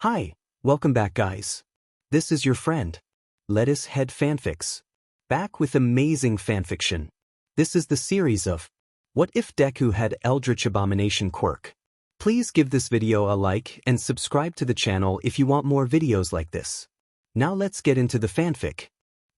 Hi, welcome back guys. This is your friend, Lettuce Head Fanfics. Back with amazing fanfiction. This is the series of What If Deku Had Eldritch Abomination Quirk. Please give this video a like and subscribe to the channel if you want more videos like this. Now let's get into the fanfic.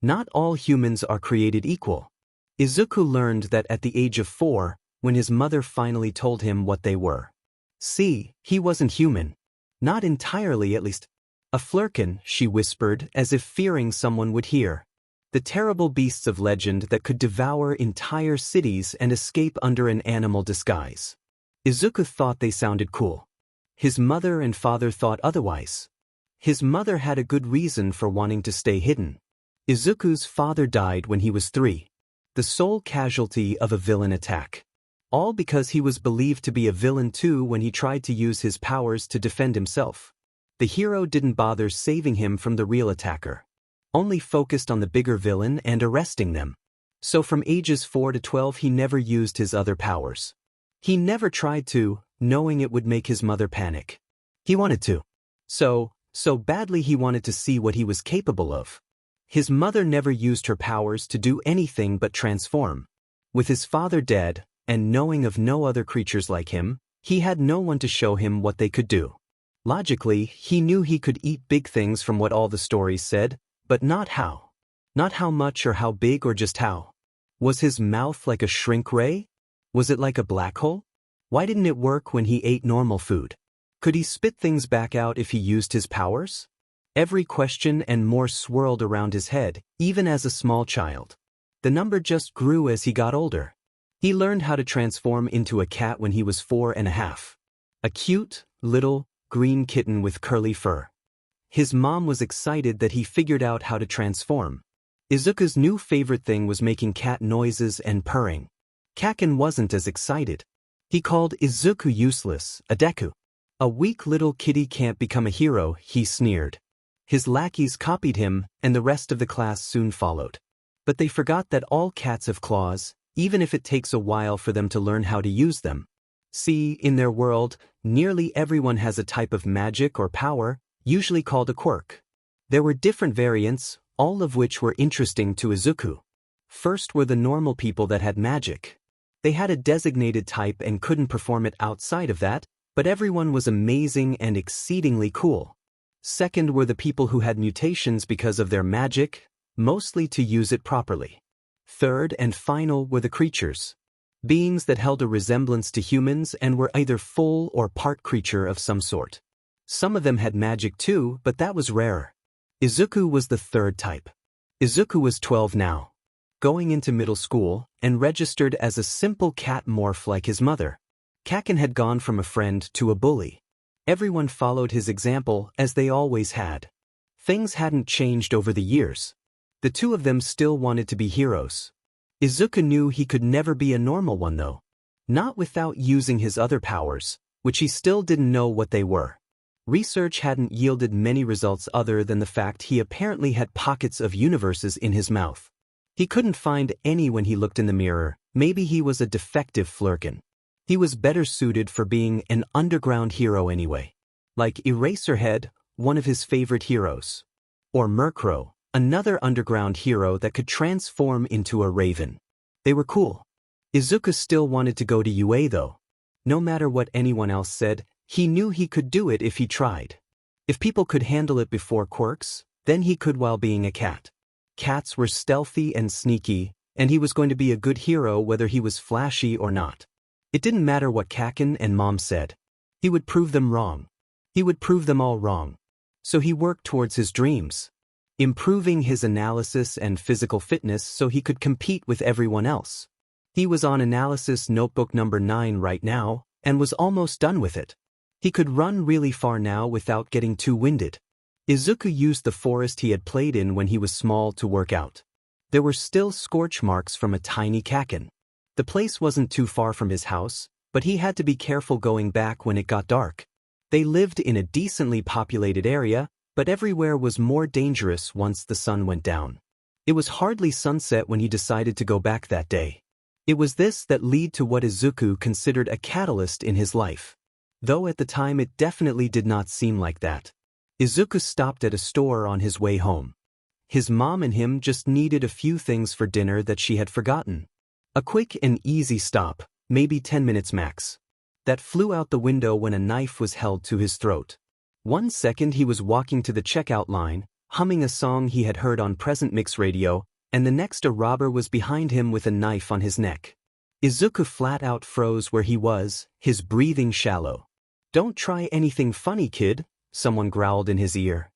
Not all humans are created equal. Izuku learned that at the age of 4, when his mother finally told him what they were. See, he wasn't human. Not entirely, at least. A flurkin, she whispered, as if fearing someone would hear. The terrible beasts of legend that could devour entire cities and escape under an animal disguise. Izuku thought they sounded cool. His mother and father thought otherwise. His mother had a good reason for wanting to stay hidden. Izuku's father died when he was 3. The sole casualty of a villain attack. All because he was believed to be a villain too when he tried to use his powers to defend himself. The hero didn't bother saving him from the real attacker. Only focused on the bigger villain and arresting them. So from ages 4 to 12 he never used his other powers. He never tried to, knowing it would make his mother panic. He wanted to. So badly he wanted to see what he was capable of. His mother never used her powers to do anything but transform. With his father dead, and knowing of no other creatures like him, he had no one to show him what they could do. Logically, he knew he could eat big things from what all the stories said, but not how. Not how much or how big or just how. Was his mouth like a shrink ray? Was it like a black hole? Why didn't it work when he ate normal food? Could he spit things back out if he used his powers? Every question and more swirled around his head, even as a small child. The number just grew as he got older. He learned how to transform into a cat when he was 4.5. A cute, little, green kitten with curly fur. His mom was excited that he figured out how to transform. Izuku's new favorite thing was making cat noises and purring. Kaken wasn't as excited. He called Izuku useless, a Deku. A weak little kitty can't become a hero, he sneered. His lackeys copied him, and the rest of the class soon followed. But they forgot that all cats have claws, even if it takes a while for them to learn how to use them. See, in their world, nearly everyone has a type of magic or power, usually called a quirk. There were different variants, all of which were interesting to Izuku. First were the normal people that had magic. They had a designated type and couldn't perform it outside of that, but everyone was amazing and exceedingly cool. Second were the people who had mutations because of their magic, mostly to use it properly. Third and final were the creatures. Beings that held a resemblance to humans and were either full or part creature of some sort. Some of them had magic too, but that was rarer. Izuku was the third type. Izuku was 12 now. Going into middle school, and registered as a simple cat morph like his mother. Kaken had gone from a friend to a bully. Everyone followed his example, as they always had. Things hadn't changed over the years. The two of them still wanted to be heroes. Izuku knew he could never be a normal one though. Not without using his other powers, which he still didn't know what they were. Research hadn't yielded many results other than the fact he apparently had pockets of universes in his mouth. He couldn't find any when he looked in the mirror. Maybe he was a defective flurkin. He was better suited for being an underground hero anyway. Like Eraserhead, one of his favorite heroes. Or Murkrow, another underground hero that could transform into a raven. They were cool. Izuku still wanted to go to UA though. No matter what anyone else said, he knew he could do it if he tried. If people could handle it before quirks, then he could while being a cat. Cats were stealthy and sneaky, and he was going to be a good hero whether he was flashy or not. It didn't matter what Kaken and Mom said. He would prove them wrong. He would prove them all wrong. So he worked towards his dreams. Improving his analysis and physical fitness so he could compete with everyone else. He was on analysis notebook number 9 right now, and was almost done with it. He could run really far now without getting too winded. Izuku used the forest he had played in when he was small to work out. There were still scorch marks from a tiny Kaken. The place wasn't too far from his house, but he had to be careful going back when it got dark. They lived in a decently populated area, but everywhere was more dangerous once the sun went down. It was hardly sunset when he decided to go back that day. It was this that led to what Izuku considered a catalyst in his life. Though at the time it definitely did not seem like that. Izuku stopped at a store on his way home. His mom and him just needed a few things for dinner that she had forgotten. A quick and easy stop, maybe 10 minutes max. That flew out the window when a knife was held to his throat. 1 second he was walking to the checkout line, humming a song he had heard on Present Mix radio, and the next a robber was behind him with a knife on his neck. Izuku flat out froze where he was, his breathing shallow. "Don't try anything funny, kid," someone growled in his ear.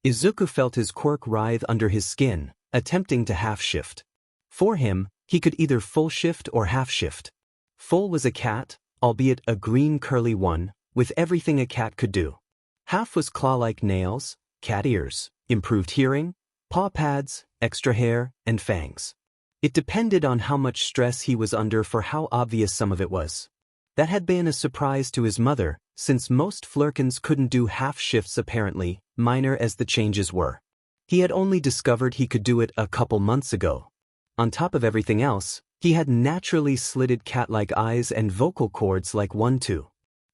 Izuku felt his quirk writhe under his skin, attempting to half-shift. For him, he could either full-shift or half-shift. Full was a cat, albeit a green curly one, with everything a cat could do. Half was claw-like nails, cat ears, improved hearing, paw pads, extra hair, and fangs. It depended on how much stress he was under for how obvious some of it was. That had been a surprise to his mother, since most Flurkins couldn't do half-shifts apparently, minor as the changes were. He had only discovered he could do it a couple months ago. On top of everything else, he had naturally slitted cat-like eyes and vocal cords like one too.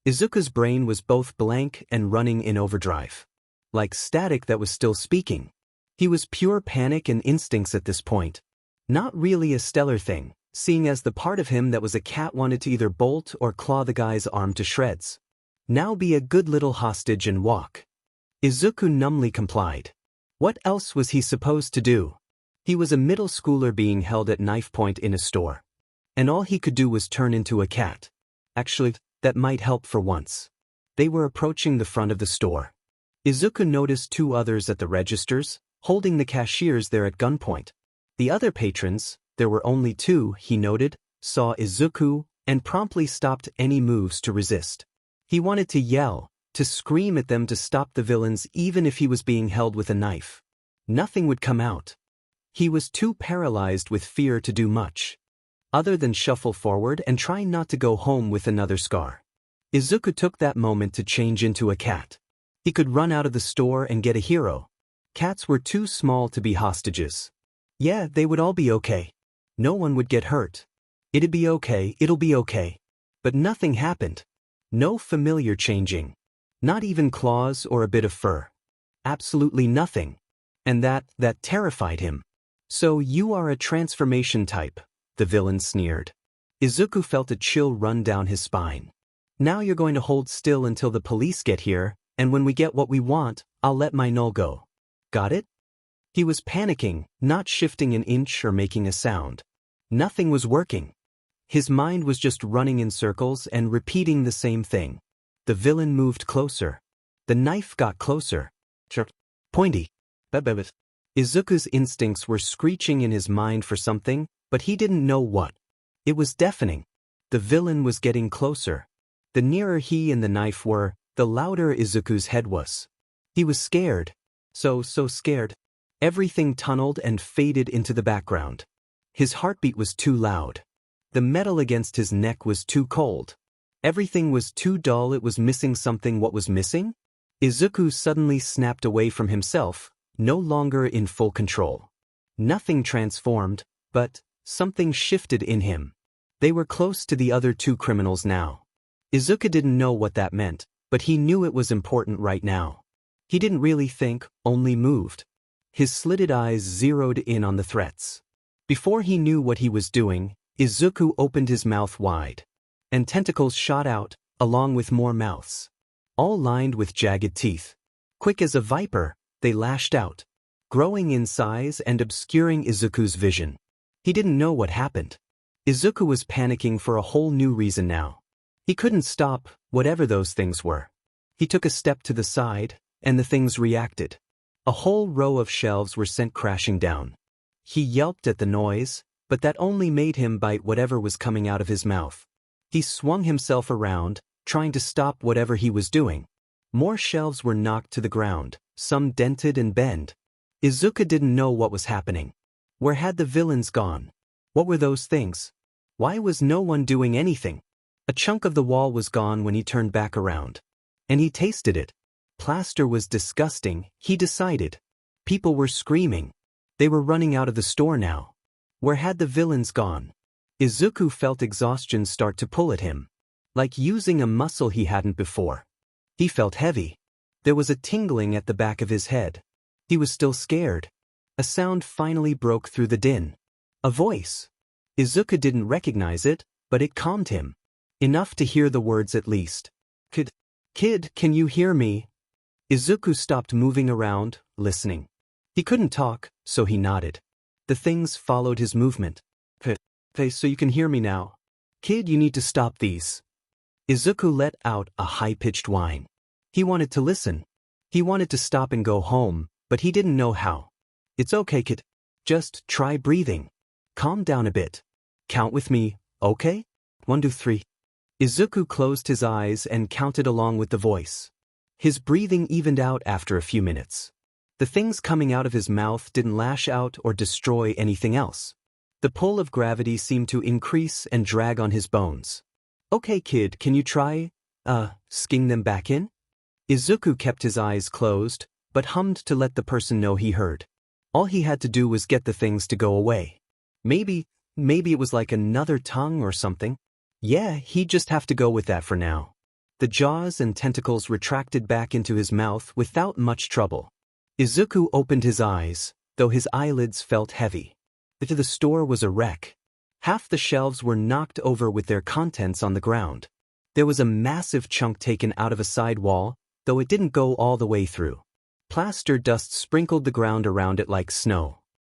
Izuku's brain was both blank and running in overdrive. Like static that was still speaking. He was pure panic and instincts at this point. Not really a stellar thing, seeing as the part of him that was a cat wanted to either bolt or claw the guy's arm to shreds. Now be a good little hostage and walk. Izuku numbly complied. What else was he supposed to do? He was a middle schooler being held at knife point in a store. And all he could do was turn into a cat. Actually, that might help for once. They were approaching the front of the store. Izuku noticed 2 others at the registers, holding the cashiers there at gunpoint. The other patrons, there were only 2, he noted, saw Izuku, and promptly stopped any moves to resist. He wanted to yell, to scream at them to stop the villains even if he was being held with a knife. Nothing would come out. He was too paralyzed with fear to do much. Other than shuffle forward and try not to go home with another scar. Izuku took that moment to change into a cat. He could run out of the store and get a hero. Cats were too small to be hostages. Yeah, they would all be okay. No one would get hurt. It'll be okay. But nothing happened. No familiar changing. Not even claws or a bit of fur. Absolutely nothing. And that terrified him. So you are a transformation type, the villain sneered. Izuku felt a chill run down his spine. Now you're going to hold still until the police get here, and when we get what we want, I'll let my null go. Got it? He was panicking, not shifting an inch or making a sound. Nothing was working. His mind was just running in circles and repeating the same thing. The villain moved closer. The knife got closer. Pointy. Izuku's instincts were screeching in his mind for something, but he didn't know what. It was deafening. The villain was getting closer. The nearer he and the knife were, the louder Izuku's head was. He was scared. So scared. Everything tunneled and faded into the background. His heartbeat was too loud. The metal against his neck was too cold. Everything was too dull. It was missing something. What was missing? Izuku suddenly snapped away from himself, no longer in full control. Nothing transformed, but something shifted in him. They were close to the other 2 criminals now. Izuku didn't know what that meant, but he knew it was important right now. He didn't really think, only moved. His slitted eyes zeroed in on the threats. Before he knew what he was doing, Izuku opened his mouth wide. And tentacles shot out, along with more mouths. All lined with jagged teeth. Quick as a viper, they lashed out, growing in size and obscuring Izuku's vision. He didn't know what happened. Izuku was panicking for a whole new reason now. He couldn't stop, whatever those things were. He took a step to the side, and the things reacted. A whole row of shelves were sent crashing down. He yelped at the noise, but that only made him bite whatever was coming out of his mouth. He swung himself around, trying to stop whatever he was doing. More shelves were knocked to the ground, some dented and bent. Izuku didn't know what was happening. Where had the villains gone? What were those things? Why was no one doing anything? A chunk of the wall was gone when he turned back around. And he tasted it. Plaster was disgusting, he decided. People were screaming. They were running out of the store now. Where had the villains gone? Izuku felt exhaustion start to pull at him. Like using a muscle he hadn't before. He felt heavy. There was a tingling at the back of his head. He was still scared. A sound finally broke through the din. A voice. Izuku didn't recognize it, but it calmed him. Enough to hear the words at least. Kid, can you hear me? Izuku stopped moving around, listening. He couldn't talk, so he nodded. The things followed his movement. Hey, so you can hear me now. Kid, you need to stop these. Izuku let out a high-pitched whine. He wanted to listen. He wanted to stop and go home, but he didn't know how. It's okay, kid. Just try breathing. Calm down a bit. Count with me, okay? 1, 2, 3. Izuku closed his eyes and counted along with the voice. His breathing evened out after a few minutes. The things coming out of his mouth didn't lash out or destroy anything else. The pull of gravity seemed to increase and drag on his bones. Okay, kid, can you try, sking them back in? Izuku kept his eyes closed, but hummed to let the person know he heard. All he had to do was get the things to go away. Maybe it was like another tongue or something. Yeah, he'd just have to go with that for now. The jaws and tentacles retracted back into his mouth without much trouble. Izuku opened his eyes, though his eyelids felt heavy. The store was a wreck. Half the shelves were knocked over with their contents on the ground. There was a massive chunk taken out of a side wall, though it didn't go all the way through. Plaster dust sprinkled the ground around it like snow.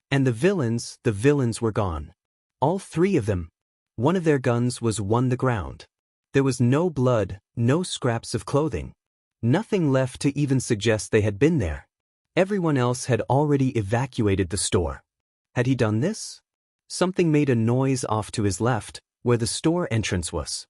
And the villains were gone. All 3 of them. One of their guns was on the ground. There was no blood, no scraps of clothing. Nothing left to even suggest they had been there. Everyone else had already evacuated the store. Had he done this? Something made a noise off to his left, where the store entrance was.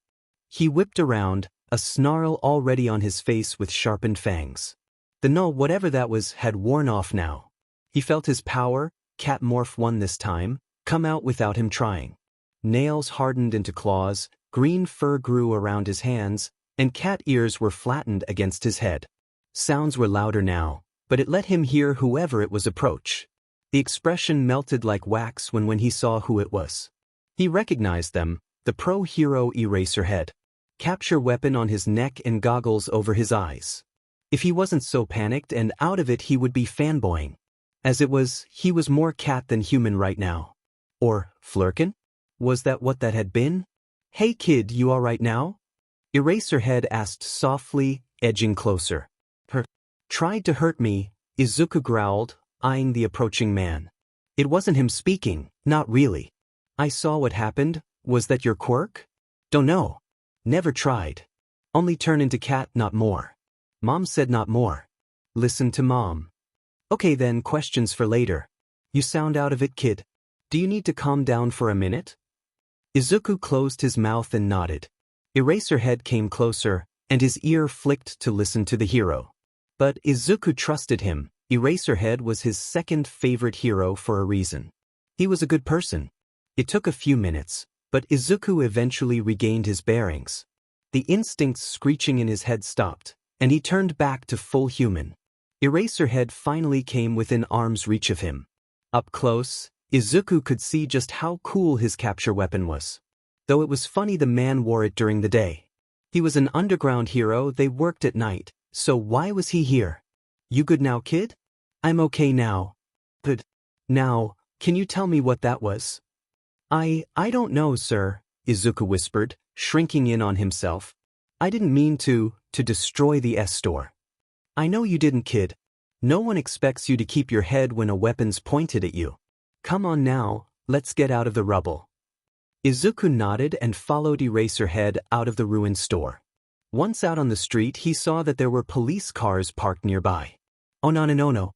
He whipped around, a snarl already on his face with sharpened fangs. Whatever that was, had worn off now. He felt his power, Cat Morph 1 this time, come out without him trying. Nails hardened into claws, green fur grew around his hands, and cat ears were flattened against his head. Sounds were louder now, but it let him hear whoever it was approach. The expression melted like wax when he saw who it was. He recognized them, the pro hero Eraserhead. Capture weapon on his neck and goggles over his eyes. If he wasn't so panicked and out of it, he would be fanboying. As it was, he was more cat than human right now. Or, Flurkin? Was that what that had been? Hey kid, you alright now? Eraserhead asked softly, edging closer. Tried to hurt me, Izuku growled, eyeing the approaching man. It wasn't him speaking, not really. I saw what happened. Was that your quirk? Don't know. Never tried. Only turn into cat, not more. Mom said not more. Listen to Mom. Okay then, questions for later. You sound out of it, kid. Do you need to calm down for a minute? Izuku closed his mouth and nodded. Eraserhead came closer, and his ear flicked to listen to the hero. But Izuku trusted him. Eraserhead was his second favorite hero for a reason. He was a good person. It took a few minutes, but Izuku eventually regained his bearings. The instincts screeching in his head stopped, and he turned back to full human. Eraserhead finally came within arm's reach of him. Up close, Izuku could see just how cool his capture weapon was. Though it was funny the man wore it during the day. He was an underground hero, they worked at night, so why was he here? You good now, kid? I'm okay now. Good. Now, can you tell me what that was? I don't know, sir, Izuku whispered, shrinking in on himself. I didn't mean to destroy the S-store. I know you didn't, kid. No one expects you to keep your head when a weapon's pointed at you. Come on now, let's get out of the rubble. Izuku nodded and followed Eraserhead out of the ruined store. Once out on the street, he saw that there were police cars parked nearby. Oh no.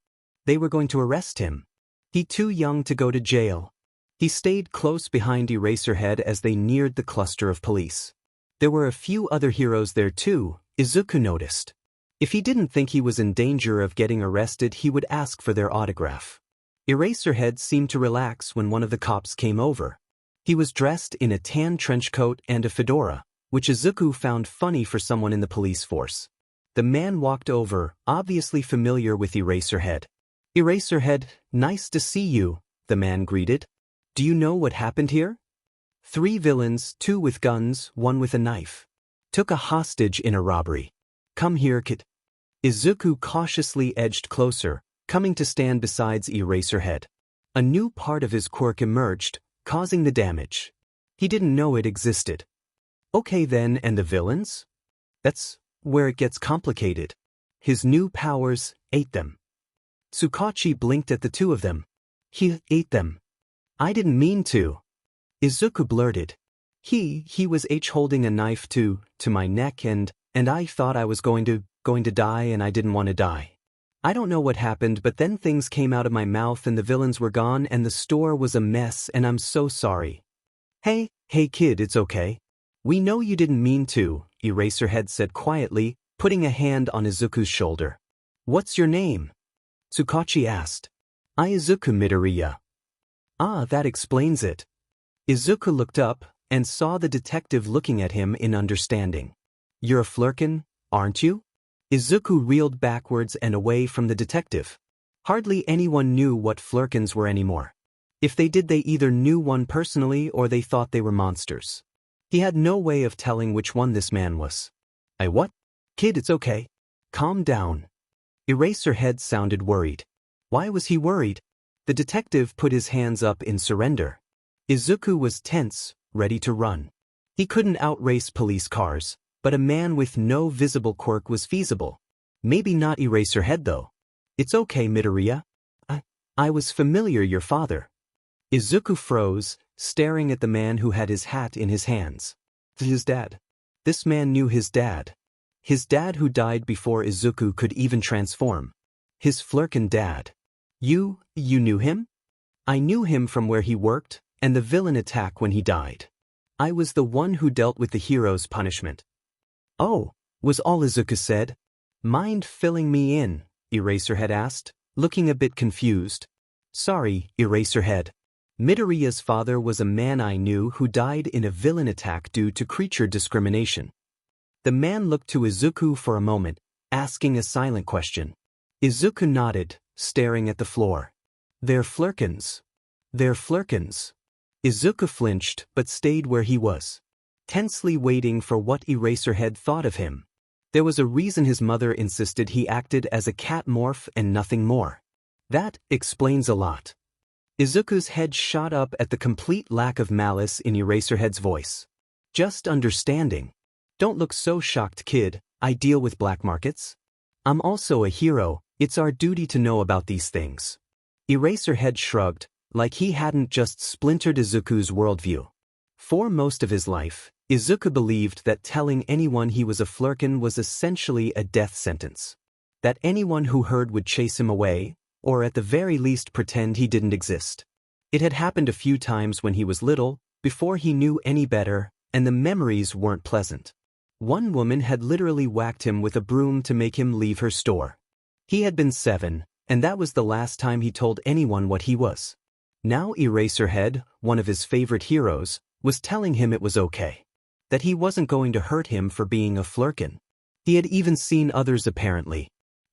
They were going to arrest him. He too young to go to jail. He stayed close behind Eraserhead as they neared the cluster of police. There were a few other heroes there too, Izuku noticed. If he didn't think he was in danger of getting arrested, he would ask for their autograph. Eraserhead seemed to relax when one of the cops came over. He was dressed in a tan trench coat and a fedora, which Izuku found funny for someone in the police force. The man walked over, obviously familiar with Eraserhead. Eraserhead, nice to see you, the man greeted. Do you know what happened here? 3 villains, 2 with guns, 1 with a knife. Took a hostage in a robbery. Come here, kid. Izuku cautiously edged closer, coming to stand beside Eraserhead. A new part of his quirk emerged, causing the damage. He didn't know it existed. Okay then, and the villains? That's where it gets complicated. His new powers ate them. Tsukachi blinked at the two of them. He ate them. I didn't mean to. Izuku blurted. He was holding a knife to my neck and I thought I was going to die and I didn't want to die. I don't know what happened, but then things came out of my mouth and the villains were gone and the store was a mess and I'm so sorry. Hey kid, it's okay. We know you didn't mean to, Eraserhead said quietly, putting a hand on Izuku's shoulder. What's your name? Tsukachi asked. Izuku Midoriya. Ah, that explains it. Izuku looked up and saw the detective looking at him in understanding. You're a flurkin, aren't you? Izuku reeled backwards and away from the detective. Hardly anyone knew what flurkins were anymore. If they did, they either knew one personally or they thought they were monsters. He had no way of telling which one this man was. What? Kid, it's okay. Calm down. Eraserhead sounded worried. Why was he worried? The detective put his hands up in surrender. Izuku was tense, ready to run. He couldn't outrace police cars, but a man with no visible quirk was feasible. Maybe not Eraserhead though. It's okay, Midoriya. I was familiar, your father. Izuku froze, staring at the man who had his hat in his hands. His dad. This man knew his dad. His dad who died before Izuku could even transform. His flurkin dad. You knew him? I knew him from where he worked, and the villain attack when he died. I was the one who dealt with the hero's punishment. Oh, was all Izuku said. Mind filling me in? Eraserhead asked, looking a bit confused. Sorry, Eraserhead. Midoriya's father was a man I knew who died in a villain attack due to creature discrimination. The man looked to Izuku for a moment, asking a silent question. Izuku nodded, staring at the floor. They're flurkins. They're flurkins. Izuku flinched but stayed where he was, tensely waiting for what Eraserhead thought of him. There was a reason his mother insisted he acted as a cat morph and nothing more. That explains a lot. Izuku's head shot up at the complete lack of malice in Eraserhead's voice. Just understanding. Don't look so shocked, kid. I deal with black markets. I'm also a hero. It's our duty to know about these things. Eraserhead shrugged, like he hadn't just splintered Izuku's worldview. For most of his life, Izuku believed that telling anyone he was a flurkin was essentially a death sentence. That anyone who heard would chase him away, or at the very least pretend he didn't exist. It had happened a few times when he was little, before he knew any better, and the memories weren't pleasant. One woman had literally whacked him with a broom to make him leave her store. He had been 7, and that was the last time he told anyone what he was. Now Eraserhead, one of his favorite heroes, was telling him it was okay. That he wasn't going to hurt him for being a flurkin. He had even seen others apparently.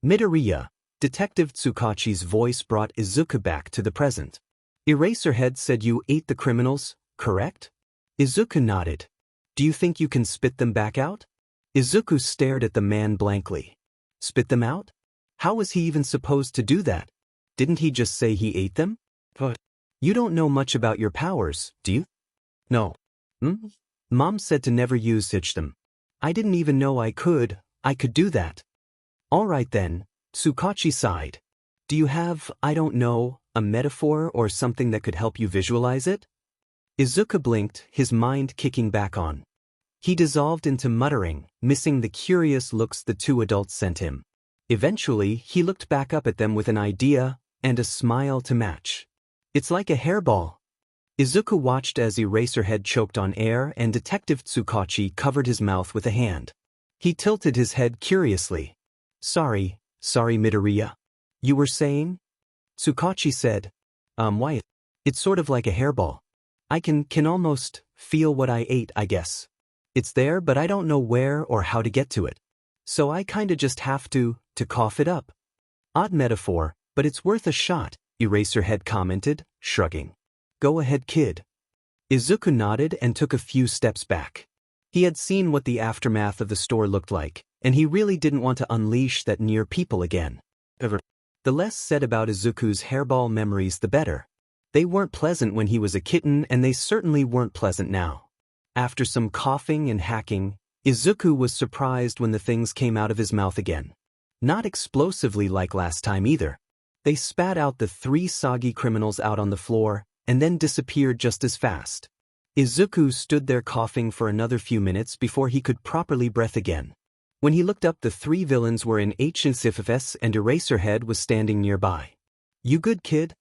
Midoriya, Detective Tsukachi's voice brought Izuku back to the present. Eraserhead said you ate the criminals, correct? Izuku nodded. Do you think you can spit them back out? Izuku stared at the man blankly. Spit them out? How was he even supposed to do that? Didn't he just say he ate them? But you don't know much about your powers, do you? No. Mom said to never use them. I didn't even know I could do that. All right then, Tsukachi sighed. Do you have, I don't know, a metaphor or something that could help you visualize it? Izuku blinked, his mind kicking back on. He dissolved into muttering, missing the curious looks the two adults sent him. Eventually, he looked back up at them with an idea, and a smile to match. It's like a hairball. Izuku watched as Eraserhead choked on air and Detective Tsukachi covered his mouth with a hand. He tilted his head curiously. Sorry Midoriya. You were saying? Tsukachi said. Why? It's sort of like a hairball. I can almost feel what I ate, I guess. It's there, but I don't know where or how to get to it. So I kinda just have to cough it up. Odd metaphor, but it's worth a shot, Eraserhead commented, shrugging. Go ahead, kid. Izuku nodded and took a few steps back. He had seen what the aftermath of the store looked like, and he really didn't want to unleash that near people again. The less said about Izuku's hairball memories the better. They weren't pleasant when he was a kitten, and they certainly weren't pleasant now. After some coughing and hacking, Izuku was surprised when the things came out of his mouth again. Not explosively like last time either. They spat out the 3 soggy criminals out on the floor, and then disappeared just as fast. Izuku stood there coughing for another few minutes before he could properly breathe again. When he looked up, the 3 villains were in HNCFS and Eraserhead was standing nearby. "You good, kid?"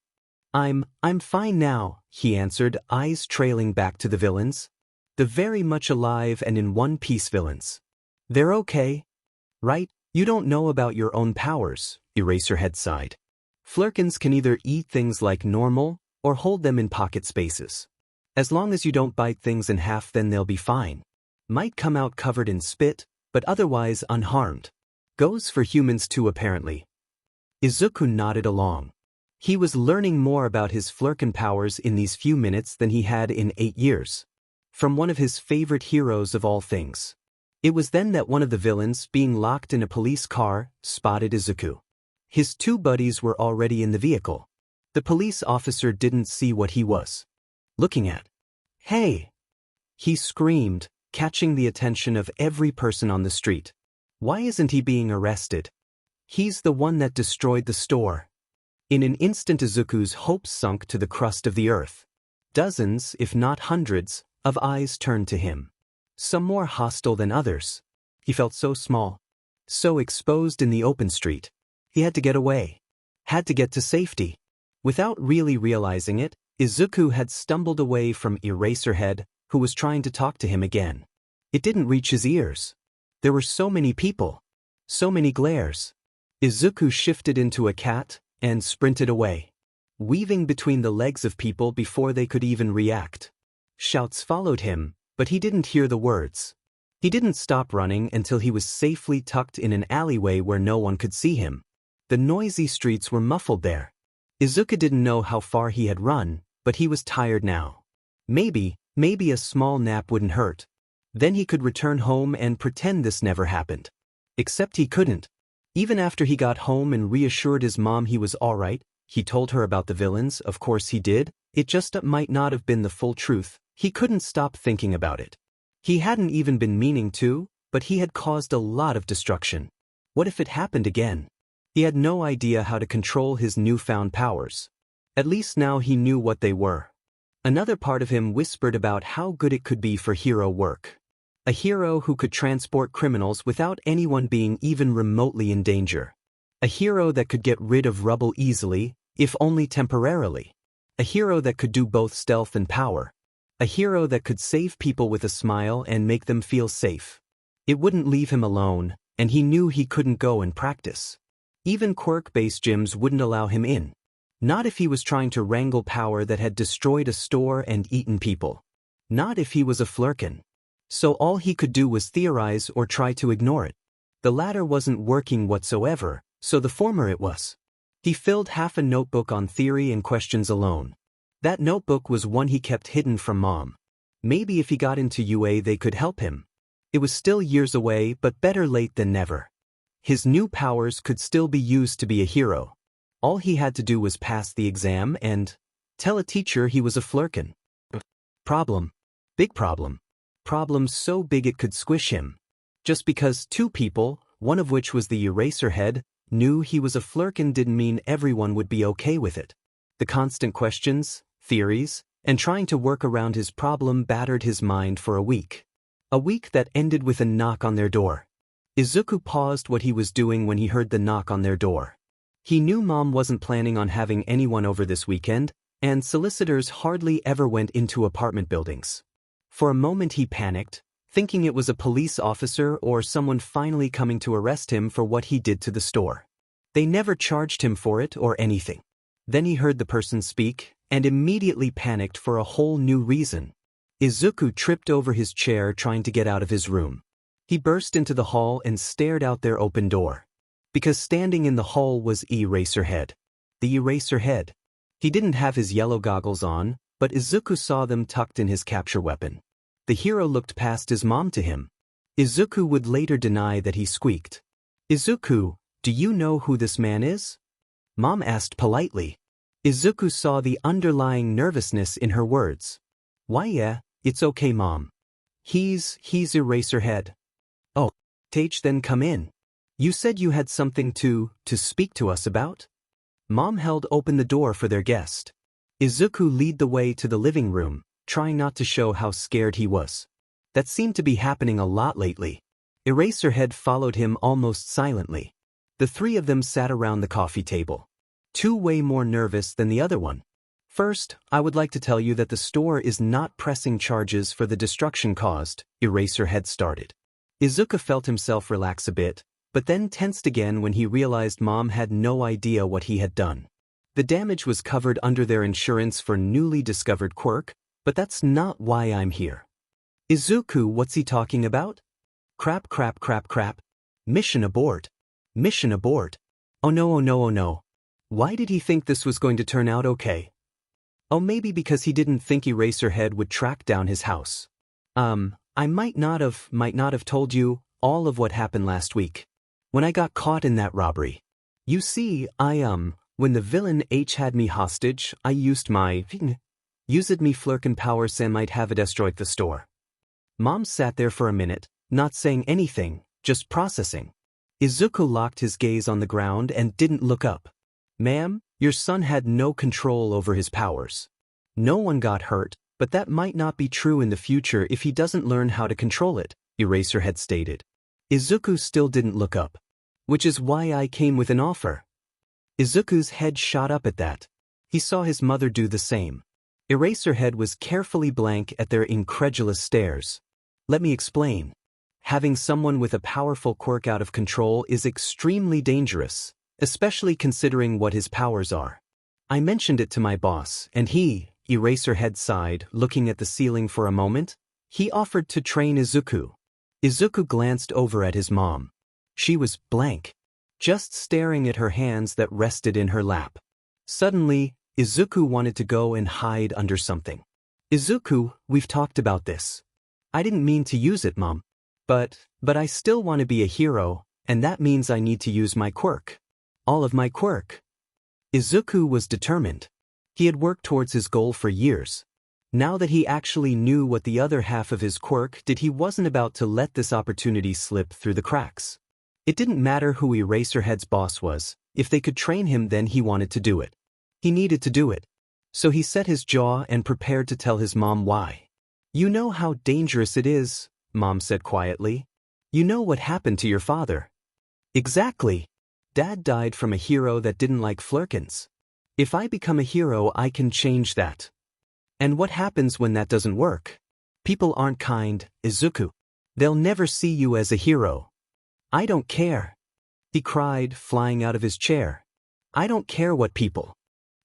I'm fine now," he answered, eyes trailing back to the villains. The very much alive and in one piece villains. "They're okay, right? You don't know about your own powers," Eraserhead sighed. "Flurkins can either eat things like normal, or hold them in pocket spaces. As long as you don't bite things in half, then they'll be fine. Might come out covered in spit, but otherwise unharmed. Goes for humans too, apparently." Izuku nodded along. He was learning more about his Flurkin powers in these few minutes than he had in 8 years. From one of his favorite heroes of all things. It was then that one of the villains, being locked in a police car, spotted Izuku. His 2 buddies were already in the vehicle. The police officer didn't see what he was looking at. "Hey!" he screamed, catching the attention of every person on the street. "Why isn't he being arrested? He's the one that destroyed the store." In an instant, Izuku's hopes sunk to the crust of the earth. Dozens, if not hundreds, of eyes turned to him. Some more hostile than others. He felt so small, so exposed in the open street. He had to get away. Had to get to safety. Without really realizing it, Izuku had stumbled away from Eraserhead, who was trying to talk to him again. It didn't reach his ears. There were so many people. So many glares. Izuku shifted into a cat and sprinted away, weaving between the legs of people before they could even react. Shouts followed him, but he didn't hear the words. He didn't stop running until he was safely tucked in an alleyway where no one could see him. The noisy streets were muffled there. Izuku didn't know how far he had run, but he was tired now. Maybe a small nap wouldn't hurt. Then he could return home and pretend this never happened. Except he couldn't. Even after he got home and reassured his mom he was alright, he told her about the villains, of course he did, it just might not have been the full truth, he couldn't stop thinking about it. He hadn't even been meaning to, but he had caused a lot of destruction. What if it happened again? He had no idea how to control his newfound powers. At least now he knew what they were. Another part of him whispered about how good it could be for hero work. A hero who could transport criminals without anyone being even remotely in danger. A hero that could get rid of rubble easily, if only temporarily. A hero that could do both stealth and power. A hero that could save people with a smile and make them feel safe. It wouldn't leave him alone, and he knew he couldn't go and practice. Even Quirk-based gyms wouldn't allow him in. Not if he was trying to wrangle power that had destroyed a store and eaten people. Not if he was a Flurkin. So all he could do was theorize or try to ignore it. The latter wasn't working whatsoever, so the former it was. He filled half a notebook on theory and questions alone. That notebook was one he kept hidden from Mom. Maybe if he got into UA they could help him. It was still years away, but better late than never. His new powers could still be used to be a hero. All he had to do was pass the exam and tell a teacher he was a Flurkin. Problem. Big problem. Problem so big it could squish him. Just because 2 people, one of which was the Eraserhead, knew he was a Flurkin didn't mean everyone would be okay with it. The constant questions, theories, and trying to work around his problem battered his mind for a week. A week that ended with a knock on their door. Izuku paused what he was doing when he heard the knock on their door. He knew Mom wasn't planning on having anyone over this weekend, and solicitors hardly ever went into apartment buildings. For a moment he panicked, thinking it was a police officer or someone finally coming to arrest him for what he did to the store. They never charged him for it or anything. Then he heard the person speak, and immediately panicked for a whole new reason. Izuku tripped over his chair trying to get out of his room. He burst into the hall and stared out their open door. Because standing in the hall was Eraserhead. The Eraserhead. He didn't have his yellow goggles on, but Izuku saw them tucked in his capture weapon. The hero looked past his mom to him. Izuku would later deny that he squeaked. Izuku, do you know who this man is? Mom asked politely. Izuku saw the underlying nervousness in her words. Why yeah, it's okay Mom. He's Eraserhead. Oh, Tage then come in. You said you had something to speak to us about? Mom held open the door for their guest. Izuku led the way to the living room, trying not to show how scared he was. That seemed to be happening a lot lately. Eraserhead followed him almost silently. The three of them sat around the coffee table. Two way more nervous than the other one. First, I would like to tell you that the store is not pressing charges for the destruction caused, Eraserhead started. Izuku felt himself relax a bit, but then tensed again when he realized Mom had no idea what he had done. The damage was covered under their insurance for newly discovered quirk, but that's not why I'm here. Izuku, what's he talking about? Crap. Mission abort. Mission abort. Oh no. Why did he think this was going to turn out okay? Oh, maybe because he didn't think Eraserhead would track down his house. I might not have told you all of what happened last week. When I got caught in that robbery. You see, when the villain H had me hostage, I used me flurkin powers and might have destroyed the store. Mom sat there for a minute, not saying anything, just processing. Izuku locked his gaze on the ground and didn't look up. Ma'am, your son had no control over his powers. No one got hurt, but that might not be true in the future if he doesn't learn how to control it, Eraserhead stated. Izuku still didn't look up. Which is why I came with an offer. Izuku's head shot up at that. He saw his mother do the same. Eraserhead was carefully blank at their incredulous stares. Let me explain. Having someone with a powerful quirk out of control is extremely dangerous, especially considering what his powers are. I mentioned it to my boss, and he, Eraserhead sighed, looking at the ceiling for a moment. He offered to train Izuku. Izuku glanced over at his mom. She was blank, just staring at her hands that rested in her lap. Suddenly, Izuku wanted to go and hide under something. Izuku, we've talked about this. I didn't mean to use it, Mom. But I still want to be a hero, and that means I need to use my quirk. All of my quirk. Izuku was determined. He had worked towards his goal for years. Now that he actually knew what the other half of his quirk did, he wasn't about to let this opportunity slip through the cracks. It didn't matter who Eraserhead's boss was. If they could train him, then he wanted to do it. He needed to do it. So he set his jaw and prepared to tell his mom why. You know how dangerous it is, Mom said quietly. You know what happened to your father. Exactly. Dad died from a hero that didn't like flurkins. If I become a hero, I can change that. And what happens when that doesn't work? People aren't kind, Izuku. They'll never see you as a hero. I don't care. He cried, flying out of his chair. I don't care what people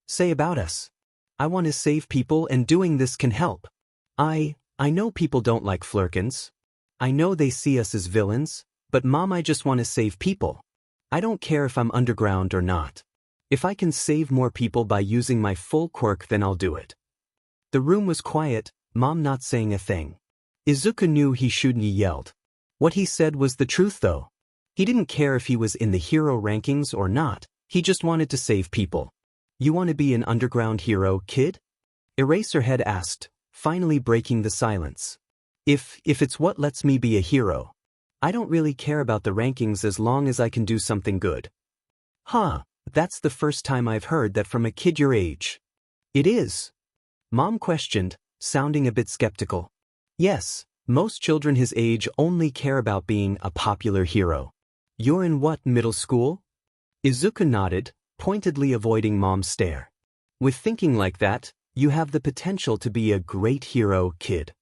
say about us. I want to save people, and doing this can help. I know people don't like flurkins. I know they see us as villains, but Mom, I just want to save people. I don't care if I'm underground or not. If I can save more people by using my full quirk, then I'll do it. The room was quiet, Mom not saying a thing. Izuku knew he shouldn't have yelled. What he said was the truth though. He didn't care if he was in the hero rankings or not, he just wanted to save people. You want to be an underground hero, kid? Eraserhead asked, finally breaking the silence. If it's what lets me be a hero. I don't really care about the rankings as long as I can do something good. Huh, that's the first time I've heard that from a kid your age. It is? Mom questioned, sounding a bit skeptical. Yes, most children his age only care about being a popular hero. You're in what, middle school? Izuku nodded, pointedly avoiding Mom's stare. With thinking like that, you have the potential to be a great hero, kid.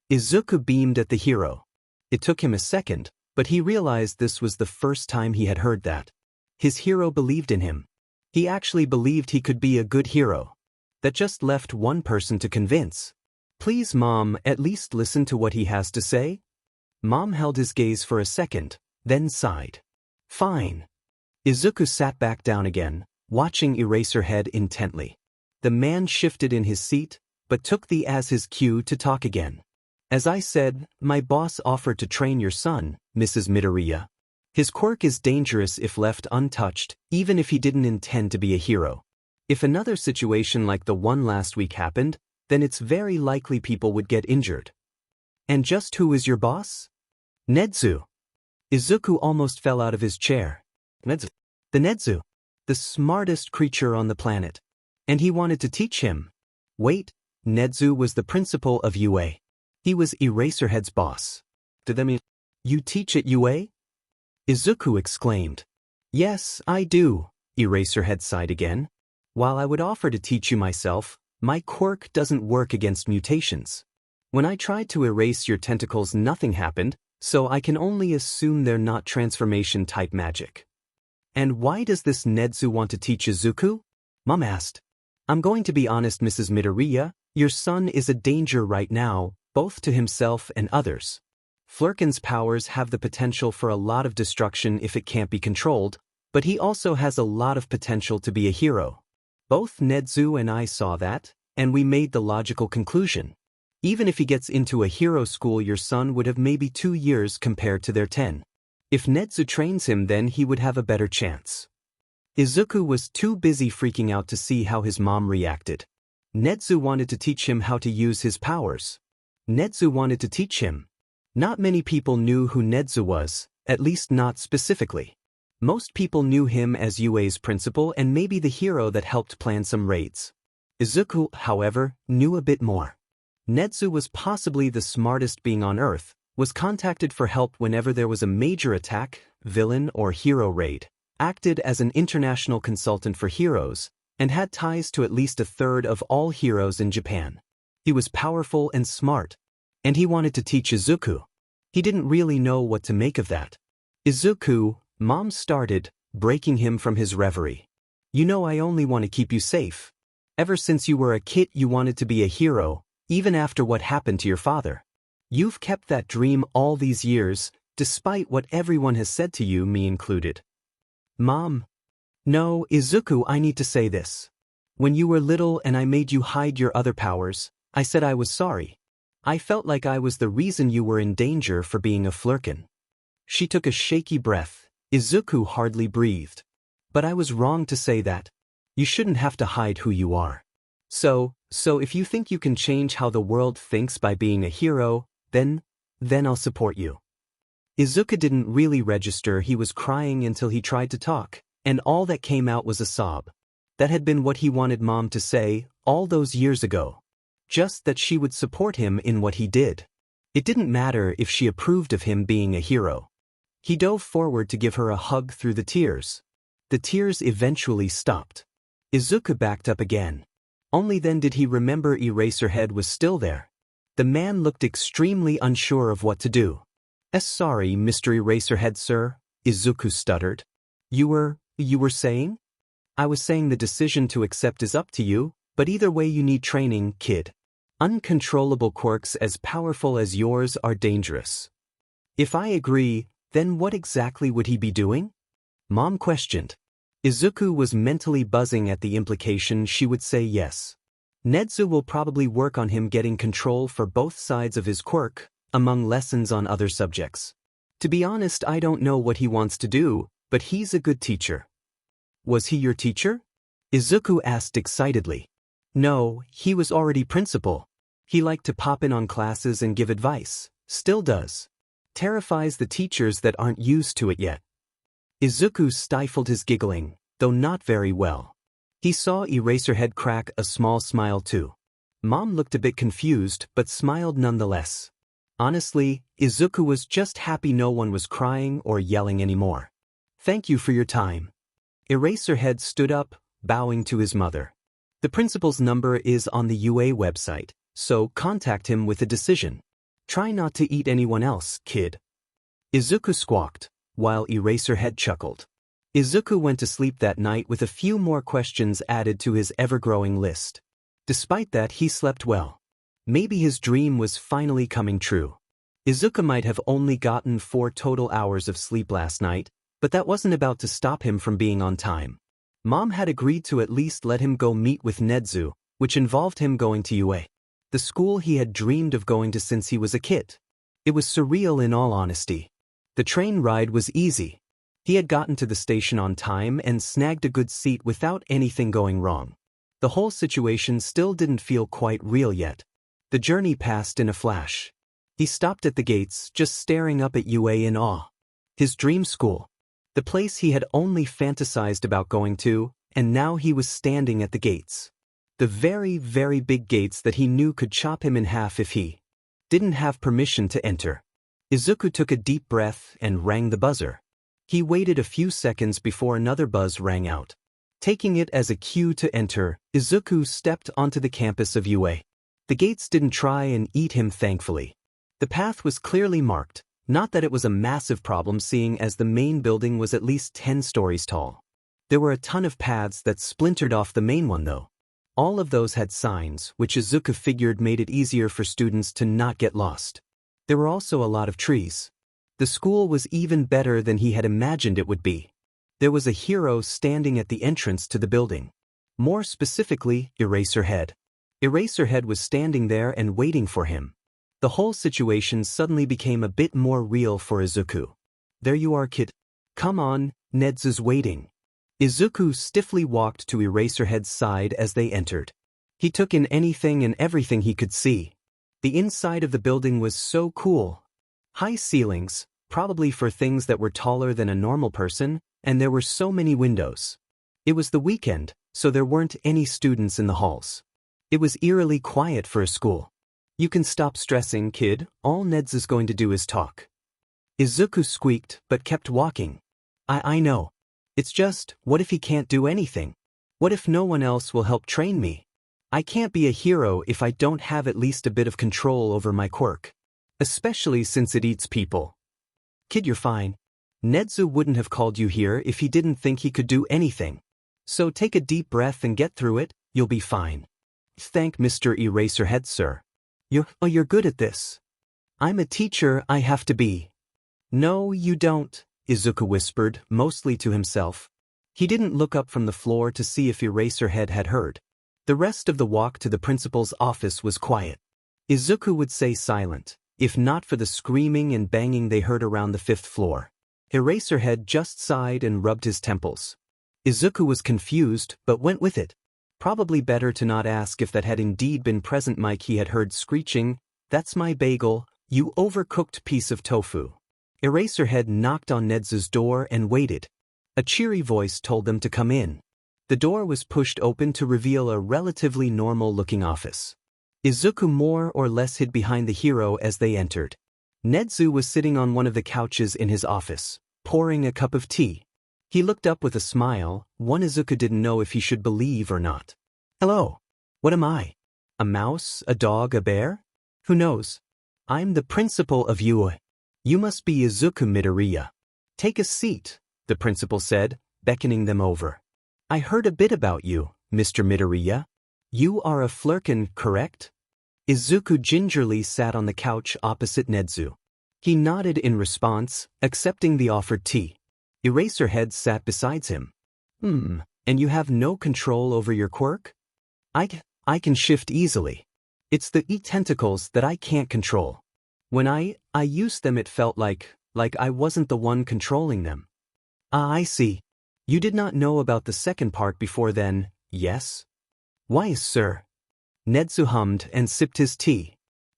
Izuku beamed at the hero. It took him a second, but he realized this was the first time he had heard that. His hero believed in him. He actually believed he could be a good hero. That just left one person to convince. Please, Mom, at least listen to what he has to say? Mom held his gaze for a second, then sighed. Fine. Izuku sat back down again, watching Eraserhead intently. The man shifted in his seat, but took the as his cue to talk again. As I said, my boss offered to train your son, Mrs. Midoriya. His quirk is dangerous if left untouched, even if he didn't intend to be a hero. If another situation like the one last week happened, then it's very likely people would get injured. And just who is your boss? Nedzu. Izuku almost fell out of his chair. Nedzu. The Nedzu. The smartest creature on the planet. And he wanted to teach him. Wait, Nedzu was the principal of UA. He was Eraserhead's boss. Did that mean you teach at UA? Izuku exclaimed. Yes, I do, Eraserhead sighed again. While I would offer to teach you myself, my quirk doesn't work against mutations. When I tried to erase your tentacles, nothing happened, so I can only assume they're not transformation-type magic. And why does this Nedzu want to teach Izuku? Mom asked. I'm going to be honest, Mrs. Midoriya, your son is a danger right now, both to himself and others. Flurkin's powers have the potential for a lot of destruction if it can't be controlled, but he also has a lot of potential to be a hero. Both Nedzu and I saw that, and we made the logical conclusion. Even if he gets into a hero school, your son would have maybe 2 years compared to their 10. If Nedzu trains him, then he would have a better chance. Izuku was too busy freaking out to see how his mom reacted. Nedzu wanted to teach him how to use his powers. Nedzu wanted to teach him. Not many people knew who Nedzu was, at least not specifically. Most people knew him as UA's principal and maybe the hero that helped plan some raids. Izuku, however, knew a bit more. Nedzu was possibly the smartest being on Earth, was contacted for help whenever there was a major attack, villain or hero raid, acted as an international consultant for heroes, and had ties to at least a third of all heroes in Japan. He was powerful and smart, and he wanted to teach Izuku. He didn't really know what to make of that. Izuku, Mom started, breaking him from his reverie. You know, I only want to keep you safe. Ever since you were a kid you wanted to be a hero, even after what happened to your father. You've kept that dream all these years, despite what everyone has said to you, me included. Mom. No, Izuku, I need to say this. When you were little and I made you hide your other powers, I said I was sorry. I felt like I was the reason you were in danger for being a Flurkin. She took a shaky breath. Izuku hardly breathed. But I was wrong to say that. You shouldn't have to hide who you are. So if you think you can change how the world thinks by being a hero, then I'll support you. Izuku didn't really register he was crying until he tried to talk, and all that came out was a sob. That had been what he wanted Mom to say all those years ago. Just that she would support him in what he did. It didn't matter if she approved of him being a hero. He dove forward to give her a hug through the tears. The tears eventually stopped. Izuku backed up again. Only then did he remember Eraserhead was still there. The man looked extremely unsure of what to do. Sorry, Mr. Eraserhead, sir, Izuku stuttered. You were saying? I was saying the decision to accept is up to you, but either way you need training, kid. Uncontrollable quirks as powerful as yours are dangerous. If I agree, then what exactly would he be doing? Mom questioned. Izuku was mentally buzzing at the implication she would say yes. Nedzu will probably work on him getting control for both sides of his quirk, among lessons on other subjects. To be honest, I don't know what he wants to do, but he's a good teacher. Was he your teacher? Izuku asked excitedly. No, he was already principal. He liked to pop in on classes and give advice, still does. Terrifies the teachers that aren't used to it yet. Izuku stifled his giggling, though not very well. He saw Eraserhead crack a small smile too. Mom looked a bit confused but smiled nonetheless. Honestly, Izuku was just happy no one was crying or yelling anymore. Thank you for your time. Eraserhead stood up, bowing to his mother. The principal's number is on the UA website, so contact him with a decision. Try not to eat anyone else, kid. Izuku squawked, while Eraserhead chuckled. Izuku went to sleep that night with a few more questions added to his ever-growing list. Despite that, he slept well. Maybe his dream was finally coming true. Izuku might have only gotten 4 total hours of sleep last night, but that wasn't about to stop him from being on time. Mom had agreed to at least let him go meet with Nedzu, which involved him going to UA. The school he had dreamed of going to since he was a kid. It was surreal in all honesty. The train ride was easy. He had gotten to the station on time and snagged a good seat without anything going wrong. The whole situation still didn't feel quite real yet. The journey passed in a flash. He stopped at the gates, just staring up at UA in awe. His dream school. The place he had only fantasized about going to, and now he was standing at the gates. The very, very big gates that he knew could chop him in half if he didn't have permission to enter. Izuku took a deep breath and rang the buzzer. He waited a few seconds before another buzz rang out. Taking it as a cue to enter, Izuku stepped onto the campus of UA. The gates didn't try and eat him, thankfully. The path was clearly marked, not that it was a massive problem seeing as the main building was at least 10 stories tall. There were a ton of paths that splintered off the main one though. All of those had signs, which Izuku figured made it easier for students to not get lost. There were also a lot of trees. The school was even better than he had imagined it would be. There was a hero standing at the entrance to the building. More specifically, Eraserhead. Eraserhead was standing there and waiting for him. The whole situation suddenly became a bit more real for Izuku. There you are, kid. Come on, Nedzu's waiting. Izuku stiffly walked to Eraserhead's side as they entered. He took in anything and everything he could see. The inside of the building was so cool. High ceilings, probably for things that were taller than a normal person, and there were so many windows. It was the weekend, so there weren't any students in the halls. It was eerily quiet for a school. You can stop stressing, kid, all Nedz is going to do is talk. Izuku squeaked but kept walking. I know. It's just, what if he can't do anything? What if no one else will help train me? I can't be a hero if I don't have at least a bit of control over my quirk. Especially since it eats people. Kid, you're fine. Nedzu wouldn't have called you here if he didn't think he could do anything. So take a deep breath and get through it, you'll be fine. Thank Mr. Eraserhead, sir. You're good at this. I'm a teacher, I have to be. No, you don't, Izuku whispered, mostly to himself. He didn't look up from the floor to see if Eraserhead had heard. The rest of the walk to the principal's office was quiet. Izuku would say silent, if not for the screaming and banging they heard around the 5th floor. Eraserhead just sighed and rubbed his temples. Izuku was confused, but went with it. Probably better to not ask if that had indeed been present. Mike, he had heard screeching, "That's my bagel, you overcooked piece of tofu." Eraserhead knocked on Nedzu's door and waited. A cheery voice told them to come in. The door was pushed open to reveal a relatively normal-looking office. Izuku more or less hid behind the hero as they entered. Nedzu was sitting on one of the couches in his office, pouring a cup of tea. He looked up with a smile, one Izuku didn't know if he should believe or not. Hello. What am I? A mouse, a dog, a bear? Who knows? I'm the principal of UA. You must be Izuku Midoriya. Take a seat, the principal said, beckoning them over. I heard a bit about you, Mr. Midoriya. You are a flurkin, correct? Izuku gingerly sat on the couch opposite Nedzu. He nodded in response, accepting the offered tea. Eraserhead sat beside him. And you have no control over your quirk? I can shift easily. It's the tentacles that I can't control. When I used them it felt like I wasn't the one controlling them. Ah, I see. You did not know about the second part before then, yes? Why, sir? Nedzu hummed and sipped his tea.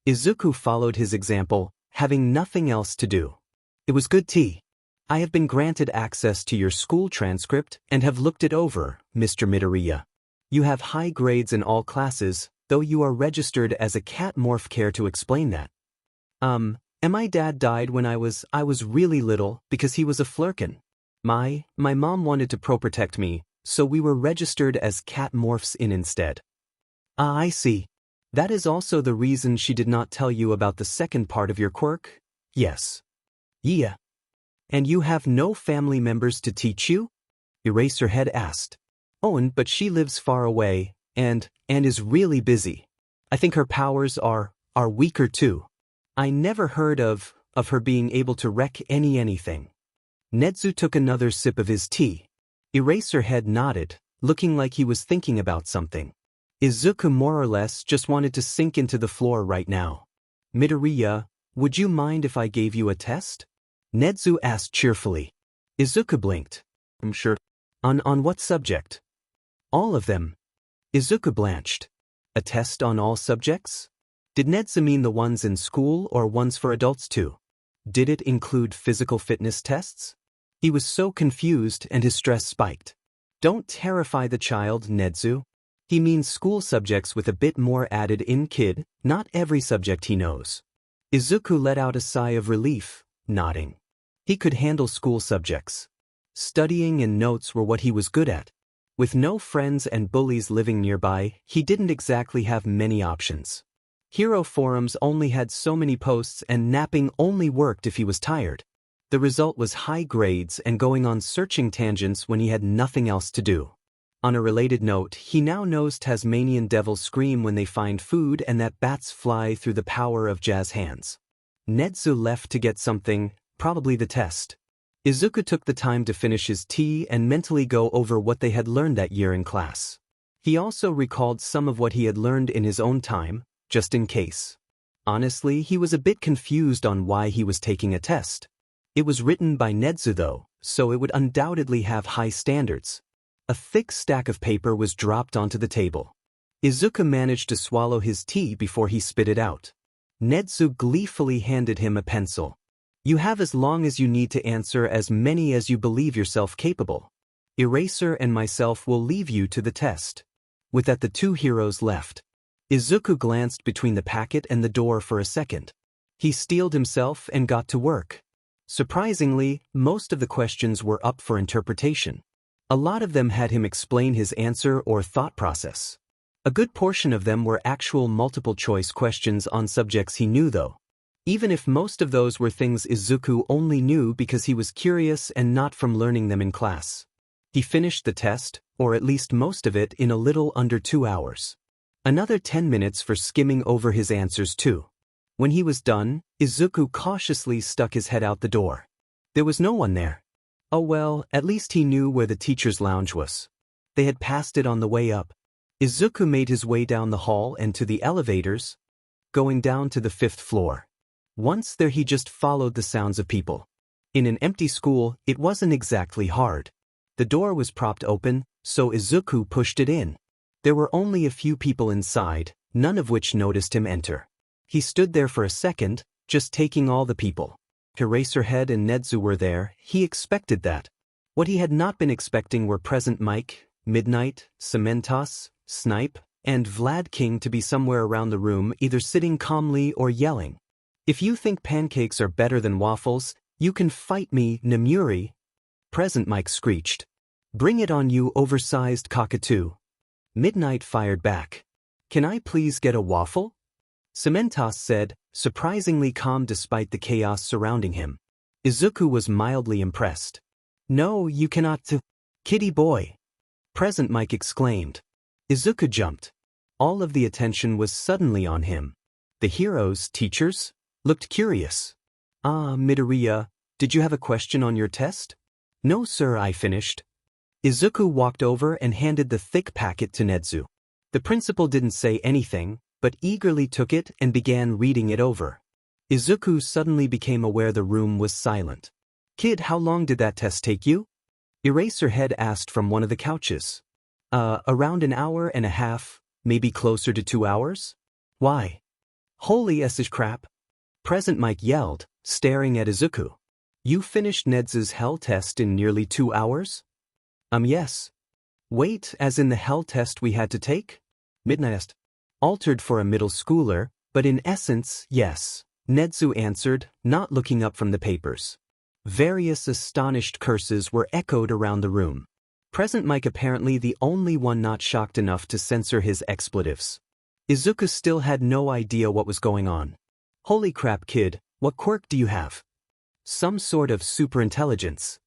Izuku followed his example, having nothing else to do. It was good tea. I have been granted access to your school transcript and have looked it over, Mr. Midoriya. You have high grades in all classes, though you are registered as a cat morph. Care to explain that? And my dad died when I was really little because he was a flurkin. My mom wanted to protect me, so we were registered as cat morphs in instead. Ah, I see. That is also the reason she did not tell you about the second part of your quirk? Yes. Yeah. And you have no family members to teach you? Eraserhead asked. Oh, but she lives far away, and is really busy. I think her powers are weaker too. I never heard of her being able to wreck anything. Nedzu took another sip of his tea. Eraserhead nodded, looking like he was thinking about something. Izuku more or less just wanted to sink into the floor right now. Midoriya, would you mind if I gave you a test? Nedzu asked cheerfully. Izuku blinked. I'm sure. On what subject? All of them. Izuku blanched. A test on all subjects? Did Nedzu mean the ones in school or ones for adults too? Did it include physical fitness tests? He was so confused and his stress spiked. Don't terrify the child, Nedzu. He means school subjects with a bit more added in, kid, not every subject he knows. Izuku let out a sigh of relief, nodding. He could handle school subjects. Studying and notes were what he was good at. With no friends and bullies living nearby, he didn't exactly have many options. Hero forums only had so many posts and napping only worked if he was tired. The result was high grades and going on searching tangents when he had nothing else to do. On a related note, he now knows Tasmanian devils scream when they find food and that bats fly through the power of jazz hands. Nedzu left to get something, probably the test. Izuku took the time to finish his tea and mentally go over what they had learned that year in class. He also recalled some of what he had learned in his own time, just in case. Honestly, he was a bit confused on why he was taking a test. It was written by Nedzu though, so it would undoubtedly have high standards. A thick stack of paper was dropped onto the table. Izuku managed to swallow his tea before he spit it out. Nedzu gleefully handed him a pencil. You have as long as you need to answer as many as you believe yourself capable. Eraser and myself will leave you to the test. With that, the two heroes left. Izuku glanced between the packet and the door for a second. He steeled himself and got to work. Surprisingly, most of the questions were up for interpretation. A lot of them had him explain his answer or thought process. A good portion of them were actual multiple-choice questions on subjects he knew though. Even if most of those were things Izuku only knew because he was curious and not from learning them in class. He finished the test, or at least most of it, in a little under 2 hours. Another 10 minutes for skimming over his answers too. When he was done, Izuku cautiously stuck his head out the door. There was no one there. Oh well, at least he knew where the teacher's lounge was. They had passed it on the way up. Izuku made his way down the hall and to the elevators, going down to the 5th floor. Once there, he just followed the sounds of people. In an empty school, it wasn't exactly hard. The door was propped open, so Izuku pushed it in. There were only a few people inside, none of which noticed him enter. He stood there for a second, just taking all the people. Eraserhead and Nedzu were there. He expected that. What he had not been expecting were Present Mike, Midnight, Cementos, Snipe, and Vlad King to be somewhere around the room, either sitting calmly or yelling. If you think pancakes are better than waffles, you can fight me, Nemuri. Present Mike screeched. Bring it on, you oversized cockatoo. Midnight fired back. Can I please get a waffle? Cementos said, surprisingly calm despite the chaos surrounding him. Izuku was mildly impressed. No, you cannot. Kitty boy. Present Mike exclaimed. Izuku jumped. All of the attention was suddenly on him. The heroes, teachers, looked curious. Ah, Midoriya, did you have a question on your test? No sir, I finished. Izuku walked over and handed the thick packet to Nedzu. The principal didn't say anything, but eagerly took it and began reading it over. Izuku suddenly became aware the room was silent. Kid, how long did that test take you? Eraserhead asked from one of the couches. Around an hour and a half, maybe closer to 2 hours? Why? Holy s crap. Present Mike yelled, staring at Izuku. You finished Nedzu's hell test in nearly 2 hours? Yes. Wait, as in the hell test we had to take? Midnight asked. Altered for a middle schooler, but in essence, yes, Nedzu answered, not looking up from the papers. Various astonished curses were echoed around the room. Present Mike apparently the only one not shocked enough to censor his expletives. Izuku still had no idea what was going on. Holy crap, kid, what quirk do you have? Some sort of superintelligence.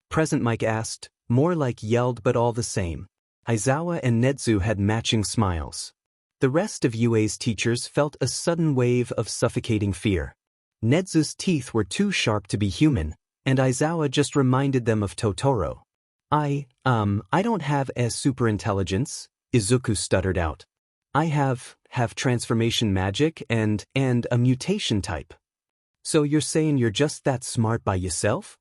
Present Mike asked, more like yelled, but all the same. Aizawa and Nedzu had matching smiles. The rest of UA's teachers felt a sudden wave of suffocating fear. Nedzu's teeth were too sharp to be human, and Aizawa just reminded them of Totoro. I don't have a superintelligence, Izuku stuttered out. I have transformation magic and a mutation type. So you're saying you're just that smart by yourself?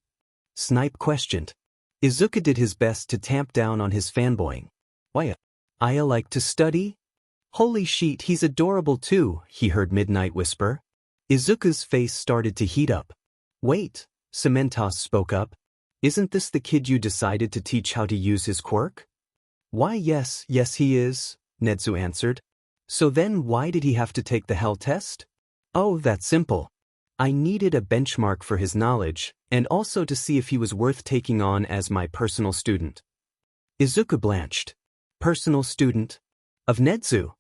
Snipe questioned. Izuku did his best to tamp down on his fanboying. Why, I like to study? Holy shit, he's adorable too, he heard Midnight whisper. Izuku's face started to heat up. Wait, Cementos spoke up. Isn't this the kid you decided to teach how to use his quirk? Why yes he is, Netsu answered. So then why did he have to take the hell test? Oh, that's simple. I needed a benchmark for his knowledge, and also to see if he was worth taking on as my personal student. Izuku blanched. Personal student? Of Netsu?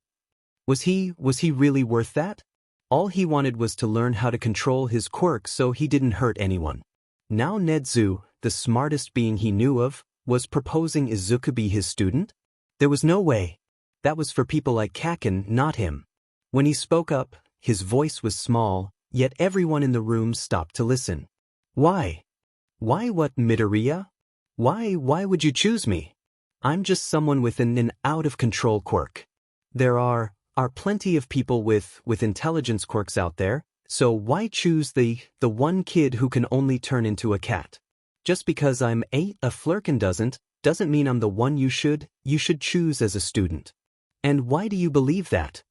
Was he really worth that? All he wanted was to learn how to control his quirk so he didn't hurt anyone. Now Netsu, the smartest being he knew of, was proposing Izuku be his student? There was no way. That was for people like Kaken, not him. When he spoke up, his voice was small, yet everyone in the room stopped to listen. Why? Why what, Midoriya? Why would you choose me? I'm just someone with an out-of-control quirk. There are plenty of people with intelligence quirks out there, so why choose the one kid who can only turn into a cat? Just because I'm a flirkin doesn't mean I'm the one you should choose as a student. And why do you believe that?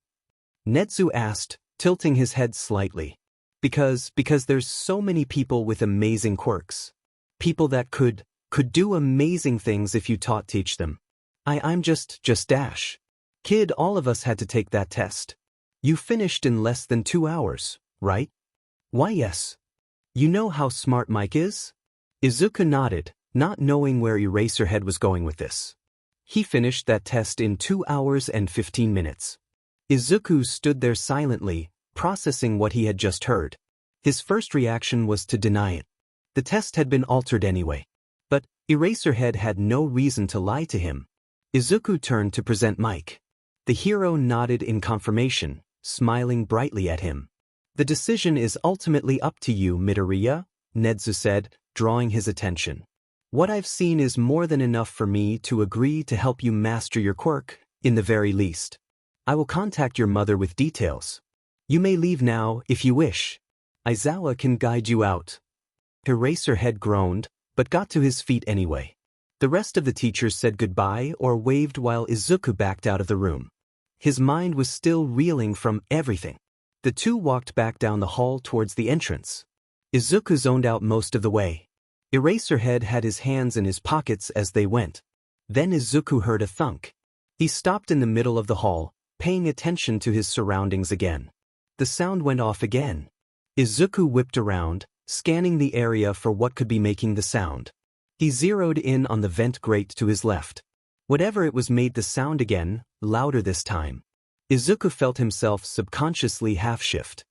Netsu asked, tilting his head slightly. Because there's so many people with amazing quirks. People that could do amazing things if you teach them. I'm just Dash. Kid, all of us had to take that test. You finished in less than 2 hours, right? Why yes. You know how smart Mike is? Izuku nodded, not knowing where Eraserhead was going with this. He finished that test in 2 hours and 15 minutes. Izuku stood there silently, processing what he had just heard. His first reaction was to deny it. The test had been altered anyway. But Eraserhead had no reason to lie to him. Izuku turned to present Mike. The hero nodded in confirmation, smiling brightly at him. The decision is ultimately up to you, Midoriya, Netsu said, drawing his attention. What I've seen is more than enough for me to agree to help you master your quirk, in the very least. I will contact your mother with details. You may leave now if you wish. Aizawa can guide you out. Eraserhead groaned, but got to his feet anyway. The rest of the teachers said goodbye or waved while Izuku backed out of the room. His mind was still reeling from everything. The two walked back down the hall towards the entrance. Izuku zoned out most of the way. Eraserhead had his hands in his pockets as they went. Then Izuku heard a thunk. He stopped in the middle of the hall, paying attention to his surroundings again. The sound went off again. Izuku whipped around, scanning the area for what could be making the sound. He zeroed in on the vent grate to his left. Whatever it was made the sound again, louder this time. Izuku felt himself subconsciously half-shift.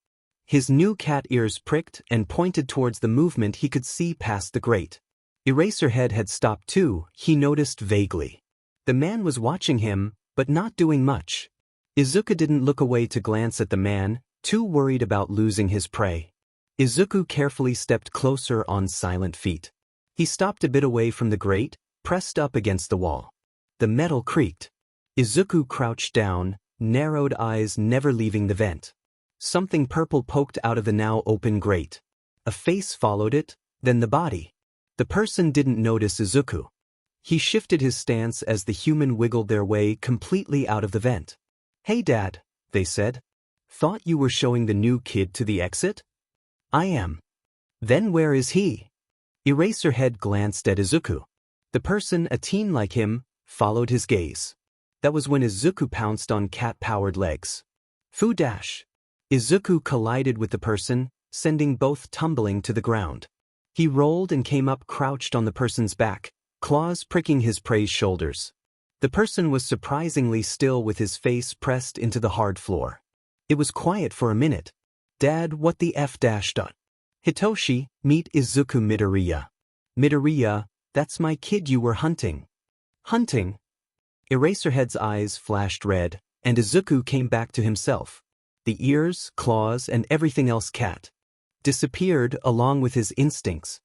His new cat ears pricked and pointed towards the movement he could see past the grate. Eraserhead had stopped too, he noticed vaguely. The man was watching him, but not doing much. Izuku didn't look away to glance at the man, too worried about losing his prey. Izuku carefully stepped closer on silent feet. He stopped a bit away from the grate, pressed up against the wall. The metal creaked. Izuku crouched down, narrowed eyes never leaving the vent. Something purple poked out of the now open grate. A face followed it, then the body. The person didn't notice Izuku. He shifted his stance as the human wiggled their way completely out of the vent. Hey Dad, they said. Thought you were showing the new kid to the exit? I am. Then where is he? Eraserhead glanced at Izuku. The person, a teen like him, followed his gaze. That was when Izuku pounced on cat-powered legs. Fu dash. Izuku collided with the person, sending both tumbling to the ground. He rolled and came up crouched on the person's back, claws pricking his prey's shoulders. The person was surprisingly still with his face pressed into the hard floor. It was quiet for a minute. Dad, what the F dash dot? Hitoshi, meet Izuku Midoriya. Midoriya, that's my kid you were hunting. Hunting? Eraserhead's eyes flashed red, and Izuku came back to himself. The ears, claws, and everything else cat disappeared along with his instincts.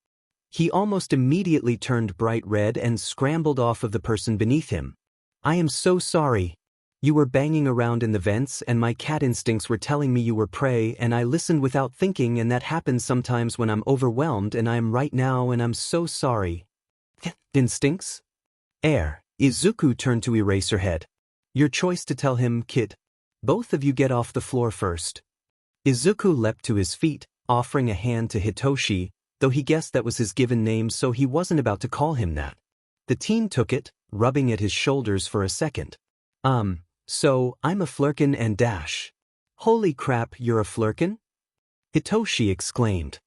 He almost immediately turned bright red and scrambled off of the person beneath him. I am so sorry. You were banging around in the vents and my cat instincts were telling me you were prey and I listened without thinking and that happens sometimes when I'm overwhelmed and I'm right now and I'm so sorry. Instincts? Air. Izuku turned to Eraserhead. Your choice to tell him, kid. Both of you get off the floor first. Izuku leapt to his feet, offering a hand to Hitoshi, though he guessed that was his given name so he wasn't about to call him that. The teen took it, rubbing at his shoulders for a second. So, I'm a flurkin and dash. Holy crap, you're a flurkin? Hitoshi exclaimed.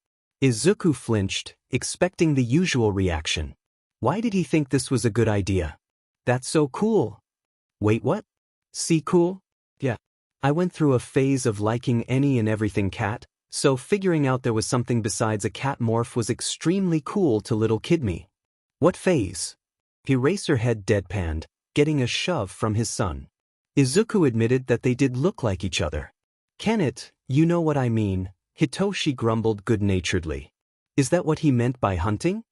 Izuku flinched, expecting the usual reaction. Why did he think this was a good idea? That's so cool. Wait, what? See cool? Yeah. I went through a phase of liking any and everything cat, so figuring out there was something besides a cat morph was extremely cool to little kid me. What phase? Eraserhead deadpanned, getting a shove from his son. Izuku admitted that they did look like each other. Can it, you know what I mean, Hitoshi grumbled good-naturedly. Is that what he meant by hunting?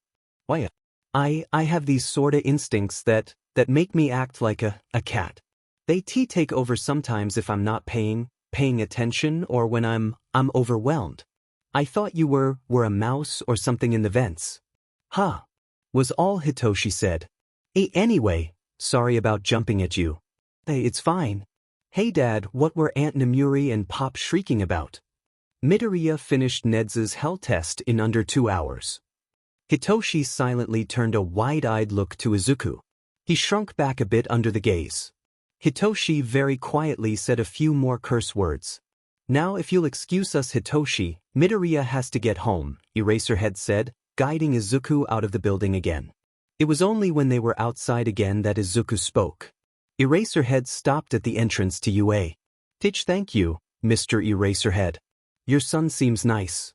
Why? I have these sorta instincts that make me act like a cat. They take over sometimes if I'm not paying attention or when I'm overwhelmed. I thought you were a mouse or something in the vents. Huh. Was all Hitoshi said. Anyway, sorry about jumping at you. Hey, it's fine. Hey Dad, what were Aunt Nemuri and Pop shrieking about? Midoriya finished Ned's hell test in under 2 hours. Hitoshi silently turned a wide-eyed look to Izuku. He shrunk back a bit under the gaze. Hitoshi very quietly said a few more curse words. Now if you'll excuse us Hitoshi, Midoriya has to get home, Eraserhead said, guiding Izuku out of the building again. It was only when they were outside again that Izuku spoke. Eraserhead stopped at the entrance to UA. Thank you, Mr. Eraserhead. Your son seems nice.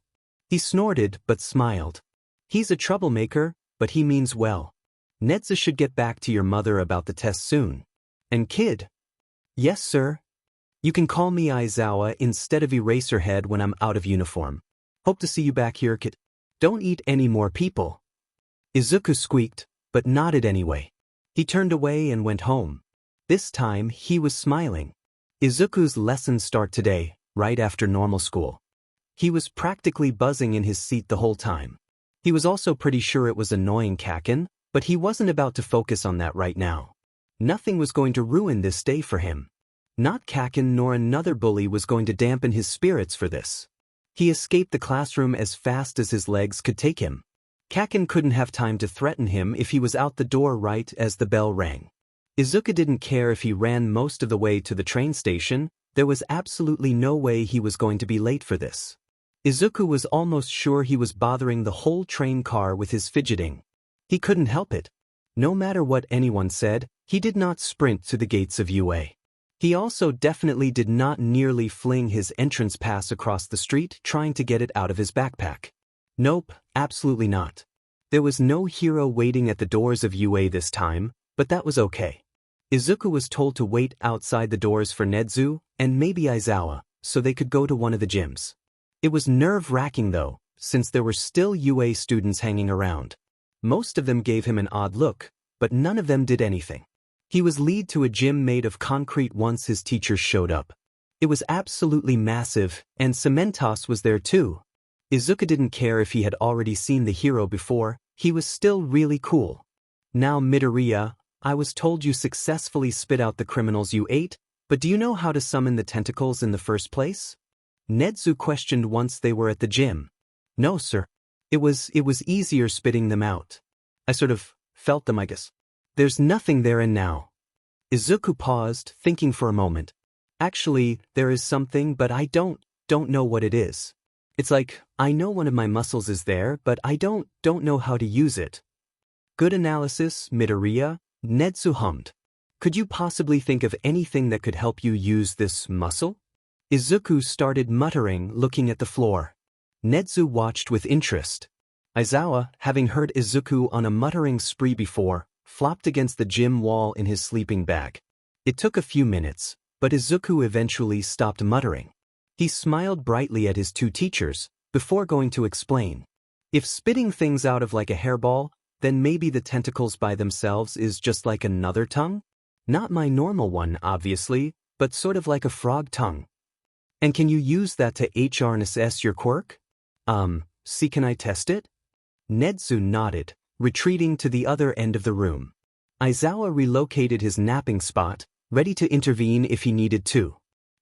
He snorted but smiled. He's a troublemaker, but he means well. Nedza should get back to your mother about the test soon. And kid? Yes, sir. You can call me Aizawa instead of Eraserhead when I'm out of uniform. Hope to see you back here, kid. Don't eat any more people. Izuku squeaked, but nodded anyway. He turned away and went home. This time, he was smiling. Izuku's lessons start today, right after normal school. He was practically buzzing in his seat the whole time. He was also pretty sure it was annoying Kaken, but he wasn't about to focus on that right now. Nothing was going to ruin this day for him. Not Kaken nor another bully was going to dampen his spirits for this. He escaped the classroom as fast as his legs could take him. Kaken couldn't have time to threaten him if he was out the door right as the bell rang. Izuku didn't care if he ran most of the way to the train station, there was absolutely no way he was going to be late for this. Izuku was almost sure he was bothering the whole train car with his fidgeting. He couldn't help it. No matter what anyone said, he did not sprint to the gates of UA. He also definitely did not nearly fling his entrance pass across the street trying to get it out of his backpack. Nope, absolutely not. There was no hero waiting at the doors of UA this time, but that was okay. Izuku was told to wait outside the doors for Nedzu and maybe Aizawa, so they could go to one of the gyms. It was nerve-wracking though, since there were still UA students hanging around. Most of them gave him an odd look, but none of them did anything. He was led to a gym made of concrete once his teachers showed up. It was absolutely massive, and Cementos was there too. Izuku didn't care if he had already seen the hero before, he was still really cool. Now Midoriya, I was told you successfully spit out the criminals you ate, but do you know how to summon the tentacles in the first place? Nedzu questioned once they were at the gym. No, sir. It was easier spitting them out. I sort of felt them, I guess. There's nothing there and now. Izuku paused, thinking for a moment. Actually, there is something, but I don't know what it is. It's like, I know one of my muscles is there, but I don't know how to use it. Good analysis, Midoriya, Nedzu hummed. Could you possibly think of anything that could help you use this muscle? Izuku started muttering, looking at the floor. Nedzu watched with interest. Aizawa, having heard Izuku on a muttering spree before, flopped against the gym wall in his sleeping bag. It took a few minutes, but Izuku eventually stopped muttering. He smiled brightly at his two teachers, before going to explain. If spitting things out of like a hairball, then maybe the tentacles by themselves is just like another tongue? Not my normal one, obviously, but sort of like a frog tongue. And can you use that to harness your quirk? See, can I test it? Nedzu nodded, retreating to the other end of the room. Aizawa relocated his napping spot, ready to intervene if he needed to.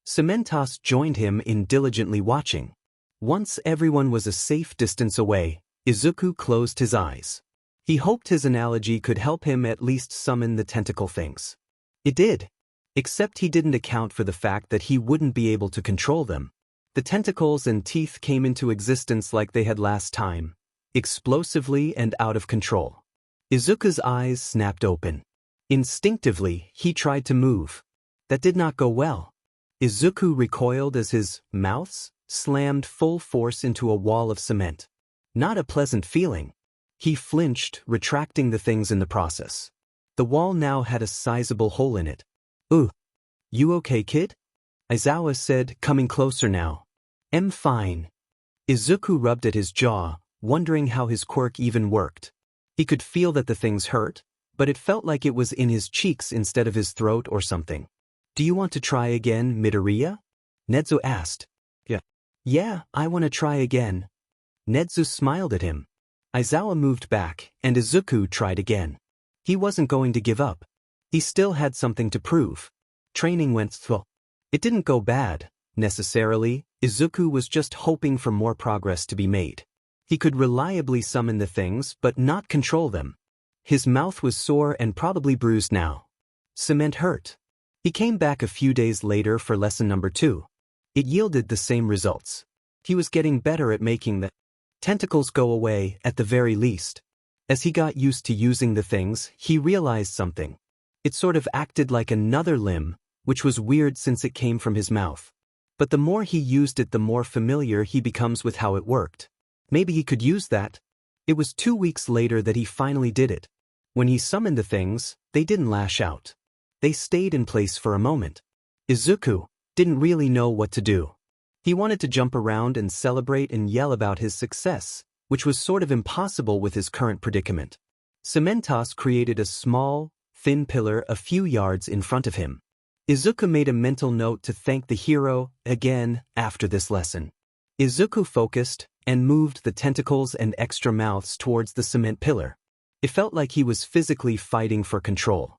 Cementos joined him in diligently watching. Once everyone was a safe distance away, Izuku closed his eyes. He hoped his analogy could help him at least summon the tentacle things. It did. Except he didn't account for the fact that he wouldn't be able to control them. The tentacles and teeth came into existence like they had last time, explosively and out of control. Izuku's eyes snapped open. Instinctively, he tried to move. That did not go well. Izuku recoiled as his mouth slammed full force into a wall of cement. Not a pleasant feeling. He flinched, retracting the things in the process. The wall now had a sizable hole in it. "Ooh. You okay, kid?" Aizawa said, coming closer now. "I'm fine." Izuku rubbed at his jaw, wondering how his quirk even worked. He could feel that the things hurt, but it felt like it was in his cheeks instead of his throat or something. "Do you want to try again, Midoriya?" Nedzu asked. Yeah, I want to try again." Nedzu smiled at him. Aizawa moved back, and Izuku tried again. He wasn't going to give up. He still had something to prove. Training went through. It didn't go bad, necessarily. Izuku was just hoping for more progress to be made. He could reliably summon the things but not control them. His mouth was sore and probably bruised now. Cement hurt. He came back a few days later for lesson number 2. It yielded the same results. He was getting better at making the tentacles go away, at the very least. As he got used to using the things, he realized something. It sort of acted like another limb, which was weird since it came from his mouth. But the more he used it, the more familiar he becomes with how it worked. Maybe he could use that. It was 2 weeks later that he finally did it. When he summoned the things, they didn't lash out. They stayed in place for a moment. Izuku didn't really know what to do. He wanted to jump around and celebrate and yell about his success, which was sort of impossible with his current predicament. Cementos created a small, thin pillar a few yards in front of him. Izuku made a mental note to thank the hero again after this lesson. Izuku focused and moved the tentacles and extra mouths towards the cement pillar. It felt like he was physically fighting for control.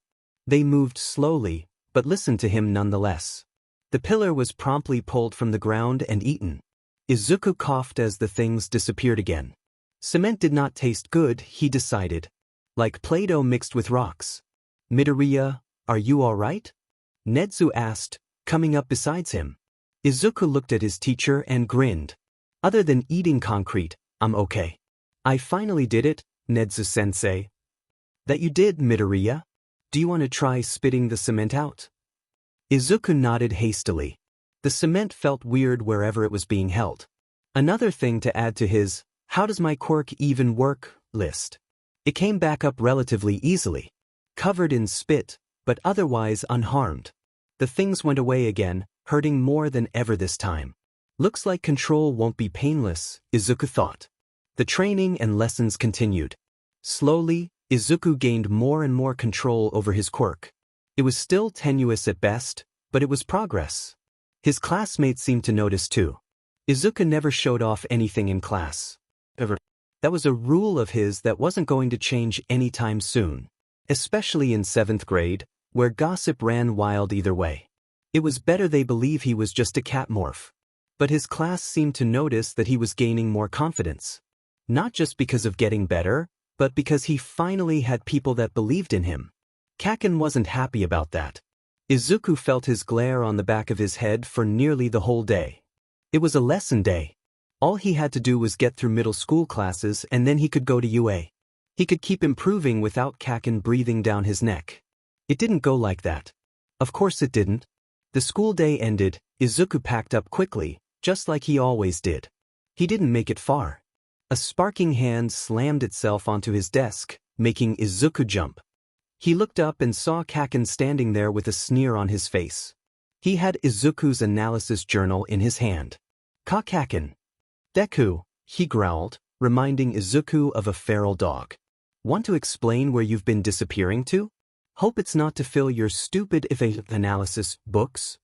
They moved slowly, but listened to him nonetheless. The pillar was promptly pulled from the ground and eaten. Izuku coughed as the things disappeared again. Cement did not taste good, he decided. Like Play-Doh mixed with rocks. "Midoriya, are you all right?" Nedzu asked, coming up beside him. Izuku looked at his teacher and grinned. "Other than eating concrete, I'm okay." "I finally did it, Nedzu-sensei." "That you did, Midoriya. Do you want to try spitting the cement out?" Izuku nodded hastily. The cement felt weird wherever it was being held. Another thing to add to his "how does my quirk even work" list. It came back up relatively easily. Covered in spit, but otherwise unharmed. The things went away again, hurting more than ever this time. Looks like control won't be painless, Izuku thought. The training and lessons continued. Slowly, Izuku gained more and more control over his quirk. It was still tenuous at best, but it was progress. His classmates seemed to notice too. Izuku never showed off anything in class. Ever. That was a rule of his that wasn't going to change anytime soon. Especially in 7th grade, where gossip ran wild either way. It was better they believe he was just a catmorph. But his class seemed to notice that he was gaining more confidence. Not just because of getting better, but because he finally had people that believed in him. Kaken wasn't happy about that. Izuku felt his glare on the back of his head for nearly the whole day. It was a lesson day. All he had to do was get through middle school classes and then he could go to UA. He could keep improving without Kaken breathing down his neck. It didn't go like that. Of course it didn't. The school day ended, Izuku packed up quickly, just like he always did. He didn't make it far. A sparking hand slammed itself onto his desk, making Izuku jump. He looked up and saw Kaken standing there with a sneer on his face. He had Izuku's analysis journal in his hand. Kaken. "Deku," he growled, reminding Izuku of a feral dog. "Want to explain where you've been disappearing to?" Hope it's not to fill your stupid if-analysis books.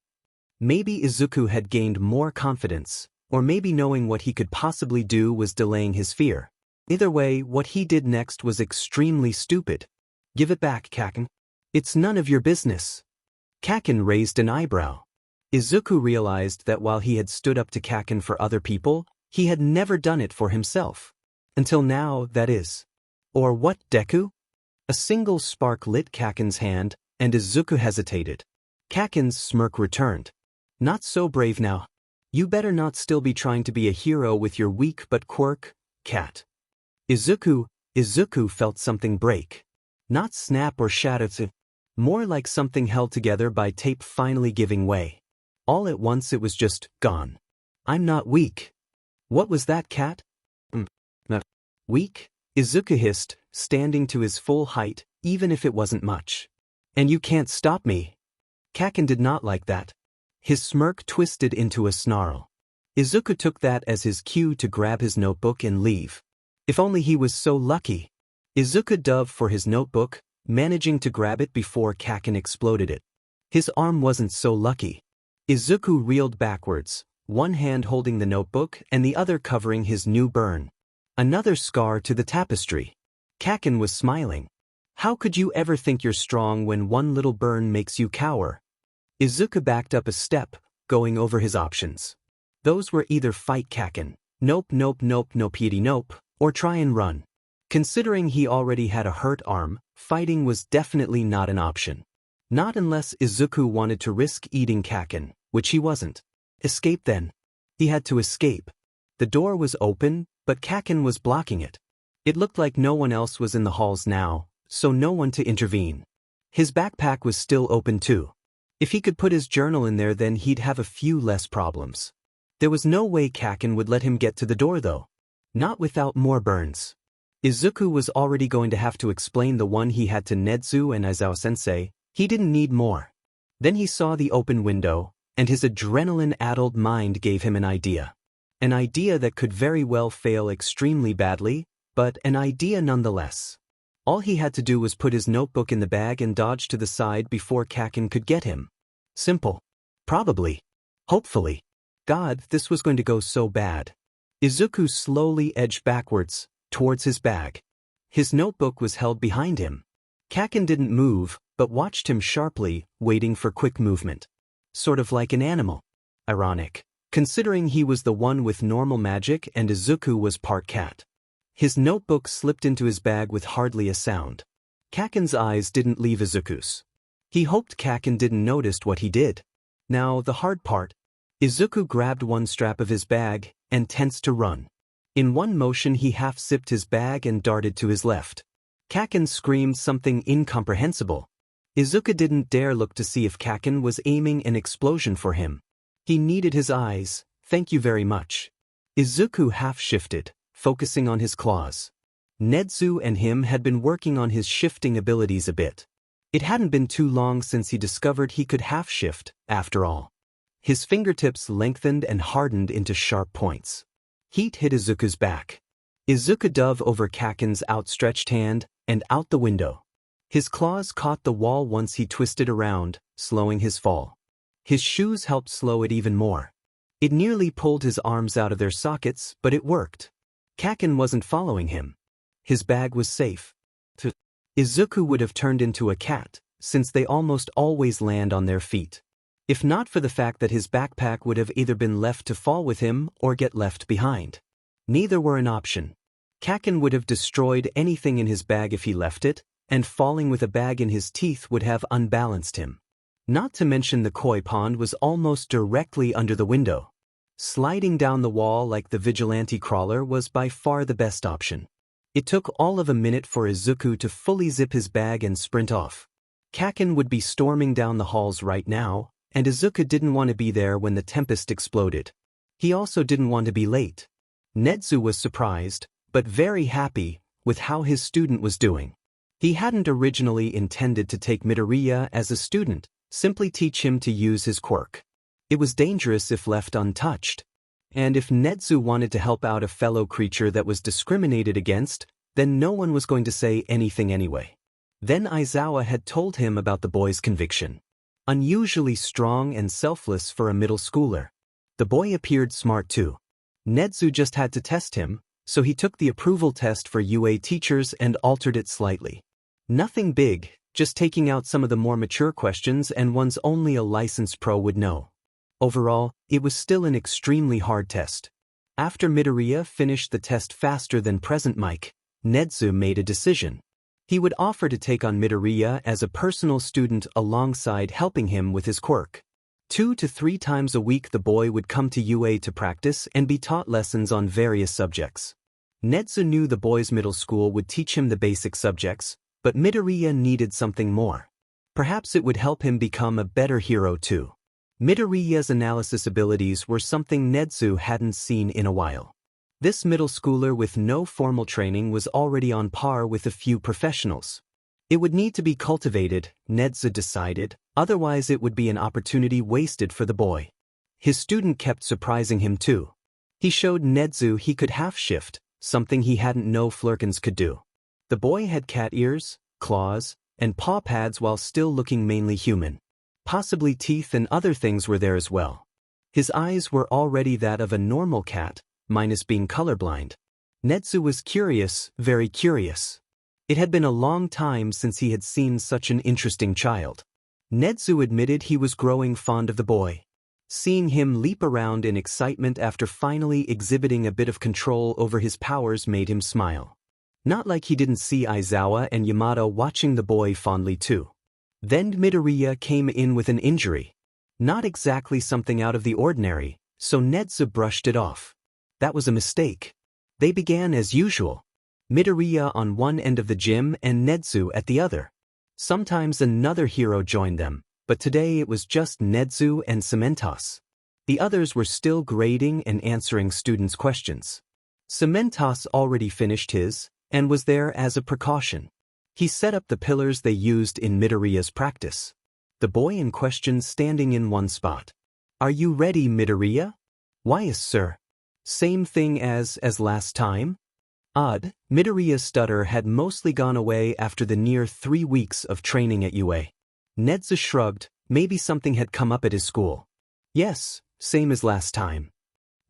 Maybe Izuku had gained more confidence, or maybe knowing what he could possibly do was delaying his fear. Either way, what he did next was extremely stupid. Give it back, Kaken. It's none of your business. Kaken raised an eyebrow. Izuku realized that while he had stood up to Kaken for other people, he had never done it for himself. Until now, that is. Or what, Deku? A single spark lit Kaken's hand, and Izuku hesitated. Kaken's smirk returned. Not so brave now. You better not still be trying to be a hero with your weak but quirk, cat. Izuku felt something break. Not snap or shatter, more like something held together by tape finally giving way. All at once it was just gone. I'm not weak. What was that, cat? Weak? Izuku hissed, standing to his full height, even if it wasn't much. And you can't stop me. Kaken did not like that. His smirk twisted into a snarl. Izuku took that as his cue to grab his notebook and leave. If only he was so lucky. Izuku dove for his notebook, managing to grab it before Kaken exploded it. His arm wasn't so lucky. Izuku reeled backwards, one hand holding the notebook and the other covering his new burn. Another scar to the tapestry. Kaken was smiling. How could you ever think you're strong when one little burn makes you cower? Izuku backed up a step, going over his options. Those were either fight Kaken, nope, or try and run. Considering he already had a hurt arm, fighting was definitely not an option. Not unless Izuku wanted to risk eating Kaken, which he wasn't. Escape then. He had to escape. The door was open, but Kaken was blocking it. It looked like no one else was in the halls now, so no one to intervene. His backpack was still open too. If he could put his journal in there, then he'd have a few less problems. There was no way Kaken would let him get to the door though. Not without more burns. Izuku was already going to have to explain the one he had to Nezu and Aizawa-sensei. He didn't need more. Then he saw the open window, and his adrenaline-addled mind gave him an idea. An idea that could very well fail extremely badly, but an idea nonetheless. All he had to do was put his notebook in the bag and dodge to the side before Kaken could get him. Simple. Probably. Hopefully. God, this was going to go so bad. Izuku slowly edged backwards, towards his bag. His notebook was held behind him. Kaken didn't move, but watched him sharply, waiting for quick movement. Sort of like an animal. Ironic, considering he was the one with normal magic and Izuku was part cat. His notebook slipped into his bag with hardly a sound. Kaken's eyes didn't leave Izuku's. He hoped Kaken didn't notice what he did. Now, the hard part. Izuku grabbed one strap of his bag and tensed to run. In one motion he half-zipped his bag and darted to his left. Kaken screamed something incomprehensible. Izuku didn't dare look to see if Kaken was aiming an explosion for him. He needed his eyes, thank you very much. Izuku half-shifted, focusing on his claws. Nezu and him had been working on his shifting abilities a bit. It hadn't been too long since he discovered he could half-shift, after all. His fingertips lengthened and hardened into sharp points. Heat hit Izuku's back. Izuku dove over Kaken's outstretched hand, and out the window. His claws caught the wall once he twisted around, slowing his fall. His shoes helped slow it even more. It nearly pulled his arms out of their sockets, but it worked. Kaken wasn't following him. His bag was safe. Izuku would have turned into a cat, since they almost always land on their feet. If not for the fact that his backpack would have either been left to fall with him or get left behind. Neither were an option. Kaken would have destroyed anything in his bag if he left it, and falling with a bag in his teeth would have unbalanced him. Not to mention the koi pond was almost directly under the window. Sliding down the wall like the vigilante crawler was by far the best option. It took all of a minute for Izuku to fully zip his bag and sprint off. Kaken would be storming down the halls right now, and Izuku didn't want to be there when the tempest exploded. He also didn't want to be late. Nezu was surprised, but very happy, with how his student was doing. He hadn't originally intended to take Midoriya as a student, simply teach him to use his quirk. It was dangerous if left untouched. And if Nezu wanted to help out a fellow creature that was discriminated against, then no one was going to say anything anyway. Then Aizawa had told him about the boy's conviction. Unusually strong and selfless for a middle schooler. The boy appeared smart too. Nedzu just had to test him, so he took the approval test for UA teachers and altered it slightly. Nothing big, just taking out some of the more mature questions and ones only a licensed pro would know. Overall, it was still an extremely hard test. After Midoriya finished the test faster than present Mike, Nedzu made a decision. He would offer to take on Midoriya as a personal student alongside helping him with his quirk. 2 to 3 times a week the boy would come to UA to practice and be taught lessons on various subjects. Nedzu knew the boy's middle school would teach him the basic subjects, but Midoriya needed something more. Perhaps it would help him become a better hero too. Midoriya's analysis abilities were something Nedzu hadn't seen in a while. This middle schooler with no formal training was already on par with a few professionals. It would need to be cultivated, Nedzu decided, otherwise it would be an opportunity wasted for the boy. His student kept surprising him too. He showed Nedzu he could half-shift, something he hadn't known Flurkins could do. The boy had cat ears, claws, and paw pads while still looking mainly human. Possibly teeth and other things were there as well. His eyes were already that of a normal cat, minus being colorblind. Nedzu was curious, very curious. It had been a long time since he had seen such an interesting child. Nedzu admitted he was growing fond of the boy. Seeing him leap around in excitement after finally exhibiting a bit of control over his powers made him smile. Not like he didn't see Aizawa and Yamada watching the boy fondly too. Then Midoriya came in with an injury. Not exactly something out of the ordinary, so Nedzu brushed it off. That was a mistake. They began as usual. Midoriya on one end of the gym and Nedzu at the other. Sometimes another hero joined them, but today it was just Nedzu and Cementos. The others were still grading and answering students' questions. Cementos already finished his, and was there as a precaution. He set up the pillars they used in Midoriya's practice. The boy in question standing in one spot. "Are you ready, Midoriya?" "Why, yes, sir." "Same thing as last time?" Odd, Midoriya's stutter had mostly gone away after the near 3 weeks of training at UA. Nedzu shrugged, maybe something had come up at his school. "Yes, same as last time."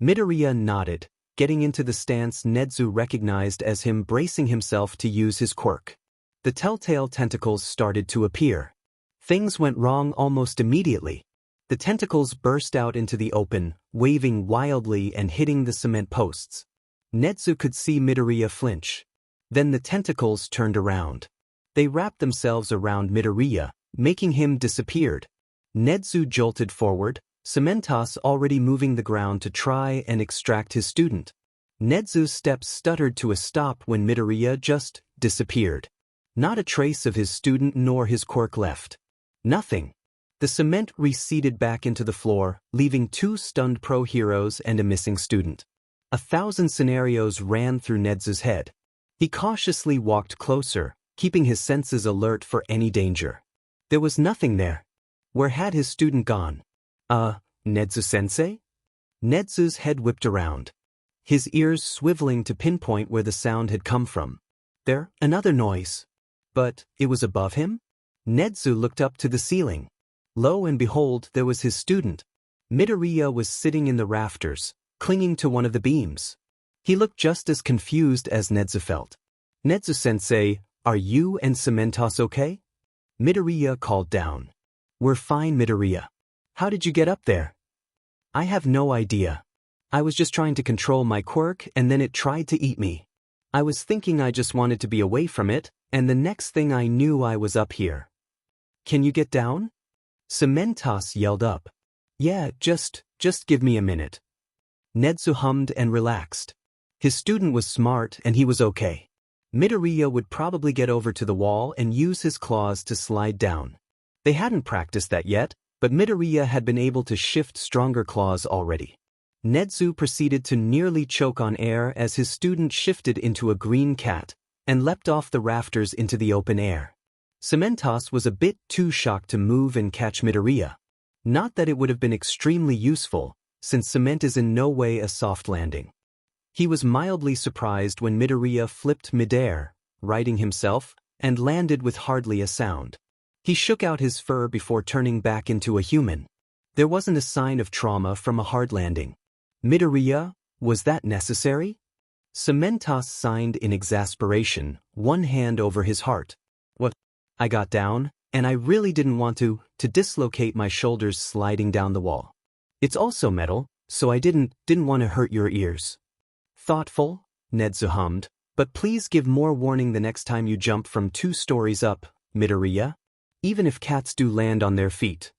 Midoriya nodded, getting into the stance Nedzu recognized as him bracing himself to use his quirk. The telltale tentacles started to appear. Things went wrong almost immediately. The tentacles burst out into the open, waving wildly and hitting the cement posts. Nedzu could see Midoriya flinch. Then the tentacles turned around. They wrapped themselves around Midoriya, making him disappeared. Nedzu jolted forward, Cementos already moving the ground to try and extract his student. Nedzu's steps stuttered to a stop when Midoriya just disappeared. Not a trace of his student nor his quirk left. Nothing. The cement receded back into the floor, leaving 2 stunned pro heroes and a missing student. 1,000 scenarios ran through Nedzu's head. He cautiously walked closer, keeping his senses alert for any danger. There was nothing there. Where had his student gone? Nedzu-sensei? Nedzu's head whipped around, his ears swiveling to pinpoint where the sound had come from. There, another noise. But it was above him? Nedzu looked up to the ceiling. Lo and behold, there was his student. Midoriya was sitting in the rafters, clinging to one of the beams. He looked just as confused as Nedzu felt. "Nedzu-sensei, are you and Cementos okay?" Midoriya called down. "We're fine, Midoriya. How did you get up there?" "I have no idea. I was just trying to control my quirk and then it tried to eat me. I was thinking I just wanted to be away from it, and the next thing I knew I was up here." "Can you get down?" Cementos yelled up. "Yeah, just give me a minute." Nedzu hummed and relaxed. His student was smart and he was okay. Midoriya would probably get over to the wall and use his claws to slide down. They hadn't practiced that yet, but Midoriya had been able to shift stronger claws already. Nedzu proceeded to nearly choke on air as his student shifted into a green cat and leapt off the rafters into the open air. Cementos was a bit too shocked to move and catch Midoriya. Not that it would have been extremely useful, since cement is in no way a soft landing. He was mildly surprised when Midoriya flipped midair, righting himself, and landed with hardly a sound. He shook out his fur before turning back into a human. There wasn't a sign of trauma from a hard landing. Midoriya, was that necessary? Cementos signed in exasperation, one hand over his heart. What? I got down, and I really didn't want to dislocate my shoulders sliding down the wall. It's also metal, so I didn't want to hurt your ears. Thoughtful, Nezu hummed, but please give more warning the next time you jump from 2 stories up, Midoriya. Even if cats do land on their feet.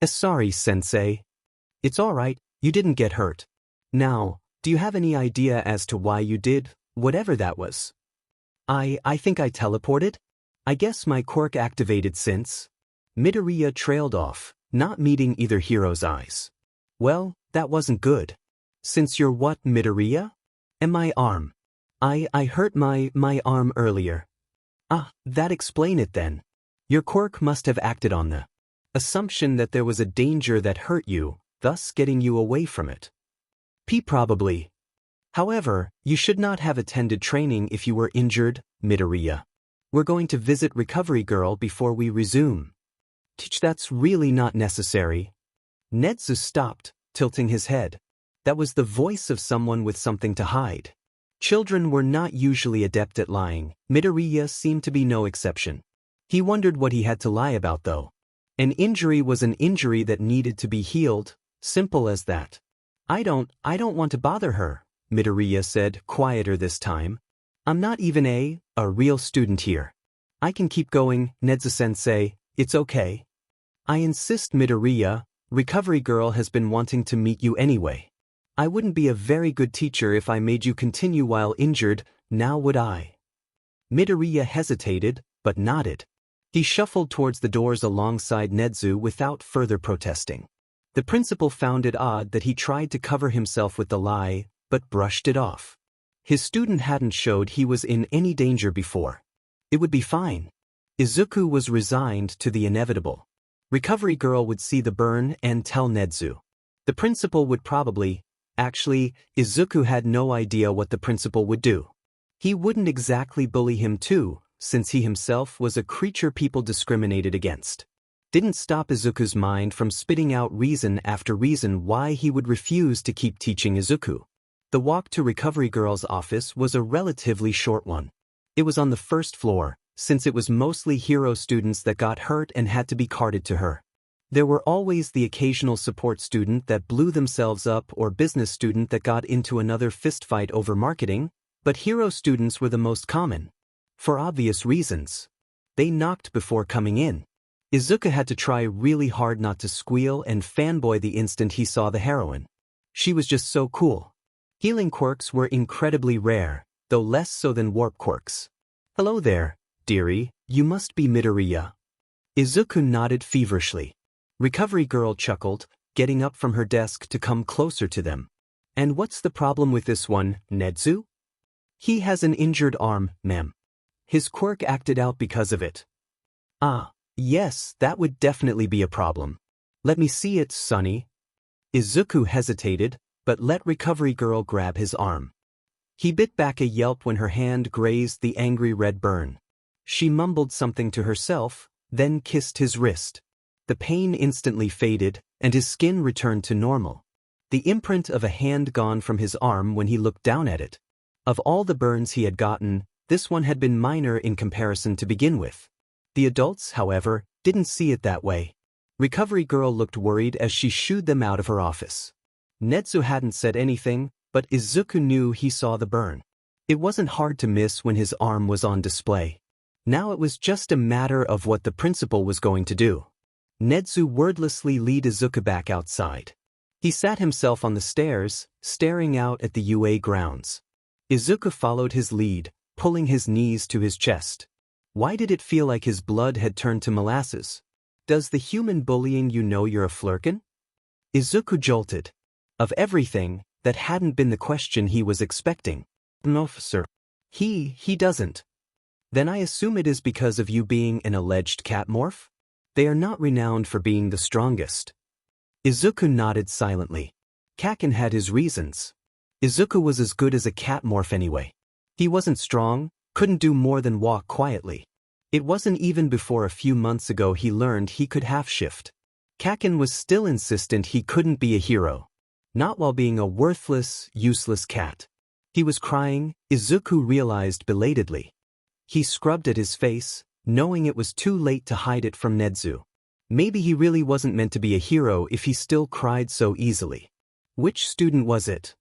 Sorry, sensei. It's alright, you didn't get hurt. Now, do you have any idea as to why you did whatever that was? I think I teleported? I guess my quirk activated since. Midoriya trailed off, not meeting either hero's eyes. Well, that wasn't good. Since you're what, Midoriya? And my arm. I hurt my arm earlier. Ah, that explain it then. Your quirk must have acted on the assumption that there was a danger that hurt you, thus getting you away from it. Probably. However, you should not have attended training if you were injured, Midoriya. We're going to visit Recovery Girl before we resume. That's really not necessary. Nezu stopped, tilting his head. That was the voice of someone with something to hide. Children were not usually adept at lying. Midoriya seemed to be no exception. He wondered what he had to lie about though. An injury was an injury that needed to be healed, simple as that. I don't want to bother her, Midoriya said, quieter this time. I'm not even a real student here. I can keep going, Nezu-sensei, it's okay. I insist, Midoriya, Recovery Girl has been wanting to meet you anyway. I wouldn't be a very good teacher if I made you continue while injured, now would I? Midoriya hesitated, but nodded. He shuffled towards the doors alongside Nezu without further protesting. The principal found it odd that he tried to cover himself with the lie, but brushed it off. His student hadn't showed he was in any danger before. It would be fine. Izuku was resigned to the inevitable. Recovery Girl would see the burn and tell Nezu. The principal would probably. Actually, Izuku had no idea what the principal would do. He wouldn't exactly bully him too, since he himself was a creature people discriminated against. Didn't stop Izuku's mind from spitting out reason after reason why he would refuse to keep teaching Izuku. The walk to Recovery Girl's office was a relatively short one. It was on the 1st floor, since it was mostly hero students that got hurt and had to be carted to her. There were always the occasional support student that blew themselves up or business student that got into another fistfight over marketing, but hero students were the most common. For obvious reasons. They knocked before coming in. Izuku had to try really hard not to squeal and fanboy the instant he saw the heroine. She was just so cool. Healing quirks were incredibly rare, though less so than warp quirks. Hello there, dearie, you must be Midoriya. Izuku nodded feverishly. Recovery Girl chuckled, getting up from her desk to come closer to them. And what's the problem with this one, Nezu? He has an injured arm, ma'am. His quirk acted out because of it. Ah, yes, that would definitely be a problem. Let me see it, Sonny. Izuku hesitated, but let Recovery Girl grab his arm. He bit back a yelp when her hand grazed the angry red burn. She mumbled something to herself, then kissed his wrist. The pain instantly faded, and his skin returned to normal. The imprint of a hand gone from his arm when he looked down at it. Of all the burns he had gotten, this one had been minor in comparison to begin with. The adults, however, didn't see it that way. Recovery Girl looked worried as she shooed them out of her office. Nezu hadn't said anything, but Izuku knew he saw the burn. It wasn't hard to miss when his arm was on display. Now it was just a matter of what the principal was going to do. Nezu wordlessly led Izuku back outside. He sat himself on the stairs, staring out at the UA grounds. Izuku followed his lead, pulling his knees to his chest. Why did it feel like his blood had turned to molasses? Does the human bullying you know you're a flirkin? Izuku jolted. Of everything, that hadn't been the question he was expecting. No, sir. He doesn't. Then I assume it is because of you being an alleged catmorph? They are not renowned for being the strongest. Izuku nodded silently. Kaken had his reasons. Izuku was as good as a catmorph anyway. He wasn't strong, couldn't do more than walk quietly. It wasn't even before a few months ago he learned he could half-shift. Kaken was still insistent he couldn't be a hero. Not while being a worthless, useless cat. He was crying, Izuku realized belatedly. He scrubbed at his face, knowing it was too late to hide it from Nezu. Maybe he really wasn't meant to be a hero if he still cried so easily. Which student was it?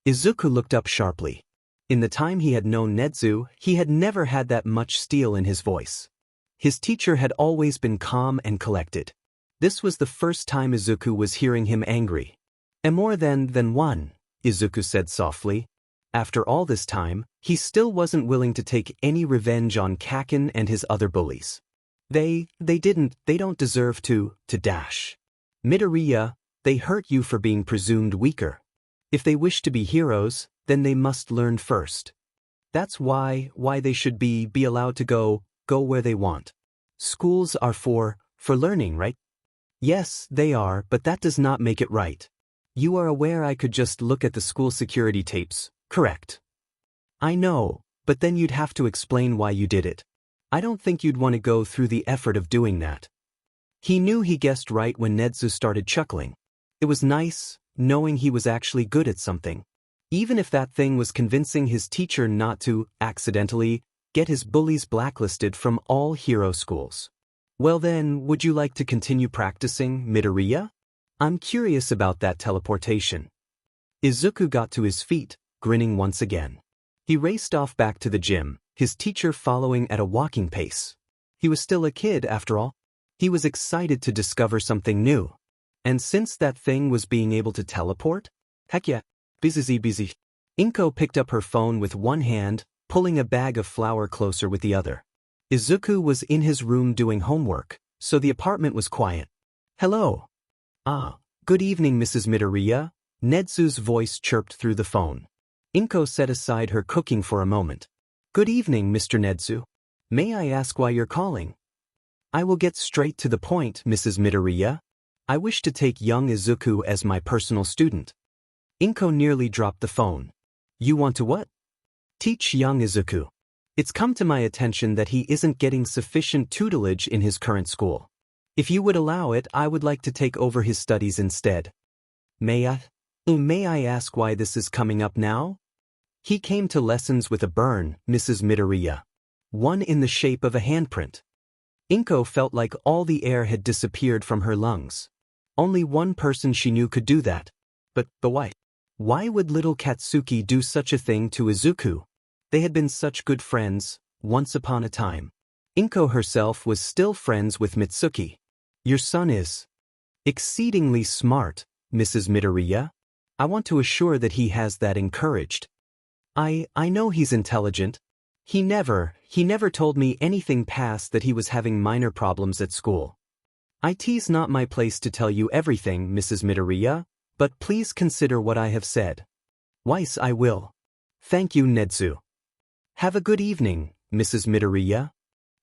Izuku looked up sharply. In the time he had known Nezu, he had never had that much steel in his voice. His teacher had always been calm and collected. This was the first time Izuku was hearing him angry. And more than one, Izuku said softly. After all this time, he still wasn't willing to take any revenge on Kaken and his other bullies. They don't deserve to dash. Midoriya, they hurt you for being presumed weaker. If they wish to be heroes, then they must learn first. That's why they should be allowed to go where they want. Schools are for learning, right? Yes, they are, but that does not make it right. You are aware I could just look at the school security tapes, correct? I know, but then you'd have to explain why you did it. I don't think you'd want to go through the effort of doing that. He knew he guessed right when Nezu started chuckling. It was nice, knowing he was actually good at something. Even if that thing was convincing his teacher not to, accidentally, get his bullies blacklisted from all hero schools. Well then, would you like to continue practicing, Midoriya? I'm curious about that teleportation. Izuku got to his feet, grinning once again. He raced off back to the gym, his teacher following at a walking pace. He was still a kid, after all. He was excited to discover something new. And since that thing was being able to teleport? Heck yeah, busy. Inko picked up her phone with one hand, pulling a bag of flour closer with the other. Izuku was in his room doing homework, so the apartment was quiet. Hello. Good evening, Mrs. Midoriya, Nezu's voice chirped through the phone. Inko set aside her cooking for a moment. Good evening, Mr. Nezu. May I ask why you're calling? I will get straight to the point, Mrs. Midoriya. I wish to take young Izuku as my personal student. Inko nearly dropped the phone. You want to what? Teach young Izuku. It's come to my attention that he isn't getting sufficient tutelage in his current school. If you would allow it, I would like to take over his studies instead. May I ask why this is coming up now? He came to lessons with a burn, Mrs. Midoriya. One in the shape of a handprint. Inko felt like all the air had disappeared from her lungs. Only one person she knew could do that. But why? Why would little Katsuki do such a thing to Izuku? They had been such good friends, once upon a time. Inko herself was still friends with Mitsuki. Your son is exceedingly smart, Mrs. Midoriya. I want to assure that he has that encouraged. I know he's intelligent. He never told me anything past that he was having minor problems at school. It's not my place to tell you everything, Mrs. Midoriya, but please consider what I have said. Weiss, I will. Thank you, Nezu. Have a good evening, Mrs. Midoriya.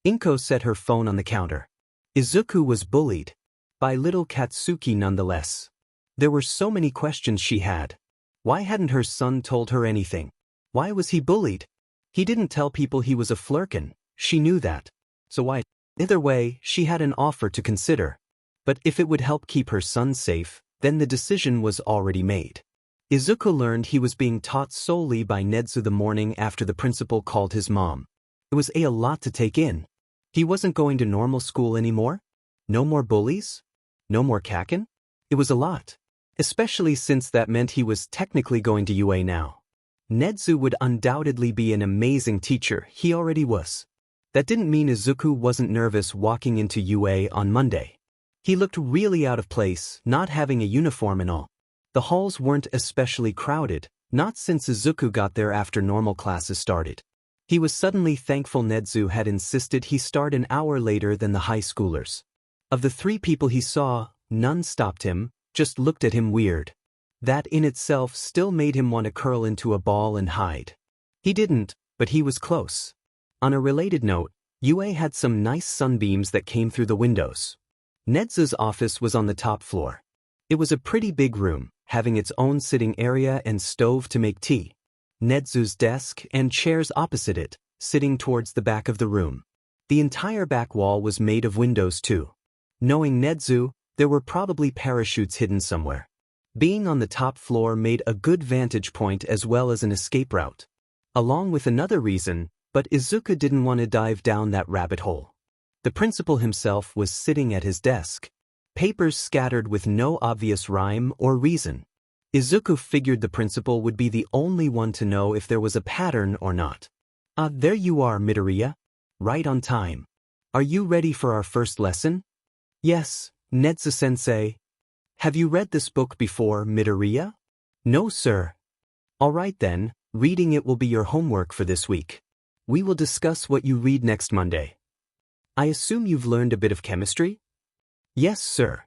Inko set her phone on the counter. Izuku was bullied. By little Katsuki nonetheless. There were so many questions she had. Why hadn't her son told her anything? Why was he bullied? He didn't tell people he was a flirkin, she knew that. So why? Either way, she had an offer to consider. But if it would help keep her son safe, then the decision was already made. Izuku learned he was being taught solely by Nezu the morning after the principal called his mom. It was a lot to take in. He wasn't going to normal school anymore? No more bullies? No more Kaken? It was a lot. Especially since that meant he was technically going to UA now. Nezu would undoubtedly be an amazing teacher, he already was. That didn't mean Izuku wasn't nervous walking into UA on Monday. He looked really out of place, not having a uniform and all. The halls weren't especially crowded, not since Izuku got there after normal classes started. He was suddenly thankful Nezu had insisted he start an hour later than the high schoolers. Of the 3 people he saw, none stopped him, just looked at him weird. That in itself still made him want to curl into a ball and hide. He didn't, but he was close. On a related note, UA had some nice sunbeams that came through the windows. Nezu's office was on the top floor. It was a pretty big room, having its own sitting area and stove to make tea. Nezu's desk and chairs opposite it, sitting towards the back of the room. The entire back wall was made of windows too. Knowing Nezu, there were probably parachutes hidden somewhere. Being on the top floor made a good vantage point as well as an escape route. Along with another reason, but Izuku didn't want to dive down that rabbit hole. The principal himself was sitting at his desk. Papers scattered with no obvious rhyme or reason. Izuku figured the principal would be the only one to know if there was a pattern or not. There you are, Midoriya. Right on time. Are you ready for our first lesson? Yes, Nezu-sensei. Have you read this book before, Midoriya? No, sir. All right then, reading it will be your homework for this week. We will discuss what you read next Monday. I assume you've learned a bit of chemistry? Yes, sir.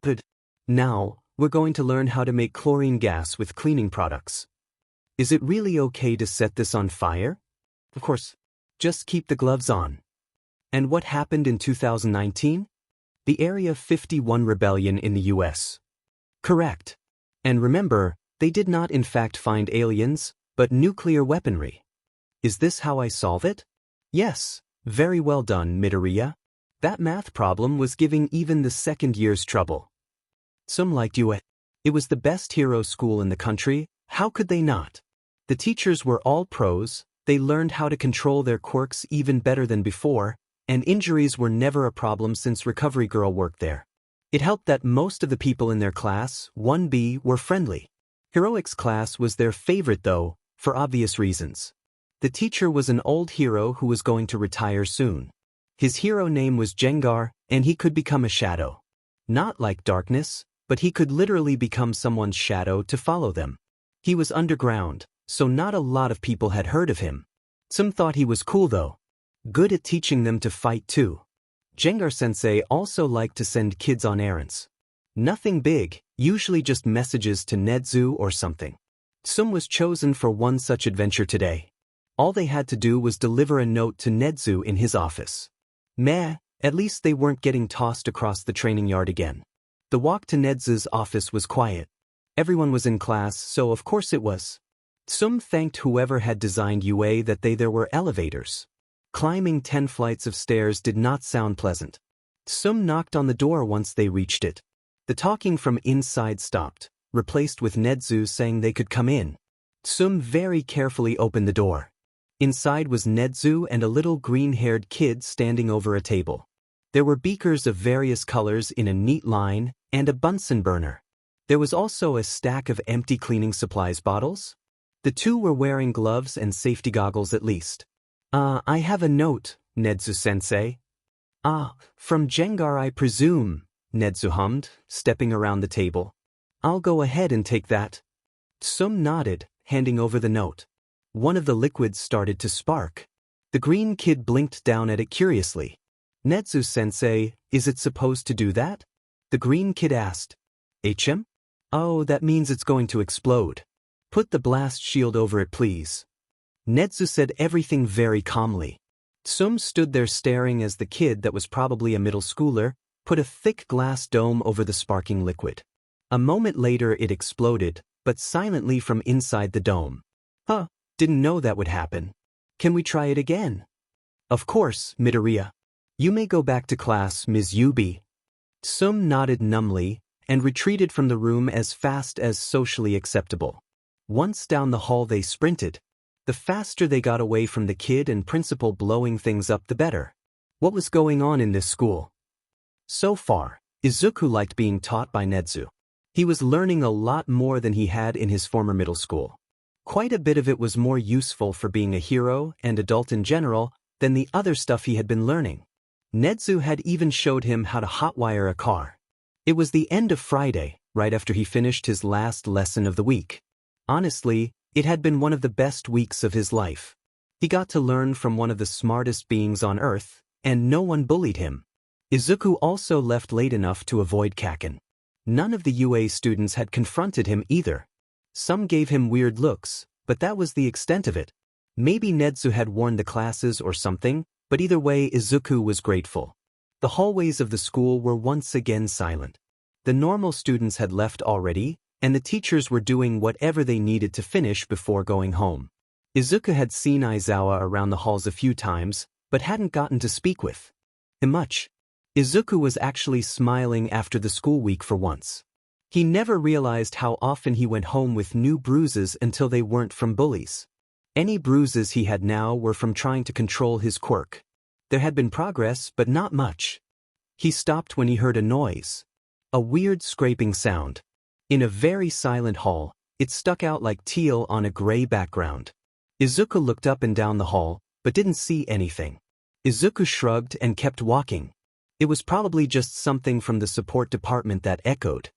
Good. Now, we're going to learn how to make chlorine gas with cleaning products. Is it really okay to set this on fire? Of course. Just keep the gloves on. And what happened in 2019? The Area 51 rebellion in the US. Correct. And remember, they did not in fact find aliens, but nuclear weaponry. Is this how I solve it? Yes. Very well done, Midoriya. That math problem was giving even the second years trouble. Some liked you. It was the best hero school in the country, how could they not? The teachers were all pros, they learned how to control their quirks even better than before, and injuries were never a problem since Recovery Girl worked there. It helped that most of the people in their class, 1B, were friendly. Heroics class was their favorite though, for obvious reasons. The teacher was an old hero who was going to retire soon. His hero name was Jengar, and he could become a shadow. Not like darkness, but he could literally become someone's shadow to follow them. He was underground, so not a lot of people had heard of him. Some thought he was cool though. Good at teaching them to fight too. Jengar-sensei also liked to send kids on errands. Nothing big, usually just messages to Nezu or something. Sum was chosen for one such adventure today. All they had to do was deliver a note to Nezu in his office. Meh, at least they weren't getting tossed across the training yard again. The walk to Nezu's office was quiet. Everyone was in class, so of course it was. Sum thanked whoever had designed UA that there were elevators. Climbing 10 flights of stairs did not sound pleasant. Sum knocked on the door once they reached it. The talking from inside stopped, replaced with Nezu saying they could come in. Sum very carefully opened the door. Inside was Nezu and a little green-haired kid standing over a table. There were beakers of various colors in a neat line, and a Bunsen burner. There was also a stack of empty cleaning supplies bottles. The two were wearing gloves and safety goggles at least. I have a note, Nezu-sensei. From Jengar I presume, Nezu hummed, stepping around the table. I'll go ahead and take that. Sum nodded, handing over the note. One of the liquids started to spark. The green kid blinked down at it curiously. Nezu-sensei, is it supposed to do that? The green kid asked. HM? Oh, that means it's going to explode. Put the blast shield over it, please. Nezu said everything very calmly. Sum stood there staring as the kid, that was probably a middle schooler, put a thick glass dome over the sparking liquid. A moment later it exploded, but silently from inside the dome. Didn't know that would happen. Can we try it again? Of course, Midoriya. You may go back to class, Ms. Yubi. Sum nodded numbly, and retreated from the room as fast as socially acceptable. Once down the hall they sprinted. The faster they got away from the kid and principal blowing things up, the better. What was going on in this school? So far, Izuku liked being taught by Nezu. He was learning a lot more than he had in his former middle school. Quite a bit of it was more useful for being a hero and adult in general than the other stuff he had been learning. Nezu had even showed him how to hotwire a car. It was the end of Friday, right after he finished his last lesson of the week. Honestly, it had been one of the best weeks of his life. He got to learn from one of the smartest beings on Earth, and no one bullied him. Izuku also left late enough to avoid Kaken. None of the UA students had confronted him either. Some gave him weird looks, but that was the extent of it. Maybe Nezu had warned the classes or something, but either way Izuku was grateful. The hallways of the school were once again silent. The normal students had left already, and the teachers were doing whatever they needed to finish before going home. Izuku had seen Aizawa around the halls a few times, but hadn't gotten to speak with him much. Izuku was actually smiling after the school week for once. He never realized how often he went home with new bruises until they weren't from bullies. Any bruises he had now were from trying to control his quirk. There had been progress, but not much. He stopped when he heard a noise. A weird scraping sound. In a very silent hall, it stuck out like teal on a gray background. Izuku looked up and down the hall, but didn't see anything. Izuku shrugged and kept walking. It was probably just something from the support department that echoed.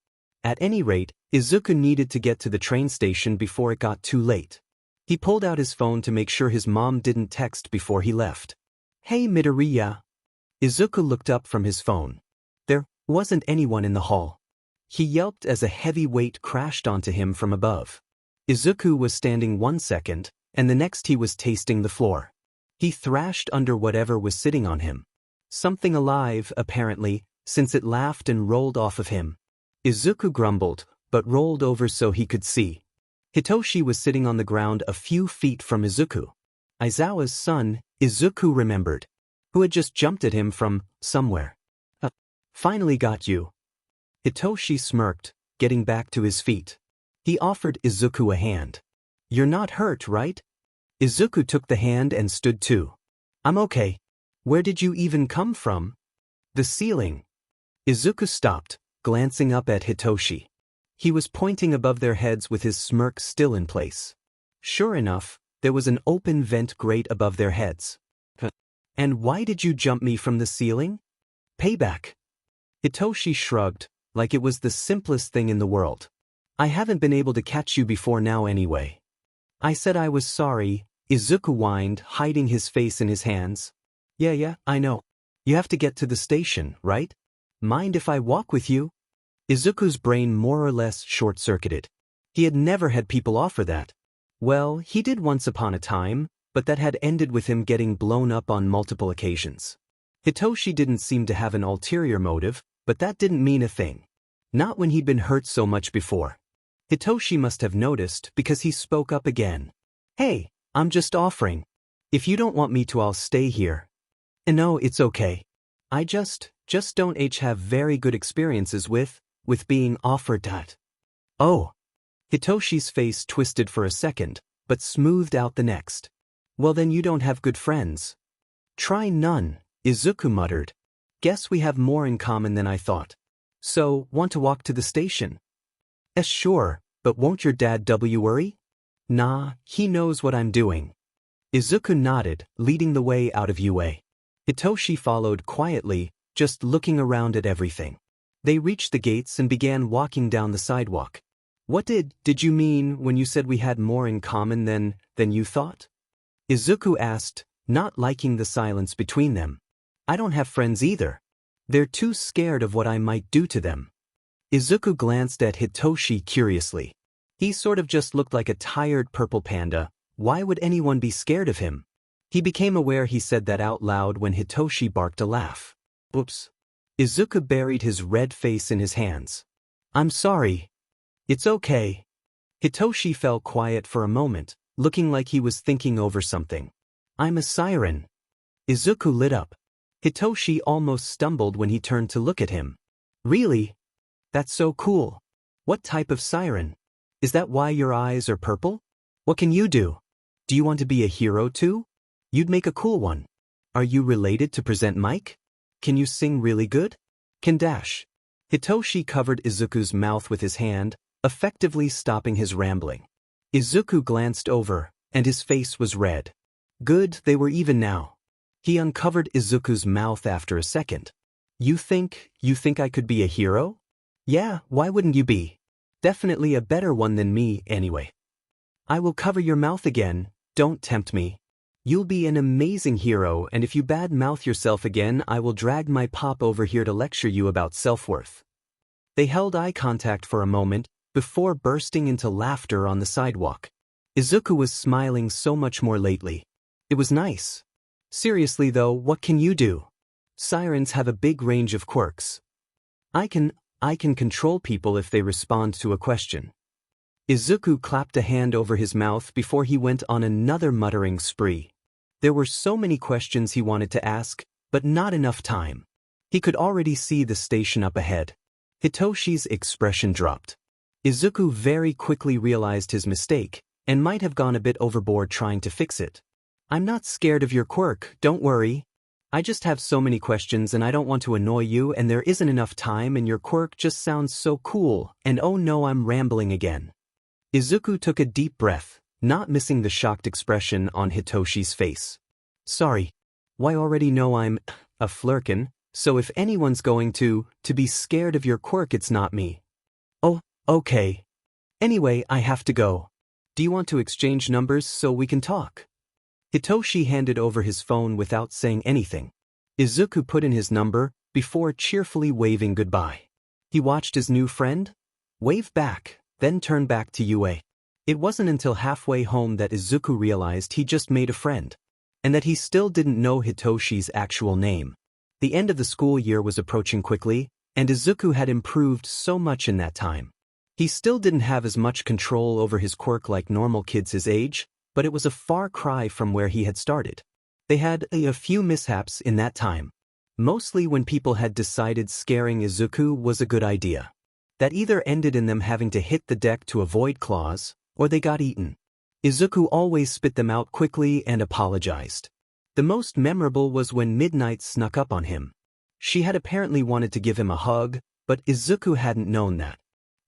At any rate, Izuku needed to get to the train station before it got too late. He pulled out his phone to make sure his mom didn't text before he left. "Hey Midoriya." Izuku looked up from his phone. There wasn't anyone in the hall. He yelped as a heavy weight crashed onto him from above. Izuku was standing 1 second, and the next he was tasting the floor. He thrashed under whatever was sitting on him. Something alive, apparently, since it laughed and rolled off of him. Izuku grumbled, but rolled over so he could see. Hitoshi was sitting on the ground a few feet from Izuku. Aizawa's son, Izuku remembered, who had just jumped at him from somewhere. Finally got you." Hitoshi smirked, getting back to his feet. He offered Izuku a hand. "You're not hurt, right?" Izuku took the hand and stood too. "I'm okay. Where did you even come from?" "The ceiling." Izuku stopped, glancing up at Hitoshi. He was pointing above their heads with his smirk still in place. Sure enough, there was an open vent grate above their heads. "And why did you jump me from the ceiling?" "Payback." Hitoshi shrugged, like it was the simplest thing in the world. "I haven't been able to catch you before now anyway." "I said I was sorry," Izuku whined, hiding his face in his hands. Yeah, I know. You have to get to the station, right? Mind if I walk with you?" Izuku's brain more or less short-circuited. He had never had people offer that. Well, he did once upon a time, but that had ended with him getting blown up on multiple occasions. Hitoshi didn't seem to have an ulterior motive, but that didn't mean a thing. Not when he'd been hurt so much before. Hitoshi must have noticed because he spoke up again. "Hey, I'm just offering. If you don't want me to, I'll stay here." "No, it's okay. I just don't have very good experiences with being offered that." "Oh." Hitoshi's face twisted for a second, but smoothed out the next. "Well then you don't have good friends." "Try none," Izuku muttered. "Guess we have more in common than I thought. So, want to walk to the station?" Sure, but won't your dad worry?" "Nah, he knows what I'm doing." Izuku nodded, leading the way out of UA. Hitoshi followed quietly, just looking around at everything. They reached the gates and began walking down the sidewalk. "What did you mean when you said we had more in common than you thought?" Izuku asked, not liking the silence between them. "I don't have friends either. They're too scared of what I might do to them." Izuku glanced at Hitoshi curiously. He sort of just looked like a tired purple panda. Why would anyone be scared of him? He became aware he said that out loud when Hitoshi barked a laugh. "Oops." Izuku buried his red face in his hands. "I'm sorry." "It's okay." Hitoshi fell quiet for a moment, looking like he was thinking over something. "I'm a siren." Izuku lit up. Hitoshi almost stumbled when he turned to look at him. "Really? That's so cool. What type of siren? Is that why your eyes are purple? What can you do? Do you want to be a hero too? You'd make a cool one. Are you related to Present Mike? Can you sing really good? Can dash?" Hitoshi covered Izuku's mouth with his hand, effectively stopping his rambling. Izuku glanced over, and his face was red. Good, they were even now. He uncovered Izuku's mouth after a second. You think I could be a hero?" "Yeah, why wouldn't you be? Definitely a better one than me, anyway." "I will cover your mouth again, don't tempt me. You'll be an amazing hero, and if you bad-mouth yourself again, I will drag my pop over here to lecture you about self-worth." They held eye contact for a moment, before bursting into laughter on the sidewalk. Izuku was smiling so much more lately. It was nice. "Seriously though, what can you do? Sirens have a big range of quirks. I can control people if they respond to a question." Izuku clapped a hand over his mouth before he went on another muttering spree. There were so many questions he wanted to ask, but not enough time. He could already see the station up ahead. Hitoshi's expression dropped. Izuku very quickly realized his mistake, and might have gone a bit overboard trying to fix it. "I'm not scared of your quirk, don't worry. I just have so many questions and I don't want to annoy you and there isn't enough time and your quirk just sounds so cool, and oh no, I'm rambling again." Izuku took a deep breath, not missing the shocked expression on Hitoshi's face. "Sorry. Why, already know I'm a flirkin, so if anyone's going to be scared of your quirk, it's not me." "Oh, okay. Anyway, I have to go. Do you want to exchange numbers so we can talk?" Hitoshi handed over his phone without saying anything. Izuku put in his number before cheerfully waving goodbye. He watched his new friend wave back, then turn back to Yue. It wasn't until halfway home that Izuku realized he just made a friend, and that he still didn't know Hitoshi's actual name. The end of the school year was approaching quickly, and Izuku had improved so much in that time. He still didn't have as much control over his quirk like normal kids his age, but it was a far cry from where he had started. They had a few mishaps in that time, mostly when people had decided scaring Izuku was a good idea. That either ended in them having to hit the deck to avoid claws, or they got eaten. Izuku always spit them out quickly and apologized. The most memorable was when Midnight snuck up on him. She had apparently wanted to give him a hug, but Izuku hadn't known that.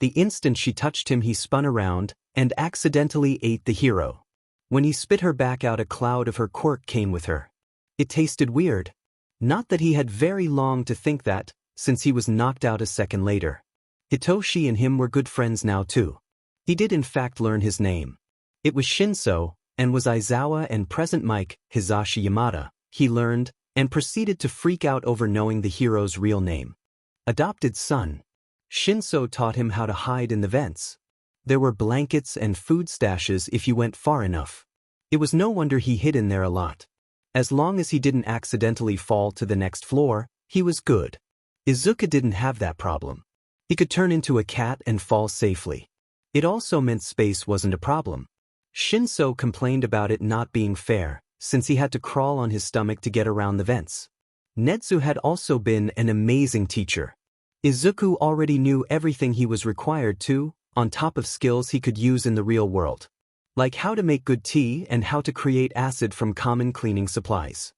The instant she touched him, he spun around and accidentally ate the hero. When he spit her back out, a cloud of her quirk came with her. It tasted weird. Not that he had very long to think that, since he was knocked out a second later. Hitoshi and him were good friends now too. He did in fact learn his name. It was Shinso, and was Aizawa and present Mike, Hisashi Yamada, he learned, and proceeded to freak out over knowing the hero's real name. Adopted son. Shinso taught him how to hide in the vents. There were blankets and food stashes if you went far enough. It was no wonder he hid in there a lot. As long as he didn't accidentally fall to the next floor, he was good. Izuku didn't have that problem. He could turn into a cat and fall safely. It also meant space wasn't a problem. Shinso complained about it not being fair, since he had to crawl on his stomach to get around the vents. Netsu had also been an amazing teacher. Izuku already knew everything he was required to, on top of skills he could use in the real world. Like how to make good tea and how to create acid from common cleaning supplies.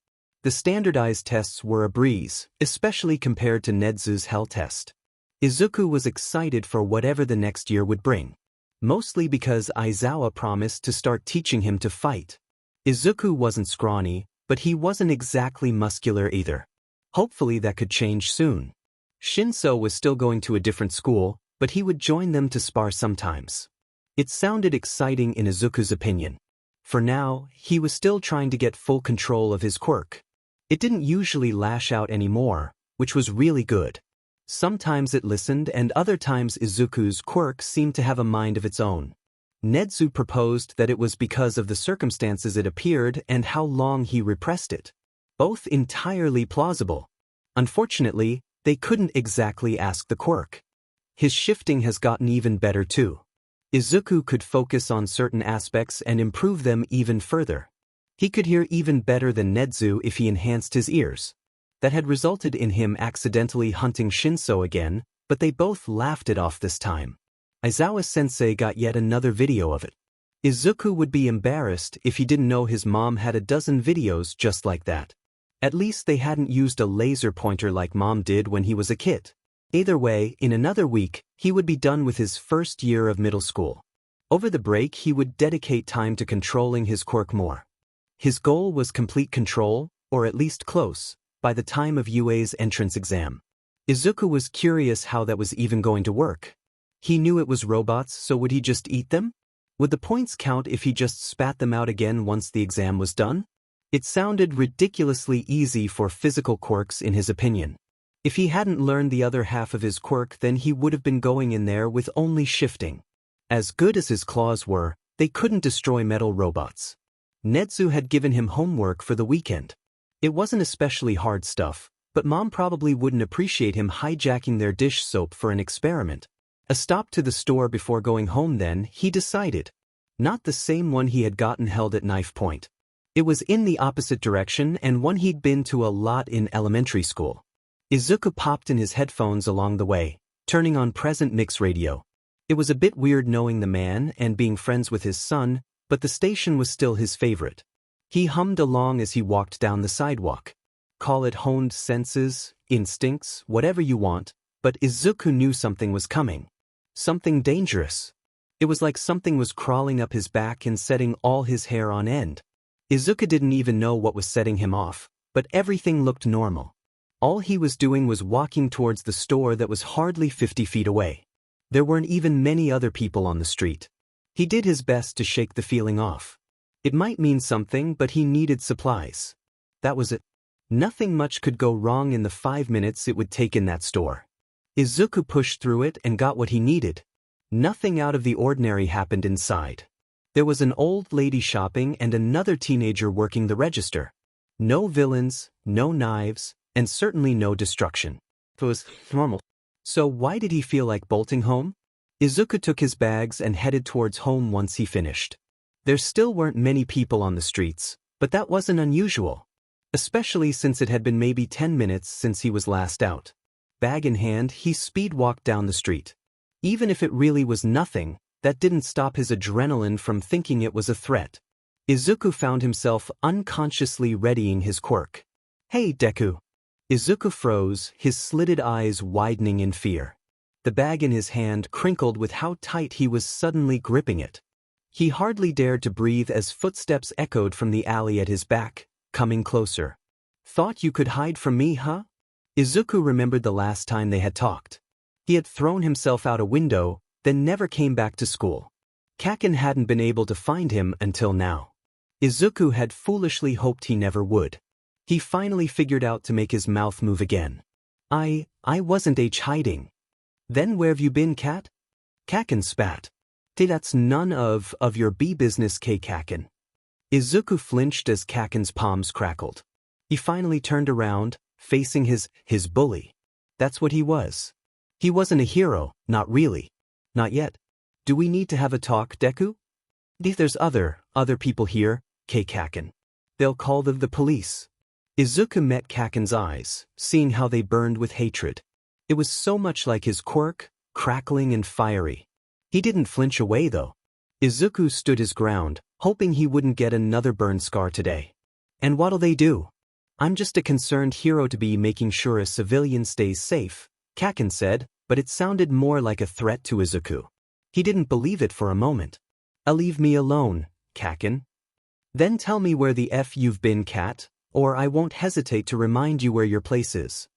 The standardized tests were a breeze, especially compared to Netsu's hell test. Izuku was excited for whatever the next year would bring. Mostly because Aizawa promised to start teaching him to fight. Izuku wasn't scrawny, but he wasn't exactly muscular either. Hopefully that could change soon. Shinso was still going to a different school, but he would join them to spar sometimes. It sounded exciting in Izuku's opinion. For now, he was still trying to get full control of his quirk. It didn't usually lash out anymore, which was really good. Sometimes it listened and other times Izuku's quirk seemed to have a mind of its own. Netsu proposed that it was because of the circumstances it appeared and how long he repressed it. Both entirely plausible. Unfortunately, they couldn't exactly ask the quirk. His shifting has gotten even better too. Izuku could focus on certain aspects and improve them even further. He could hear even better than Netsu if he enhanced his ears. That had resulted in him accidentally hunting Shinso again, but they both laughed it off this time. Aizawa-sensei got yet another video of it. Izuku would be embarrassed if he didn't know his mom had a dozen videos just like that. At least they hadn't used a laser pointer like Mom did when he was a kid. Either way, in another week, he would be done with his first year of middle school. Over the break, he would dedicate time to controlling his quirk more. His goal was complete control, or at least close, by the time of Yue's entrance exam. Izuku was curious how that was even going to work. He knew it was robots, so would he just eat them? Would the points count if he just spat them out again once the exam was done? It sounded ridiculously easy for physical quirks in his opinion. If he hadn't learned the other half of his quirk, then he would have been going in there with only shifting. As good as his claws were, they couldn't destroy metal robots. Netsu had given him homework for the weekend. It wasn't especially hard stuff, but Mom probably wouldn't appreciate him hijacking their dish soap for an experiment. A stop to the store before going home then, he decided. Not the same one he had gotten held at knife point. It was in the opposite direction and one he'd been to a lot in elementary school. Izuku popped in his headphones along the way, turning on present mix radio. It was a bit weird knowing the man and being friends with his son, but the station was still his favorite. He hummed along as he walked down the sidewalk. Call it honed senses, instincts, whatever you want, but Izuku knew something was coming. Something dangerous. It was like something was crawling up his back and setting all his hair on end. Izuku didn't even know what was setting him off, but everything looked normal. All he was doing was walking towards the store that was hardly 50 feet away. There weren't even many other people on the street. He did his best to shake the feeling off. It might mean something, but he needed supplies. That was it. Nothing much could go wrong in the 5 minutes it would take in that store. Izuku pushed through it and got what he needed. Nothing out of the ordinary happened inside. There was an old lady shopping and another teenager working the register. No villains, no knives, and certainly no destruction. It was normal. So why did he feel like bolting home? Izuku took his bags and headed towards home once he finished. There still weren't many people on the streets, but that wasn't unusual. Especially since it had been maybe 10 minutes since he was last out. Bag in hand, he speed-walked down the street. Even if it really was nothing, that didn't stop his adrenaline from thinking it was a threat. Izuku found himself unconsciously readying his quirk. "Hey, Deku." Izuku froze, his slitted eyes widening in fear. The bag in his hand crinkled with how tight he was suddenly gripping it. He hardly dared to breathe as footsteps echoed from the alley at his back, coming closer. "Thought you could hide from me, huh?" Izuku remembered the last time they had talked. He had thrown himself out a window, then never came back to school. Kaken hadn't been able to find him until now. Izuku had foolishly hoped he never would. He finally figured out to make his mouth move again. I wasn't hiding." "Then where've you been, Cat?" Kaken spat. "That's none of your business, Kaken." Izuku flinched as Kaken's palms crackled. He finally turned around, facing his bully. That's what he was. He wasn't a hero, not really. Not yet. "Do we need to have a talk, Deku?" "There's other people here, Kaken. They'll call the police." Izuku met Kaken's eyes, seeing how they burned with hatred. It was so much like his quirk, crackling and fiery. He didn't flinch away though. Izuku stood his ground, hoping he wouldn't get another burn scar today. "And what'll they do?" "I'm just a concerned hero to be making sure a civilian stays safe," Kaken said, but it sounded more like a threat to Izuku. He didn't believe it for a moment. "Leave me alone, Kaken." "Then tell me where the F you've been, Cat, or I won't hesitate to remind you where your place is."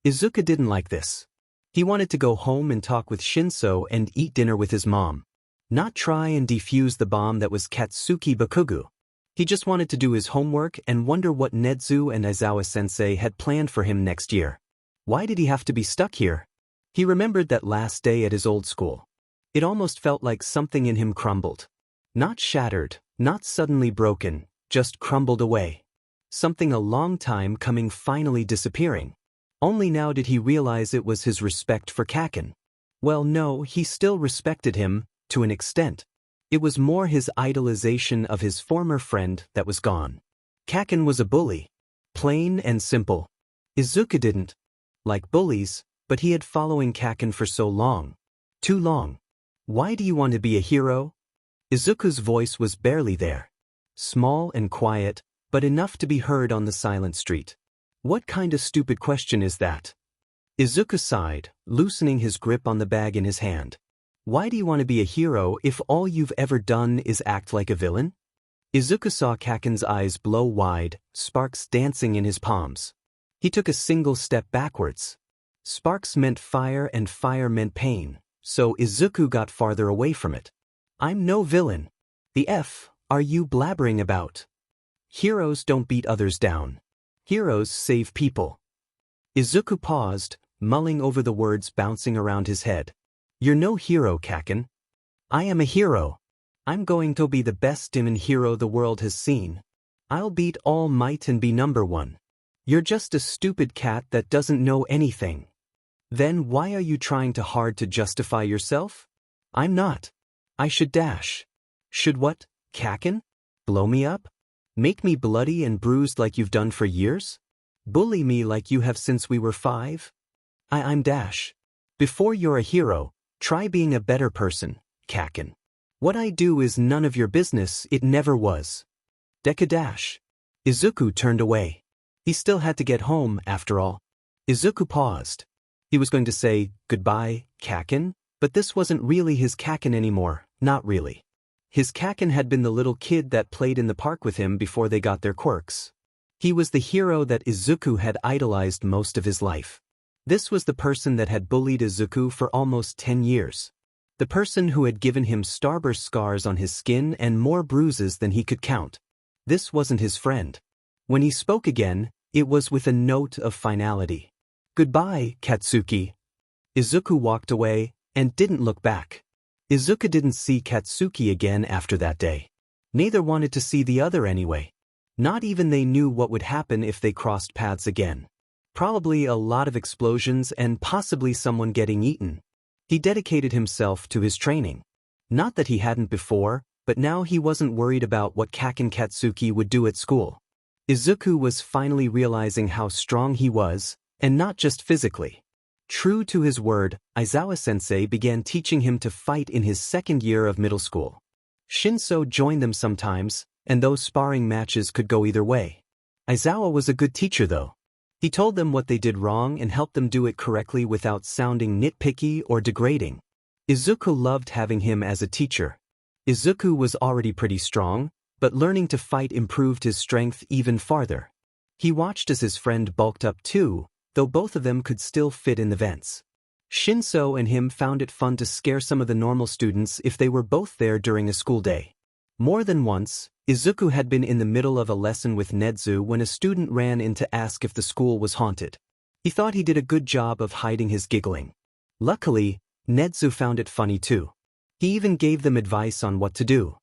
Izuku didn't like this. He wanted to go home and talk with Shinso and eat dinner with his mom. Not try and defuse the bomb that was Katsuki Bakugo. He just wanted to do his homework and wonder what Nedzu and Aizawa-sensei had planned for him next year. Why did he have to be stuck here? He remembered that last day at his old school. It almost felt like something in him crumbled. Not shattered, not suddenly broken, just crumbled away. Something a long time coming finally disappearing. Only now did he realize it was his respect for Kaken. Well, no, he still respected him, to an extent. It was more his idolization of his former friend that was gone. Kaken was a bully. Plain and simple. Izuku didn't like bullies, but he had following Kaken for so long. Too long. "Why do you want to be a hero?" Izuku's voice was barely there. Small and quiet, but enough to be heard on the silent street. "What kind of stupid question is that?" Izuku sighed, loosening his grip on the bag in his hand. "Why do you want to be a hero if all you've ever done is act like a villain?" Izuku saw Kaken's eyes blow wide, sparks dancing in his palms. He took a single step backwards. Sparks meant fire and fire meant pain, so Izuku got farther away from it. "I'm no villain. The F are you blabbering about? Heroes don't beat others down. Heroes save people." Izuku paused, mulling over the words bouncing around his head. "You're no hero, Kaken." "I am a hero. I'm going to be the best demon hero the world has seen. I'll beat All Might and be number one. You're just a stupid cat that doesn't know anything. Then why are you trying too hard to justify yourself?" "I'm not. I should dash." "Should what, Kaken? Blow me up?" Make me bloody and bruised like you've done for years? Bully me like you have since we were 5? I'm Dash. Before you're a hero, try being a better person, Kakin. What I do is none of your business, it never was. Deku Dash. Izuku turned away. He still had to get home, after all. Izuku paused. He was going to say, goodbye, Kakin, but this wasn't really his Kakin anymore, not really. His Kakin had been the little kid that played in the park with him before they got their quirks. He was the hero that Izuku had idolized most of his life. This was the person that had bullied Izuku for almost 10 years. The person who had given him starburst scars on his skin and more bruises than he could count. This wasn't his friend. When he spoke again, it was with a note of finality. Goodbye, Katsuki. Izuku walked away and didn't look back. Izuku didn't see Katsuki again after that day. Neither wanted to see the other anyway. Not even they knew what would happen if they crossed paths again. Probably a lot of explosions and possibly someone getting eaten. He dedicated himself to his training. Not that he hadn't before, but now he wasn't worried about what Kakin Katsuki would do at school. Izuku was finally realizing how strong he was, and not just physically. True to his word, Aizawa-sensei began teaching him to fight in his 2nd year of middle school. Shinso joined them sometimes, and those sparring matches could go either way. Aizawa was a good teacher though. He told them what they did wrong and helped them do it correctly without sounding nitpicky or degrading. Izuku loved having him as a teacher. Izuku was already pretty strong, but learning to fight improved his strength even farther. He watched as his friend bulked up too, though both of them could still fit in the vents. Shinso and him found it fun to scare some of the normal students if they were both there during a school day. More than once, Izuku had been in the middle of a lesson with Nezu when a student ran in to ask if the school was haunted. He thought he did a good job of hiding his giggling. Luckily, Nezu found it funny too. He even gave them advice on what to do.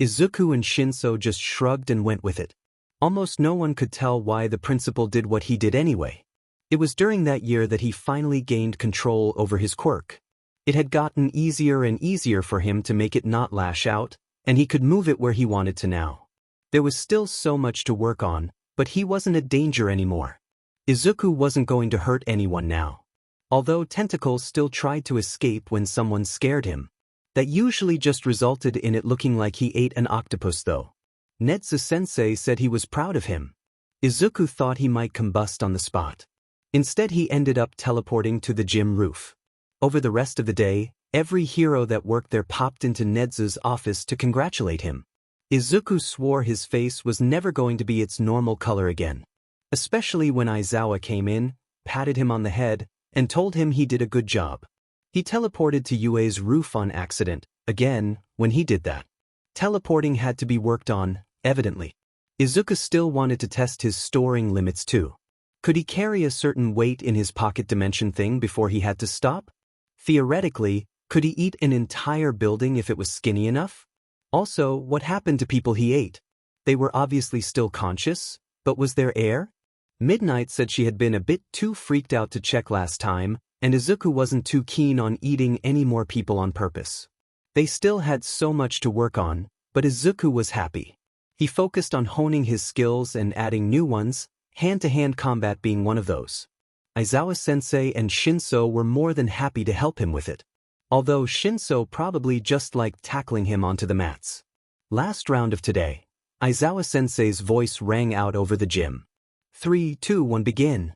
Izuku and Shinso just shrugged and went with it. Almost no one could tell why the principal did what he did anyway. It was during that year that he finally gained control over his quirk. It had gotten easier and easier for him to make it not lash out, and he could move it where he wanted to now. There was still so much to work on, but he wasn't a danger anymore. Izuku wasn't going to hurt anyone now. Although tentacles still tried to escape when someone scared him. That usually just resulted in it looking like he ate an octopus though. Nezu-sensei said he was proud of him. Izuku thought he might combust on the spot. Instead he ended up teleporting to the gym roof. Over the rest of the day, every hero that worked there popped into Nezu's office to congratulate him. Izuku swore his face was never going to be its normal color again. Especially when Aizawa came in, patted him on the head, and told him he did a good job. He teleported to Yue's roof on accident, again, when he did that. Teleporting had to be worked on, evidently. Izuku still wanted to test his storing limits too. Could he carry a certain weight in his pocket dimension thing before he had to stop? Theoretically, could he eat an entire building if it was skinny enough? Also, what happened to people he ate? They were obviously still conscious, but was there air? Midnight said she had been a bit too freaked out to check last time, and Izuku wasn't too keen on eating any more people on purpose. They still had so much to work on, but Izuku was happy. He focused on honing his skills and adding new ones, hand-to-hand combat being one of those. Aizawa-sensei and Shinso were more than happy to help him with it. Although Shinso probably just liked tackling him onto the mats. Last round of today, Aizawa-sensei's voice rang out over the gym. 3, 2, 1 begin.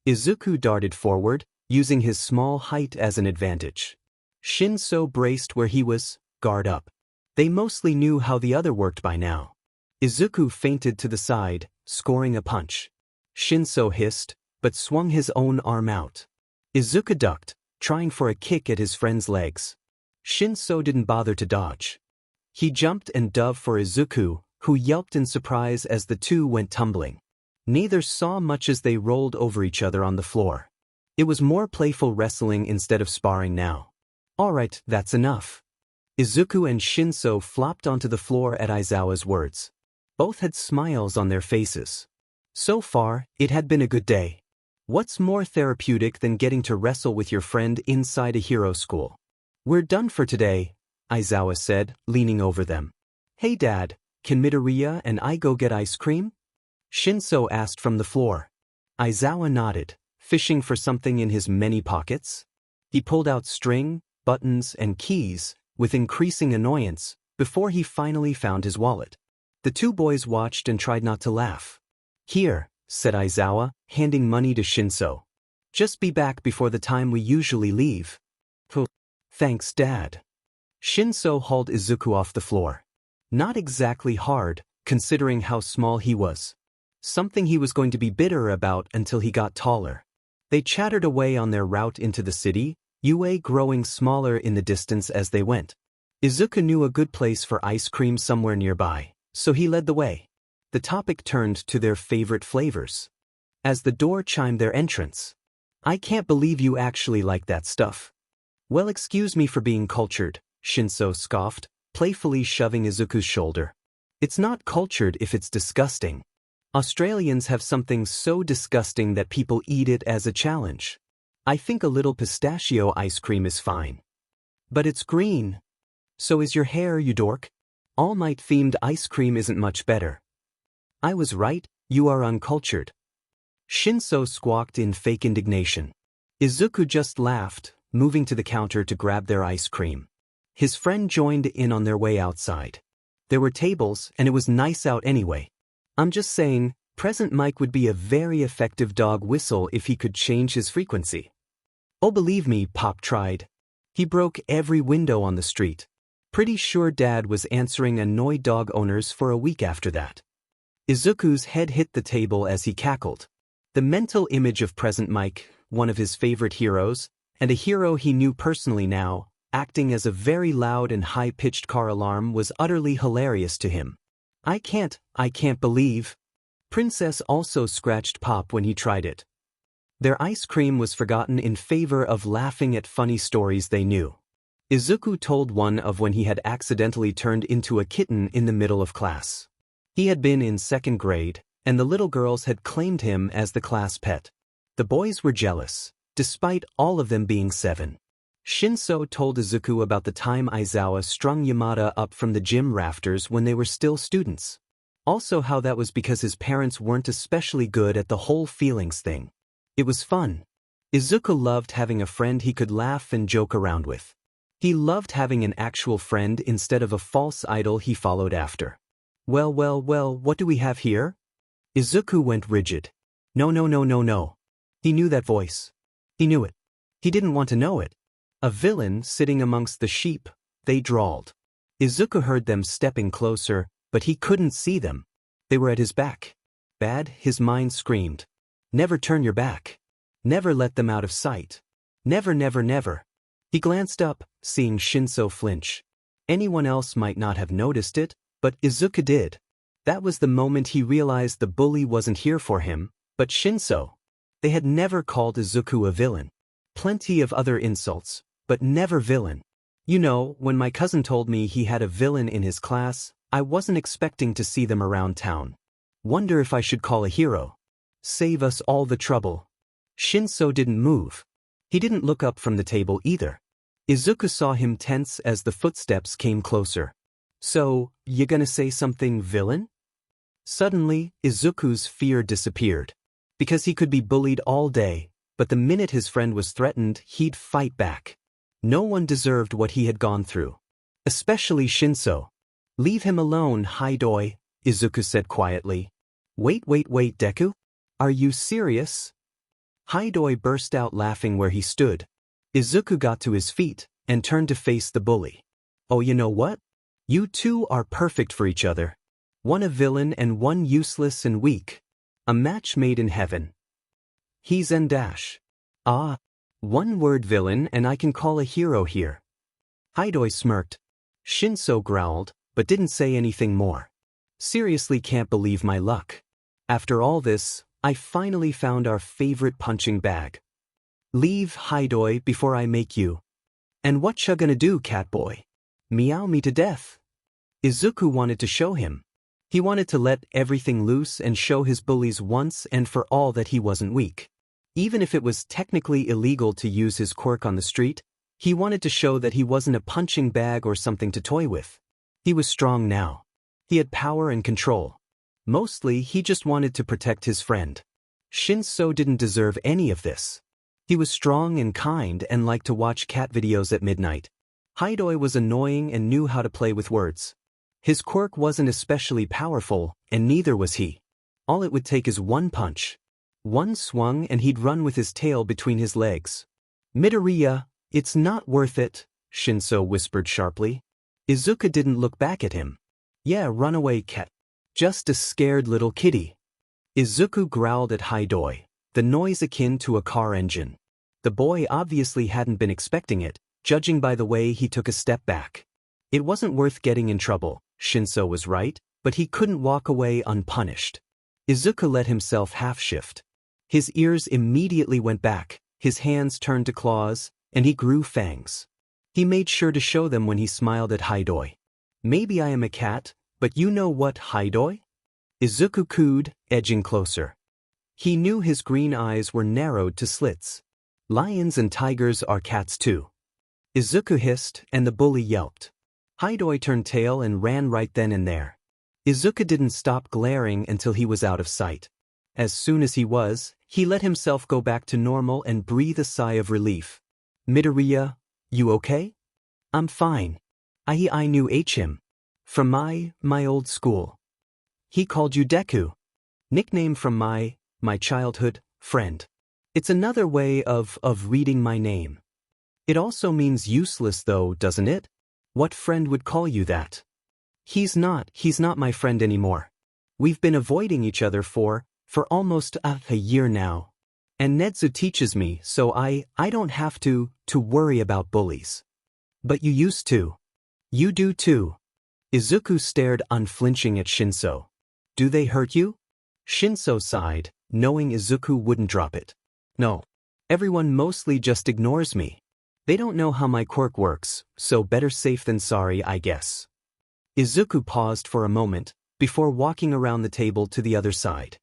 Izuku darted forward, using his small height as an advantage. Shinso braced where he was, guard up. They mostly knew how the other worked by now. Izuku feinted to the side, scoring a punch. Shinso hissed, but swung his own arm out. Izuku ducked, trying for a kick at his friend's legs. Shinso didn't bother to dodge. He jumped and dove for Izuku, who yelped in surprise as the two went tumbling. Neither saw much as they rolled over each other on the floor. It was more playful wrestling instead of sparring now. Alright, that's enough. Izuku and Shinso flopped onto the floor at Aizawa's words. Both had smiles on their faces. So far, it had been a good day. What's more therapeutic than getting to wrestle with your friend inside a hero school? We're done for today, Aizawa said, leaning over them. Hey Dad, Can Midoriya and I go get ice cream? Shinso asked from the floor. Aizawa nodded, fishing for something in his many pockets. He pulled out string, buttons, and keys, with increasing annoyance, before he finally found his wallet. The two boys watched and tried not to laugh. Here, said Aizawa, handing money to Shinso. Just be back before the time we usually leave. Thanks, Dad. Shinso hauled Izuku off the floor. Not exactly hard, considering how small he was. Something he was going to be bitter about until he got taller. They chattered away on their route into the city, UA growing smaller in the distance as they went. Izuku knew a good place for ice cream somewhere nearby, so he led the way. The topic turned to their favorite flavors. As the door chimed their entrance. I can't believe you actually like that stuff. Well, excuse me for being cultured, Shinso scoffed, playfully shoving Izuku's shoulder. It's not cultured if it's disgusting. Australians have something so disgusting that people eat it as a challenge. I think a little pistachio ice cream is fine. But it's green. So is your hair, you dork. All Might-themed ice cream isn't much better. I was right, you are uncultured. Shinso squawked in fake indignation. Izuku just laughed, moving to the counter to grab their ice cream. His friend joined in on their way outside. There were tables, and it was nice out anyway. I'm just saying, Present Mike would be a very effective dog whistle if he could change his frequency. Oh, believe me, Pop tried. He broke every window on the street. Pretty sure Dad was answering annoyed dog owners for a week after that. Izuku's head hit the table as he cackled. The mental image of Present Mike, one of his favorite heroes, and a hero he knew personally now, acting as a very loud and high-pitched car alarm was utterly hilarious to him. I can't believe. Princess also scratched Pop when he tried it. Their ice cream was forgotten in favor of laughing at funny stories they knew. Izuku told one of when he had accidentally turned into a kitten in the middle of class. He had been in second grade, and the little girls had claimed him as the class pet. The boys were jealous, despite all of them being 7. Shinso told Izuku about the time Aizawa strung Yamada up from the gym rafters when they were still students. Also how that was because his parents weren't especially good at the whole feelings thing. It was fun. Izuku loved having a friend he could laugh and joke around with. He loved having an actual friend instead of a false idol he followed after. Well, what do we have here? Izuku went rigid. No. He knew that voice. He knew it. He didn't want to know it. A villain sitting amongst the sheep, they drawled. Izuku heard them stepping closer, but he couldn't see them. They were at his back. Bad, his mind screamed. Never turn your back. Never let them out of sight. Never. He glanced up, seeing Shinso flinch. Anyone else might not have noticed it, but Izuku did. That was the moment he realized the bully wasn't here for him, but Shinso. They had never called Izuku a villain. Plenty of other insults, but never villain. You know, when my cousin told me he had a villain in his class, I wasn't expecting to see them around town. Wonder if I should call a hero. Save us all the trouble. Shinso didn't move. He didn't look up from the table either. Izuku saw him tense as the footsteps came closer. So, you gonna say something, villain? Suddenly, Izuku's fear disappeared. Because he could be bullied all day, but the minute his friend was threatened, he'd fight back. No one deserved what he had gone through. Especially Shinso. Leave him alone, Hidoi, Izuku said quietly. Wait, Deku? Are you serious? Hidoi burst out laughing where he stood. Izuku got to his feet and turned to face the bully. Oh, you know what? You two are perfect for each other. One a villain and one useless and weak. A match made in heaven. He's en dash. Ah, one word villain and I can call a hero here. Hidoi smirked. Shinso growled, but didn't say anything more. Seriously can't believe my luck. After all this, I finally found our favorite punching bag. Leave, Hidoi, before I make you. And what ya gonna do, catboy? Meow me to death. Izuku wanted to show him. He wanted to let everything loose and show his bullies once and for all that he wasn't weak. Even if it was technically illegal to use his quirk on the street, he wanted to show that he wasn't a punching bag or something to toy with. He was strong now. He had power and control. Mostly, he just wanted to protect his friend. Shinso didn't deserve any of this. He was strong and kind and liked to watch cat videos at midnight. Hidoi was annoying and knew how to play with words. His quirk wasn't especially powerful, and neither was he. All it would take is one punch. One swung and he'd run with his tail between his legs. Midoriya, it's not worth it, Shinso whispered sharply. Izuku didn't look back at him. Yeah, run away, cat. Just a scared little kitty. Izuku growled at Hidoi, the noise akin to a car engine. The boy obviously hadn't been expecting it, judging by the way he took a step back. It wasn't worth getting in trouble, Shinso was right, but he couldn't walk away unpunished. Izuku let himself half-shift. His ears immediately went back, his hands turned to claws, and he grew fangs. He made sure to show them when he smiled at Hidoi. Maybe I am a cat, but you know what, Hidoi? Izuku cooed, edging closer. He knew his green eyes were narrowed to slits. Lions and tigers are cats too. Izuku hissed, and the bully yelped. Hidoi turned tail and ran right then and there. Izuku didn't stop glaring until he was out of sight. As soon as he let himself go back to normal and breathe a sigh of relief. Midoriya, you okay? I'm fine. I knew him. From my old school. He called you Deku. Nickname from my childhood friend. It's another way of reading my name. It also means useless though, doesn't it? What friend would call you that? He's not my friend anymore. We've been avoiding each other for almost a year now. And Nedzu teaches me, so I don't have to worry about bullies. But you used to. You do too. Izuku stared unflinching at Shinso. Do they hurt you? Shinso sighed, knowing Izuku wouldn't drop it. No. Everyone mostly just ignores me. They don't know how my quirk works, so better safe than sorry, I guess. Izuku paused for a moment, before walking around the table to the other side.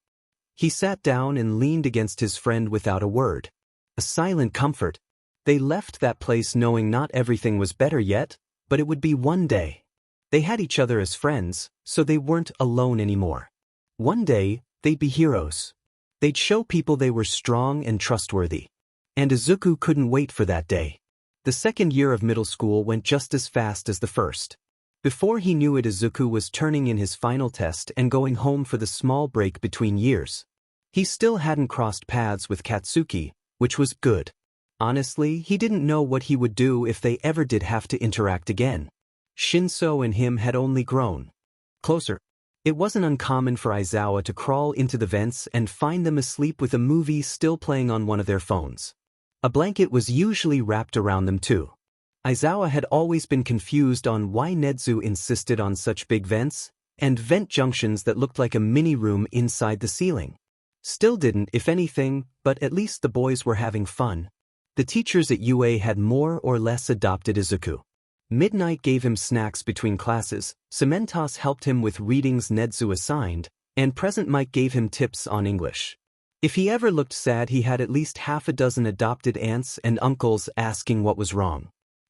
He sat down and leaned against his friend without a word. A silent comfort. They left that place knowing not everything was better yet, but it would be one day. They had each other as friends, so they weren't alone anymore. One day, they'd be heroes. They'd show people they were strong and trustworthy. And Izuku couldn't wait for that day. The second year of middle school went just as fast as the first. Before he knew it, Izuku was turning in his final test and going home for the small break between years. He still hadn't crossed paths with Katsuki, which was good. Honestly, he didn't know what he would do if they ever did have to interact again. Shinso and him had only grown closer. It wasn't uncommon for Aizawa to crawl into the vents and find them asleep with a movie still playing on one of their phones. A blanket was usually wrapped around them too. Aizawa had always been confused on why Nedzu insisted on such big vents, and vent junctions that looked like a mini-room inside the ceiling. Still didn't, if anything, but at least the boys were having fun. The teachers at UA had more or less adopted Izuku. Midnight gave him snacks between classes, Cementos helped him with readings Nedzu assigned, and Present Mike gave him tips on English. If he ever looked sad, he had at least half a dozen adopted aunts and uncles asking what was wrong.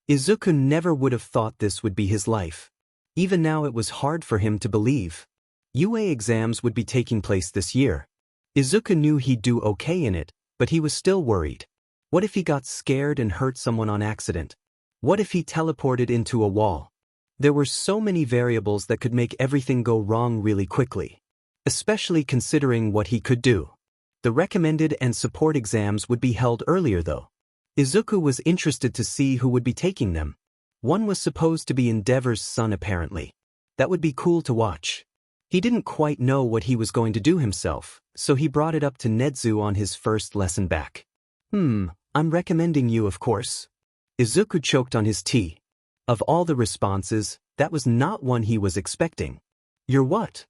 Izuku never would have thought this would be his life. Even now it was hard for him to believe. UA exams would be taking place this year. Izuku knew he'd do okay in it, but he was still worried. What if he got scared and hurt someone on accident? What if he teleported into a wall? There were so many variables that could make everything go wrong really quickly. Especially considering what he could do. The recommended and support exams would be held earlier though. Izuku was interested to see who would be taking them. One was supposed to be Endeavor's son apparently. That would be cool to watch. He didn't quite know what he was going to do himself, so he brought it up to Nedzu on his first lesson back. I'm recommending you, of course. Izuku choked on his tea. Of all the responses, that was not one he was expecting. You're what?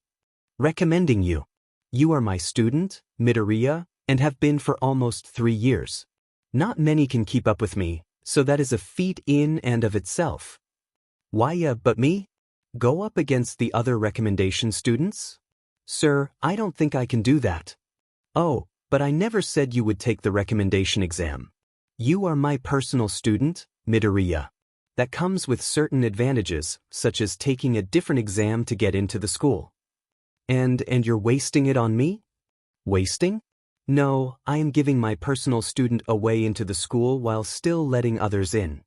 Recommending you. You are my student, Midoriya, and have been for almost 3 years. Not many can keep up with me, so that is a feat in and of itself. Why, but me? Go up against the other recommendation students? Sir, I don't think I can do that. Oh, but I never said you would take the recommendation exam. You are my personal student, Midoriya. That comes with certain advantages, such as taking a different exam to get into the school. And you're wasting it on me? Wasting? No, I am giving my personal student a way into the school while still letting others in.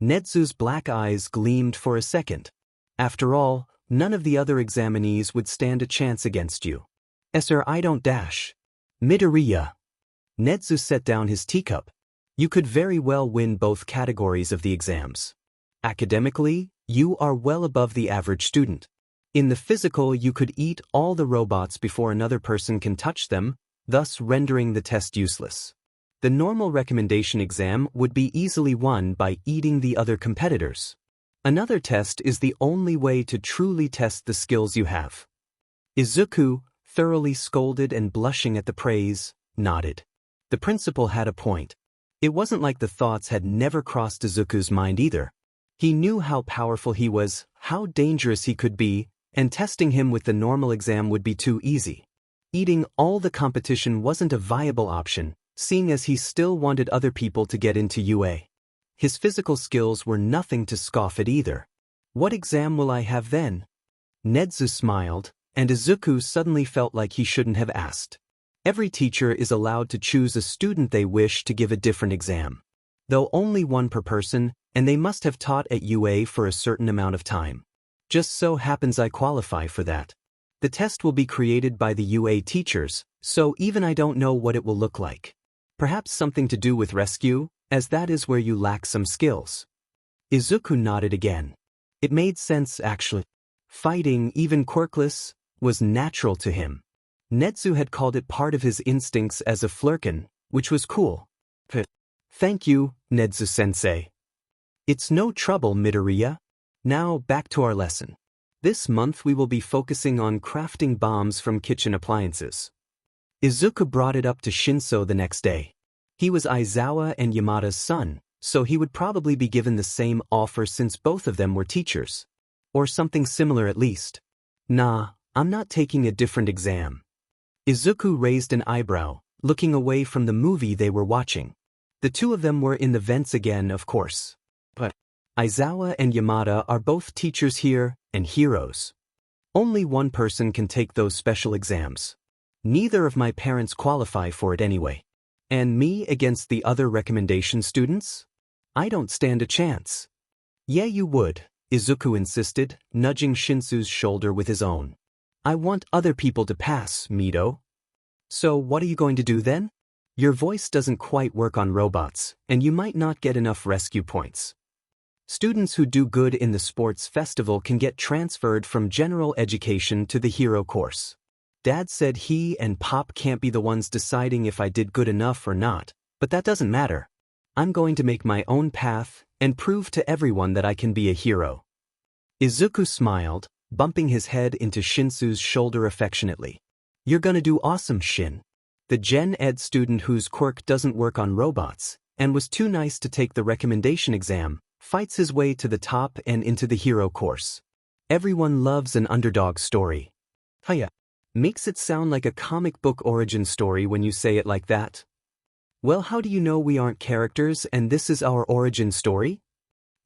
Netsu's black eyes gleamed for a second. After all, none of the other examinees would stand a chance against you. Sir, I don't dash. Midoriya. Netsu set down his teacup. You could very well win both categories of the exams. Academically, you are well above the average student. In the physical, you could eat all the robots before another person can touch them, thus rendering the test useless. The normal recommendation exam would be easily won by eating the other competitors. Another test is the only way to truly test the skills you have. Izuku, thoroughly scolded and blushing at the praise, nodded. The principal had a point. It wasn't like the thoughts had never crossed Izuku's mind either. He knew how powerful he was, how dangerous he could be, and testing him with the normal exam would be too easy. Eating all the competition wasn't a viable option, seeing as he still wanted other people to get into UA. His physical skills were nothing to scoff at either. What exam will I have then? Netsu smiled, and Izuku suddenly felt like he shouldn't have asked. Every teacher is allowed to choose a student they wish to give a different exam. Though only one per person, and they must have taught at UA for a certain amount of time. Just so happens I qualify for that. The test will be created by the UA teachers, so even I don't know what it will look like. Perhaps something to do with rescue, as that is where you lack some skills. Izuku nodded again. It made sense actually. Fighting, even quirkless, was natural to him. Netsu had called it part of his instincts as a flurkin, which was cool. Thank you, Netsu-sensei. It's no trouble, Midoriya. Now back to our lesson. This month we will be focusing on crafting bombs from kitchen appliances. Izuku brought it up to Shinso the next day. He was Aizawa and Yamada's son, so he would probably be given the same offer since both of them were teachers. Or something similar at least. Nah, I'm not taking a different exam. Izuku raised an eyebrow, looking away from the movie they were watching. The two of them were in the vents again, of course. But Aizawa and Yamada are both teachers here and heroes. Only one person can take those special exams. Neither of my parents qualify for it anyway. And me against the other recommendation students? I don't stand a chance. Yeah, you would, Izuku insisted, nudging Shinsu's shoulder with his own. I want other people to pass, Mido. So what are you going to do then? Your voice doesn't quite work on robots, and you might not get enough rescue points. Students who do good in the sports festival can get transferred from general education to the hero course. Dad said he and Pop can't be the ones deciding if I did good enough or not, but that doesn't matter. I'm going to make my own path and prove to everyone that I can be a hero. Izuku smiled, bumping his head into Shinsu's shoulder affectionately. You're gonna do awesome, Shin. The Gen Ed student whose quirk doesn't work on robots, and was too nice to take the recommendation exam, fights his way to the top and into the hero course. Everyone loves an underdog story. Hiya. Makes it sound like a comic book origin story when you say it like that. Well, how do you know we aren't characters and this is our origin story?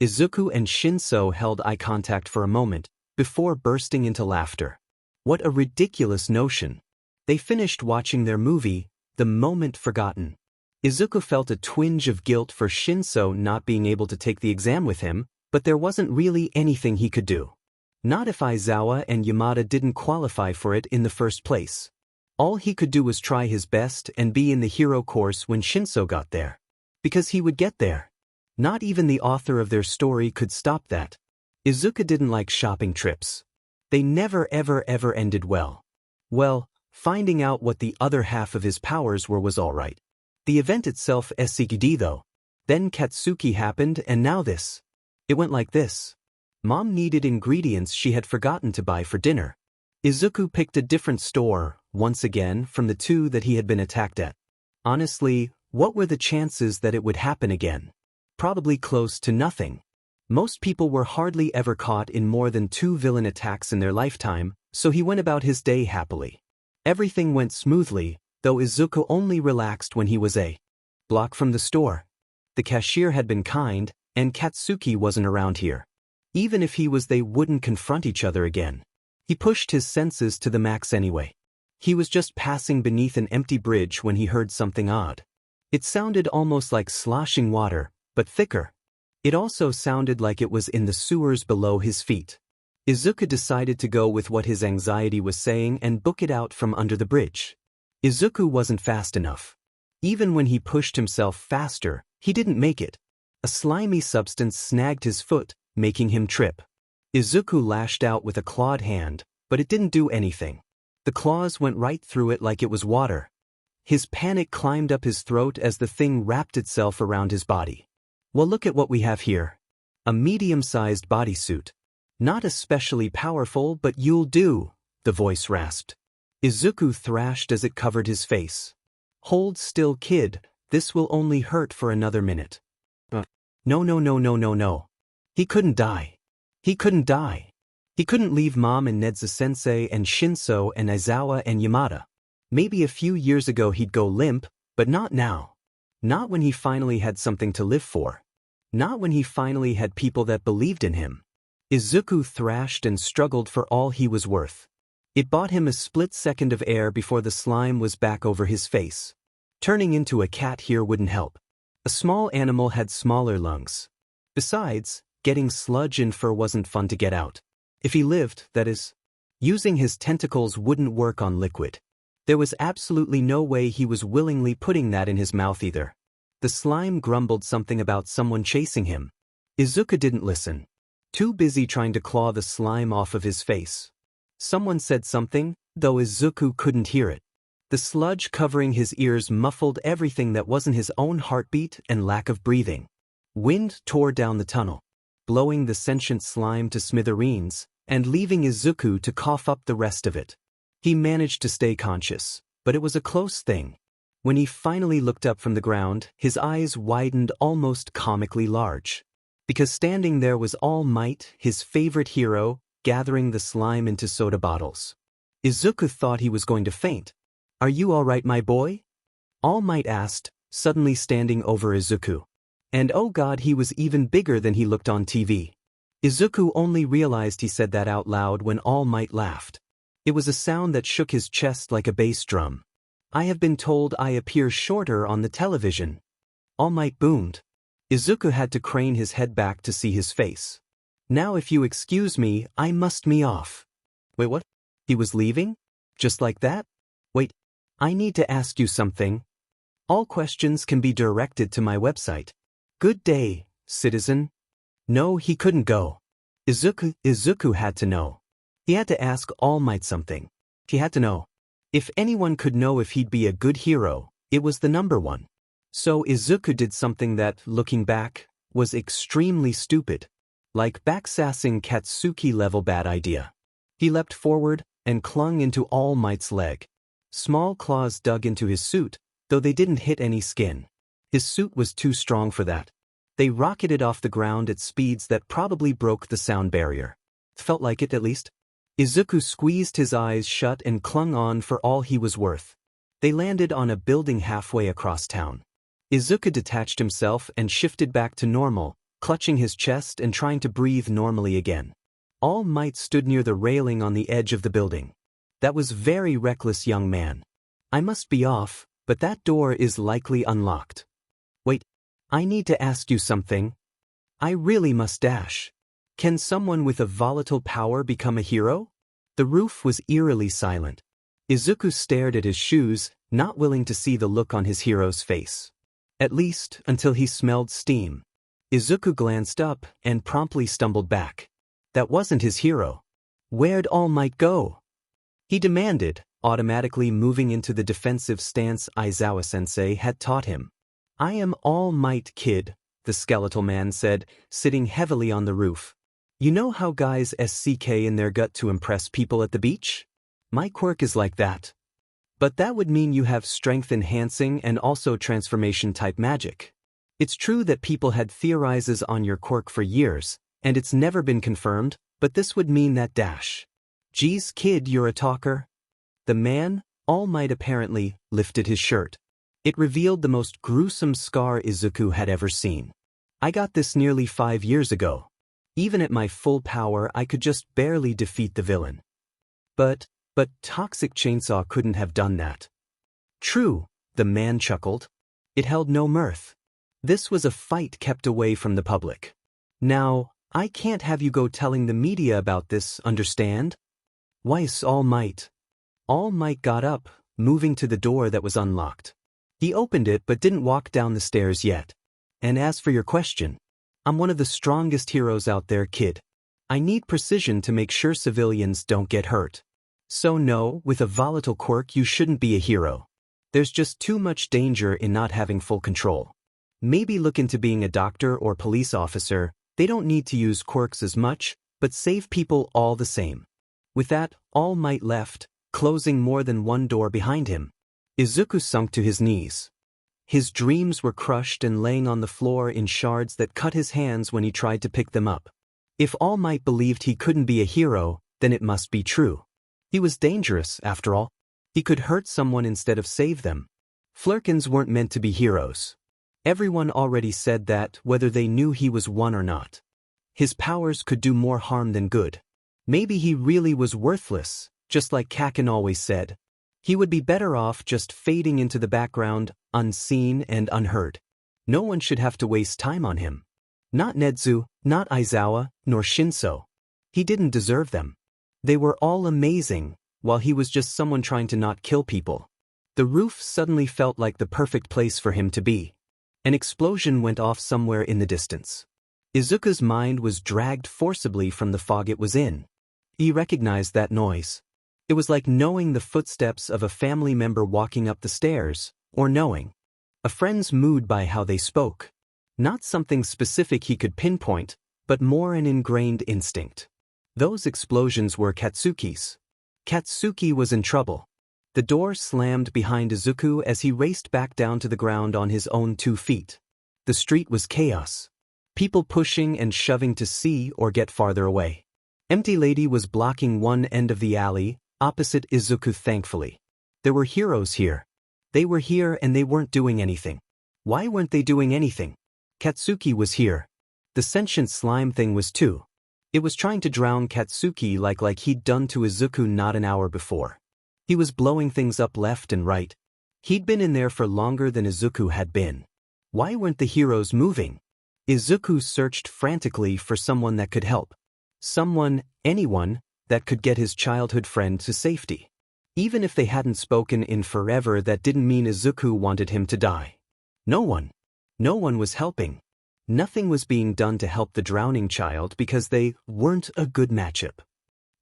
Izuku and Shinso held eye contact for a moment, before bursting into laughter. What a ridiculous notion. They finished watching their movie, The Moment Forgotten. Izuku felt a twinge of guilt for Shinso not being able to take the exam with him, but there wasn't really anything he could do. Not if Aizawa and Yamada didn't qualify for it in the first place. All he could do was try his best and be in the hero course when Shinso got there. Because he would get there. Not even the author of their story could stop that. Izuku didn't like shopping trips. They never ever ended well. Well, finding out what the other half of his powers were was alright. The event itself SCD though. Then Katsuki happened and now this. It went like this. Mom needed ingredients she had forgotten to buy for dinner. Izuku picked a different store, once again, from the two that he had been attacked at. Honestly, what were the chances that it would happen again? Probably close to nothing. Most people were hardly ever caught in more than 2 villain attacks in their lifetime, so he went about his day happily. Everything went smoothly, though Izuku only relaxed when he was a block from the store. The cashier had been kind, And Katsuki wasn't around here. Even if he was, they wouldn't confront each other again. He pushed his senses to the max anyway. He was just passing beneath an empty bridge when he heard something odd. It sounded almost like sloshing water, but thicker. It also sounded like it was in the sewers below his feet. Izuku decided to go with what his anxiety was saying and book it out from under the bridge. Izuku wasn't fast enough. Even when he pushed himself faster, he didn't make it. A slimy substance snagged his foot, making him trip. Izuku lashed out with a clawed hand, but it didn't do anything. The claws went right through it like it was water. His panic climbed up his throat as the thing wrapped itself around his body. Well, look at what we have here. A medium-sized bodysuit. Not especially powerful, but you'll do, the voice rasped. Izuku thrashed as it covered his face. Hold still, kid, this will only hurt for another minute. No. He couldn't die. He couldn't die. He couldn't leave Mom and Nedza-sensei and Shinso and Aizawa and Yamada. Maybe a few years ago he'd go limp, but not now. Not when he finally had something to live for. Not when he finally had people that believed in him. Izuku thrashed and struggled for all he was worth. It bought him a split second of air before the slime was back over his face. Turning into a cat here wouldn't help. A small animal had smaller lungs. Besides, getting sludge and fur wasn't fun to get out. If he lived, that is. Using his tentacles wouldn't work on liquid. There was absolutely no way he was willingly putting that in his mouth either. The slime grumbled something about someone chasing him. Izuku didn't listen. Too busy trying to claw the slime off of his face. Someone said something, though Izuku couldn't hear it. The sludge covering his ears muffled everything that wasn't his own heartbeat and lack of breathing. Wind tore down the tunnel, blowing the sentient slime to smithereens, and leaving Izuku to cough up the rest of it. He managed to stay conscious, but it was a close thing. When he finally looked up from the ground, his eyes widened almost comically large. Because standing there was All Might, his favorite hero, gathering the slime into soda bottles. Izuku thought he was going to faint. "Are you all right, my boy?" All Might asked, suddenly standing over Izuku. And oh god, he was even bigger than he looked on TV. Izuku only realized he said that out loud when All Might laughed. It was a sound that shook his chest like a bass drum. "I have been told I appear shorter on the television." All Might boomed. Izuku had to crane his head back to see his face. "Now if you excuse me, I must me off." Wait, what? He was leaving? Just like that? Wait, I need to ask you something. All questions can be directed to my website. Good day, citizen. No, he couldn't go. Izuku had to know. He had to ask All Might something. He had to know. If anyone could know if he'd be a good hero, it was the number one. So Izuku did something that, looking back, was extremely stupid. Like backsassing Katsuki-level bad idea. He leapt forward and clung into All Might's leg. Small claws dug into his suit, though they didn't hit any skin. His suit was too strong for that. They rocketed off the ground at speeds that probably broke the sound barrier. Felt like it, at least. Izuku squeezed his eyes shut and clung on for all he was worth. They landed on a building halfway across town. Izuku detached himself and shifted back to normal, clutching his chest and trying to breathe normally again. All Might stood near the railing on the edge of the building. "That was very reckless, young man. I must be off, but that door is likely unlocked." "Wait, I need to ask you something. I really must dash. Can someone with a volatile power become a hero?" The roof was eerily silent. Izuku stared at his shoes, not willing to see the look on his hero's face. At least, until he smelled steam. Izuku glanced up and promptly stumbled back. That wasn't his hero. Where'd All Might go? He demanded, automatically moving into the defensive stance Aizawa-sensei had taught him. "I am All Might, kid," the skeletal man said, sitting heavily on the roof. "You know how guys SCK in their gut to impress people at the beach? My quirk is like that. But that would mean you have strength enhancing and also transformation type magic. It's true that people had theorizes on your quirk for years, and it's never been confirmed, but this would mean that dash. Geez, kid, you're a talker." The man, All Might apparently, lifted his shirt. It revealed the most gruesome scar Izuku had ever seen. I got this nearly 5 years ago. Even at my full power I could just barely defeat the villain. But Toxic Chainsaw couldn't have done that. True, the man chuckled. It held no mirth. This was a fight kept away from the public. Now, I can't have you go telling the media about this, understand? Weiss, All Might. All Might got up, moving to the door that was unlocked. He opened it but didn't walk down the stairs yet. And as for your question, I'm one of the strongest heroes out there, kid. I need precision to make sure civilians don't get hurt. So no, with a volatile quirk you shouldn't be a hero. There's just too much danger in not having full control. Maybe look into being a doctor or police officer. They don't need to use quirks as much, but save people all the same. With that, All Might left, closing more than one door behind him. Izuku sunk to his knees. His dreams were crushed and laying on the floor in shards that cut his hands when he tried to pick them up. If All Might believed he couldn't be a hero, then it must be true. He was dangerous, after all. He could hurt someone instead of save them. Flurkins weren't meant to be heroes. Everyone already said that, whether they knew he was one or not. His powers could do more harm than good. Maybe he really was worthless, just like Kaken always said. He would be better off just fading into the background, unseen and unheard. No one should have to waste time on him. Not Nedzu, not Aizawa, nor Shinso. He didn't deserve them. They were all amazing, while he was just someone trying to not kill people. The roof suddenly felt like the perfect place for him to be. An explosion went off somewhere in the distance. Izuku's mind was dragged forcibly from the fog it was in. He recognized that noise. It was like knowing the footsteps of a family member walking up the stairs, or knowing a friend's mood by how they spoke. Not something specific he could pinpoint, but more an ingrained instinct. Those explosions were Katsuki's. Katsuki was in trouble. The door slammed behind Izuku as he raced back down to the ground on his own 2 feet. The street was chaos. People pushing and shoving to see or get farther away. Empty Lady was blocking one end of the alley, opposite Izuku thankfully. There were heroes here. They were here and they weren't doing anything. Why weren't they doing anything? Katsuki was here. The sentient slime thing was too. It was trying to drown Katsuki like he'd done to Izuku not an hour before. He was blowing things up left and right. He'd been in there for longer than Izuku had been. Why weren't the heroes moving? Izuku searched frantically for someone that could help. Someone, anyone, that could get his childhood friend to safety. Even if they hadn't spoken in forever, that didn't mean Izuku wanted him to die. No one. No one was helping. Nothing was being done to help the drowning child because they weren't a good matchup.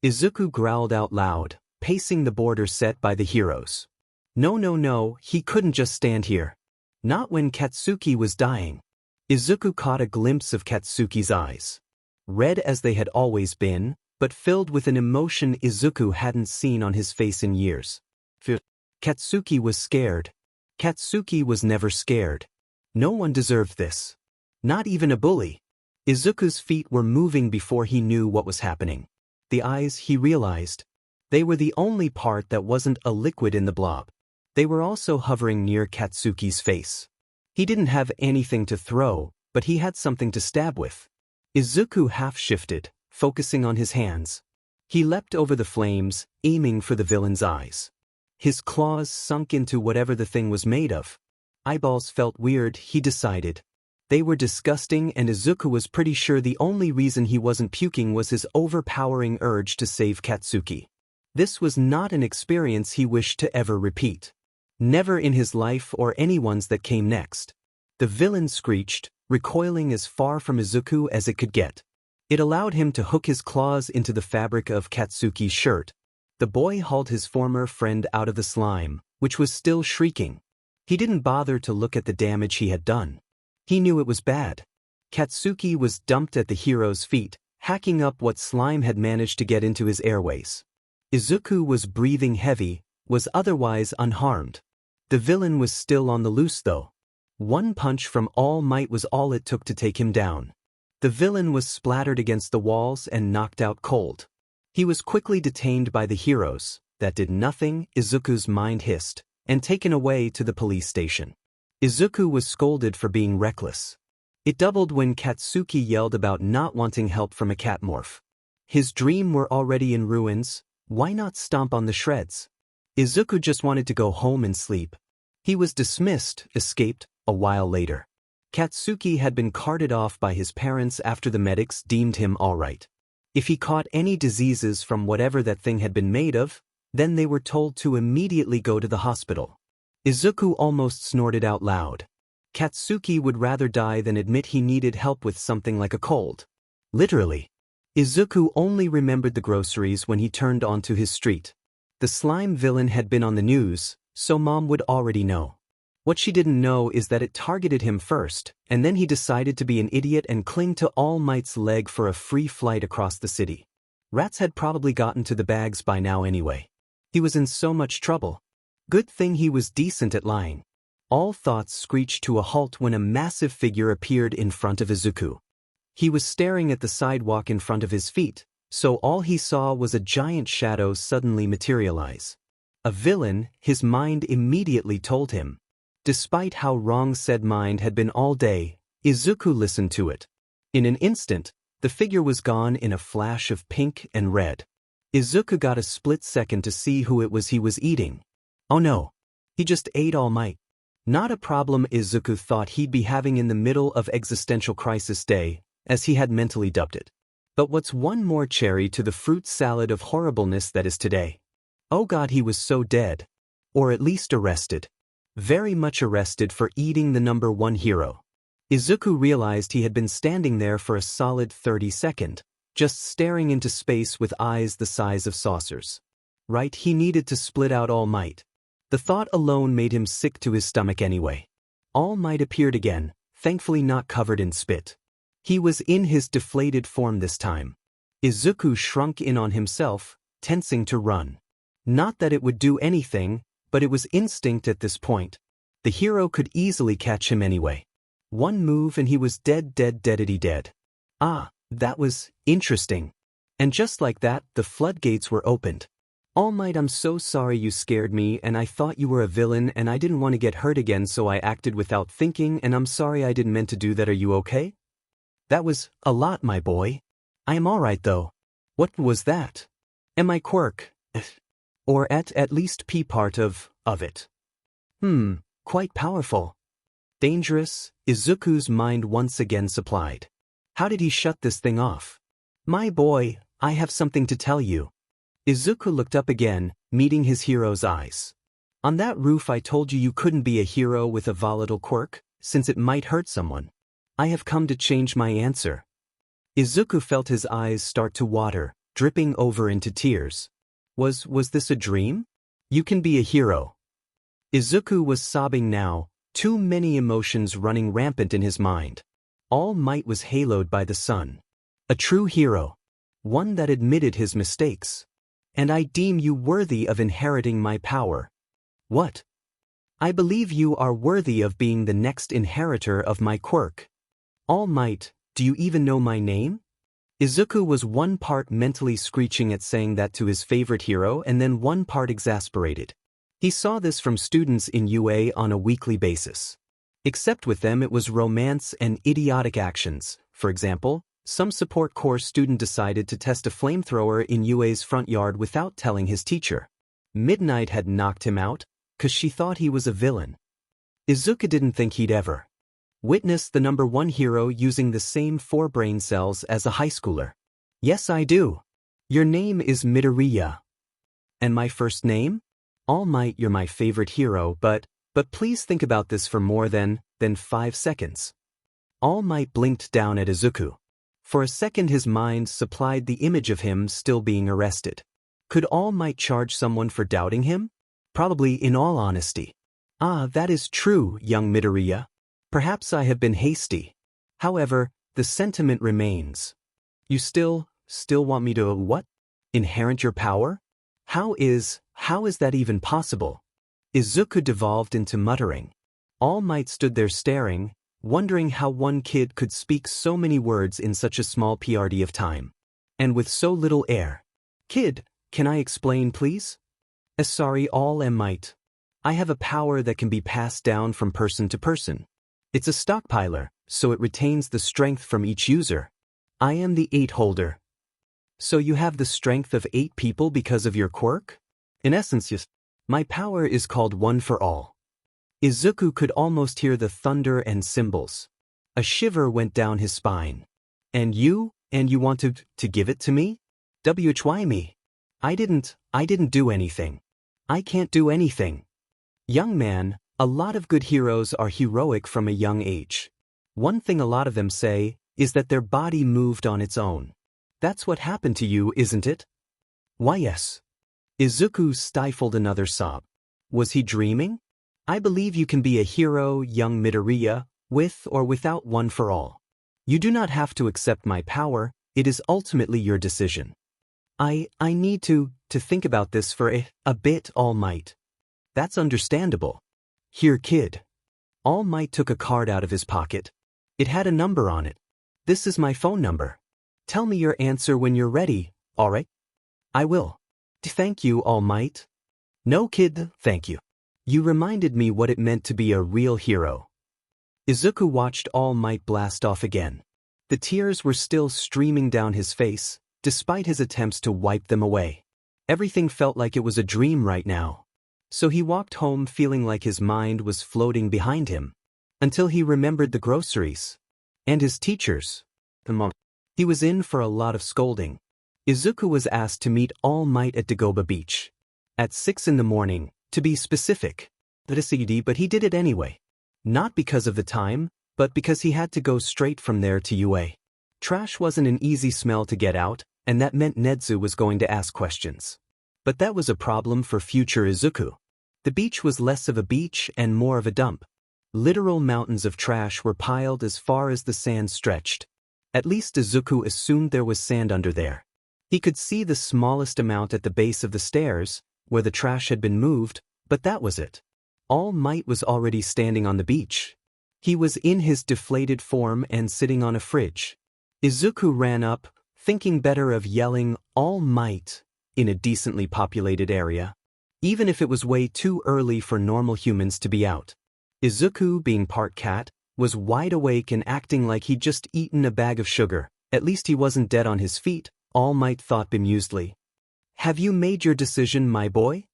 Izuku growled out loud, pacing the border set by the heroes. No, he couldn't just stand here. Not when Katsuki was dying. Izuku caught a glimpse of Katsuki's eyes. Red as they had always been, but filled with an emotion Izuku hadn't seen on his face in years. Katsuki was scared. Katsuki was never scared. No one deserved this. Not even a bully. Izuku's feet were moving before he knew what was happening. The eyes, he realized. They were the only part that wasn't a liquid in the blob. They were also hovering near Katsuki's face. He didn't have anything to throw, but he had something to stab with. Izuku half-shifted, focusing on his hands. He leapt over the flames, aiming for the villain's eyes. His claws sunk into whatever the thing was made of. Eyeballs felt weird, he decided. They were disgusting, and Izuku was pretty sure the only reason he wasn't puking was his overpowering urge to save Katsuki. This was not an experience he wished to ever repeat. Never in his life or anyone's that came next. The villain screeched, recoiling as far from Izuku as it could get. It allowed him to hook his claws into the fabric of Katsuki's shirt. The boy hauled his former friend out of the slime, which was still shrieking. He didn't bother to look at the damage he had done. He knew it was bad. Katsuki was dumped at the hero's feet, hacking up what slime had managed to get into his airways. Izuku was breathing heavy, was otherwise unharmed. The villain was still on the loose though. One punch from All Might was all it took to take him down. The villain was splattered against the walls and knocked out cold. He was quickly detained by the heroes. That did nothing, Izuku's mind hissed, and taken away to the police station. Izuku was scolded for being reckless. It doubled when Katsuki yelled about not wanting help from a cat morph. His dream were already in ruins, why not stomp on the shreds? Izuku just wanted to go home and sleep. He was dismissed, escaped, a while later. Katsuki had been carted off by his parents after the medics deemed him alright. If he caught any diseases from whatever that thing had been made of, then they were told to immediately go to the hospital. Izuku almost snorted out loud. Katsuki would rather die than admit he needed help with something like a cold. Literally. Izuku only remembered the groceries when he turned onto his street. The slime villain had been on the news, so Mom would already know. What she didn't know is that it targeted him first, and then he decided to be an idiot and cling to All Might's leg for a free flight across the city. Rats had probably gotten to the bags by now anyway. He was in so much trouble. Good thing he was decent at lying. All thoughts screeched to a halt when a massive figure appeared in front of Izuku. He was staring at the sidewalk in front of his feet, so all he saw was a giant shadow suddenly materialize. A villain, his mind immediately told him. Despite how wrong said mind had been all day, Izuku listened to it. In an instant, the figure was gone in a flash of pink and red. Izuku got a split second to see who it was he was eating. Oh no. He just ate All Might. Not a problem Izuku thought he'd be having in the middle of existential crisis day, as he had mentally dubbed it. But what's one more cherry to the fruit salad of horribleness that is today? Oh God, he was so dead. Or at least arrested. Very much arrested for eating the number one hero. Izuku realized he had been standing there for a solid 30 seconds, just staring into space with eyes the size of saucers. Right, he needed to split out All Might. The thought alone made him sick to his stomach anyway. All Might appeared again, thankfully not covered in spit. He was in his deflated form this time. Izuku shrunk in on himself, tensing to run. Not that it would do anything, but it was instinct at this point. The hero could easily catch him anyway. One move and he was dead. Ah, that was interesting. And just like that, the floodgates were opened. All Might, I'm so sorry you scared me and I thought you were a villain and I didn't want to get hurt again so I acted without thinking and I'm sorry I didn't meant to do that. Are you okay? That was a lot, my boy. I am alright though. What was that? Am I Quirk? Or at least P part of it. Quite powerful. Dangerous, Izuku's mind once again supplied. How did he shut this thing off? My boy, I have something to tell you. Izuku looked up again, meeting his hero's eyes. On that roof I told you you couldn't be a hero with a volatile quirk, since it might hurt someone. I have come to change my answer. Izuku felt his eyes start to water, dripping over into tears. Was this a dream? You can be a hero. Izuku was sobbing now, too many emotions running rampant in his mind. All Might was haloed by the sun. A true hero. One that admitted his mistakes. And I deem you worthy of inheriting my power. What? I believe you are worthy of being the next inheritor of my quirk. All Might, do you even know my name? Izuku was one part mentally screeching at saying that to his favorite hero and then one part exasperated. He saw this from students in UA on a weekly basis. Except with them it was romance and idiotic actions. For example, some support course student decided to test a flamethrower in UA's front yard without telling his teacher. Midnight had knocked him out, 'cause she thought he was a villain. Izuku didn't think he'd ever witness the number one hero using the same 4 brain cells as a high schooler. Yes, I do. Your name is Midoriya. And my first name? All Might, you're my favorite hero, but please think about this for more than 5 seconds. All Might blinked down at Izuku. For a second his mind supplied the image of him still being arrested. Could All Might charge someone for doubting him? Probably, in all honesty. Ah, that is true, young Midoriya. Perhaps I have been hasty. However, the sentiment remains. You still want me to what? Inherit your power? How is that even possible? Izuku devolved into muttering. All Might stood there staring, wondering how one kid could speak so many words in such a small PRD of time. And with so little air. Kid, can I explain please? Sorry, All Might. I have a power that can be passed down from person to person. It's a stockpiler, so it retains the strength from each user. I am the 8 holder. So you have the strength of 8 people because of your quirk? In essence, yes. My power is called One for All. Izuku could almost hear the thunder and cymbals. A shiver went down his spine. And you want to give it to me? Why me? I didn't do anything. I can't do anything. Young man, a lot of good heroes are heroic from a young age. One thing a lot of them say is that their body moved on its own. That's what happened to you, isn't it? Why yes. Izuku stifled another sob. Was he dreaming? I believe you can be a hero, young Midoriya, with or without One for All. You do not have to accept my power, it is ultimately your decision. I need to think about this for a bit, All Might. That's understandable. Here, kid. All Might took a card out of his pocket. It had a number on it. This is my phone number. Tell me your answer when you're ready, alright? I will. Thank you, All Might. No, kid, thank you. You reminded me what it meant to be a real hero. Izuku watched All Might blast off again. The tears were still streaming down his face, despite his attempts to wipe them away. Everything felt like it was a dream right now. So he walked home feeling like his mind was floating behind him. Until he remembered the groceries. And his teachers. He was in for a lot of scolding. Izuku was asked to meet All Might at Dagoba Beach. At 6 in the morning, to be specific. But he did it anyway. Not because of the time, but because he had to go straight from there to UA. Trash wasn't an easy smell to get out, and that meant Nezu was going to ask questions. But that was a problem for future Izuku. The beach was less of a beach and more of a dump. Literal mountains of trash were piled as far as the sand stretched. At least Izuku assumed there was sand under there. He could see the smallest amount at the base of the stairs, where the trash had been moved, but that was it. All Might was already standing on the beach. He was in his deflated form and sitting on a fridge. Izuku ran up, thinking better of yelling, All Might, in a decently populated area. Even if it was way too early for normal humans to be out. Izuku, being part cat, was wide awake and acting like he'd just eaten a bag of sugar. At least he wasn't dead on his feet, All Might thought bemusedly. Have you made your decision, my boy?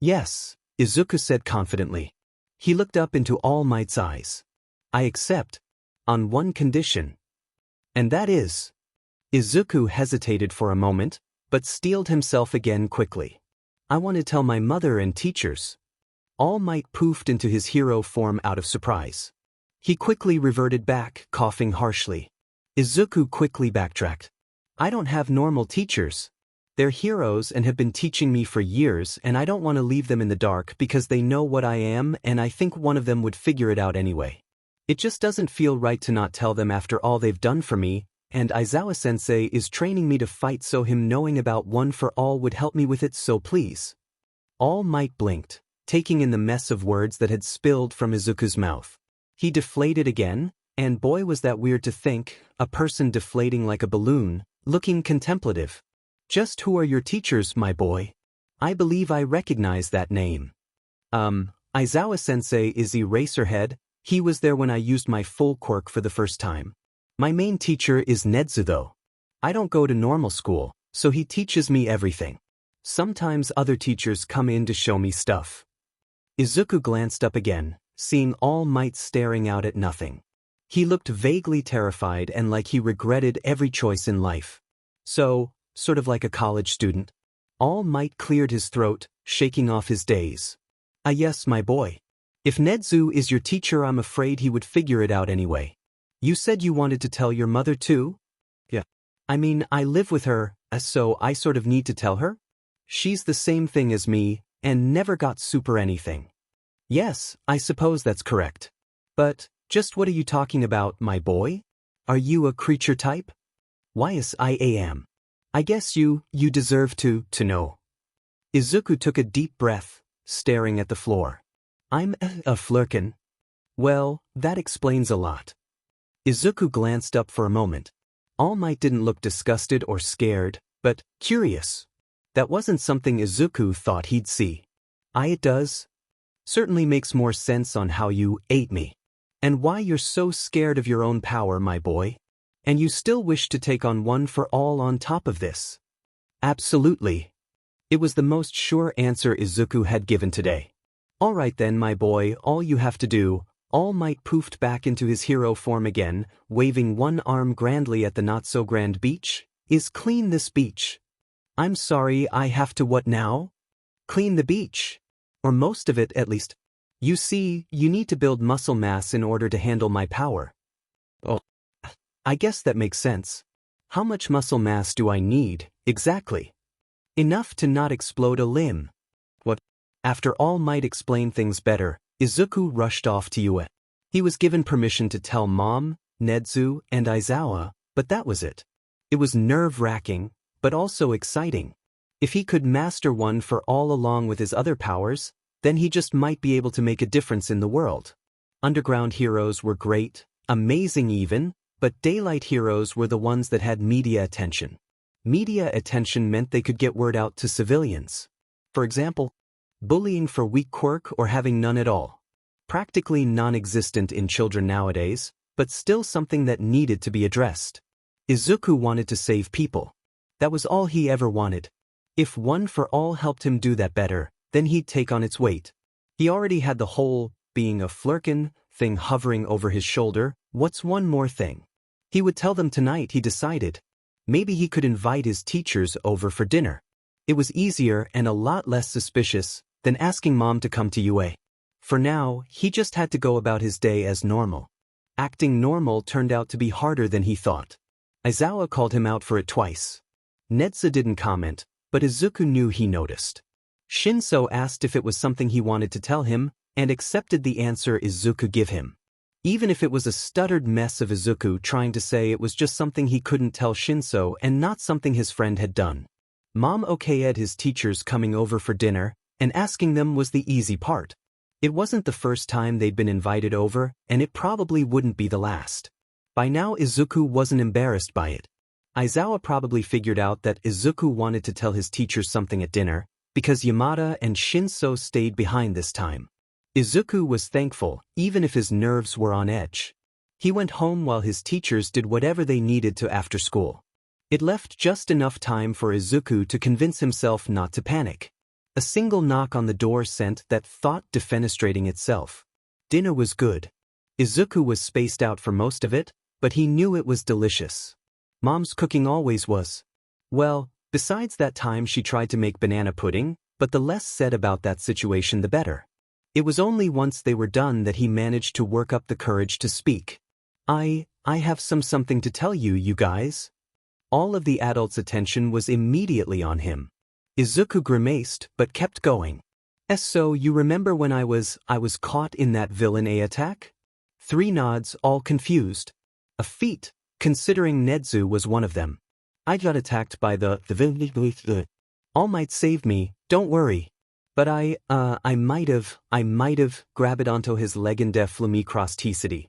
Yes, Izuku said confidently. He looked up into All Might's eyes. I accept. On one condition. And that is. Izuku hesitated for a moment, but steeled himself again quickly. I want to tell my mother and teachers. All Might poofed into his hero form out of surprise. He quickly reverted back, coughing harshly. Izuku quickly backtracked. I don't have normal teachers. They're heroes and have been teaching me for years, and I don't want to leave them in the dark because they know what I am, and I think one of them would figure it out anyway. It just doesn't feel right to not tell them after all they've done for me, and Aizawa-sensei is training me to fight, so him knowing about One for All would help me with it, so please. All Might blinked, taking in the mess of words that had spilled from Izuku's mouth. He deflated again, and boy was that weird to think, a person deflating like a balloon, looking contemplative. Just who are your teachers, my boy? I believe I recognize that name. Aizawa-sensei is Eraserhead. He was there when I used my full quirk for the first time. My main teacher is Nezu though. I don't go to normal school, so he teaches me everything. Sometimes other teachers come in to show me stuff. Izuku glanced up again, seeing All Might staring out at nothing. He looked vaguely terrified and like he regretted every choice in life. So, sort of like a college student. All Might cleared his throat, shaking off his daze. Ah yes, my boy. If Nezu is your teacher, I'm afraid he would figure it out anyway. You said you wanted to tell your mother too? Yeah. I mean, I live with her, so I sort of need to tell her? She's the same thing as me, and never got super anything. Yes, I suppose that's correct. But, just what are you talking about, my boy? Are you a creature type? Why yes, I am. I guess you deserve to know. Izuku took a deep breath, staring at the floor. I'm a flurkin. Well, that explains a lot. Izuku glanced up for a moment. All Might didn't look disgusted or scared, but curious. That wasn't something Izuku thought he'd see. It does. Certainly makes more sense on how you ate me. And why you're so scared of your own power, my boy? And you still wish to take on one for all on top of this? Absolutely. It was the most sure answer Izuku had given today. All right then, my boy, all you have to do. All Might poofed back into his hero form again, waving one arm grandly at the not-so-grand beach, is clean this beach. I'm sorry, I have to what now? Clean the beach. Or most of it, at least. You see, you need to build muscle mass in order to handle my power. Oh, I guess that makes sense. How much muscle mass do I need, exactly? Enough to not explode a limb. What? After All Might explained things better, Izuku rushed off to Yue. He was given permission to tell Mom, Nedzu, and Aizawa, but that was it. It was nerve-wracking, but also exciting. If he could master one for all along with his other powers, then he just might be able to make a difference in the world. Underground heroes were great, amazing even, but daylight heroes were the ones that had media attention. Media attention meant they could get word out to civilians. For example, bullying for weak quirk or having none at all. Practically non-existent in children nowadays, but still something that needed to be addressed. Izuku wanted to save people. That was all he ever wanted. If One for All helped him do that better, then he'd take on its weight. He already had the whole being a flirkin thing hovering over his shoulder. What's one more thing? He would tell them tonight, he decided. Maybe he could invite his teachers over for dinner. It was easier and a lot less suspicious than asking Mom to come to Yue. For now, he just had to go about his day as normal. Acting normal turned out to be harder than he thought. Aizawa called him out for it twice. Nedza didn't comment, but Izuku knew he noticed. Shinso asked if it was something he wanted to tell him, and accepted the answer Izuku gave him. Even if it was a stuttered mess of Izuku trying to say it was just something he couldn't tell Shinso and not something his friend had done. Mom okayed his teachers coming over for dinner, and asking them was the easy part. It wasn't the first time they'd been invited over, and it probably wouldn't be the last. By now Izuku wasn't embarrassed by it. Aizawa probably figured out that Izuku wanted to tell his teachers something at dinner, because Yamada and Shinso stayed behind this time. Izuku was thankful, even if his nerves were on edge. He went home while his teachers did whatever they needed to after school. It left just enough time for Izuku to convince himself not to panic. A single knock on the door sent that thought defenestrating itself. Dinner was good. Izuku was spaced out for most of it, but he knew it was delicious. Mom's cooking always was. Well, besides that time she tried to make banana pudding, but the less said about that situation the better. It was only once they were done that he managed to work up the courage to speak. I have something to tell you, you guys. All of the adults' attention was immediately on him. Izuku grimaced, but kept going. So you remember when I was caught in that villain A attack? 3 nods, all confused. A feat, considering Nedzu was one of them. I got attacked by the villain. All Might save me, don't worry. But I might have grabbed onto his leg and flumicrosticity.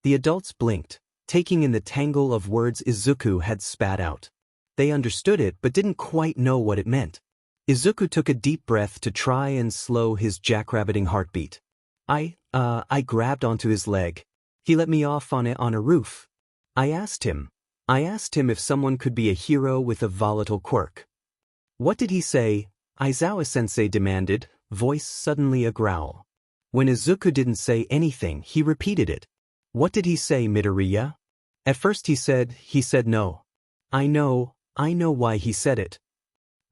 The adults blinked, taking in the tangle of words Izuku had spat out. They understood it but didn't quite know what it meant. Izuku took a deep breath to try and slow his jackrabbiting heartbeat. I grabbed onto his leg. He let me off on a roof. I asked him if someone could be a hero with a volatile quirk. What did he say? Aizawa-sensei demanded, voice suddenly a growl. When Izuku didn't say anything, he repeated it. What did he say, Midoriya? At first he said no. I know why he said it.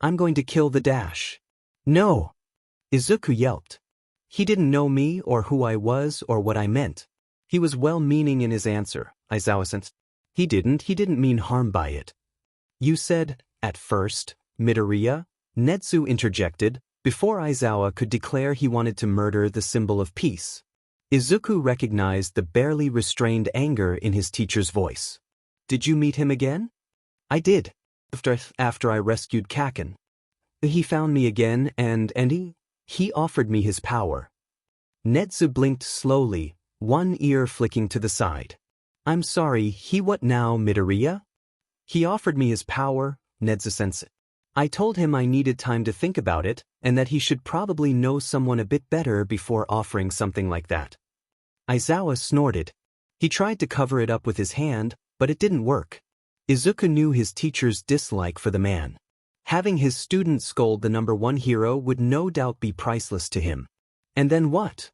I'm going to kill the dash. No! Izuku yelped. He didn't know me or who I was or what I meant. He was well-meaning in his answer, Aizawa-sensei. He didn't mean harm by it. You said, at first, Midoriya? Nedzu interjected, before Aizawa could declare he wanted to murder the symbol of peace. Izuku recognized the barely restrained anger in his teacher's voice. Did you meet him again? I did. After I rescued Kaken. He found me again and he offered me his power. Nedzu blinked slowly, one ear flicking to the side. I'm sorry, he what now, Midoriya? He offered me his power, Nedzu-sensei. I told him I needed time to think about it, and that he should probably know someone a bit better before offering something like that. Aizawa snorted. He tried to cover it up with his hand, but it didn't work. Izuku knew his teacher's dislike for the man. Having his student scold the #1 hero would no doubt be priceless to him. And then what?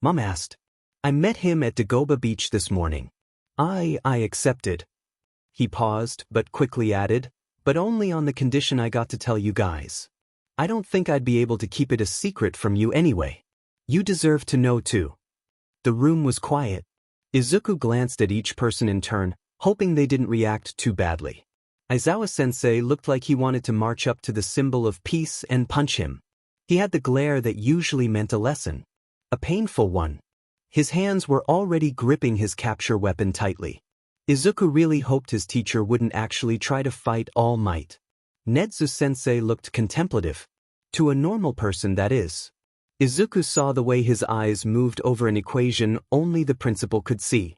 Mom asked. I met him at Dagoba Beach this morning. I accepted. He paused, but quickly added, but only on the condition I got to tell you guys. I don't think I'd be able to keep it a secret from you anyway. You deserve to know too. The room was quiet. Izuku glanced at each person in turn, hoping they didn't react too badly. Aizawa-sensei looked like he wanted to march up to the symbol of peace and punch him. He had the glare that usually meant a lesson. A painful one. His hands were already gripping his capture weapon tightly. Izuku really hoped his teacher wouldn't actually try to fight All Might. Nezu-sensei looked contemplative. To a normal person, that is. Izuku saw the way his eyes moved over an equation only the principal could see.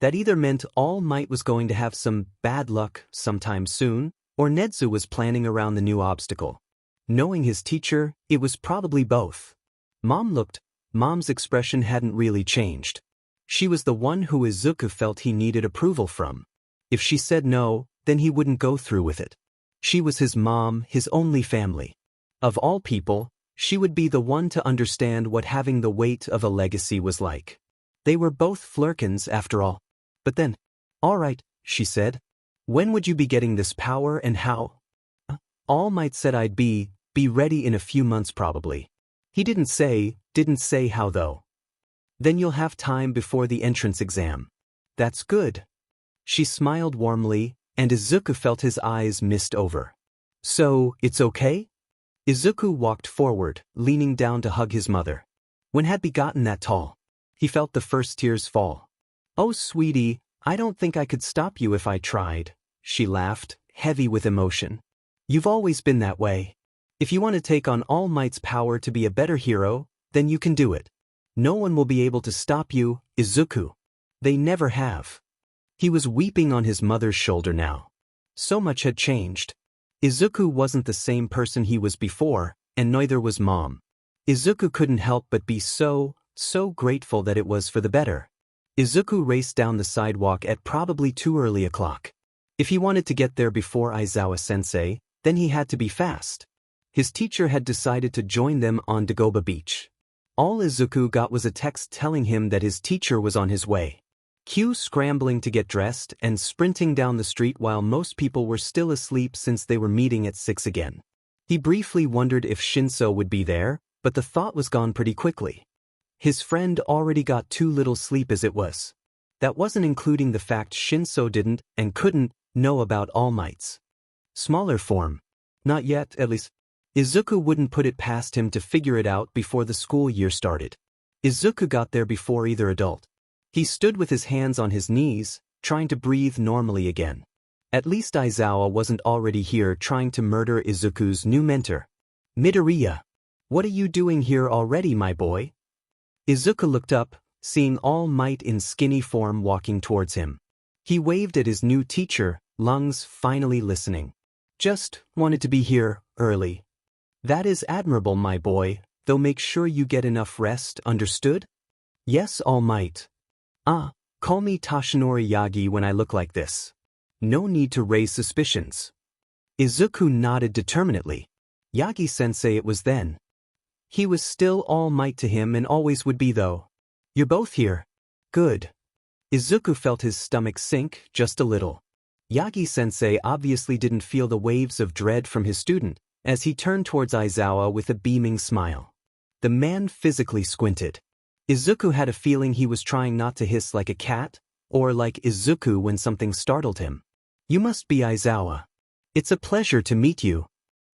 That either meant All Might was going to have some bad luck sometime soon, or Nezu was planning around the new obstacle. Knowing his teacher, it was probably both. Mom's expression hadn't really changed. She was the one who Izuku felt he needed approval from. If she said no, then he wouldn't go through with it. She was his mom, his only family. Of all people, she would be the one to understand what having the weight of a legacy was like. They were both flirkins after all. But then, all right, she said. When would you be getting this power and how? All Might said I'd be ready in a few months probably. He didn't say how though. Then you'll have time before the entrance exam. That's good. She smiled warmly, and Izuku felt his eyes mist over. So, it's okay? Izuku walked forward, leaning down to hug his mother. When had he gotten that tall? He felt the first tears fall. Oh sweetie, I don't think I could stop you if I tried, she laughed, heavy with emotion. You've always been that way. If you want to take on All Might's power to be a better hero, then you can do it. No one will be able to stop you, Izuku. They never have. He was weeping on his mother's shoulder now. So much had changed. Izuku wasn't the same person he was before, and neither was Mom. Izuku couldn't help but be so grateful that it was for the better. Izuku raced down the sidewalk at probably too early a clock. If he wanted to get there before Aizawa-sensei, then he had to be fast. His teacher had decided to join them on Dagoba Beach. All Izuku got was a text telling him that his teacher was on his way. Cue scrambling to get dressed and sprinting down the street while most people were still asleep since they were meeting at 6 again. He briefly wondered if Shinso would be there, but the thought was gone pretty quickly. His friend already got too little sleep as it was. That wasn't including the fact Shinso didn't and couldn't know about All Might's smaller form. Not yet, at least. Izuku wouldn't put it past him to figure it out before the school year started. Izuku got there before either adult. He stood with his hands on his knees, trying to breathe normally again. At least Aizawa wasn't already here trying to murder Izuku's new mentor. Midoriya. What are you doing here already, my boy? Izuku looked up, seeing All Might in skinny form walking towards him. He waved at his new teacher, lungs finally listening. Just wanted to be here early. That is admirable, my boy, though make sure you get enough rest, understood? Yes, All Might. Call me Toshinori Yagi when I look like this. No need to raise suspicions. Izuku nodded determinedly. Yagi-sensei it was then. He was still All Might to him and always would be though. You're both here. Good. Izuku felt his stomach sink just a little. Yagi-sensei obviously didn't feel the waves of dread from his student, as he turned towards Aizawa with a beaming smile. The man physically squinted. Izuku had a feeling he was trying not to hiss like a cat, or like Izuku when something startled him. You must be Aizawa. It's a pleasure to meet you.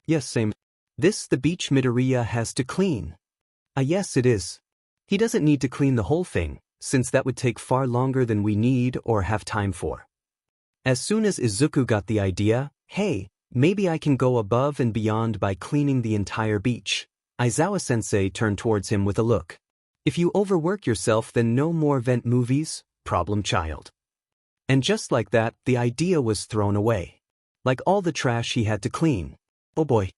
Yes, same. This the beach Midoriya has to clean. Yes it is. He doesn't need to clean the whole thing, since that would take far longer than we need or have time for. As soon as Izuku got the idea, hey, maybe I can go above and beyond by cleaning the entire beach, Aizawa-sensei turned towards him with a look. If you overwork yourself, then no more vent movies, problem child. And just like that, the idea was thrown away. Like all the trash he had to clean. Oh boy.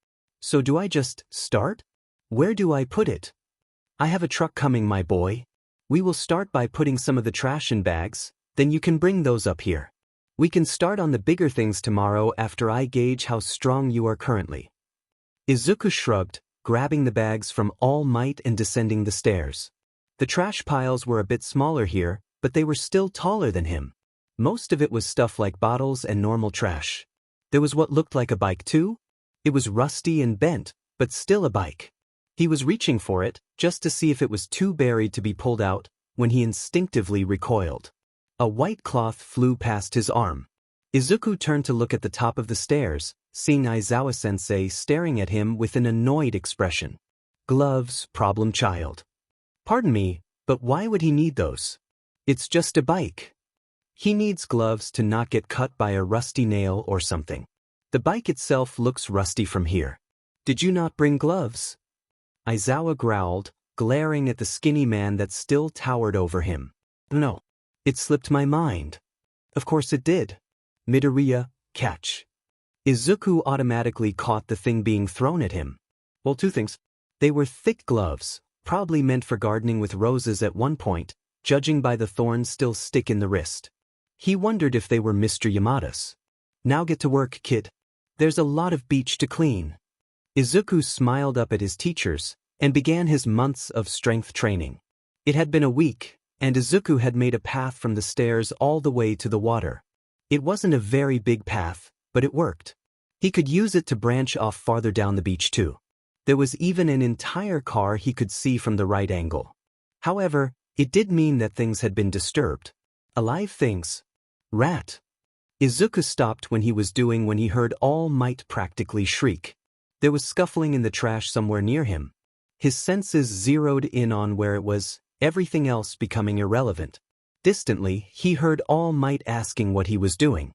So do I just start? Where do I put it? I have a truck coming, my boy. We will start by putting some of the trash in bags, then you can bring those up here. We can start on the bigger things tomorrow after I gauge how strong you are currently. Izuku shrugged, grabbing the bags from All Might and descending the stairs. The trash piles were a bit smaller here, but they were still taller than him. Most of it was stuff like bottles and normal trash. There was what looked like a bike too. It was rusty and bent, but still a bike. He was reaching for it, just to see if it was too buried to be pulled out, when he instinctively recoiled. A white cloth flew past his arm. Izuku turned to look at the top of the stairs, seeing Aizawa-sensei staring at him with an annoyed expression. Gloves, problem child. Pardon me, but why would he need those? It's just a bike. He needs gloves to not get cut by a rusty nail or something. The bike itself looks rusty from here. Did you not bring gloves? Aizawa growled, glaring at the skinny man that still towered over him. No. It slipped my mind. Of course it did. Midoriya, catch. Izuku automatically caught the thing being thrown at him. Well, two things. They were thick gloves, probably meant for gardening with roses at one point, judging by the thorns still stick in the wrist. He wondered if they were Mr. Yamada's. Now get to work, kid. There's a lot of beach to clean. Izuku smiled up at his teachers, and began his months of strength training. It had been a week, and Izuku had made a path from the stairs all the way to the water. It wasn't a very big path, but it worked. He could use it to branch off farther down the beach too. There was even an entire car he could see from the right angle. However, it did mean that things had been disturbed. Alive things. Rat. Izuku stopped when he heard All Might practically shriek. There was scuffling in the trash somewhere near him. His senses zeroed in on where it was, everything else becoming irrelevant. Distantly, he heard All Might asking what he was doing.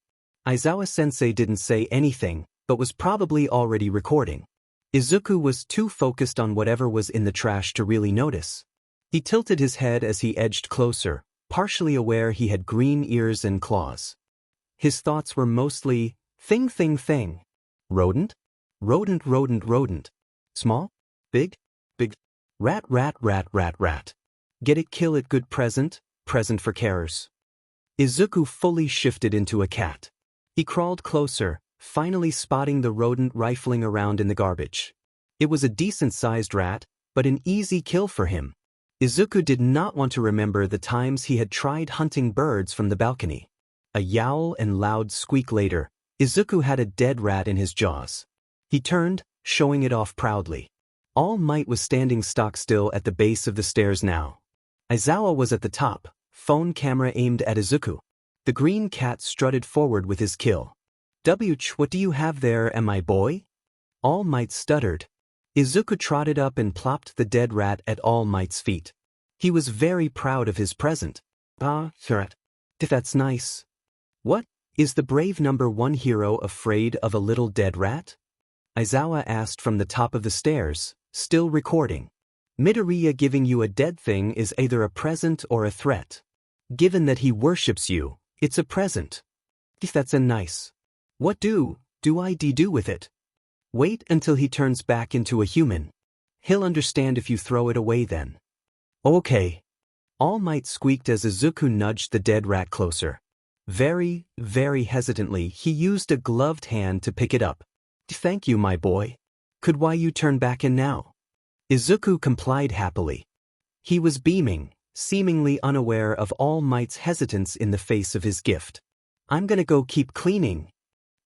Aizawa-sensei didn't say anything, but was probably already recording. Izuku was too focused on whatever was in the trash to really notice. He tilted his head as he edged closer, partially aware he had green ears and claws. His thoughts were mostly, thing. Rodent? Rodent. Small? Big? Rat. Get it, kill it, good present for carers. Izuku fully shifted into a cat. He crawled closer, finally spotting the rodent rifling around in the garbage. It was a decent-sized rat, but an easy kill for him. Izuku did not want to remember the times he had tried hunting birds from the balcony. A yowl and loud squeak later, Izuku had a dead rat in his jaws. He turned, showing it off proudly. All Might was standing stock still at the base of the stairs now. Aizawa was at the top, phone camera aimed at Izuku. The green cat strutted forward with his kill. What do you have there, my boy? All Might stuttered. Izuku trotted up and plopped the dead rat at All Might's feet. He was very proud of his present. Rat. That's nice. What, is the brave #1 hero afraid of a little dead rat? Aizawa asked from the top of the stairs, still recording. Midoriya giving you a dead thing is either a present or a threat. Given that he worships you, it's a present. That's a nice. What do I do with it? Wait until he turns back into a human. He'll understand if you throw it away then. Okay. All Might squeaked as Izuku nudged the dead rat closer. Very hesitantly, he used a gloved hand to pick it up. Thank you, my boy. Could you turn back in now? Izuku complied happily. He was beaming, seemingly unaware of All Might's hesitance in the face of his gift. I'm gonna go keep cleaning,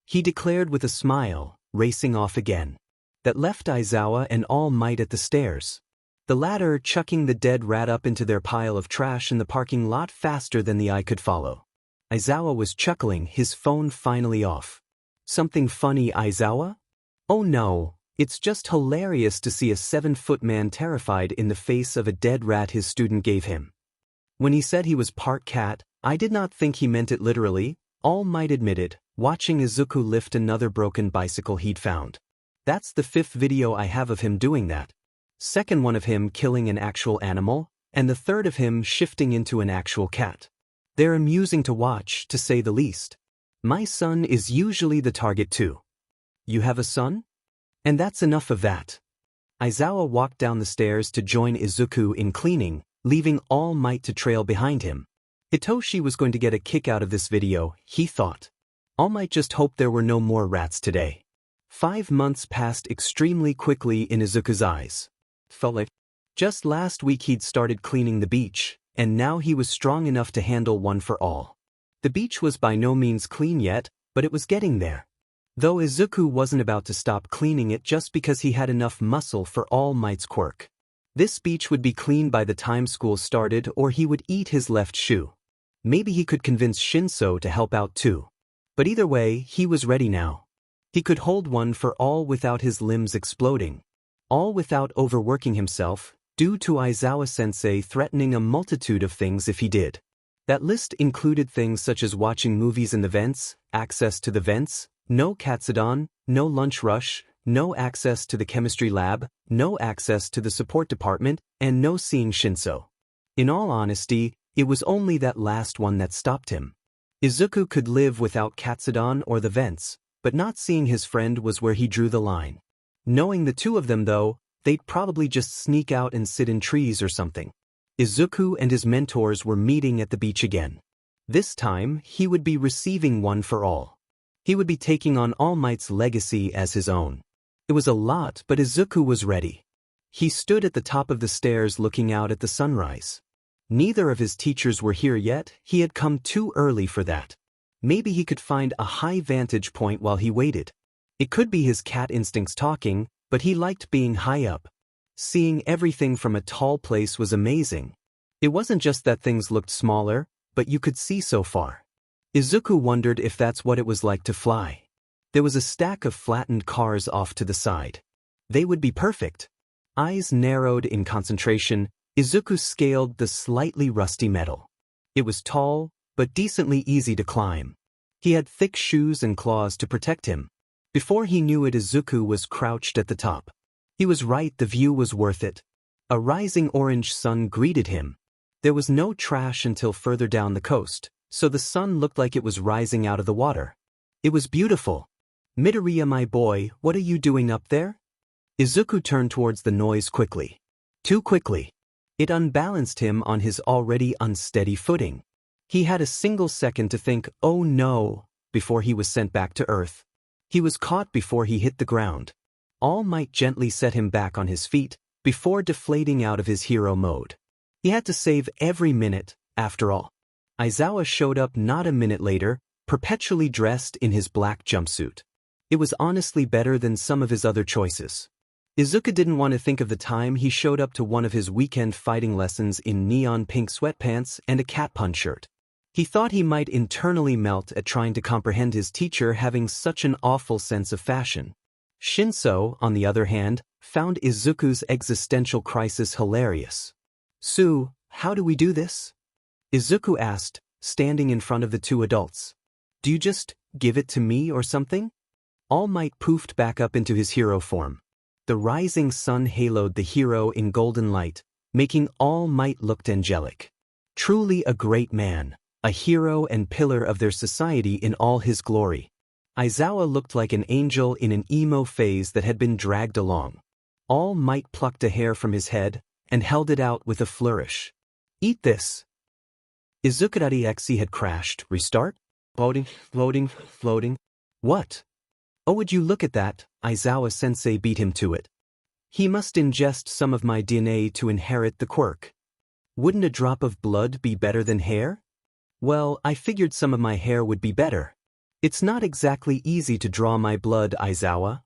he declared with a smile, racing off again. That left Aizawa and All Might at the stairs. The latter chucking the dead rat up into their pile of trash in the parking lot faster than the eye could follow. Aizawa was chuckling, his phone finally off. Something funny, Aizawa? Oh no, it's just hilarious to see a 7-foot man terrified in the face of a dead rat his student gave him. When he said he was part cat, I did not think he meant it literally, All Might admitted, watching Izuku lift another broken bicycle he'd found. That's the 5th video I have of him doing that. Second one of him killing an actual animal, and the third of him shifting into an actual cat. They're amusing to watch, to say the least. My son is usually the target too. You have a son? And that's enough of that. Aizawa walked down the stairs to join Izuku in cleaning, leaving All Might to trail behind him. Hitoshi was going to get a kick out of this video, he thought. All Might just hoped there were no more rats today. 5 months passed extremely quickly in Izuku's eyes. Felt like just last week he'd started cleaning the beach, and now he was strong enough to handle one for all. The beach was by no means clean yet, but it was getting there. Though Izuku wasn't about to stop cleaning it just because he had enough muscle for All Might's quirk. This beach would be clean by the time school started, or he would eat his left shoe. Maybe he could convince Shinso to help out too. But either way, he was ready now. He could hold one for all without his limbs exploding. All without overworking himself, due to Aizawa-sensei threatening a multitude of things if he did. That list included things such as watching movies in the vents, access to the vents, no katsudon, no lunch rush, no access to the chemistry lab, no access to the support department, and no seeing Shinso. In all honesty, it was only that last one that stopped him. Izuku could live without katsudon or the vents, but not seeing his friend was where he drew the line. Knowing the two of them though, they'd probably just sneak out and sit in trees or something. Izuku and his mentors were meeting at the beach again. This time, he would be receiving one for all. He would be taking on All Might's legacy as his own. It was a lot, but Izuku was ready. He stood at the top of the stairs looking out at the sunrise. Neither of his teachers were here yet, he had come too early for that. Maybe he could find a high vantage point while he waited. It could be his cat instincts talking, but he liked being high up. Seeing everything from a tall place was amazing. It wasn't just that things looked smaller, but you could see so far. Izuku wondered if that's what it was like to fly. There was a stack of flattened cars off to the side. They would be perfect. Eyes narrowed in concentration, Izuku scaled the slightly rusty metal. It was tall, but decently easy to climb. He had thick shoes and claws to protect him. Before he knew it, Izuku was crouched at the top. He was right, the view was worth it. A rising orange sun greeted him. There was no trash until further down the coast, so the sun looked like it was rising out of the water. It was beautiful. Midoriya, my boy, what are you doing up there? Izuku turned towards the noise quickly. Too quickly. It unbalanced him on his already unsteady footing. He had a single second to think, oh no, before he was sent back to Earth. He was caught before he hit the ground. All Might gently set him back on his feet, before deflating out of his hero mode. He had to save every minute, after all. Aizawa showed up not a minute later, perpetually dressed in his black jumpsuit. It was honestly better than some of his other choices. Izuku didn't want to think of the time he showed up to one of his weekend fighting lessons in neon pink sweatpants and a cat pun shirt. He thought he might internally melt at trying to comprehend his teacher having such an awful sense of fashion. Shinso, on the other hand, found Izuku's existential crisis hilarious. "Sue, how do we do this?" Izuku asked, standing in front of the two adults. "Do you just give it to me or something?" All Might poofed back up into his hero form. The rising sun haloed the hero in golden light, making All Might look angelic. Truly a great man, a hero and pillar of their society in all his glory. Aizawa looked like an angel in an emo phase that had been dragged along. All Might plucked a hair from his head and held it out with a flourish. "Eat this." Izukudari Xe had crashed. Restart? Floating. What? Oh, would you look at that, Aizawa-sensei beat him to it. He must ingest some of my DNA to inherit the quirk. Wouldn't a drop of blood be better than hair? Well, I figured some of my hair would be better. It's not exactly easy to draw my blood, Aizawa.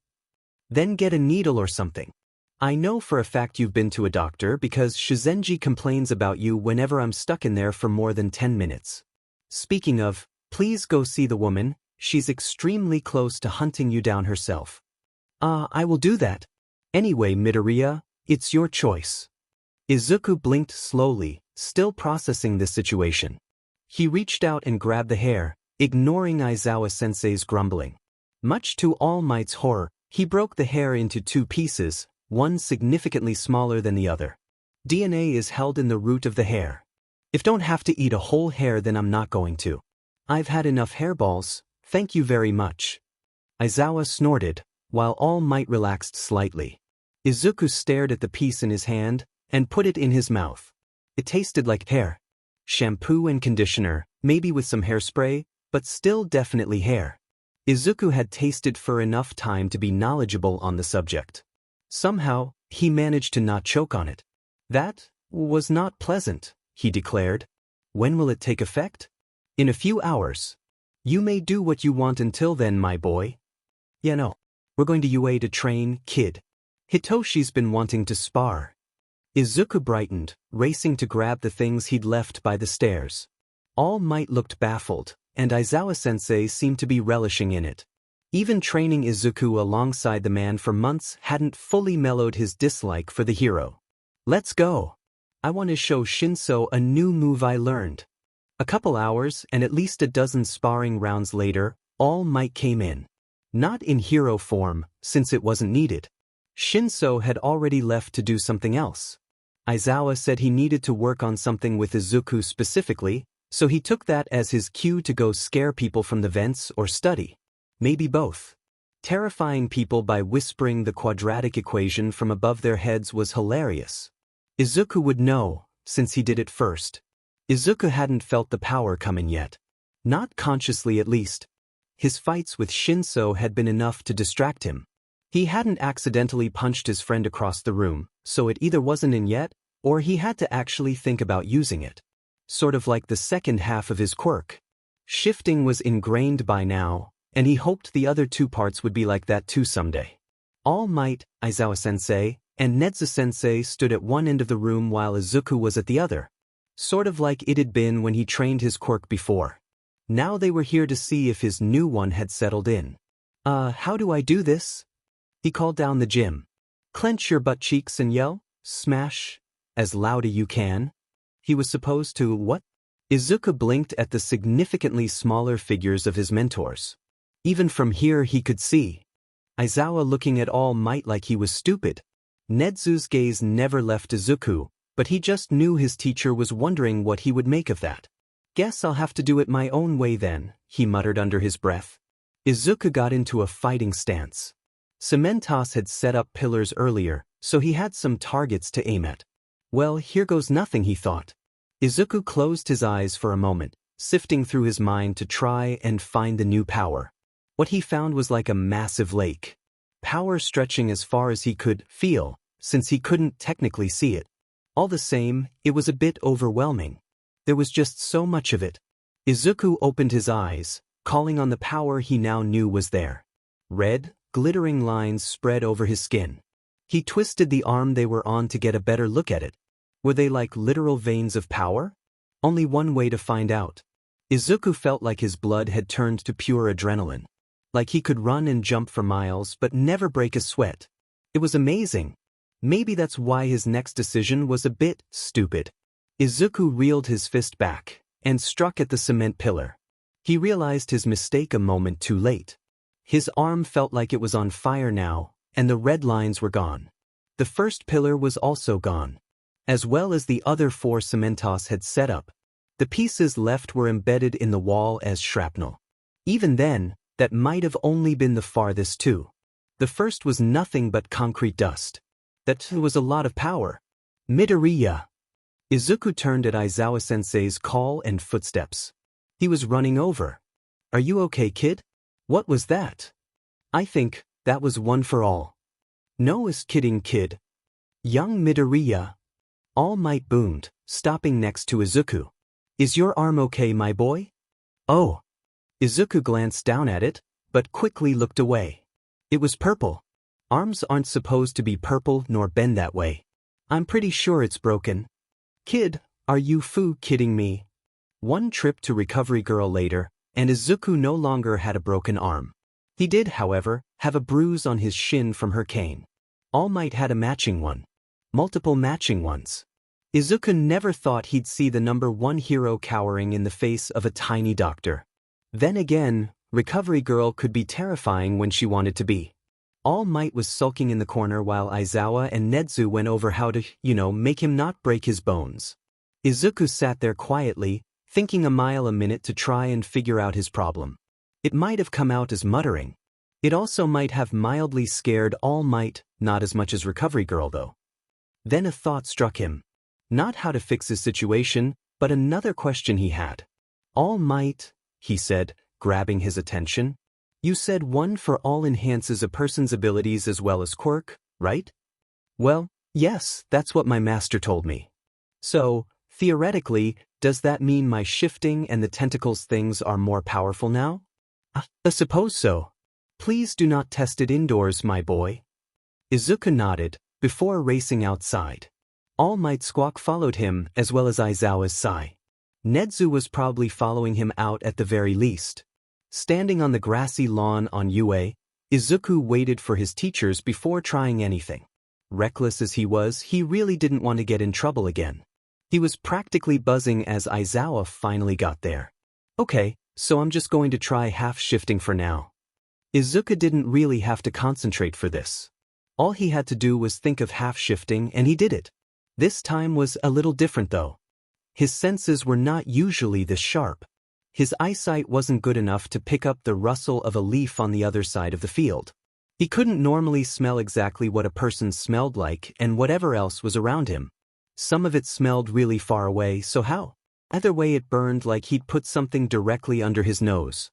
Then get a needle or something. I know for a fact you've been to a doctor because Shizenji complains about you whenever I'm stuck in there for more than 10 minutes. Speaking of, please go see the woman. She's extremely close to hunting you down herself. I will do that. Anyway, Midoriya, it's your choice. Izuku blinked slowly, still processing this situation. He reached out and grabbed the hair, ignoring Aizawa-sensei's grumbling. Much to All Might's horror, he broke the hair into 2 pieces, one significantly smaller than the other. DNA is held in the root of the hair. If don't have to eat a whole hair, then I'm not going to. I've had enough hairballs. Thank you very much. Aizawa snorted, while All Might relaxed slightly. Izuku stared at the piece in his hand and put it in his mouth. It tasted like hair. Shampoo and conditioner, maybe with some hairspray, but still definitely hair. Izuku had tasted for enough time to be knowledgeable on the subject. Somehow, he managed to not choke on it. That was not pleasant, he declared. When will it take effect? In a few hours. You may do what you want until then, my boy. Yeah, no. We're going to UA to train, kid. Hitoshi's been wanting to spar. Izuku brightened, racing to grab the things he'd left by the stairs. All Might looked baffled, and Aizawa-sensei seemed to be relishing in it. Even training Izuku alongside the man for months hadn't fully mellowed his dislike for the hero. Let's go. I want to show Shinso a new move I learned. A couple hours and at least a dozen sparring rounds later, All Might came in. Not in hero form, since it wasn't needed. Shinso had already left to do something else. Aizawa said he needed to work on something with Izuku specifically, so he took that as his cue to go scare people from the vents or study. Maybe both. Terrifying people by whispering the quadratic equation from above their heads was hilarious. Izuku would know, since he did it first. Izuku hadn't felt the power coming yet. Not consciously at least. His fights with Shinso had been enough to distract him. He hadn't accidentally punched his friend across the room, so it either wasn't in yet, or he had to actually think about using it. Sort of like the second half of his quirk. Shifting was ingrained by now, and he hoped the other two parts would be like that too someday. All Might, Aizawa-sensei, and Nezu-sensei stood at one end of the room while Izuku was at the other. Sort of like it had been when he trained his quirk before. Now they were here to see if his new one had settled in. How do I do this? He called down the gym. Clench your butt cheeks and yell, smash, as loud as you can. He was supposed to what? Izuku blinked at the significantly smaller figures of his mentors. Even from here he could see. Aizawa looking at All Might like he was stupid. Nezu's gaze never left Izuku, but he just knew his teacher was wondering what he would make of that. Guess I'll have to do it my own way then, he muttered under his breath. Izuku got into a fighting stance. Cementos had set up pillars earlier, so he had some targets to aim at. Well, here goes nothing, he thought. Izuku closed his eyes for a moment, sifting through his mind to try and find the new power. What he found was like a massive lake. Power stretching as far as he could feel, since he couldn't technically see it. All the same, it was a bit overwhelming. There was just so much of it. Izuku opened his eyes, calling on the power he now knew was there. Red, glittering lines spread over his skin. He twisted the arm they were on to get a better look at it. Were they like literal veins of power? Only one way to find out. Izuku felt like his blood had turned to pure adrenaline. Like he could run and jump for miles but never break a sweat. It was amazing. Maybe that's why his next decision was a bit stupid. Izuku reeled his fist back and struck at the cement pillar. He realized his mistake a moment too late. His arm felt like it was on fire now, and the red lines were gone. The first pillar was also gone, as well as the other 4 Cementos had set up. The pieces left were embedded in the wall as shrapnel. Even then, that might have only been the farthest two. The first was nothing but concrete dust. That was a lot of power. Midoriya. Izuku turned at Aizawa-sensei's call and footsteps. He was running over. Are you okay, kid? What was that? I think that was one for all. No is kidding, kid. Young Midoriya. All Might boomed, stopping next to Izuku. Is your arm okay, my boy? Oh. Izuku glanced down at it, but quickly looked away. It was purple. Arms aren't supposed to be purple nor bend that way. I'm pretty sure it's broken. Kid, are you kidding me? One trip to Recovery Girl later, and Izuku no longer had a broken arm. He did, however, have a bruise on his shin from her cane. All Might had a matching one. Multiple matching ones. Izuku never thought he'd see the #1 hero cowering in the face of a tiny doctor. Then again, Recovery Girl could be terrifying when she wanted to be. All Might was sulking in the corner while Aizawa and Nezu went over how to, make him not break his bones. Izuku sat there quietly, thinking a mile a minute to try and figure out his problem. It might have come out as muttering. It also might have mildly scared All Might, not as much as Recovery Girl though. Then a thought struck him. Not how to fix his situation, but another question he had. All Might, he said, grabbing his attention. You said one for all enhances a person's abilities as well as quirk, right? Well, yes, that's what my master told me. So, theoretically, does that mean my shifting and the tentacles things are more powerful now? I suppose so. Please do not test it indoors, my boy. Izuku nodded, before racing outside. All Might Squawk followed him, as well as Aizawa's Sai. Nedzu was probably following him out at the very least. Standing on the grassy lawn on UA, Izuku waited for his teachers before trying anything. Reckless as he was, he really didn't want to get in trouble again. He was practically buzzing as Aizawa finally got there. Okay, so I'm just going to try half-shifting for now. Izuku didn't really have to concentrate for this. All he had to do was think of half-shifting and he did it. This time was a little different though. His senses were not usually this sharp. His eyesight wasn't good enough to pick up the rustle of a leaf on the other side of the field. He couldn't normally smell exactly what a person smelled like and whatever else was around him. Some of it smelled really far away, so how? Either way it burned like he'd put something directly under his nose.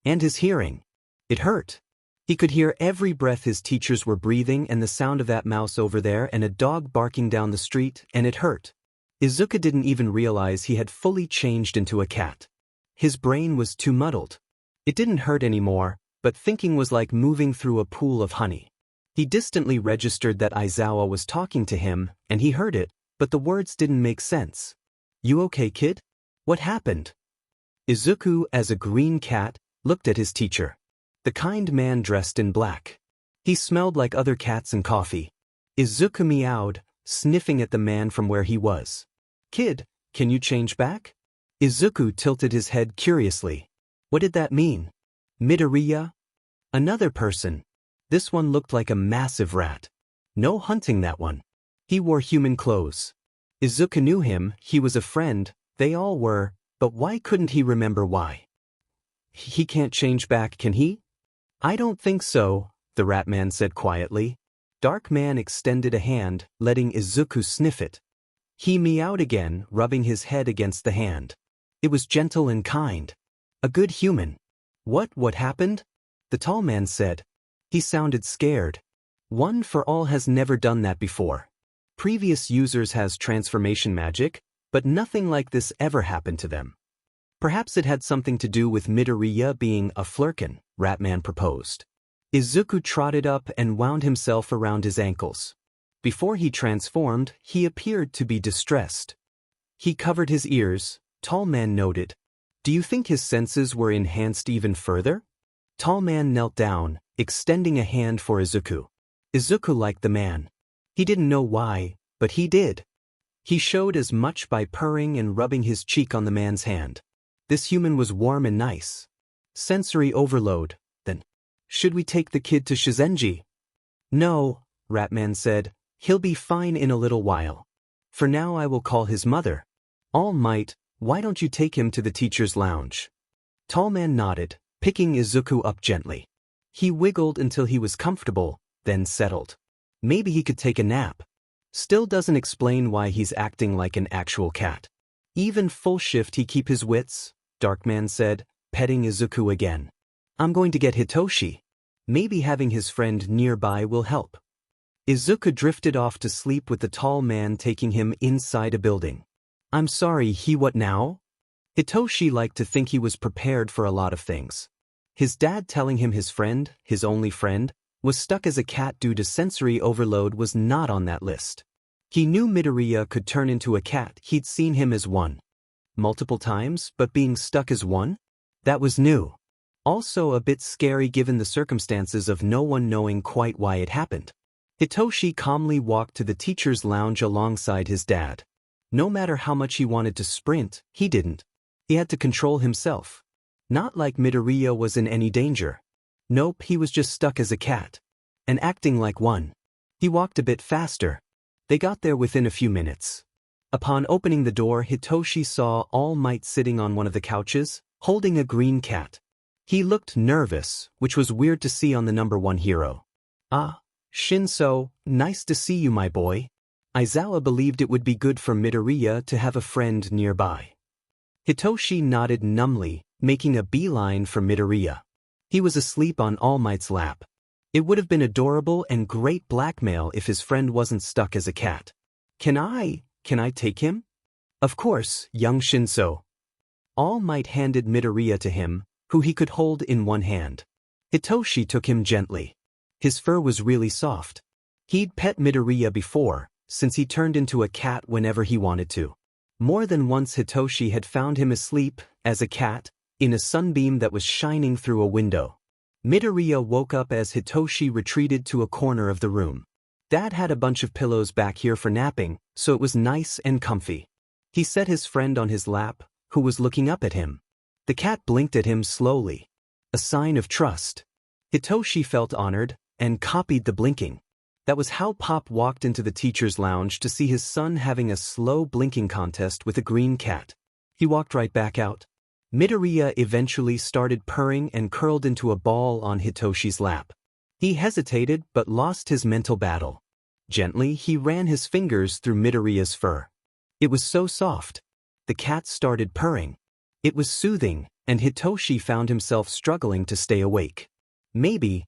And his hearing. It hurt. He could hear every breath his teachers were breathing and the sound of that mouse over there and a dog barking down the street, and it hurt. Izuku didn't even realize he had fully changed into a cat. His brain was too muddled. It didn't hurt anymore, but thinking was like moving through a pool of honey. He distantly registered that Aizawa was talking to him, and he heard it, but the words didn't make sense. You okay, kid? What happened? Izuku, as a green cat, looked at his teacher. The kind man dressed in black. He smelled like other cats and coffee. Izuku meowed, sniffing at the man from where he was. Kid, can you change back? Izuku tilted his head curiously. What did that mean? Midoriya? Another person. This one looked like a massive rat. No hunting that one. He wore human clothes. Izuku knew him, he was a friend, they all were, but why couldn't he remember why? He can't change back, can he? I don't think so, the rat man said quietly. Dark Man extended a hand, letting Izuku sniff it. He meowed again, rubbing his head against the hand. It was gentle and kind. A good human. What happened? The tall man said. He sounded scared. One for All has never done that before. Previous users has transformation magic, but nothing like this ever happened to them. Perhaps it had something to do with Midoriya being a flurkin, Ratman proposed. Izuku trotted up and wound himself around his ankles. Before he transformed, he appeared to be distressed. He covered his ears, Tall Man noted. Do you think his senses were enhanced even further? Tall Man knelt down, extending a hand for Izuku. Izuku liked the man. He didn't know why, but he did. He showed as much by purring and rubbing his cheek on the man's hand. This human was warm and nice. Sensory overload, then. Should we take the kid to Shizenji? No, Ratman said. He'll be fine in a little while. For now I will call his mother. All Might, why don't you take him to the teacher's lounge? Tall Man nodded, picking Izuku up gently. He wiggled until he was comfortable, then settled. Maybe he could take a nap. Still doesn't explain why he's acting like an actual cat. Even full shift he keep his wits, Darkman said, petting Izuku again. I'm going to get Hitoshi. Maybe having his friend nearby will help. Izuku drifted off to sleep with the tall man taking him inside a building. I'm sorry, what now? Hitoshi liked to think he was prepared for a lot of things. His dad telling him his friend, his only friend, was stuck as a cat due to sensory overload was not on that list. He knew Midoriya could turn into a cat, he'd seen him as one. Multiple times, but being stuck as one? That was new. Also a bit scary given the circumstances of no one knowing quite why it happened. Hitoshi calmly walked to the teacher's lounge alongside his dad. No matter how much he wanted to sprint, he didn't. He had to control himself. Not like Midoriya was in any danger. Nope, he was just stuck as a cat. And acting like one. He walked a bit faster. They got there within a few minutes. Upon opening the door, Hitoshi saw All Might sitting on one of the couches, holding a green cat. He looked nervous, which was weird to see on the #1 hero. Ah, Shinso, nice to see you, my boy. Aizawa believed it would be good for Midoriya to have a friend nearby. Hitoshi nodded numbly, making a beeline for Midoriya. He was asleep on All Might's lap. It would have been adorable and great blackmail if his friend wasn't stuck as a cat. Can I take him? Of course, young Shinso. All Might handed Midoriya to him, who he could hold in one hand. Hitoshi took him gently. His fur was really soft. He'd pet Midoriya before, since he turned into a cat whenever he wanted to. More than once Hitoshi had found him asleep, as a cat, in a sunbeam that was shining through a window. Midoriya woke up as Hitoshi retreated to a corner of the room. Dad had a bunch of pillows back here for napping, so it was nice and comfy. He set his friend on his lap, who was looking up at him. The cat blinked at him slowly. A sign of trust. Hitoshi felt honored, and copied the blinking. That was how Pop walked into the teacher's lounge to see his son having a slow blinking contest with a green cat. He walked right back out. Midoriya eventually started purring and curled into a ball on Hitoshi's lap. He hesitated but lost his mental battle. Gently, he ran his fingers through Midoriya's fur. It was so soft. The cat started purring. It was soothing, and Hitoshi found himself struggling to stay awake. Maybe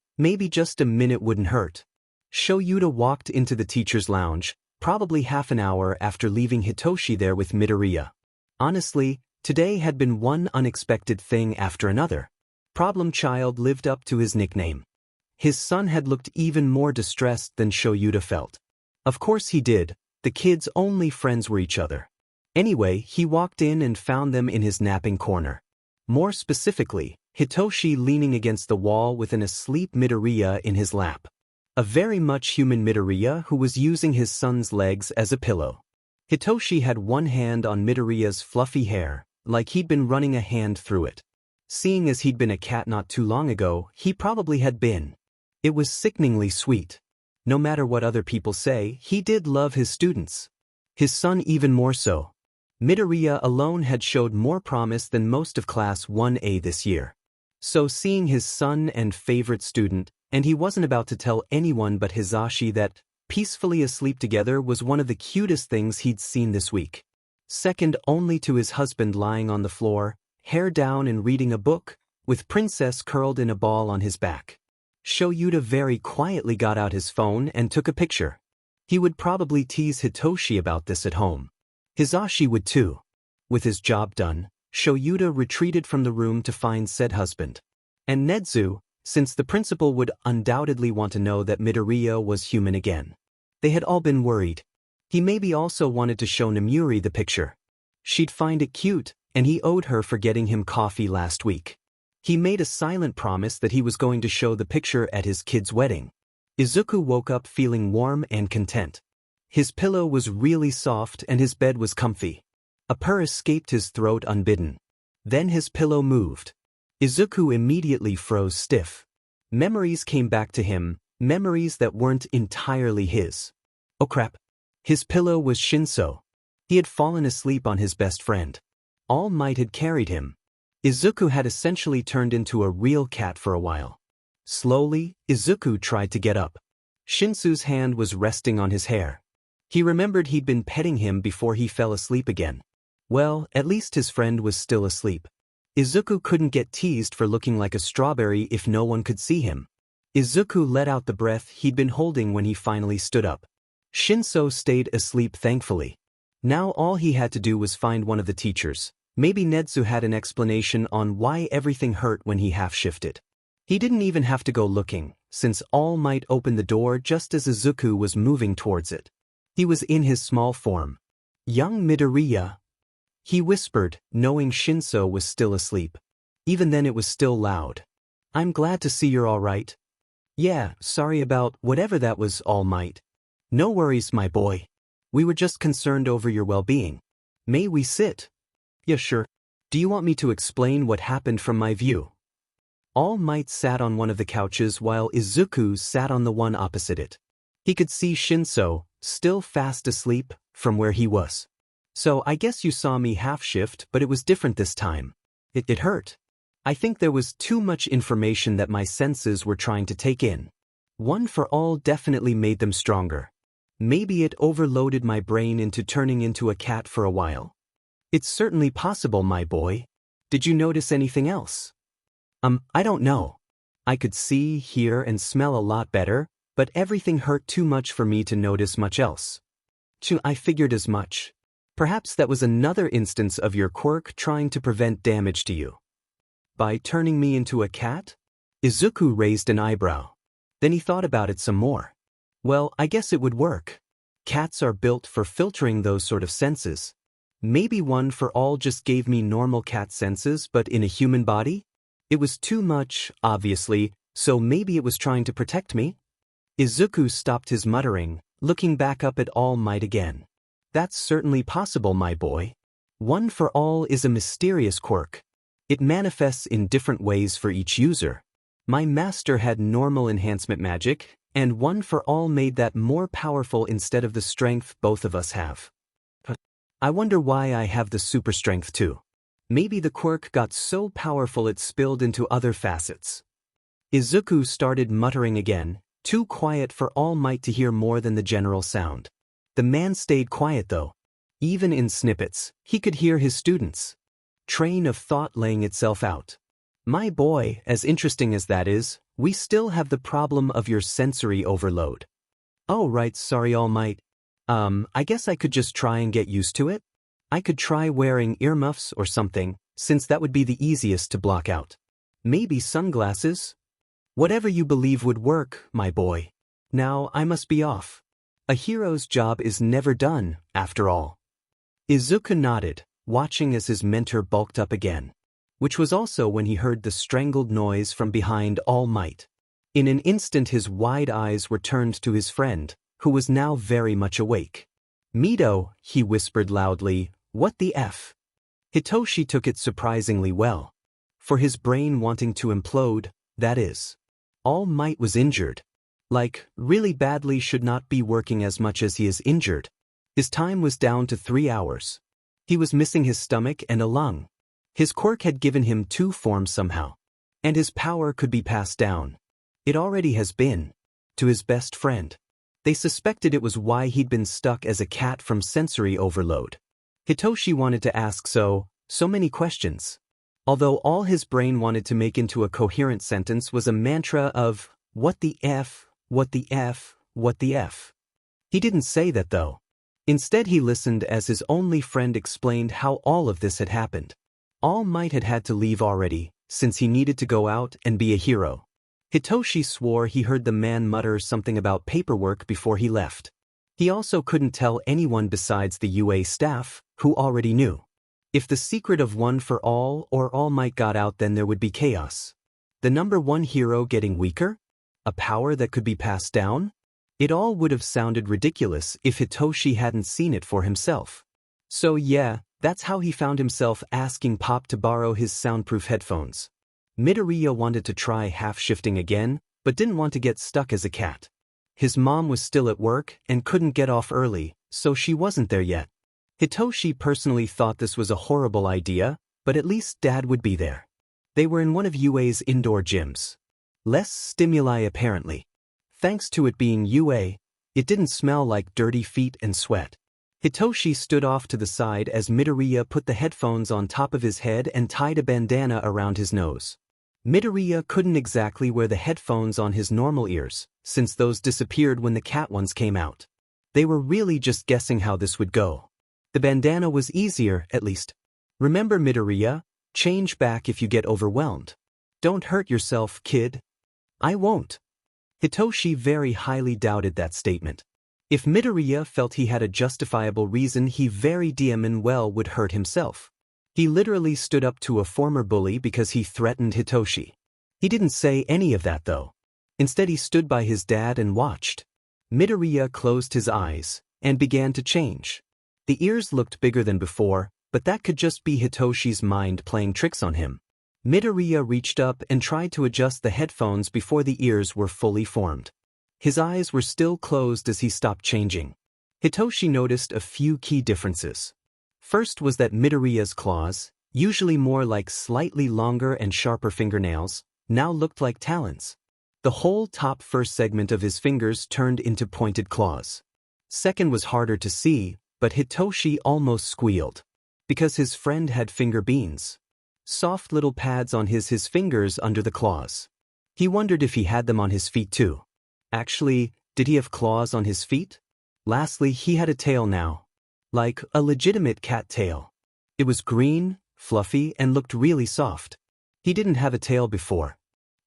just a minute wouldn't hurt. Shoyuta walked into the teacher's lounge, probably half an hour after leaving Hitoshi there with Midoriya. Honestly, today had been one unexpected thing after another. Problem Child lived up to his nickname. His son had looked even more distressed than Shoyuta felt. Of course he did, the kids' only friends were each other. Anyway, he walked in and found them in his napping corner. More specifically, Hitoshi leaning against the wall with an asleep Midoriya in his lap. A very much human Midoriya who was using his son's legs as a pillow. Hitoshi had one hand on Midoriya's fluffy hair, like he'd been running a hand through it. Seeing as he'd been a cat not too long ago, he probably had been. It was sickeningly sweet. No matter what other people say, he did love his students. His son even more so. Midoriya alone had showed more promise than most of Class 1A this year. So seeing his son and favorite student, and he wasn't about to tell anyone but Hisashi that peacefully asleep together was one of the cutest things he'd seen this week. Second only to his husband lying on the floor, hair down and reading a book, with Princess curled in a ball on his back. Shoyuta very quietly got out his phone and took a picture. He would probably tease Hitoshi about this at home. Hisashi would too. With his job done, Shoyuta retreated from the room to find said husband. And Nedzu, since the principal would undoubtedly want to know that Midoriya was human again. They had all been worried. He maybe also wanted to show Namuri the picture. She'd find it cute, and he owed her for getting him coffee last week. He made a silent promise that he was going to show the picture at his kid's wedding. Izuku woke up feeling warm and content. His pillow was really soft and his bed was comfy. A purr escaped his throat unbidden. Then his pillow moved. Izuku immediately froze stiff. Memories came back to him, memories that weren't entirely his. Oh crap. His pillow was Shinso. He had fallen asleep on his best friend. All Might had carried him. Izuku had essentially turned into a real cat for a while. Slowly, Izuku tried to get up. Shinsu's hand was resting on his hair. He remembered he'd been petting him before he fell asleep again. Well, at least his friend was still asleep. Izuku couldn't get teased for looking like a strawberry if no one could see him. Izuku let out the breath he'd been holding when he finally stood up. Shinso stayed asleep thankfully. Now all he had to do was find one of the teachers. Maybe Nedzu had an explanation on why everything hurt when he half-shifted. He didn't even have to go looking, since All Might opened the door just as Izuku was moving towards it. He was in his small form. Young Midoriya, he whispered, knowing Shinso was still asleep. Even then it was still loud. I'm glad to see you're all right. Yeah, sorry about whatever that was, All Might. No worries, my boy. We were just concerned over your well-being. May we sit? Yeah, sure. Do you want me to explain what happened from my view? All Might sat on one of the couches while Izuku sat on the one opposite it. He could see Shinso, still fast asleep, from where he was. So I guess you saw me half-shift, but it was different this time. It hurt. I think there was too much information that my senses were trying to take in. One for all definitely made them stronger. Maybe it overloaded my brain into turning into a cat for a while. It's certainly possible, my boy. Did you notice anything else? I don't know. I could see, hear, and smell a lot better, but everything hurt too much for me to notice much else. I figured as much. Perhaps that was another instance of your quirk trying to prevent damage to you. By turning me into a cat? Izuku raised an eyebrow. Then he thought about it some more. Well, I guess it would work. Cats are built for filtering those sort of senses. Maybe One for All just gave me normal cat senses but in a human body? It was too much, obviously, so maybe it was trying to protect me? Izuku stopped his muttering, looking back up at All Might again. That's certainly possible, my boy. One for All is a mysterious quirk. It manifests in different ways for each user. My master had normal enhancement magic, and One for All made that more powerful instead of the strength both of us have. I wonder why I have the super strength too. Maybe the quirk got so powerful it spilled into other facets. Izuku started muttering again, too quiet for All Might to hear more than the general sound. The man stayed quiet though. Even in snippets, he could hear his students' train of thought laying itself out. My boy, as interesting as that is, we still have the problem of your sensory overload. Oh right, sorry All Might. I guess I could just try and get used to it? I could try wearing earmuffs or something, since that would be the easiest to block out. Maybe sunglasses? Whatever you believe would work, my boy. Now I must be off. A hero's job is never done, after all. Izuku nodded, watching as his mentor bulked up again, which was also when he heard the strangled noise from behind All Might. In an instant his wide eyes were turned to his friend, who was now very much awake. Mido, he whispered loudly, what the F? Hitoshi took it surprisingly well. For his brain wanting to implode, that is. All Might was injured. Like, really badly should not be working as much as he is injured. His time was down to 3 hours. He was missing his stomach and a lung. His quirk had given him 2 forms somehow. And his power could be passed down. It already has been. To his best friend. They suspected it was why he'd been stuck as a cat from sensory overload. Hitoshi wanted to ask so many questions. Although all his brain wanted to make into a coherent sentence was a mantra of, what the F, what the F, what the F. He didn't say that though. Instead he listened as his only friend explained how all of this had happened. All Might had had to leave already, since he needed to go out and be a hero. Hitoshi swore he heard the man mutter something about paperwork before he left. He also couldn't tell anyone besides the UA staff, who already knew. If the secret of One for All or All Might got out, then there would be chaos. The number 1 hero getting weaker? A power that could be passed down? It all would have sounded ridiculous if Hitoshi hadn't seen it for himself. So yeah, that's how he found himself asking Pop to borrow his soundproof headphones. Midoriya wanted to try half-shifting again, but didn't want to get stuck as a cat. His mom was still at work and couldn't get off early, so she wasn't there yet. Hitoshi personally thought this was a horrible idea, but at least Dad would be there. They were in one of UA's indoor gyms. Less stimuli apparently. Thanks to it being UA, it didn't smell like dirty feet and sweat. Hitoshi stood off to the side as Midoriya put the headphones on top of his head and tied a bandana around his nose. Midoriya couldn't exactly wear the headphones on his normal ears, since those disappeared when the cat ones came out. They were really just guessing how this would go. The bandana was easier, at least. Remember, Midoriya, change back if you get overwhelmed. Don't hurt yourself, kid. I won't. Hitoshi very highly doubted that statement. If Midoriya felt he had a justifiable reason, he very well would hurt himself. He literally stood up to a former bully because he threatened Hitoshi. He didn't say any of that though. Instead he stood by his dad and watched. Midoriya closed his eyes and began to change. The ears looked bigger than before, but that could just be Hitoshi's mind playing tricks on him. Midoriya reached up and tried to adjust the headphones before the ears were fully formed. His eyes were still closed as he stopped changing. Hitoshi noticed a few key differences. First was that Midoriya's claws, usually more like slightly longer and sharper fingernails, now looked like talons. The whole top first segment of his fingers turned into pointed claws. Second was harder to see, but Hitoshi almost squealed. Because his friend had finger beans. Soft little pads on his fingers under the claws. He wondered if he had them on his feet too. Actually, did he have claws on his feet? Lastly, he had a tail now. Like a legitimate cat tail. It was green, fluffy, and looked really soft. He didn't have a tail before.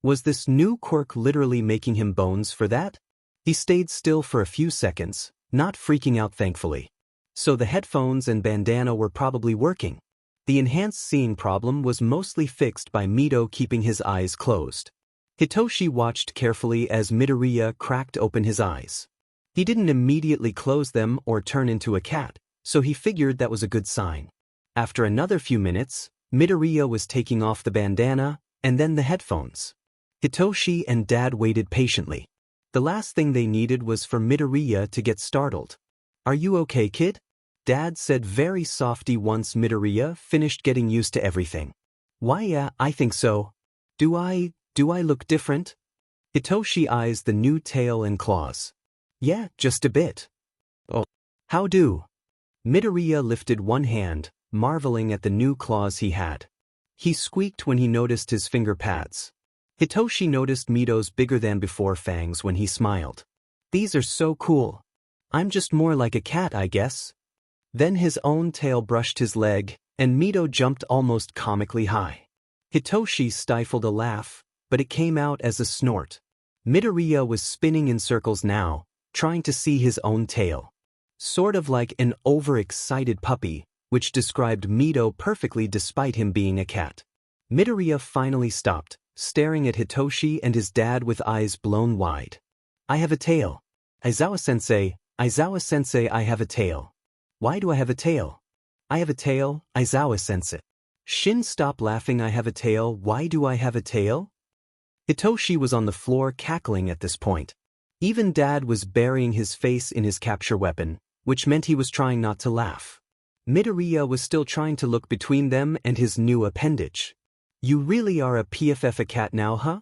Was this new quirk literally making him bones for that? He stayed still for a few seconds, not freaking out thankfully. So the headphones and bandana were probably working. The enhanced seeing problem was mostly fixed by Mido keeping his eyes closed. Hitoshi watched carefully as Midoriya cracked open his eyes. He didn't immediately close them or turn into a cat, so he figured that was a good sign. After another few minutes, Midoriya was taking off the bandana, and then the headphones. Hitoshi and Dad waited patiently. The last thing they needed was for Midoriya to get startled. "Are you okay, kid?" Dad said very softly once Midoriya finished getting used to everything. "Why yeah, I think so. Do I look different?" Hitoshi eyes the new tail and claws. "Yeah, just a bit." "Oh. How do?" Midoriya lifted one hand, marveling at the new claws he had. He squeaked when he noticed his finger pads. Hitoshi noticed Mido's bigger-than-before fangs when he smiled. "These are so cool. I'm just more like a cat, I guess." Then his own tail brushed his leg, and Mido jumped almost comically high. Hitoshi stifled a laugh, but it came out as a snort. Midoriya was spinning in circles now, trying to see his own tail. Sort of like an overexcited puppy, which described Mido perfectly despite him being a cat. Midoriya finally stopped, staring at Hitoshi and his dad with eyes blown wide. "I have a tail. Aizawa-sensei, I have a tail." "Why do I have a tail?" "I have a tail, Aizawa-sensei." "Shin, stop laughing, I have a tail, why do I have a tail?" Hitoshi was on the floor cackling at this point. Even Dad was burying his face in his capture weapon, which meant he was trying not to laugh. Midoriya was still trying to look between them and his new appendage. "You really are a PFF a cat now, huh?"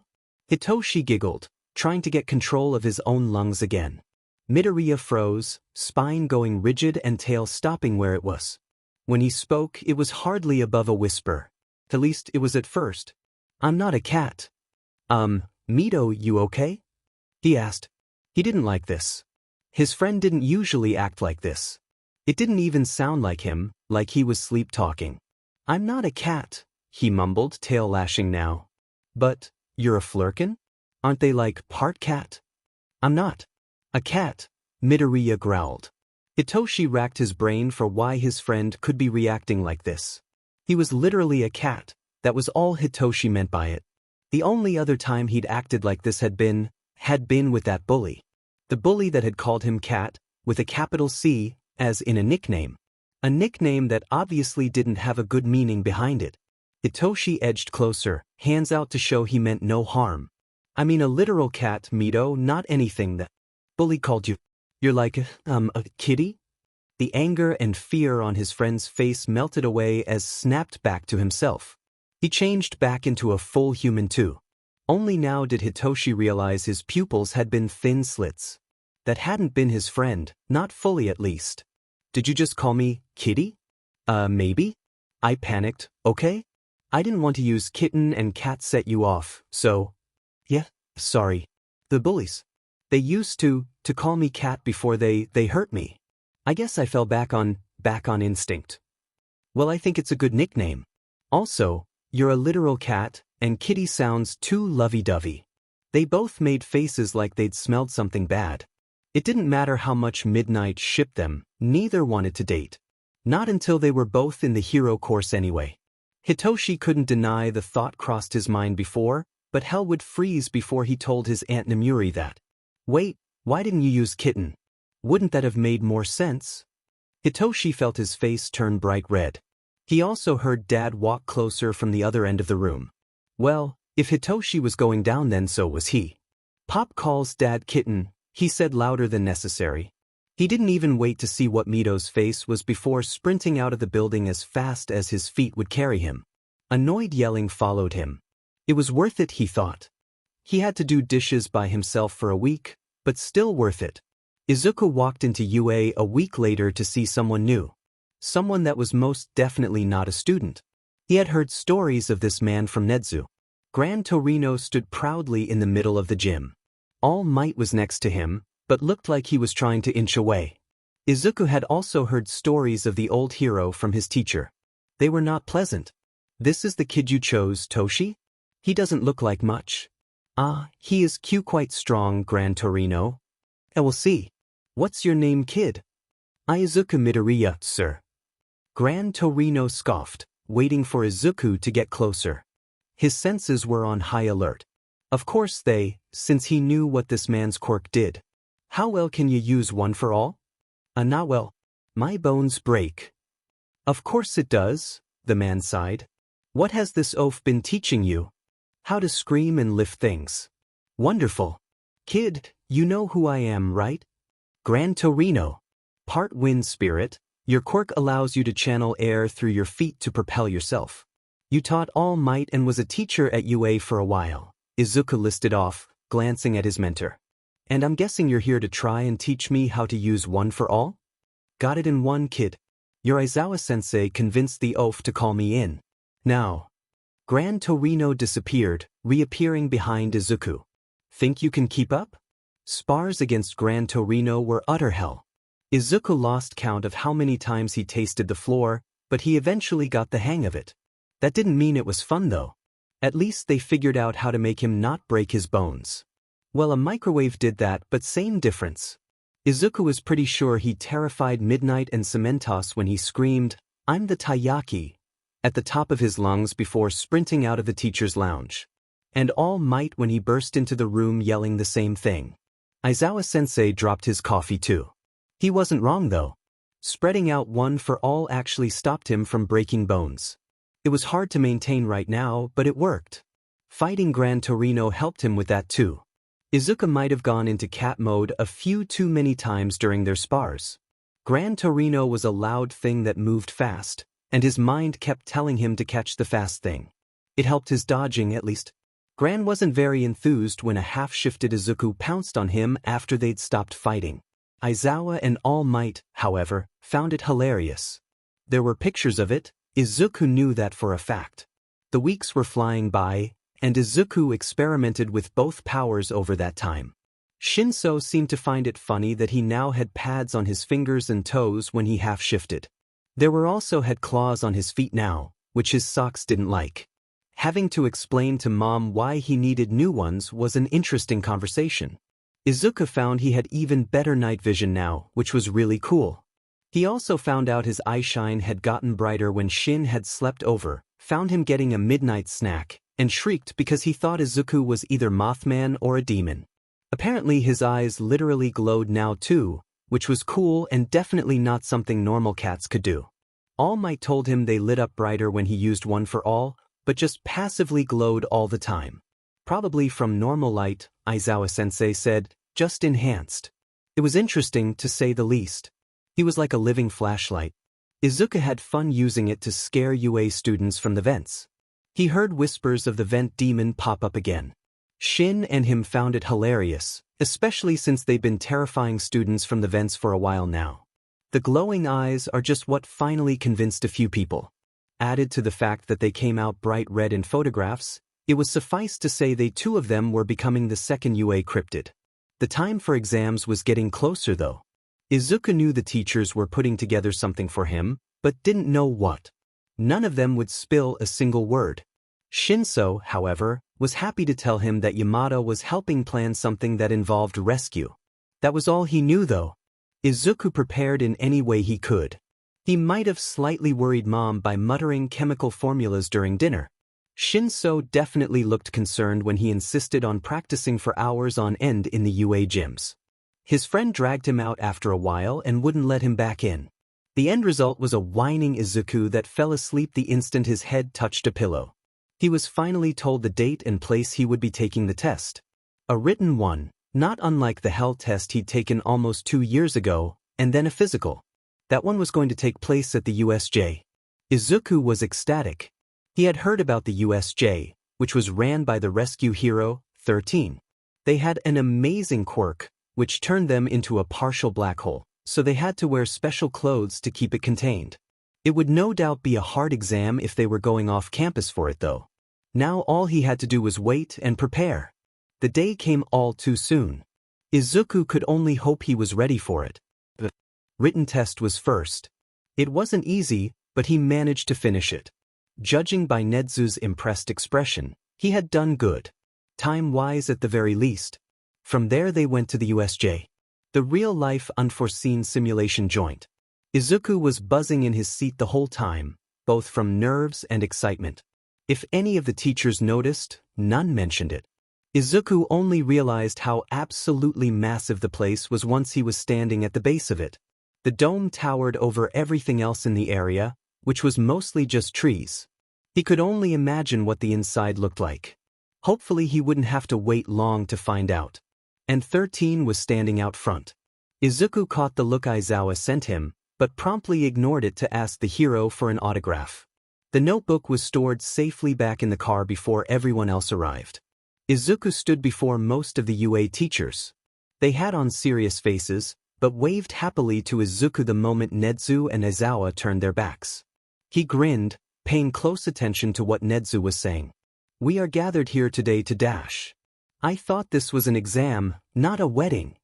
Hitoshi giggled, trying to get control of his own lungs again. Midoriya froze, spine going rigid and tail stopping where it was. When he spoke, it was hardly above a whisper. At least it was at first. "I'm not a cat." Mido, you okay?" he asked. He didn't like this. His friend didn't usually act like this. It didn't even sound like him, like he was sleep-talking. "I'm not a cat," he mumbled, tail lashing now. "But, you're a flurkin? Aren't they like part cat?" "I'm not a cat," Midoriya growled. Hitoshi racked his brain for why his friend could be reacting like this. He was literally a cat, that was all Hitoshi meant by it. The only other time he'd acted like this had been with that bully. The bully that had called him Cat, with a capital C, as in a nickname. A nickname that obviously didn't have a good meaning behind it. Hitoshi edged closer, hands out to show he meant no harm. "I mean a literal cat, Mido, not anything that bully called you. You're like, a kitty?" The anger and fear on his friend's face melted away as snapped back to himself. He changed back into a full human too. Only now did Hitoshi realize his pupils had been thin slits. That hadn't been his friend, not fully at least. "Did you just call me kitty?" Maybe?" I panicked, "okay? I didn't want to use kitten and cat set you off, so..." "Yeah, sorry. The bullies. They used to call me Cat before they hurt me. I guess I fell back on instinct." "Well, I think it's a good nickname. Also, you're a literal cat, and kitty sounds too lovey-dovey." They both made faces like they'd smelled something bad. It didn't matter how much Midnight shipped them, neither wanted to date. Not until they were both in the hero course anyway. Hitoshi couldn't deny the thought crossed his mind before, but hell would freeze before he told his Aunt Nemuri that. "Wait, why didn't you use kitten? Wouldn't that have made more sense?" Hitoshi felt his face turn bright red. He also heard Dad walk closer from the other end of the room. Well, if Hitoshi was going down then so was he. "Pop calls Dad kitten," he said louder than necessary. He didn't even wait to see what Mido's face was before sprinting out of the building as fast as his feet would carry him. Annoyed yelling followed him. It was worth it, he thought. He had to do dishes by himself for a week, but still worth it. Izuku walked into UA a week later to see someone new. Someone that was most definitely not a student. He had heard stories of this man from Nedzu. Gran Torino stood proudly in the middle of the gym. All Might was next to him, but looked like he was trying to inch away. Izuku had also heard stories of the old hero from his teacher. They were not pleasant. This is the kid you chose, Toshi? He doesn't look like much. Ah, he is quite strong, Gran Torino. I will see. What's your name, kid? Izuku Midoriya, sir. Gran Torino scoffed, waiting for Izuku to get closer. His senses were on high alert. Of course since he knew what this man's quirk did. How well can you use one for all? Not well. My bones break. Of course it does, the man sighed. What has this oaf been teaching you? How to scream and lift things. Wonderful. Kid, you know who I am, right? Gran Torino. Part wind spirit, your quirk allows you to channel air through your feet to propel yourself. You taught All Might and was a teacher at UA for a while, Izuku listed off, glancing at his mentor. And I'm guessing you're here to try and teach me how to use one for all? Got it in one, kid. Your Aizawa-sensei convinced the oaf to call me in. Now. Gran Torino disappeared, reappearing behind Izuku. Think you can keep up? Spars against Gran Torino were utter hell. Izuku lost count of how many times he tasted the floor, but he eventually got the hang of it. That didn't mean it was fun though. At least they figured out how to make him not break his bones. Well, a microwave did that, but same difference. Izuku was pretty sure he terrified Midnight and Cementos when he screamed, "I'm the Taiyaki," at the top of his lungs before sprinting out of the teacher's lounge. And All Might when he burst into the room yelling the same thing. Aizawa-sensei dropped his coffee too. He wasn't wrong though. Spreading out one for all actually stopped him from breaking bones. It was hard to maintain right now, but it worked. Fighting Gran Torino helped him with that too. Izuku might have gone into cat mode a few too many times during their spars. Gran Torino was a loud thing that moved fast, and his mind kept telling him to catch the fast thing. It helped his dodging at least. Gran wasn't very enthused when a half-shifted Izuku pounced on him after they'd stopped fighting. Aizawa and All Might, however, found it hilarious. There were pictures of it, Izuku knew that for a fact. The weeks were flying by, and Izuku experimented with both powers over that time. Shinso seemed to find it funny that he now had pads on his fingers and toes when he half-shifted. There were also had claws on his feet now, which his socks didn't like. Having to explain to Mom why he needed new ones was an interesting conversation. Izuku found he had even better night vision now, which was really cool. He also found out his eyeshine had gotten brighter when Shin had slept over, found him getting a midnight snack, and shrieked because he thought Izuku was either Mothman or a demon. Apparently his eyes literally glowed now too, which was cool and definitely not something normal cats could do. All Might told him they lit up brighter when he used one for all, but just passively glowed all the time. Probably from normal light, Aizawa-sensei said, just enhanced. It was interesting to say the least. He was like a living flashlight. Izuku had fun using it to scare UA students from the vents. He heard whispers of the vent demon pop up again. Shin and him found it hilarious, especially since they'd been terrifying students from the vents for a while now. The glowing eyes are just what finally convinced a few people. Added to the fact that they came out bright red in photographs, it was suffice to say they two of them were becoming the second UA cryptid. The time for exams was getting closer though. Izuku knew the teachers were putting together something for him, but didn't know what. None of them would spill a single word. Shinso, however, was happy to tell him that Yamada was helping plan something that involved rescue. That was all he knew though. Izuku prepared in any way he could. He might have slightly worried Mom by muttering chemical formulas during dinner. Shinso definitely looked concerned when he insisted on practicing for hours on end in the UA gyms. His friend dragged him out after a while and wouldn't let him back in. The end result was a whining Izuku that fell asleep the instant his head touched a pillow. He was finally told the date and place he would be taking the test. A written one, not unlike the Hell test he'd taken almost 2 years ago, and then a physical. That one was going to take place at the USJ. Izuku was ecstatic. He had heard about the USJ, which was ran by the rescue hero, 13. They had an amazing quirk, which turned them into a partial black hole, so they had to wear special clothes to keep it contained. It would no doubt be a hard exam if they were going off campus for it though. Now all he had to do was wait and prepare. The day came all too soon. Izuku could only hope he was ready for it. The written test was first. It wasn't easy, but he managed to finish it. Judging by Nezu's impressed expression, he had done good. Time-wise at the very least. From there they went to the USJ. The real-life unforeseen simulation joint. Izuku was buzzing in his seat the whole time, both from nerves and excitement. If any of the teachers noticed, none mentioned it. Izuku only realized how absolutely massive the place was once he was standing at the base of it. The dome towered over everything else in the area, which was mostly just trees. He could only imagine what the inside looked like. Hopefully he wouldn't have to wait long to find out. And 13 was standing out front. Izuku caught the look Aizawa sent him, but promptly ignored it to ask the hero for an autograph. The notebook was stored safely back in the car before everyone else arrived. Izuku stood before most of the UA teachers. They had on serious faces, but waved happily to Izuku the moment Nezu and Aizawa turned their backs. He grinned, paying close attention to what Nezu was saying. "We are gathered here today to dash. I thought this was an exam, not a wedding."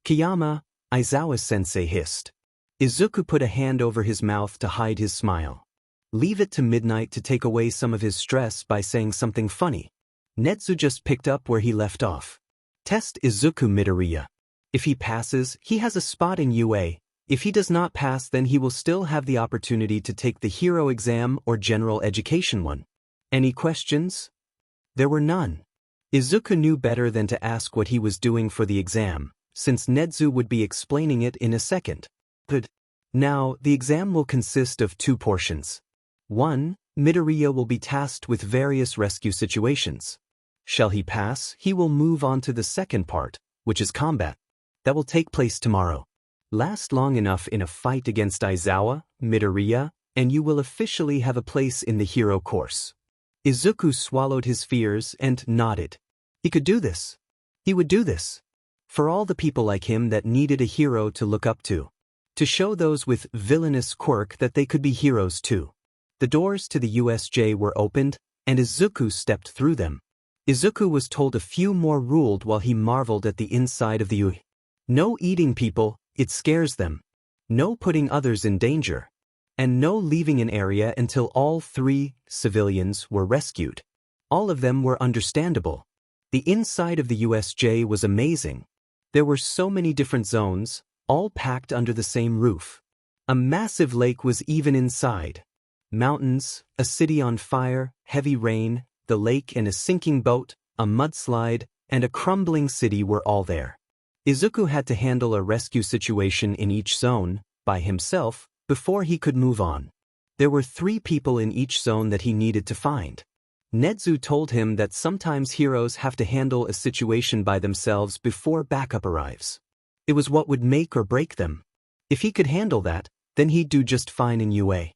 "Kiyama," Aizawa-sensei hissed. Izuku put a hand over his mouth to hide his smile. Leave it to Midnight to take away some of his stress by saying something funny. Nezu just picked up where he left off. "Test Izuku Midoriya. If he passes, he has a spot in UA. If he does not pass, then he will still have the opportunity to take the hero exam or general education one. Any questions?" There were none. Izuku knew better than to ask what he was doing for the exam, since Nezu would be explaining it in a second. Good. Now, the exam will consist of 2 portions. 1. Midoriya will be tasked with various rescue situations. Shall he pass, he will move on to the second part, which is combat. That will take place tomorrow. Last long enough in a fight against Aizawa, Midoriya, and you will officially have a place in the hero course. Izuku swallowed his fears and nodded. He could do this. He would do this. For all the people like him that needed a hero to look up to. To show those with villainous quirk that they could be heroes too. The doors to the USJ were opened, and Izuku stepped through them. Izuku was told a few more ruled while he marveled at the inside of the UI. No eating people, it scares them. No putting others in danger. And no leaving an area until all 3 civilians were rescued. All of them were understandable. The inside of the USJ was amazing. There were so many different zones, all packed under the same roof. A massive lake was even inside. Mountains, a city on fire, heavy rain, the lake and a sinking boat, a mudslide, and a crumbling city were all there. Izuku had to handle a rescue situation in each zone, by himself, before he could move on. There were 3 people in each zone that he needed to find. Nezu told him that sometimes heroes have to handle a situation by themselves before backup arrives. It was what would make or break them. If he could handle that, then he'd do just fine in UA.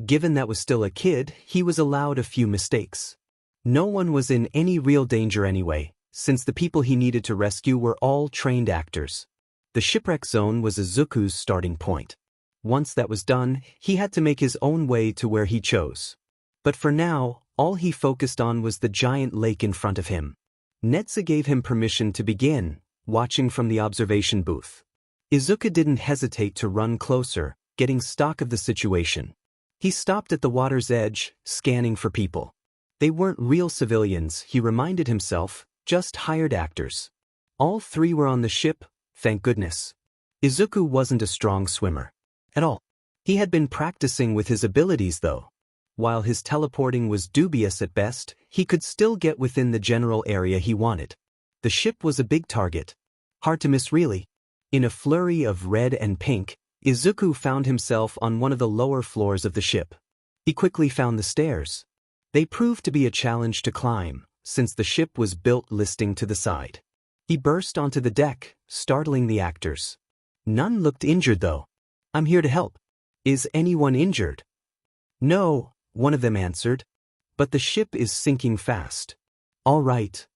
Given that was still a kid, he was allowed a few mistakes. No one was in any real danger anyway, since the people he needed to rescue were all trained actors. The shipwreck zone was Izuku's starting point. Once that was done, he had to make his own way to where he chose. But for now, all he focused on was the giant lake in front of him. Nezu gave him permission to begin, watching from the observation booth. Izuku didn't hesitate to run closer, getting stock of the situation. He stopped at the water's edge, scanning for people. They weren't real civilians, he reminded himself, just hired actors. All 3 were on the ship, thank goodness. Izuku wasn't a strong swimmer. At all. He had been practicing with his abilities though. While his teleporting was dubious at best, he could still get within the general area he wanted. The ship was a big target. Hard to miss really. In a flurry of red and pink, Izuku found himself on one of the lower floors of the ship. He quickly found the stairs. They proved to be a challenge to climb, since the ship was built listing to the side. He burst onto the deck, startling the actors. None looked injured though. "I'm here to help. Is anyone injured?" "No," one of them answered. "But the ship is sinking fast." "All right."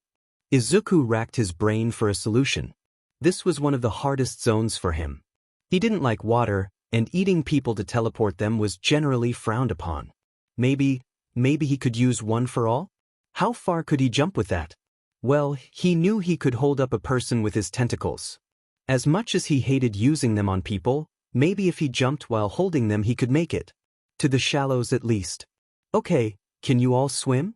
Izuku racked his brain for a solution. This was one of the hardest zones for him. He didn't like water, and eating people to teleport them was generally frowned upon. Maybe he could use one for all? How far could he jump with that? Well, he knew he could hold up a person with his tentacles. As much as he hated using them on people, maybe if he jumped while holding them he could make it. To the shallows at least. Okay, can you all swim?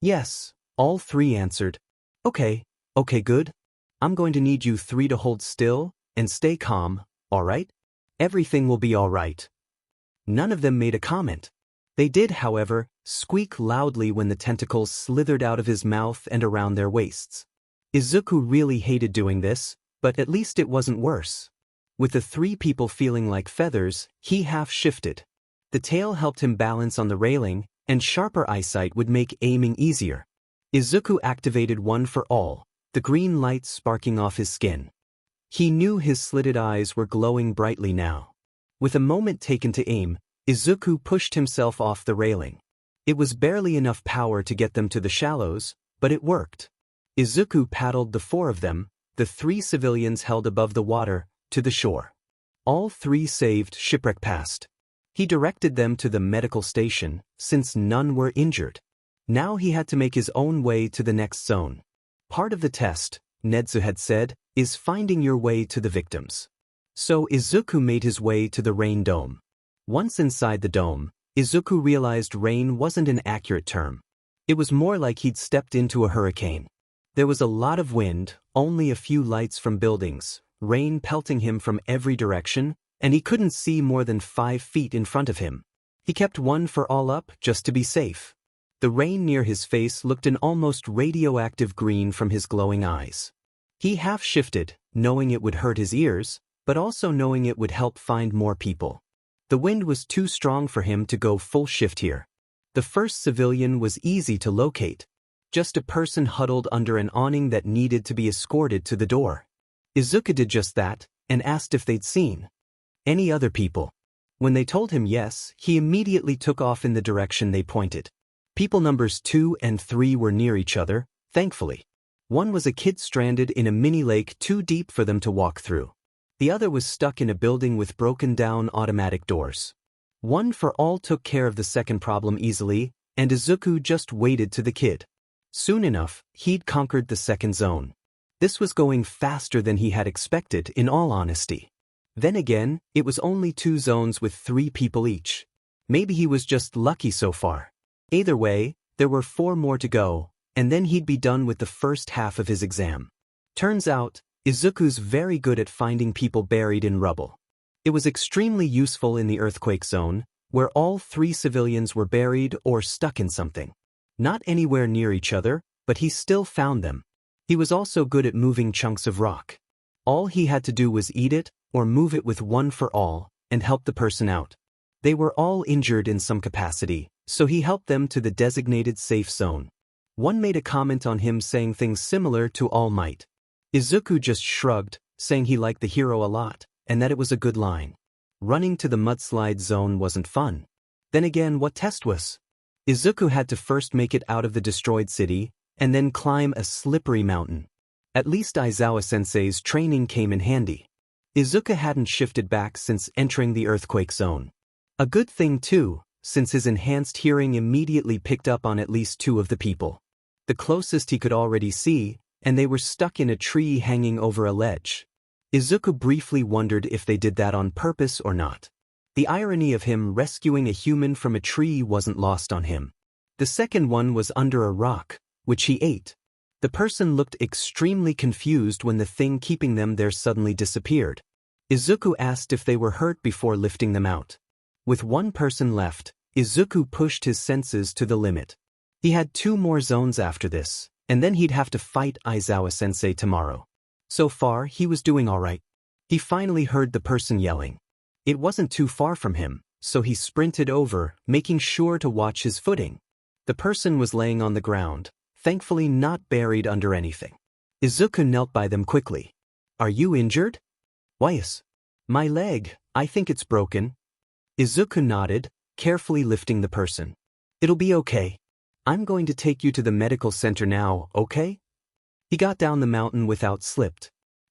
Yes, all three answered. Okay, good. I'm going to need you three to hold still and stay calm, alright? Everything will be alright. None of them made a comment. They did, however, squeak loudly when the tentacles slithered out of his mouth and around their waists. Izuku really hated doing this, but at least it wasn't worse. With the three people feeling like feathers, he half-shifted. The tail helped him balance on the railing, and sharper eyesight would make aiming easier. Izuku activated one for all, the green light sparking off his skin. He knew his slitted eyes were glowing brightly now. With a moment taken to aim, Izuku pushed himself off the railing. It was barely enough power to get them to the shallows, but it worked. Izuku paddled the four of them, the three civilians held above the water, to the shore. All three saved shipwreck past. He directed them to the medical station, since none were injured. Now he had to make his own way to the next zone. Part of the test, Netsu had said, is finding your way to the victims. So Izuku made his way to the rain dome. Once inside the dome, Izuku realized rain wasn't an accurate term. It was more like he'd stepped into a hurricane. There was a lot of wind, only a few lights from buildings, rain pelting him from every direction, and he couldn't see more than 5 feet in front of him. He kept one for all up just to be safe. The rain near his face looked an almost radioactive green from his glowing eyes. He half-shifted, knowing it would hurt his ears, but also knowing it would help find more people. The wind was too strong for him to go full shift here. The first civilian was easy to locate. Just a person huddled under an awning that needed to be escorted to the door. Izuku did just that, and asked if they'd seen any other people. When they told him yes, he immediately took off in the direction they pointed. People numbers 2 and 3 were near each other, thankfully. One was a kid stranded in a mini lake too deep for them to walk through. The other was stuck in a building with broken-down automatic doors. One for all took care of the second problem easily, and Izuku just waited to the kid. Soon enough, he'd conquered the second zone. This was going faster than he had expected, in all honesty. Then again, it was only 2 zones with 3 people each. Maybe he was just lucky so far. Either way, there were 4 more to go, and then he'd be done with the first half of his exam. Turns out, Izuku's very good at finding people buried in rubble. It was extremely useful in the earthquake zone, where all 3 civilians were buried or stuck in something. Not anywhere near each other, but he still found them. He was also good at moving chunks of rock. All he had to do was eat it, or move it with one for all, and help the person out. They were all injured in some capacity, so he helped them to the designated safe zone. One made a comment on him saying things similar to All Might. Izuku just shrugged, saying he liked the hero a lot, and that it was a good line. Running to the mudslide zone wasn't fun. Then again, what test was? Izuku had to first make it out of the destroyed city, and then climb a slippery mountain. At least Aizawa-sensei's training came in handy. Izuku hadn't shifted back since entering the earthquake zone. A good thing too, since his enhanced hearing immediately picked up on at least 2 of the people. The closest he could already see, and they were stuck in a tree hanging over a ledge. Izuku briefly wondered if they did that on purpose or not. The irony of him rescuing a human from a tree wasn't lost on him. The second one was under a rock, which he ate. The person looked extremely confused when the thing keeping them there suddenly disappeared. Izuku asked if they were hurt before lifting them out. With one person left, Izuku pushed his senses to the limit. He had 2 more zones after this, and then he'd have to fight Aizawa-sensei tomorrow. So far, he was doing alright. He finally heard the person yelling. It wasn't too far from him, so he sprinted over, making sure to watch his footing. The person was laying on the ground, thankfully not buried under anything. Izuku knelt by them quickly. Are you injured? Yes. My leg, I think it's broken. Izuku nodded, carefully lifting the person. It'll be okay. I'm going to take you to the medical center now, okay? He got down the mountain without slipped.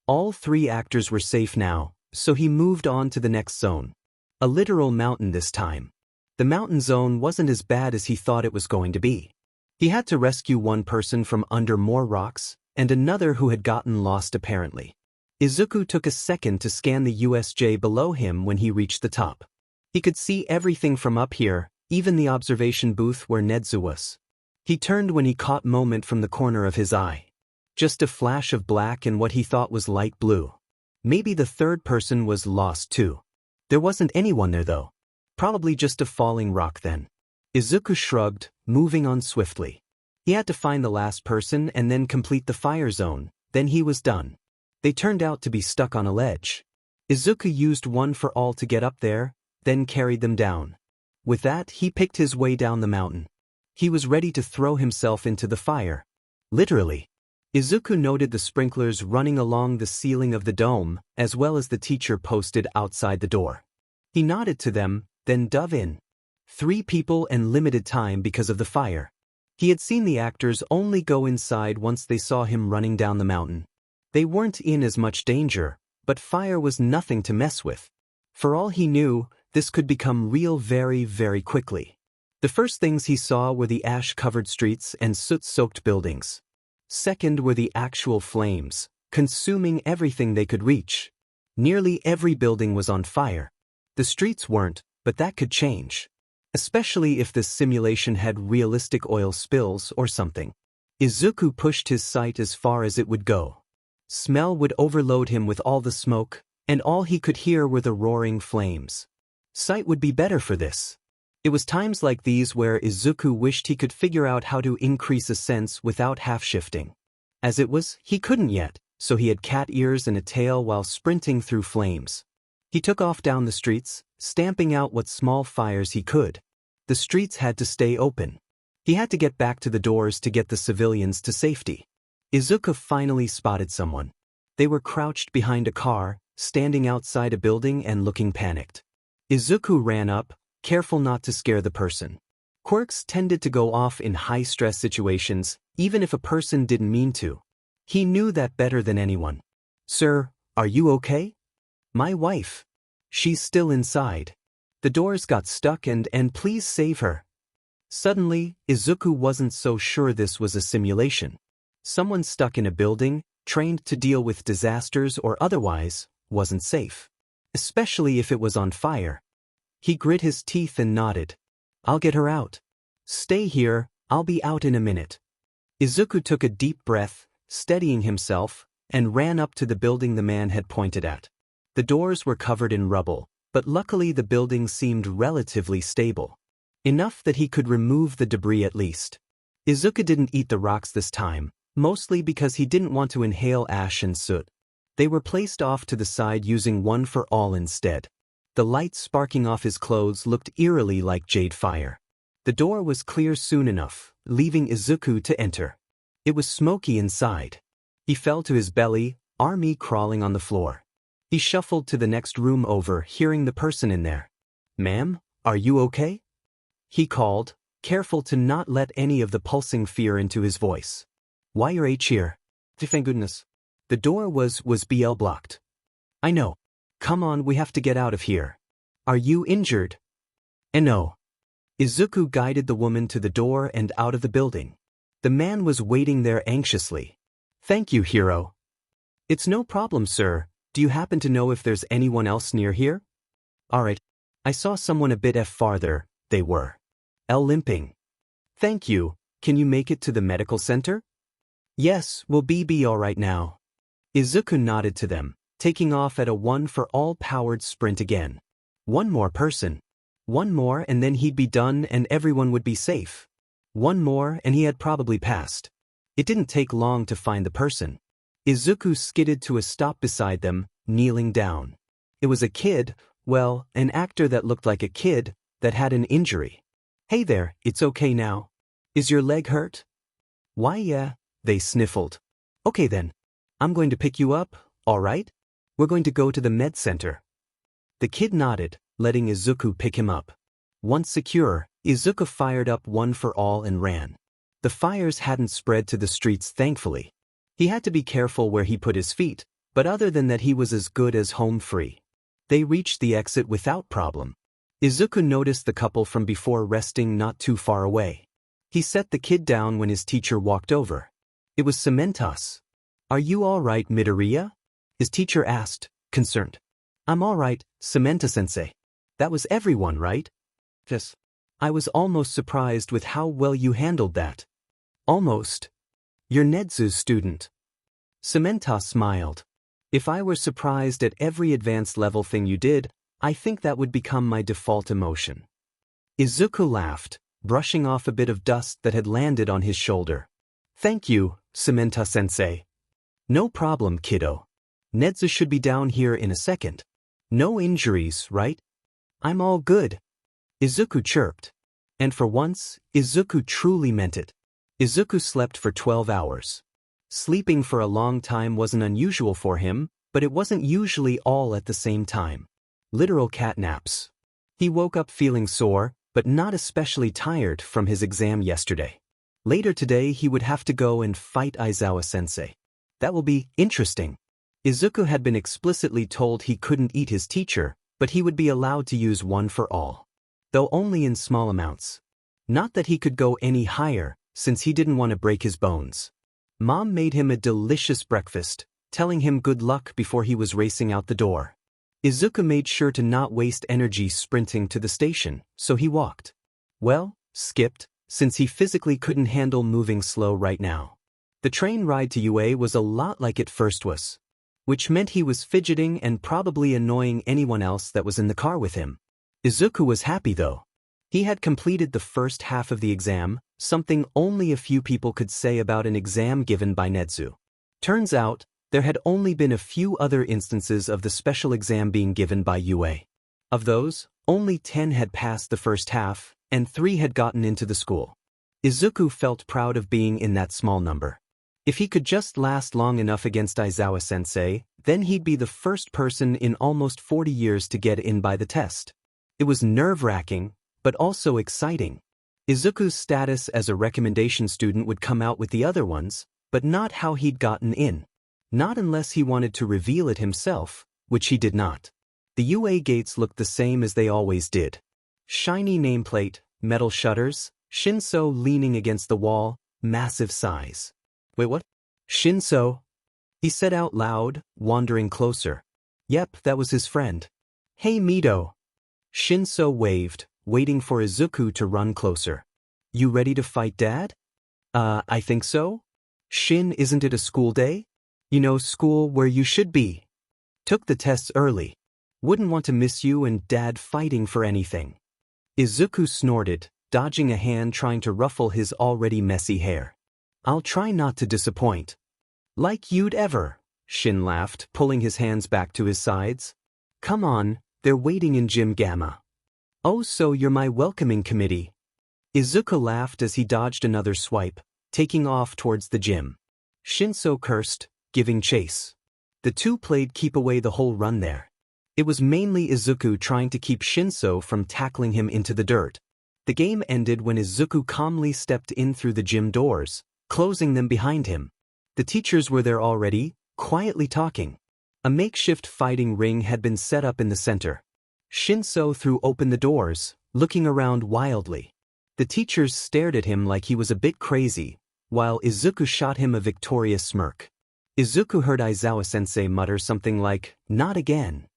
All 3 actors were safe now, so he moved on to the next zone. A literal mountain this time. The mountain zone wasn't as bad as he thought it was going to be. He had to rescue one person from under more rocks, and another who had gotten lost apparently. Izuku took a second to scan the USJ below him when he reached the top. He could see everything from up here, even the observation booth where Nedzu was. He turned when he caught moment from the corner of his eye. Just a flash of black and what he thought was light blue. Maybe the third person was lost too. There wasn't anyone there though. Probably just a falling rock then. Izuku shrugged, moving on swiftly. He had to find the last person and then complete the fire zone, then he was done. They turned out to be stuck on a ledge. Izuku used one for all to get up there, then carried them down. With that, he picked his way down the mountain. He was ready to throw himself into the fire. Literally. Izuku noted the sprinklers running along the ceiling of the dome, as well as the teacher posted outside the door. He nodded to them, then dove in. 3 people and limited time because of the fire. He had seen the actors only go inside once they saw him running down the mountain. They weren't in as much danger, but fire was nothing to mess with. For all he knew, this could become real very, very quickly. The first things he saw were the ash-covered streets and soot-soaked buildings. Second were the actual flames, consuming everything they could reach. Nearly every building was on fire. The streets weren't, but that could change. Especially if this simulation had realistic oil spills or something. Izuku pushed his sight as far as it would go. Smell would overload him with all the smoke, and all he could hear were the roaring flames. Sight would be better for this. It was times like these where Izuku wished he could figure out how to increase a sense without half-shifting. As it was, he couldn't yet, so he had cat ears and a tail while sprinting through flames. He took off down the streets, stamping out what small fires he could. The streets had to stay open. He had to get back to the doors to get the civilians to safety. Izuku finally spotted someone. They were crouched behind a car, standing outside a building and looking panicked. Izuku ran up, careful not to scare the person. Quirks tended to go off in high-stress situations, even if a person didn't mean to. He knew that better than anyone. "Sir, are you okay?" "My wife. She's still inside. The doors got stuck and please save her." Suddenly, Izuku wasn't so sure this was a simulation. Someone stuck in a building, trained to deal with disasters or otherwise, wasn't safe. Especially if it was on fire. He grit his teeth and nodded. "I'll get her out. Stay here, I'll be out in a minute." Izuku took a deep breath, steadying himself, and ran up to the building the man had pointed at. The doors were covered in rubble, but luckily the building seemed relatively stable. Enough that he could remove the debris at least. Izuku didn't eat the rocks this time, mostly because he didn't want to inhale ash and soot. They were placed off to the side using one for all instead. The light sparking off his clothes looked eerily like jade fire. The door was clear soon enough, leaving Izuku to enter. It was smoky inside. He fell to his belly, army crawling on the floor. He shuffled to the next room over, hearing the person in there. "Ma'am, are you okay?" He called, careful to not let any of the pulsing fear into his voice. "Why are H here?" "Thank goodness." The door was BL blocked. "I know. Come on, we have to get out of here. Are you injured?" "No." Izuku guided the woman to the door and out of the building. The man was waiting there anxiously. "Thank you, hero." "It's no problem, sir. Do you happen to know if there's anyone else near here?" "Alright. I saw someone a bit farther. They were limping." "Thank you. Can you make it to the medical center?" "Yes, we'll be alright now." Izuku nodded to them, taking off at a one-for-all powered sprint again. One more person. One more and then he'd be done and everyone would be safe. One more and he had probably passed. It didn't take long to find the person. Izuku skidded to a stop beside them, kneeling down. It was a kid, well, an actor that looked like a kid, that had an injury. "Hey there, it's okay now. Is your leg hurt?" "Why yeah," they sniffled. "Okay then. I'm going to pick you up, alright? We're going to go to the med center." The kid nodded, letting Izuku pick him up. Once secure, Izuku fired up one for all and ran. The fires hadn't spread to the streets thankfully. He had to be careful where he put his feet, But other than that he was as good as home free. They reached the exit without problem. Izuku noticed the couple from before resting not too far away. He set the kid down when his teacher walked over. It was CosmicAce. "Are you all right, Midoriya?" his teacher asked, concerned. "I'm all right, CosmicAce-sensei. That was everyone, right?" "Yes." "I was almost surprised with how well you handled that." "Almost. You're Nedzu's student." CosmicAce smiled. "If I were surprised at every advanced level thing you did, I think that would become my default emotion." Izuku laughed, brushing off a bit of dust that had landed on his shoulder. "Thank you, CosmicAce-sensei." "No problem, kiddo. Nedzu should be down here in a second. No injuries, right?" "I'm all good," Izuku chirped. And for once, Izuku truly meant it. Izuku slept for 12 hours. Sleeping for a long time wasn't unusual for him, but it wasn't usually all at the same time. Literal cat naps. He woke up feeling sore, but not especially tired from his exam yesterday. Later today he would have to go and fight Aizawa-sensei. That will be interesting. Izuku had been explicitly told he couldn't eat his teacher, but he would be allowed to use one for all. Though only in small amounts. Not that he could go any higher, since he didn't want to break his bones. Mom made him a delicious breakfast, telling him good luck before he was racing out the door. Izuku made sure to not waste energy sprinting to the station, so he walked. Well, skipped, since he physically couldn't handle moving slow right now. The train ride to UA was a lot like it first was. Which meant he was fidgeting and probably annoying anyone else that was in the car with him. Izuku was happy though. He had completed the first half of the exam, something only a few people could say about an exam given by Nedzu. Turns out, there had only been a few other instances of the special exam being given by UA. Of those, only 10 had passed the first half, and 3 had gotten into the school. Izuku felt proud of being in that small number. If he could just last long enough against Aizawa-sensei, then he'd be the first person in almost 40 years to get in by the test. It was nerve-wracking, but also exciting. Izuku's status as a recommendation student would come out with the other ones, but not how he'd gotten in. Not unless he wanted to reveal it himself, which he did not. The UA gates looked the same as they always did. Shiny nameplate, metal shutters, Shinso leaning against the wall, massive size. "Wait, what?" "Shinso," he said out loud, wandering closer. Yep, that was his friend. "Hey Mido." Shinso waved, waiting for Izuku to run closer. "You ready to fight Dad?" I think so." "Shin, isn't it a school day? You know, school where you should be." "Took the tests early. Wouldn't want to miss you and Dad fighting for anything." Izuku snorted, dodging a hand trying to ruffle his already messy hair. "I'll try not to disappoint." "Like you'd ever," Shin laughed, pulling his hands back to his sides. "Come on, they're waiting in Gym Gamma." "Oh, so you're my welcoming committee." Izuku laughed as he dodged another swipe, taking off towards the gym. Shinso cursed, giving chase. The two played keep away the whole run there. It was mainly Izuku trying to keep Shinso from tackling him into the dirt. The game ended when Izuku calmly stepped in through the gym doors, closing them behind him. The teachers were there already, quietly talking. A makeshift fighting ring had been set up in the center. Shinso threw open the doors, looking around wildly. The teachers stared at him like he was a bit crazy, while Izuku shot him a victorious smirk. Izuku heard Aizawa-sensei mutter something like, "Not again."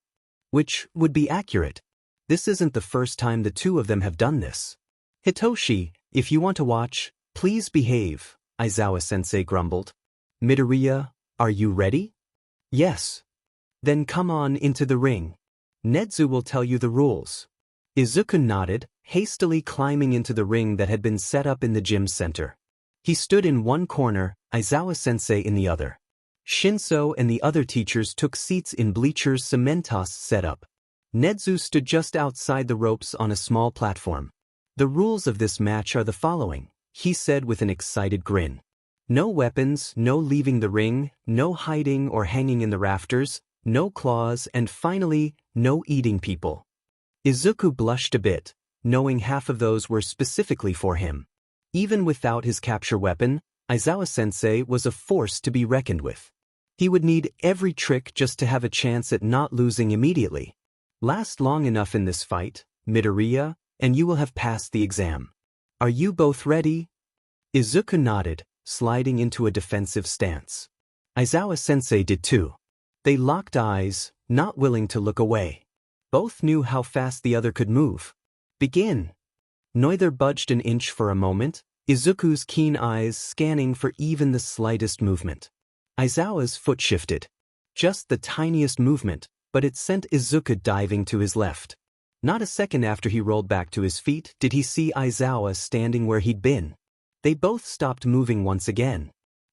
Which would be accurate. This isn't the first time the two of them have done this. "Hitoshi, if you want to watch, please behave," Aizawa-sensei grumbled. "Midoriya, are you ready?" "Yes." "Then come on into the ring. Nedzu will tell you the rules." Izuku nodded, hastily climbing into the ring that had been set up in the gym center. He stood in one corner, Aizawa-sensei in the other. Shinso and the other teachers took seats in bleachers CosmicAce set up. Nedzu stood just outside the ropes on a small platform. "The rules of this match are the following," he said with an excited grin. "No weapons, no leaving the ring, no hiding or hanging in the rafters, no claws, and finally, no eating people." Izuku blushed a bit, knowing half of those were specifically for him. Even without his capture weapon, Aizawa-sensei was a force to be reckoned with. He would need every trick just to have a chance at not losing immediately. Last long enough in this fight, Midoriya, and you will have passed the exam. Are you both ready? Izuku nodded, sliding into a defensive stance. Aizawa-sensei did too. They locked eyes, not willing to look away. Both knew how fast the other could move. Begin. Neither budged an inch for a moment, Izuku's keen eyes scanning for even the slightest movement. Aizawa's foot shifted. Just the tiniest movement, but it sent Izuku diving to his left. Not a second after he rolled back to his feet did he see Aizawa standing where he'd been. They both stopped moving once again.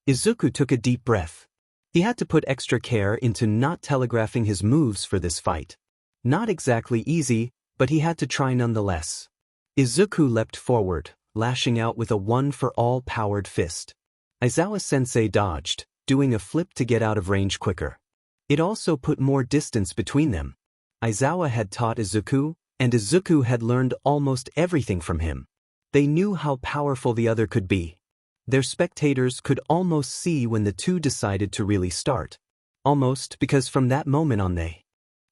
Izuku took a deep breath. He had to put extra care into not telegraphing his moves for this fight. Not exactly easy, but he had to try nonetheless. Izuku leapt forward, lashing out with a one-for-all powered fist. Aizawa-sensei dodged, doing a flip to get out of range quicker. It also put more distance between them. Aizawa had taught Izuku, and Izuku had learned almost everything from him. They knew how powerful the other could be. Their spectators could almost see when the two decided to really start. Almost because from that moment on they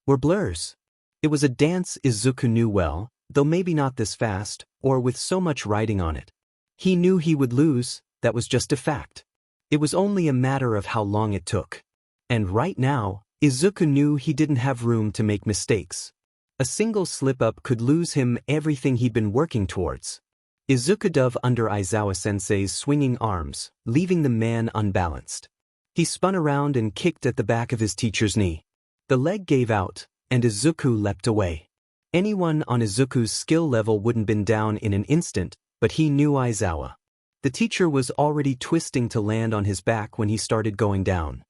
were blurs. It was a dance Izuku knew well, though maybe not this fast, or with so much riding on it. He knew he would lose, that was just a fact. It was only a matter of how long it took. And right now, Izuku knew he didn't have room to make mistakes. A single slip-up could lose him everything he'd been working towards. Izuku dove under Aizawa-sensei's swinging arms, leaving the man unbalanced. He spun around and kicked at the back of his teacher's knee. The leg gave out, and Izuku leapt away. Anyone on Izuku's skill level wouldn't been down in an instant, but he knew Aizawa. The teacher was already twisting to land on his back when he started going down.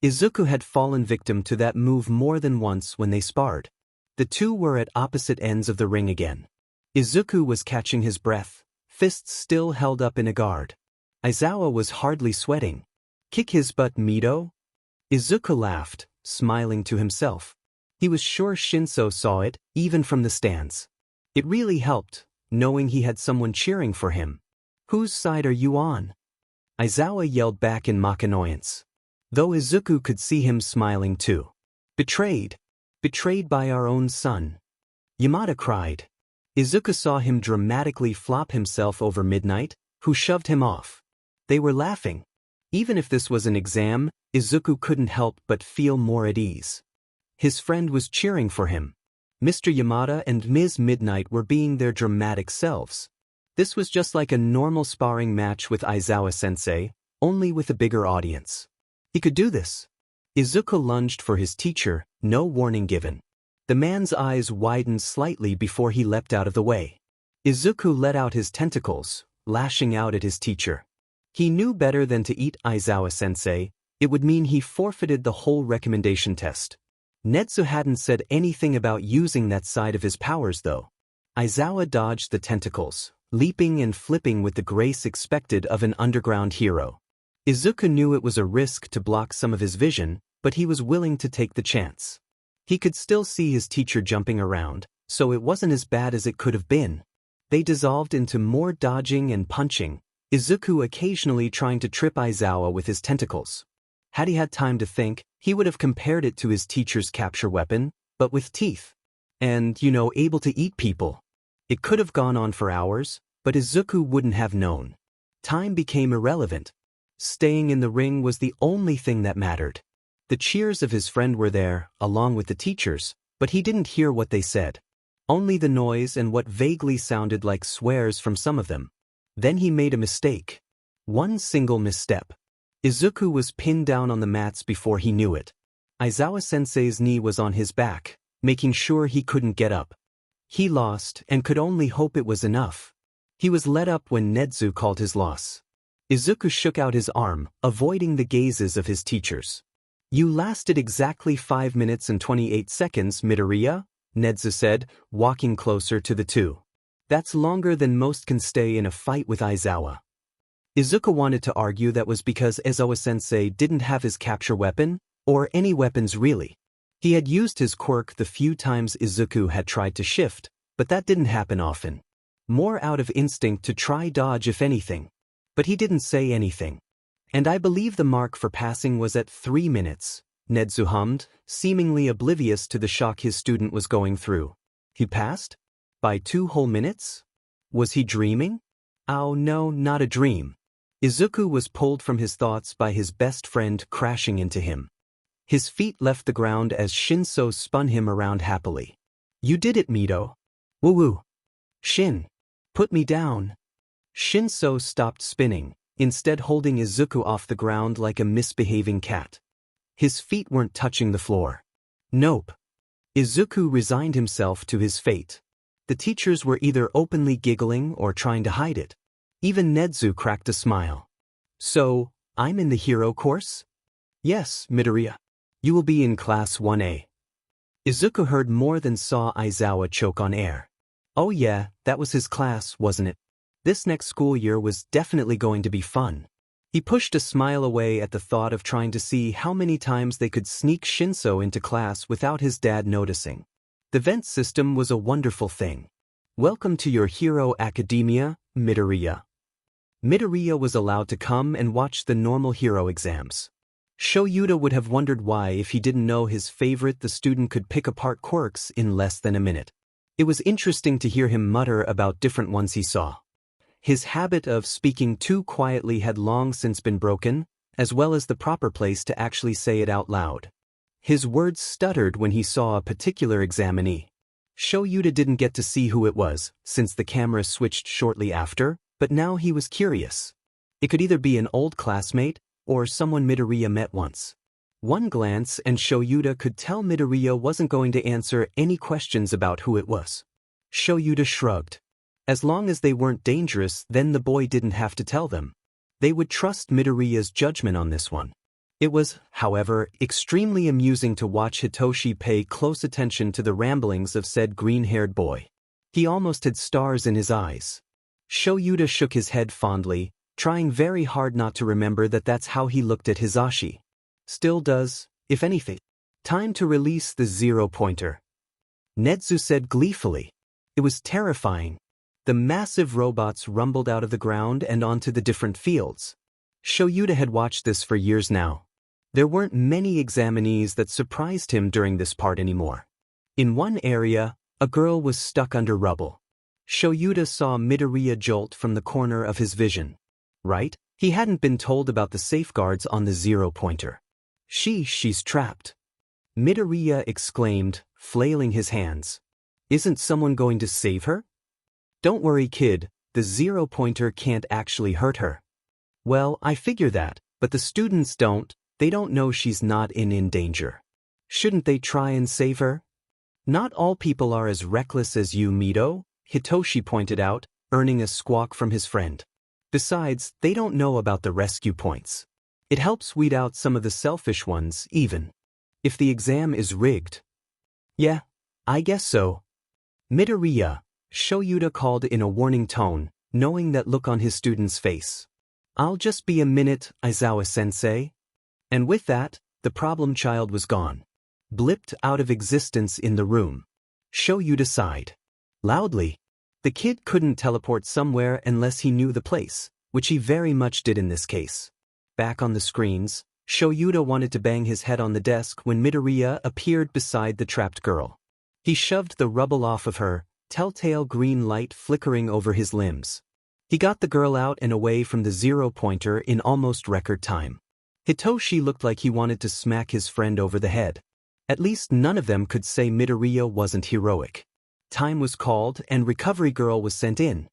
Izuku had fallen victim to that move more than once when they sparred. The two were at opposite ends of the ring again. Izuku was catching his breath, fists still held up in a guard. Aizawa was hardly sweating. Kick his butt, Mido? Izuku laughed, smiling to himself. He was sure Shinso saw it, even from the stands. It really helped, knowing he had someone cheering for him. Whose side are you on? Aizawa yelled back in mock annoyance. Though Izuku could see him smiling too. Betrayed. Betrayed by our own son. Yamada cried. Izuku saw him dramatically flop himself over Midnight, who shoved him off. They were laughing. Even if this was an exam, Izuku couldn't help but feel more at ease. His friend was cheering for him. Mr. Yamada and Ms. Midnight were being their dramatic selves. This was just like a normal sparring match with Aizawa-sensei, only with a bigger audience. He could do this. Izuku lunged for his teacher, no warning given. The man's eyes widened slightly before he leapt out of the way. Izuku let out his tentacles, lashing out at his teacher. He knew better than to eat Aizawa-sensei. It would mean he forfeited the whole recommendation test. Netsu hadn't said anything about using that side of his powers though. Aizawa dodged the tentacles, leaping and flipping with the grace expected of an underground hero. Izuku knew it was a risk to block some of his vision, but he was willing to take the chance. He could still see his teacher jumping around, so it wasn't as bad as it could have been. They dissolved into more dodging and punching, Izuku occasionally trying to trip Aizawa with his tentacles. Had he had time to think, he would have compared it to his teacher's capture weapon, but with teeth. And, able to eat people. It could have gone on for hours, but Izuku wouldn't have known. Time became irrelevant. Staying in the ring was the only thing that mattered. The cheers of his friend were there, along with the teachers, but he didn't hear what they said. Only the noise and what vaguely sounded like swears from some of them. Then he made a mistake. One single misstep. Izuku was pinned down on the mats before he knew it. Aizawa-sensei's knee was on his back, making sure he couldn't get up. He lost and could only hope it was enough. He was let up when Netsu called his loss. Izuku shook out his arm, avoiding the gazes of his teachers. You lasted exactly 5 minutes and 28 seconds, Midoriya, Netsu said, walking closer to the two. That's longer than most can stay in a fight with Aizawa. Izuku wanted to argue that was because Aizawa-sensei didn't have his capture weapon, or any weapons really. He had used his quirk the few times Izuku had tried to shift, but that didn't happen often. More out of instinct to try dodge if anything. But he didn't say anything. And I believe the mark for passing was at 3 minutes, Nedzu hummed, seemingly oblivious to the shock his student was going through. He passed? By 2 whole minutes? Was he dreaming? Oh no, not a dream. Izuku was pulled from his thoughts by his best friend crashing into him. His feet left the ground as Shinso spun him around happily. You did it, Mido. Woo-woo. Shin. Put me down. Shinso stopped spinning, instead holding Izuku off the ground like a misbehaving cat. His feet weren't touching the floor. Nope. Izuku resigned himself to his fate. The teachers were either openly giggling or trying to hide it. Even Nedzu cracked a smile. So, I'm in the hero course? Yes, Midoriya. You will be in class 1A. Izuku heard more than saw Aizawa choke on air. Oh yeah, that was his class, wasn't it? This next school year was definitely going to be fun. He pushed a smile away at the thought of trying to see how many times they could sneak Shinso into class without his dad noticing. The vent system was a wonderful thing. Welcome to your hero academia, Midoriya. Midoriya was allowed to come and watch the normal hero exams. Shoyuta would have wondered why if he didn't know his favorite the student could pick apart quirks in less than a minute. It was interesting to hear him mutter about different ones he saw. His habit of speaking too quietly had long since been broken, as well as the proper place to actually say it out loud. His words stuttered when he saw a particular examinee. Shoyuta didn't get to see who it was, since the camera switched shortly after, but now he was curious. It could either be an old classmate, or someone Midoriya met once. One glance and Shoyuta could tell Midoriya wasn't going to answer any questions about who it was. Shoyuta shrugged. As long as they weren't dangerous, then the boy didn't have to tell them. They would trust Midoriya's judgment on this one. It was, however, extremely amusing to watch Hitoshi pay close attention to the ramblings of said green-haired boy. He almost had stars in his eyes. Shoyuta shook his head fondly, trying very hard not to remember that that's how he looked at Hisashi. Still does, if anything. Time to release the 0-pointer. Nedzu said gleefully. It was terrifying. The massive robots rumbled out of the ground and onto the different fields. Shoyuta had watched this for years now. There weren't many examinees that surprised him during this part anymore. In one area, a girl was stuck under rubble. Shoyuta saw Midoriya jolt from the corner of his vision. Right? He hadn't been told about the safeguards on the 0-pointer. She's trapped. Midoriya exclaimed, flailing his hands. Isn't someone going to save her? Don't worry, kid, the 0-pointer can't actually hurt her. Well, I figure that, but the students don't, they don't know she's not in danger. Shouldn't they try and save her? Not all people are as reckless as you, Mido, Hitoshi pointed out, earning a squawk from his friend. Besides, they don't know about the rescue points. It helps weed out some of the selfish ones, even. If the exam is rigged. Yeah, I guess so. Midoriya, Shoyuta called in a warning tone, knowing that look on his student's face. I'll just be a minute, Aizawa-sensei. And with that, the problem child was gone. Blipped out of existence in the room. Shoyuta sighed. Loudly. The kid couldn't teleport somewhere unless he knew the place, which he very much did in this case. Back on the screens, Shoyuta wanted to bang his head on the desk when Midoriya appeared beside the trapped girl. He shoved the rubble off of her, telltale green light flickering over his limbs. He got the girl out and away from the 0-pointer in almost record time. Hitoshi looked like he wanted to smack his friend over the head. At least none of them could say Midoriya wasn't heroic. Time was called and Recovery Girl was sent in.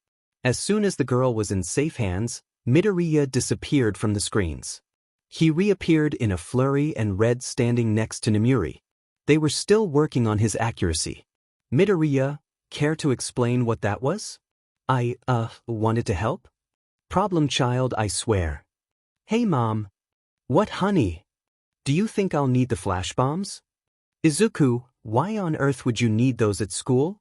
As soon as the girl was in safe hands, Midoriya disappeared from the screens. He reappeared in a flurry and Red standing next to Nemuri. They were still working on his accuracy. Midoriya, care to explain what that was? I, wanted to help? Problem child, I swear. Hey mom. What honey? Do you think I'll need the flash bombs? Izuku, why on earth would you need those at school?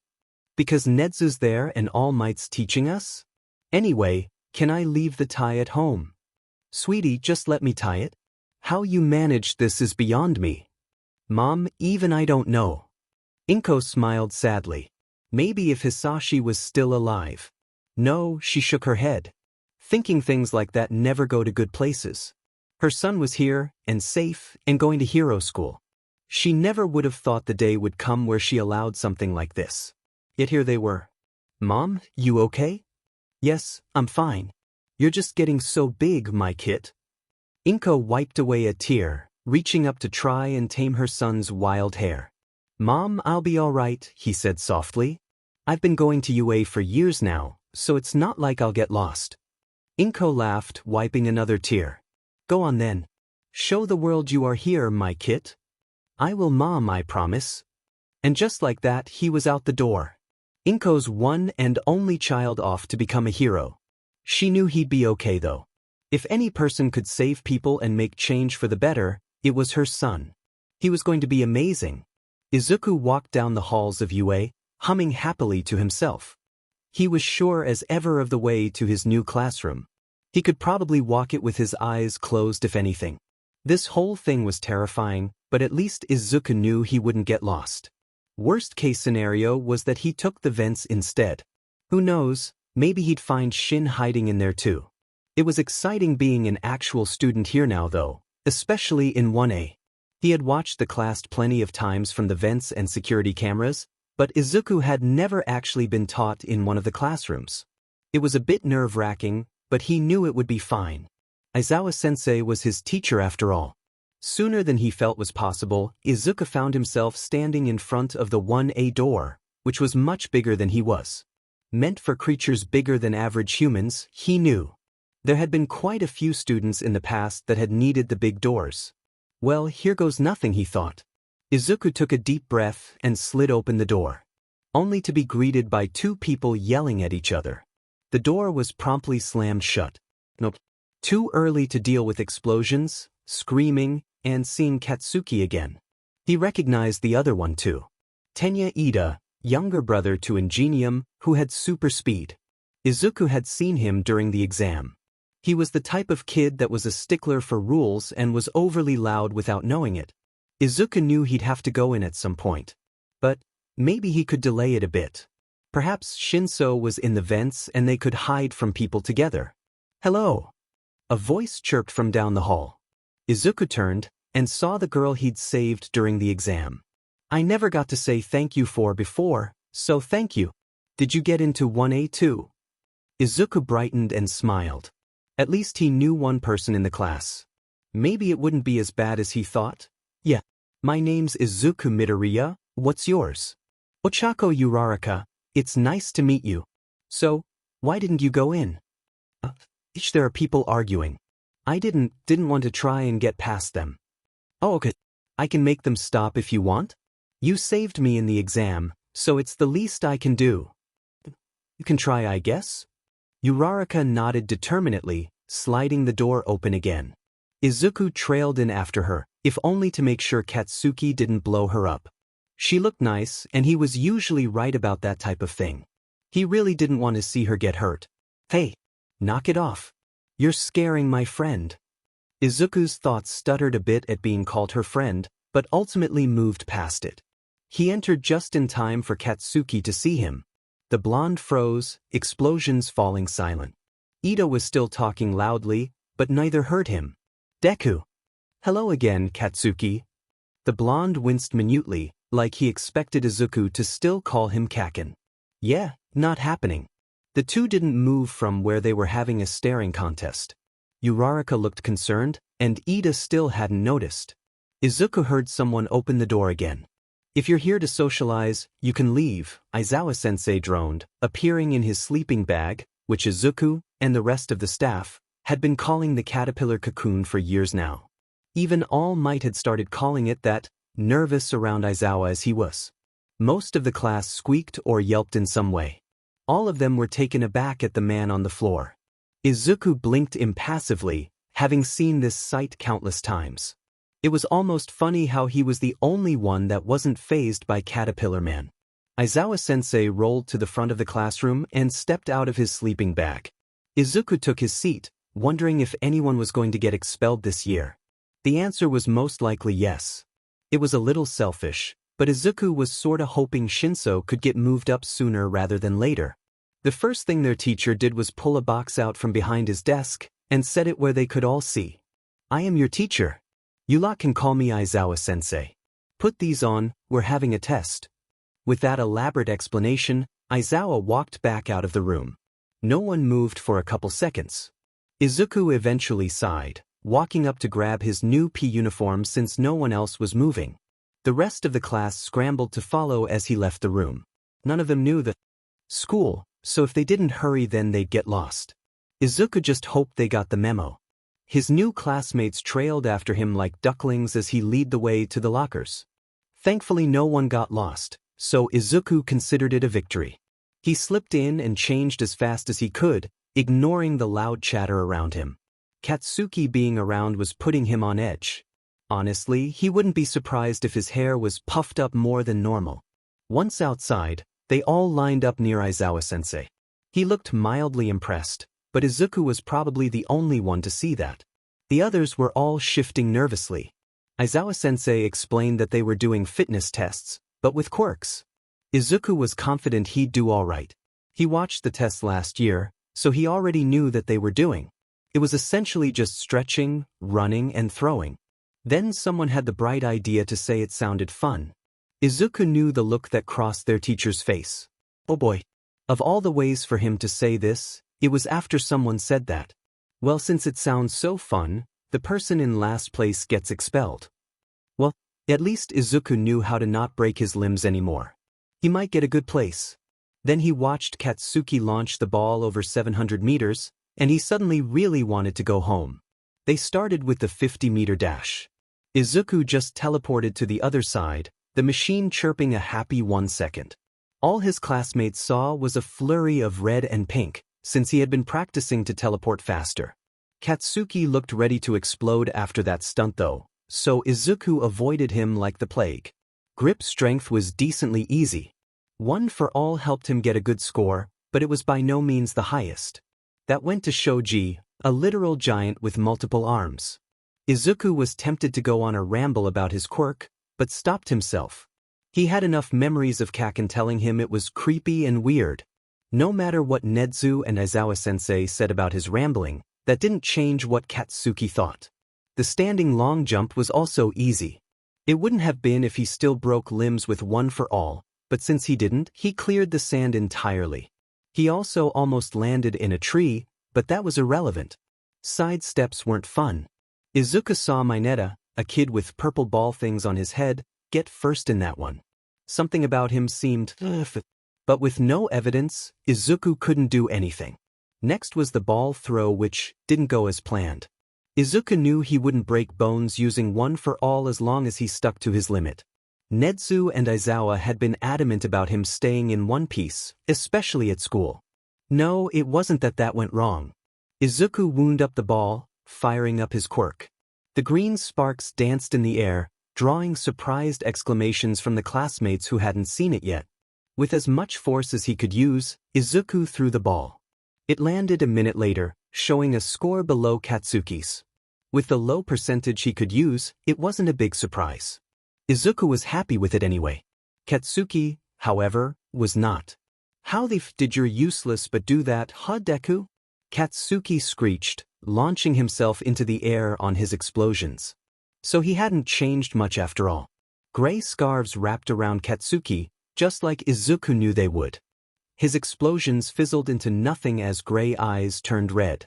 Because Nedzu's there and All Might's teaching us? Anyway, can I leave the tie at home? Sweetie, just let me tie it. How you managed this is beyond me. Mom, even I don't know. Inko smiled sadly. Maybe if Hisashi was still alive. No, she shook her head. Thinking things like that never go to good places. Her son was here, and safe, and going to hero school. She never would have thought the day would come where she allowed something like this. Yet here they were. Mom, you okay? Yes, I'm fine. You're just getting so big, my kid. Inko wiped away a tear, reaching up to try and tame her son's wild hair. Mom, I'll be all right, he said softly. I've been going to UA for years now, so it's not like I'll get lost. Inko laughed, wiping another tear. Go on then. Show the world you are here, my kid. I will, Mom, I promise. And just like that, he was out the door. Inko's one and only child off to become a hero. She knew he'd be okay though. If any person could save people and make change for the better, it was her son. He was going to be amazing. Izuku walked down the halls of UA, humming happily to himself. He was sure as ever of the way to his new classroom. He could probably walk it with his eyes closed if anything. This whole thing was terrifying, but at least Izuku knew he wouldn't get lost. Worst case scenario was that he took the vents instead. Who knows, maybe he'd find Shin hiding in there too. It was exciting being an actual student here now though, especially in 1A. He had watched the class plenty of times from the vents and security cameras, but Izuku had never actually been taught in one of the classrooms. It was a bit nerve-wracking, but he knew it would be fine. Aizawa-sensei was his teacher after all. Sooner than he felt was possible, Izuku found himself standing in front of the 1A door, which was much bigger than he was. Meant for creatures bigger than average humans, he knew. There had been quite a few students in the past that had needed the big doors. Well, here goes nothing, he thought. Izuku took a deep breath and slid open the door. Only to be greeted by two people yelling at each other. The door was promptly slammed shut. Nope. Too early to deal with explosions, screaming, and seeing Katsuki again. He recognized the other one too. Tenya Ida, younger brother to Ingenium, who had super speed. Izuku had seen him during the exam. He was the type of kid that was a stickler for rules and was overly loud without knowing it. Izuku knew he'd have to go in at some point. But maybe he could delay it a bit. Perhaps Shinso was in the vents and they could hide from people together. Hello. A voice chirped from down the hall. Izuku turned and saw the girl he'd saved during the exam. I never got to say thank you for before, so thank you. Did you get into 1A too? Izuku brightened and smiled. At least he knew one person in the class. Maybe it wouldn't be as bad as he thought. Yeah. My name's Izuku Midoriya, what's yours? Ochako Uraraka, it's nice to meet you. So, why didn't you go in? There are people arguing. I didn't want to try and get past them. Oh, okay. I can make them stop if you want. You saved me in the exam, so it's the least I can do. You can try, I guess. Uraraka nodded determinedly, sliding the door open again. Izuku trailed in after her, if only to make sure Katsuki didn't blow her up. She looked nice, and he was usually right about that type of thing. He really didn't want to see her get hurt. Hey, knock it off. You're scaring my friend. Izuku's thoughts stuttered a bit at being called her friend, but ultimately moved past it. He entered just in time for Katsuki to see him. The blonde froze, explosions falling silent. Ida was still talking loudly, but neither heard him. Deku. Hello again, Katsuki. The blonde winced minutely, like he expected Izuku to still call him Kaken. Yeah, not happening. The two didn't move from where they were having a staring contest. Uraraka looked concerned, and Ida still hadn't noticed. Izuku heard someone open the door again. If you're here to socialize, you can leave, Aizawa-sensei droned, appearing in his sleeping bag, which Izuku, and the rest of the staff, had been calling the caterpillar cocoon for years now. Even All Might had started calling it that, nervous around Aizawa as he was. Most of the class squeaked or yelped in some way. All of them were taken aback at the man on the floor. Izuku blinked impassively, having seen this sight countless times. It was almost funny how he was the only one that wasn't fazed by Caterpillar Man. Aizawa-sensei rolled to the front of the classroom and stepped out of his sleeping bag. Izuku took his seat, wondering if anyone was going to get expelled this year. The answer was most likely yes. It was a little selfish, but Izuku was sorta hoping Shinso could get moved up sooner rather than later. The first thing their teacher did was pull a box out from behind his desk and set it where they could all see. I am your teacher. You lot can call me Aizawa-sensei. Put these on, we're having a test. With that elaborate explanation, Aizawa walked back out of the room. No one moved for a couple seconds. Izuku eventually sighed, walking up to grab his new P uniform since no one else was moving. The rest of the class scrambled to follow as he left the room. None of them knew the school, so if they didn't hurry then they'd get lost. Izuku just hoped they got the memo. His new classmates trailed after him like ducklings as he led the way to the lockers. Thankfully no one got lost, so Izuku considered it a victory. He slipped in and changed as fast as he could, ignoring the loud chatter around him. Katsuki being around was putting him on edge. Honestly, he wouldn't be surprised if his hair was puffed up more than normal. Once outside, they all lined up near Aizawa-sensei. He looked mildly impressed, but Izuku was probably the only one to see that. The others were all shifting nervously. Aizawa-sensei explained that they were doing fitness tests, but with quirks. Izuku was confident he'd do all right. He watched the tests last year, so he already knew that they were doing. It was essentially just stretching, running, and throwing. Then someone had the bright idea to say it sounded fun. Izuku knew the look that crossed their teacher's face. Oh boy. Of all the ways for him to say this, it was after someone said that. Well, since it sounds so fun, the person in last place gets expelled. Well, at least Izuku knew how to not break his limbs anymore. He might get a good place. Then he watched Katsuki launch the ball over 700 meters, and he suddenly really wanted to go home. They started with the 50-meter dash. Izuku just teleported to the other side, the machine chirping a happy 1 second. All his classmates saw was a flurry of red and pink, since he had been practicing to teleport faster. Katsuki looked ready to explode after that stunt though, so Izuku avoided him like the plague. Grip strength was decently easy. 1 for all helped him get a good score, but it was by no means the highest. That went to Shoji, a literal giant with multiple arms. Izuku was tempted to go on a ramble about his quirk, but stopped himself. He had enough memories of Kaken telling him it was creepy and weird. No matter what Nedzu and Aizawa-sensei said about his rambling, that didn't change what Katsuki thought. The standing long jump was also easy. It wouldn't have been if he still broke limbs with 1 for all, but since he didn't, he cleared the sand entirely. He also almost landed in a tree, but that was irrelevant. Side steps weren't fun. Izuku saw Mineta, a kid with purple ball things on his head, get first in that one. Something about him seemed but with no evidence, Izuku couldn't do anything. Next was the ball throw, which didn't go as planned. Izuku knew he wouldn't break bones using 1 for all as long as he stuck to his limit. Nedzu and Aizawa had been adamant about him staying in one piece, especially at school. No, it wasn't that went wrong. Izuku wound up the ball, firing up his quirk. The green sparks danced in the air, drawing surprised exclamations from the classmates who hadn't seen it yet. With as much force as he could use, Izuku threw the ball. It landed a minute later, showing a score below Katsuki's. With the low percentage he could use, it wasn't a big surprise. Izuku was happy with it anyway. Katsuki, however, was not. How the f did your useless but do that, huh, Deku? Katsuki screeched, launching himself into the air on his explosions. So he hadn't changed much after all. Gray scarves wrapped around Katsuki, just like Izuku knew they would. His explosions fizzled into nothing as gray eyes turned red.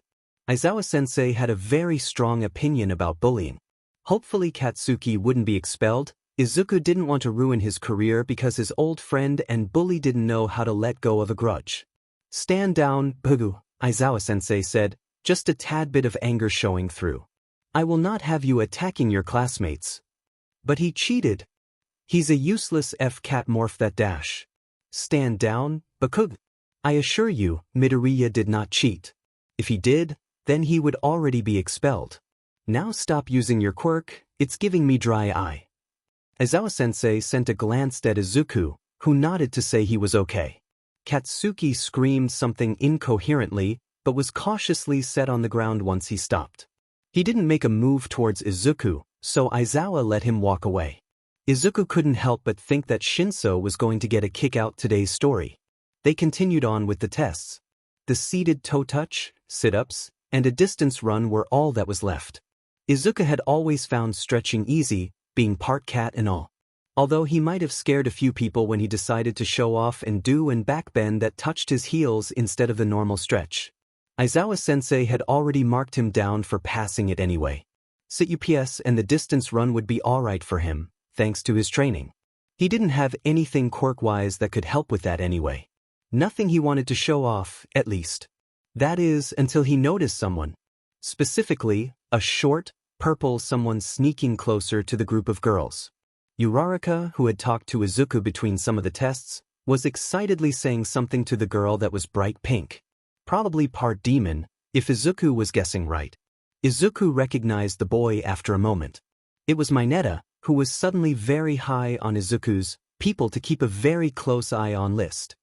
Aizawa-sensei had a very strong opinion about bullying. Hopefully Katsuki wouldn't be expelled. Izuku didn't want to ruin his career because his old friend and bully didn't know how to let go of a grudge. Stand down, Bugu, Aizawa-sensei said, just a tad bit of anger showing through. I will not have you attacking your classmates. But he cheated. He's a useless F-cat morph that dash. Stand down, Bakug. I assure you, Midoriya did not cheat. If he did, then he would already be expelled. Now stop using your quirk, it's giving me dry eye. Aizawa-sensei sent a glance at Izuku, who nodded to say he was okay. Katsuki screamed something incoherently, but was cautiously set on the ground once he stopped. He didn't make a move towards Izuku, so Aizawa let him walk away. Izuku couldn't help but think that Shinso was going to get a kick out today's story. They continued on with the tests. The seated toe touch, sit-ups, and a distance run were all that was left. Izuku had always found stretching easy, being part cat and all. Although he might have scared a few people when he decided to show off and do an backbend that touched his heels instead of the normal stretch. Aizawa-sensei had already marked him down for passing it anyway. Sit UPS and the distance run would be alright for him, thanks to his training. He didn't have anything quirk-wise that could help with that anyway. Nothing he wanted to show off, at least. That is, until he noticed someone. Specifically, a short, purple someone sneaking closer to the group of girls. Uraraka, who had talked to Izuku between some of the tests, was excitedly saying something to the girl that was bright pink. Probably part demon, if Izuku was guessing right. Izuku recognized the boy after a moment. It was Mineta, who was suddenly very high on Izuku's people to keep a very close eye on list.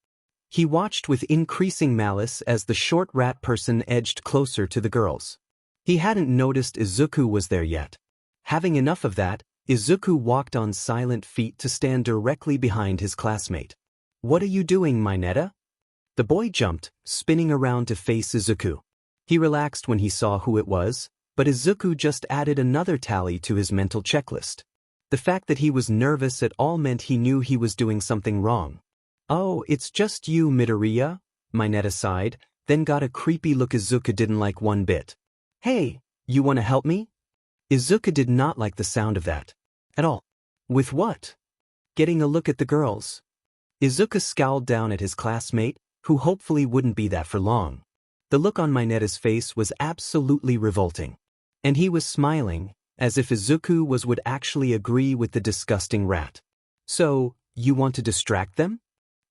He watched with increasing malice as the short rat person edged closer to the girls. He hadn't noticed Izuku was there yet. Having enough of that, Izuku walked on silent feet to stand directly behind his classmate. "What are you doing, Mineta?" The boy jumped, spinning around to face Izuku. He relaxed when he saw who it was, but Izuku just added another tally to his mental checklist. The fact that he was nervous at all meant he knew he was doing something wrong. "Oh, it's just you, Midoriya," Mineta sighed, then got a creepy look Izuku didn't like one bit. "Hey, you wanna help me?" Izuku did not like the sound of that. At all. With what? Getting a look at the girls. Izuku scowled down at his classmate, who hopefully wouldn't be that for long. The look on Mineta's face was absolutely revolting. And he was smiling, as if Izuku would actually agree with the disgusting rat. "So, you want to distract them?"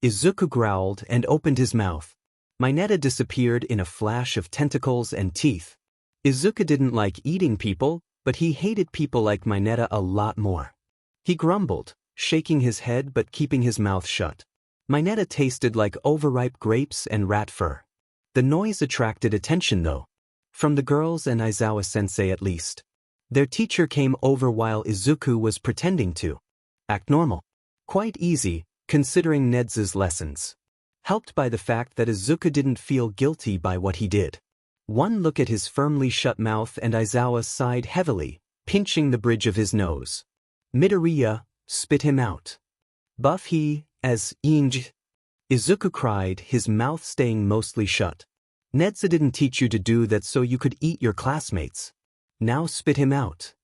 Izuku growled and opened his mouth. Mineta disappeared in a flash of tentacles and teeth. Izuku didn't like eating people, but he hated people like Mineta a lot more. He grumbled, shaking his head but keeping his mouth shut. Mineta tasted like overripe grapes and rat fur. The noise attracted attention though. From the girls and Aizawa-sensei at least. Their teacher came over while Izuku was pretending to act normal. Quite easy, considering Ned's lessons. Helped by the fact that Izuku didn't feel guilty by what he did. One look at his firmly shut mouth and Aizawa sighed heavily, pinching the bridge of his nose. "Midoriya, spit him out." "Buff he, as inj." Izuku cried, his mouth staying mostly shut. "Nedza didn't teach you to do that so you could eat your classmates. Now spit him out."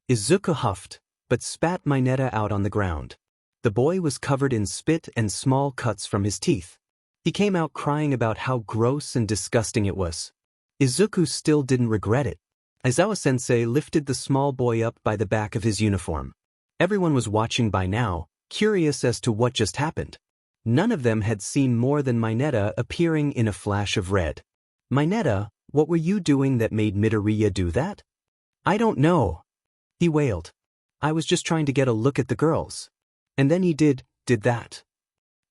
Izuku huffed, but spat Mineta out on the ground. The boy was covered in spit and small cuts from his teeth. He came out crying about how gross and disgusting it was. Izuku still didn't regret it. Aizawa-sensei lifted the small boy up by the back of his uniform. Everyone was watching by now, curious as to what just happened. None of them had seen more than Mineta appearing in a flash of red. "Mineta, what were you doing that made Midoriya do that?" "I don't know," he wailed. "I was just trying to get a look at the girls. And then he did that."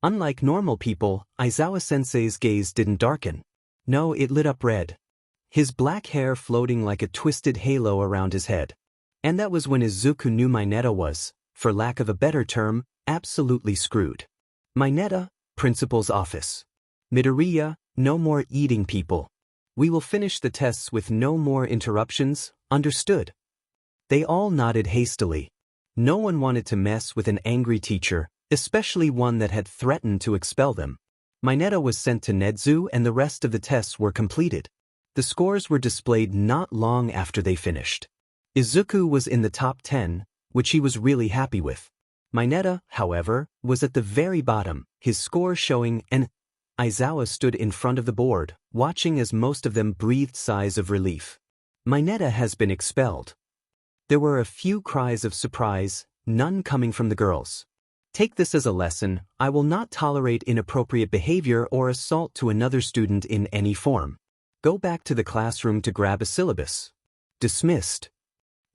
Unlike normal people, Aizawa-sensei's gaze didn't darken. No, it lit up red. His black hair floating like a twisted halo around his head. And that was when Izuku knew Mineta was, for lack of a better term, absolutely screwed. "Mineta, principal's office. Midoriya, no more eating people. We will finish the tests with no more interruptions, understood?" They all nodded hastily. No one wanted to mess with an angry teacher, especially one that had threatened to expel them. Mineta was sent to Nedzu and the rest of the tests were completed. The scores were displayed not long after they finished. Izuku was in the top 10, which he was really happy with. Mineta, however, was at the very bottom, his score showing an. Aizawa stood in front of the board, watching as most of them breathed sighs of relief. "Mineta has been expelled." There were a few cries of surprise, none coming from the girls. "Take this as a lesson, I will not tolerate inappropriate behavior or assault to another student in any form. Go back to the classroom to grab a syllabus." "Dismissed."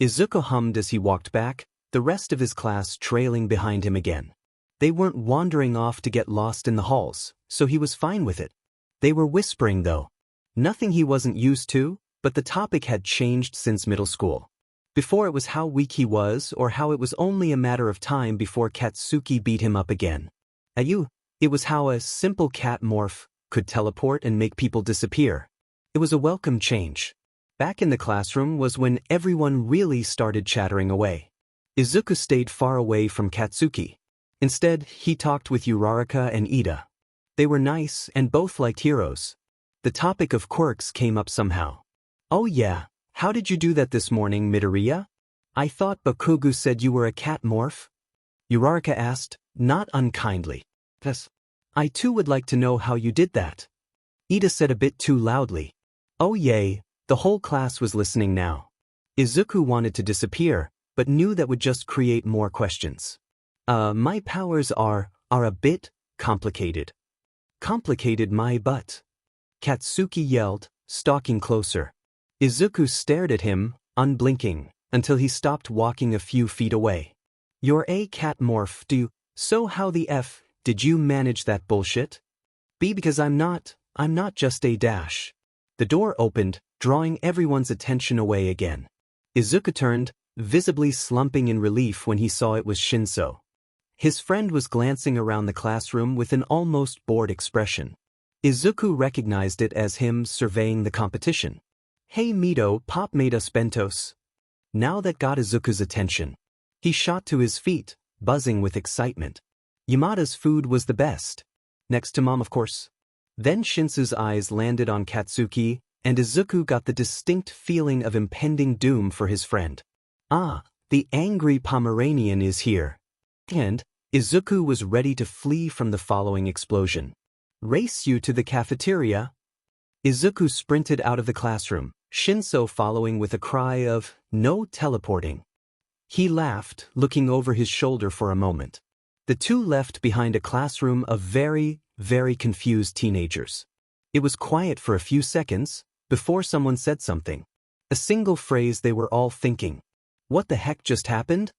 Izuku hummed as he walked back, the rest of his class trailing behind him again. They weren't wandering off to get lost in the halls, so he was fine with it. They were whispering though. Nothing he wasn't used to, but the topic had changed since middle school. Before it was how weak he was or how it was only a matter of time before Katsuki beat him up again. It was how a simple cat morph could teleport and make people disappear. It was a welcome change. Back in the classroom was when everyone really started chattering away. Izuku stayed far away from Katsuki. Instead, he talked with Uraraka and Ida. They were nice and both liked heroes. The topic of quirks came up somehow. "Oh yeah, how did you do that this morning, Midoriya? I thought Bakugo said you were a cat morph?" Uraraka asked, not unkindly. "Yes. I too would like to know how you did that." Ida said a bit too loudly. "Oh yay," the whole class was listening now. Izuku wanted to disappear, but knew that would just create more questions. My powers are a bit complicated." "Complicated my butt," Katsuki yelled, stalking closer. Izuku stared at him, unblinking, until he stopped walking a few feet away. "You're a cat morph, so how the F did you manage that bullshit?" "B because I'm not just a dash." The door opened, drawing everyone's attention away again. Izuku turned, visibly slumping in relief when he saw it was Shinso. His friend was glancing around the classroom with an almost bored expression. Izuku recognized it as him surveying the competition. "Hey Mito, Pop made us bentos." Now that got Izuku's attention. He shot to his feet, buzzing with excitement. Yamada's food was the best. Next to Mom, of course. Then Shinsu's eyes landed on Katsuki, and Izuku got the distinct feeling of impending doom for his friend. "Ah, the angry Pomeranian is here." And Izuku was ready to flee from the following explosion. "Race you to the cafeteria." Izuku sprinted out of the classroom, Shinso following with a cry of, "No teleporting." He laughed, looking over his shoulder for a moment. The two left behind a classroom of very, very confused teenagers. It was quiet for a few seconds, before someone said something. A single phrase they were all thinking. What the heck just happened?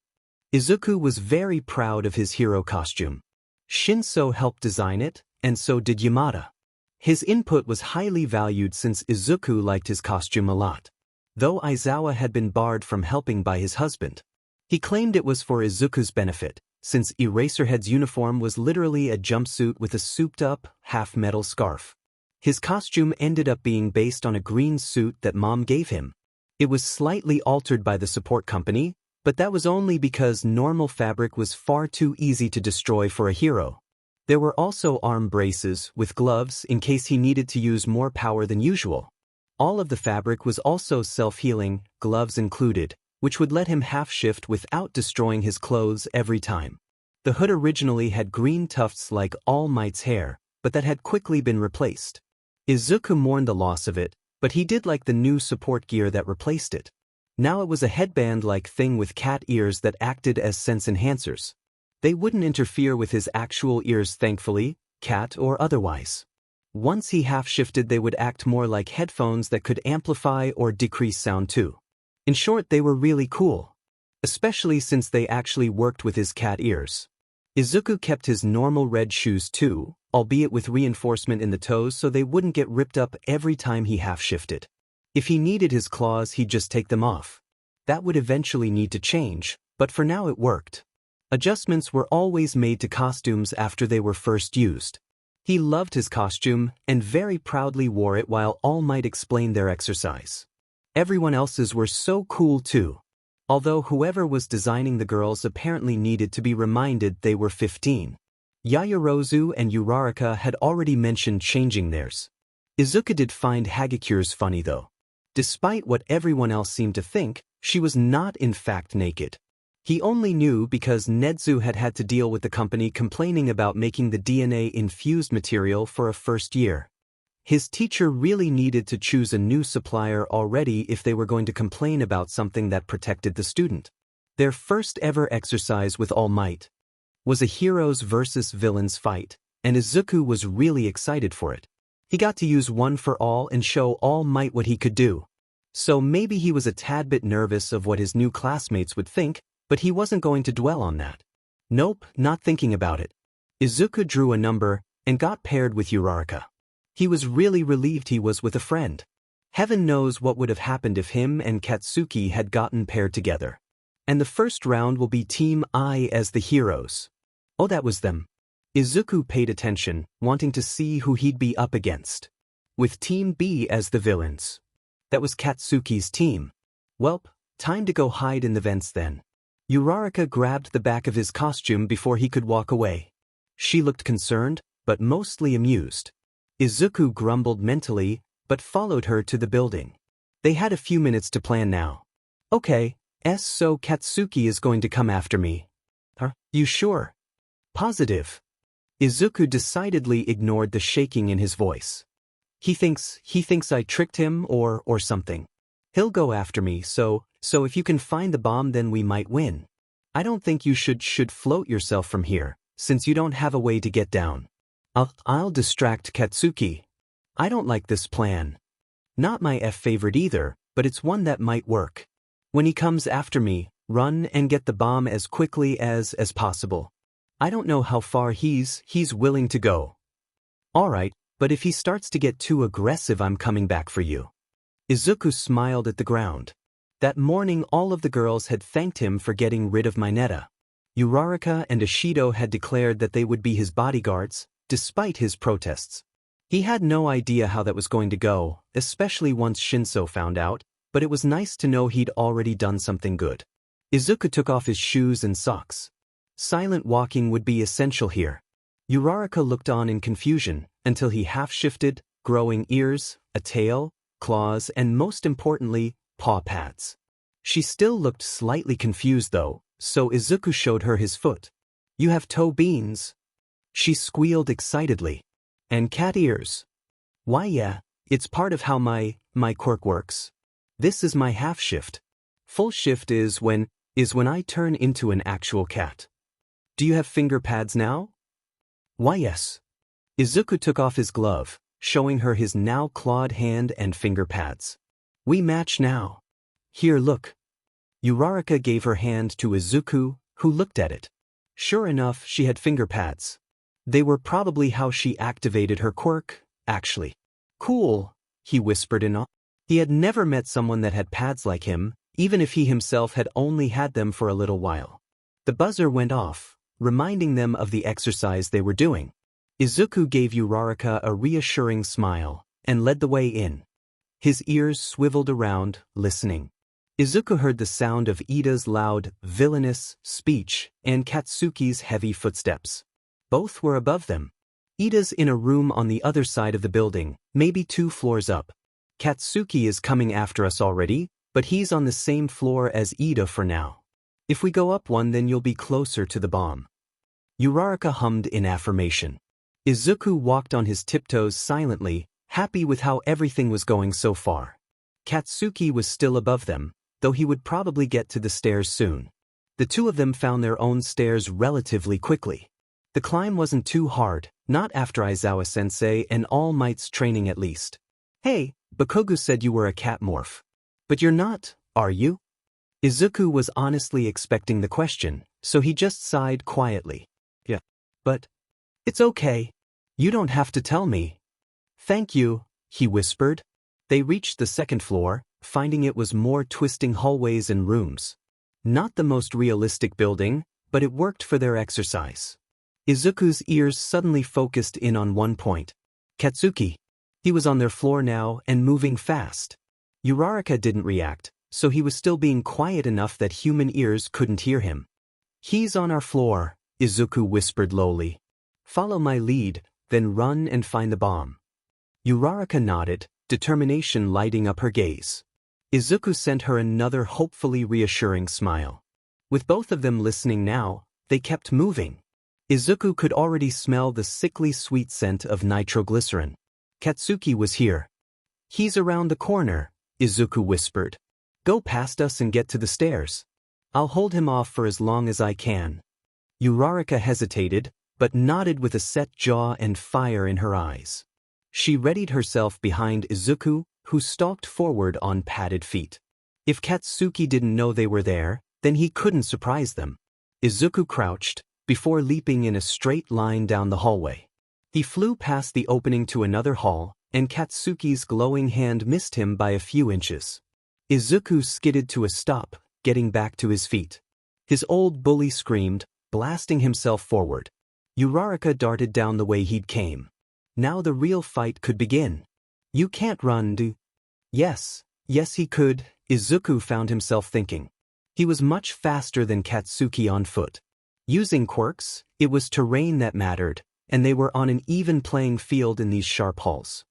Izuku was very proud of his hero costume. Shinso helped design it, and so did Yamada. His input was highly valued since Izuku liked his costume a lot. Though Aizawa had been barred from helping by his husband. He claimed it was for Izuku's benefit, since Eraserhead's uniform was literally a jumpsuit with a souped-up, half-metal scarf. His costume ended up being based on a green suit that Mom gave him. It was slightly altered by the support company, but that was only because normal fabric was far too easy to destroy for a hero. There were also arm braces with gloves in case he needed to use more power than usual. All of the fabric was also self-healing, gloves included, which would let him half-shift without destroying his clothes every time. The hood originally had green tufts like All Might's hair, but that had quickly been replaced. Izuku mourned the loss of it, but he did like the new support gear that replaced it. Now it was a headband-like thing with cat ears that acted as sense enhancers. They wouldn't interfere with his actual ears, thankfully, cat or otherwise. Once he half-shifted, they would act more like headphones that could amplify or decrease sound too. In short, they were really cool. Especially since they actually worked with his cat ears. Izuku kept his normal red shoes too, albeit with reinforcement in the toes so they wouldn't get ripped up every time he half-shifted. If he needed his claws, he'd just take them off. That would eventually need to change, but for now it worked. Adjustments were always made to costumes after they were first used. He loved his costume and very proudly wore it while All Might explained their exercise. Everyone else's were so cool too. Although whoever was designing the girls apparently needed to be reminded they were 15. Yaoyorozu and Uraraka had already mentioned changing theirs. Izuku did find Hagikure's funny though. Despite what everyone else seemed to think, she was not in fact naked. He only knew because Nedzu had had to deal with the company complaining about making the DNA-infused material for a first year. His teacher really needed to choose a new supplier already if they were going to complain about something that protected the student. Their first ever exercise with All Might was a heroes versus villains fight, and Izuku was really excited for it. He got to use one for all and show All Might what he could do. So maybe he was a tad bit nervous of what his new classmates would think, but he wasn't going to dwell on that. Nope, not thinking about it. Izuku drew a number and got paired with Uraraka. He was really relieved he was with a friend. Heaven knows what would have happened if him and Katsuki had gotten paired together. And the first round will be Team I as the heroes. Oh, that was them. Izuku paid attention, wanting to see who he'd be up against. With Team B as the villains. That was Katsuki's team. Welp, time to go hide in the vents then. Uraraka grabbed the back of his costume before he could walk away. She looked concerned, but mostly amused. Izuku grumbled mentally, but followed her to the building. They had a few minutes to plan now. Okay, so Katsuki is going to come after me. You sure? Positive. Izuku decidedly ignored the shaking in his voice. He thinks I tricked him or something. He'll go after me, so if you can find the bomb then we might win. I don't think you should float yourself from here, since you don't have a way to get down. I'll distract Katsuki. I don't like this plan. Not my favorite either, but it's one that might work. When he comes after me, run and get the bomb as quickly as possible. I don't know how far he's willing to go. Alright, but if he starts to get too aggressive I'm coming back for you. Izuku smiled at the ground. That morning all of the girls had thanked him for getting rid of Mineta. Uraraka and Ishido had declared that they would be his bodyguards, despite his protests. He had no idea how that was going to go, especially once Shinso found out, but it was nice to know he'd already done something good. Izuku took off his shoes and socks. Silent walking would be essential here. Uraraka looked on in confusion, until he half-shifted, growing ears, a tail, claws and most importantly, paw pads. She still looked slightly confused though, so Izuku showed her his foot. You have toe beans. She squealed excitedly. And cat ears. Why yeah, it's part of how my quirk works. This is my half shift. Full shift is when I turn into an actual cat. Do you have finger pads now? Why yes. Izuku took off his glove, showing her his now clawed hand and finger pads. We match now. Here look. Uraraka gave her hand to Izuku, who looked at it. Sure enough, she had finger pads. They were probably how she activated her quirk, actually. Cool, he whispered in awe. He had never met someone that had pads like him, even if he himself had only had them for a little while. The buzzer went off, reminding them of the exercise they were doing. Izuku gave Uraraka a reassuring smile, and led the way in. His ears swiveled around, listening. Izuku heard the sound of Ida's loud, villainous speech and Katsuki's heavy footsteps. Both were above them. Ida's in a room on the other side of the building, maybe 2 floors up. Katsuki is coming after us already, but he's on the same floor as Ida for now. If we go up one then you'll be closer to the bomb. Uraraka hummed in affirmation. Izuku walked on his tiptoes silently, happy with how everything was going so far. Katsuki was still above them, though he would probably get to the stairs soon. The two of them found their own stairs relatively quickly. The climb wasn't too hard, not after Aizawa-sensei and All Might's training at least. Hey, Bakugo said you were a cat morph. But you're not, are you? Izuku was honestly expecting the question, so he just sighed quietly. Yeah. But it's okay. You don't have to tell me. Thank you, he whispered. They reached the 2nd floor, finding it was more twisting hallways and rooms. Not the most realistic building, but it worked for their exercise. Izuku's ears suddenly focused in on one point. Katsuki. He was on their floor now and moving fast. Uraraka didn't react, so he was still being quiet enough that human ears couldn't hear him. He's on our floor, Izuku whispered lowly. Follow my lead, then run and find the bomb. Uraraka nodded, determination lighting up her gaze. Izuku sent her another hopefully reassuring smile. With both of them listening now, they kept moving. Izuku could already smell the sickly sweet scent of nitroglycerin. Katsuki was here. He's around the corner, Izuku whispered. Go past us and get to the stairs. I'll hold him off for as long as I can. Uraraka hesitated, but nodded with a set jaw and fire in her eyes. She readied herself behind Izuku, who stalked forward on padded feet. If Katsuki didn't know they were there, then he couldn't surprise them. Izuku crouched, before leaping in a straight line down the hallway. He flew past the opening to another hall, and Katsuki's glowing hand missed him by a few inches. Izuku skidded to a stop, getting back to his feet. His old bully screamed, blasting himself forward. Uraraka darted down the way he'd came. Now the real fight could begin. You can't run, do? Yes, Yes, he could, Izuku found himself thinking. He was much faster than Katsuki on foot. Using quirks, it was terrain that mattered, and they were on an even playing field in these sharp halls.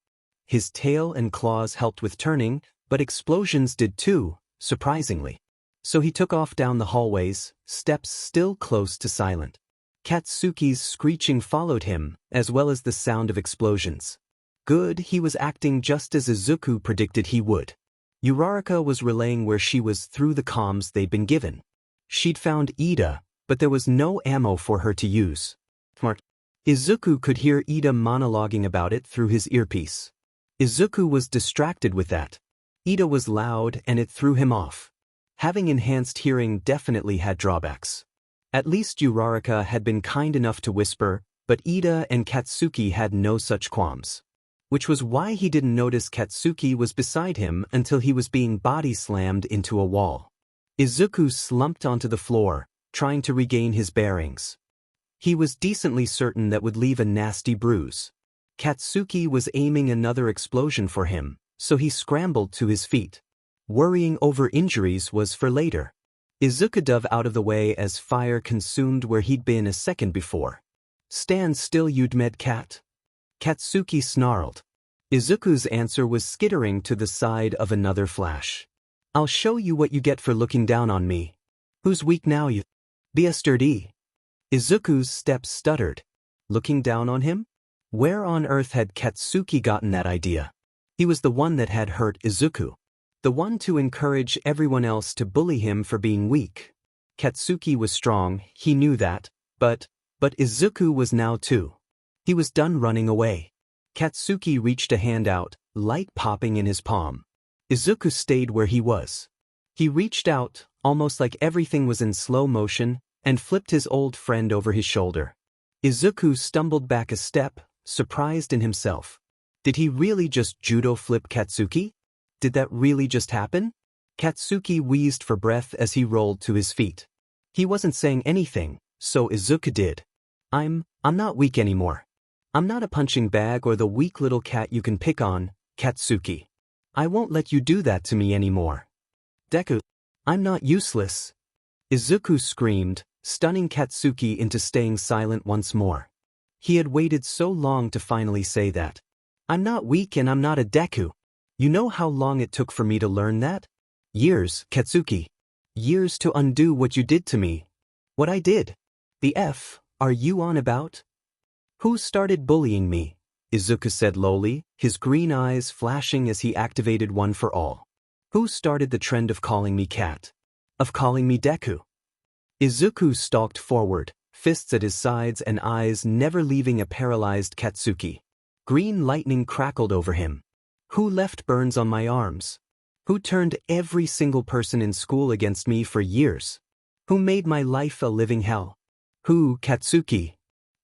His tail and claws helped with turning, but explosions did too, surprisingly. So he took off down the hallways, steps still close to silent. Katsuki's screeching followed him, as well as the sound of explosions. Good, he was acting just as Izuku predicted he would. Uraraka was relaying where she was through the comms they'd been given. She'd found Ida, but there was no ammo for her to use. Izuku could hear Ida monologuing about it through his earpiece. Izuku was distracted with that. Ida was loud and it threw him off. Having enhanced hearing definitely had drawbacks. At least Uraraka had been kind enough to whisper, but Ida and Katsuki had no such qualms. Which was why he didn't notice Katsuki was beside him until he was being body slammed into a wall. Izuku slumped onto the floor, trying to regain his bearings. He was decently certain that would leave a nasty bruise. Katsuki was aiming another explosion for him, so he scrambled to his feet. Worrying over injuries was for later. Izuku dove out of the way as fire consumed where he'd been a second before. Stand still, you'd med cat. Katsuki snarled. Izuku's answer was skittering to the side of another flash. I'll show you what you get for looking down on me. Who's weak now, you? Be a sturdy. Izuku's steps stuttered. Looking down on him? Where on earth had Katsuki gotten that idea? He was the one that had hurt Izuku. The one to encourage everyone else to bully him for being weak. Katsuki was strong, he knew that, but Izuku was now too. He was done running away. Katsuki reached a hand out, light popping in his palm. Izuku stayed where he was. He reached out, almost like everything was in slow motion, and flipped his old friend over his shoulder. Izuku stumbled back a step, surprised in himself. Did he really just judo flip Katsuki? Did that really just happen? Katsuki wheezed for breath as he rolled to his feet. He wasn't saying anything, so Izuku did. I'm not weak anymore. I'm not a punching bag or the weak little cat you can pick on, Katsuki. I won't let you do that to me anymore. Deku, I'm not useless. Izuku screamed, stunning Katsuki into staying silent once more. He had waited so long to finally say that. I'm not weak and I'm not a Deku. You know how long it took for me to learn that? Years, Katsuki. Years to undo what you did to me. What I did. The F are you on about? Who started bullying me? Izuku said lowly, his green eyes flashing as he activated One for All. Who started the trend of calling me cat? Of calling me Deku? Izuku stalked forward, fists at his sides and eyes never leaving a paralyzed Katsuki. Green lightning crackled over him. Who left burns on my arms? Who turned every single person in school against me for years? Who made my life a living hell? Who, Katsuki?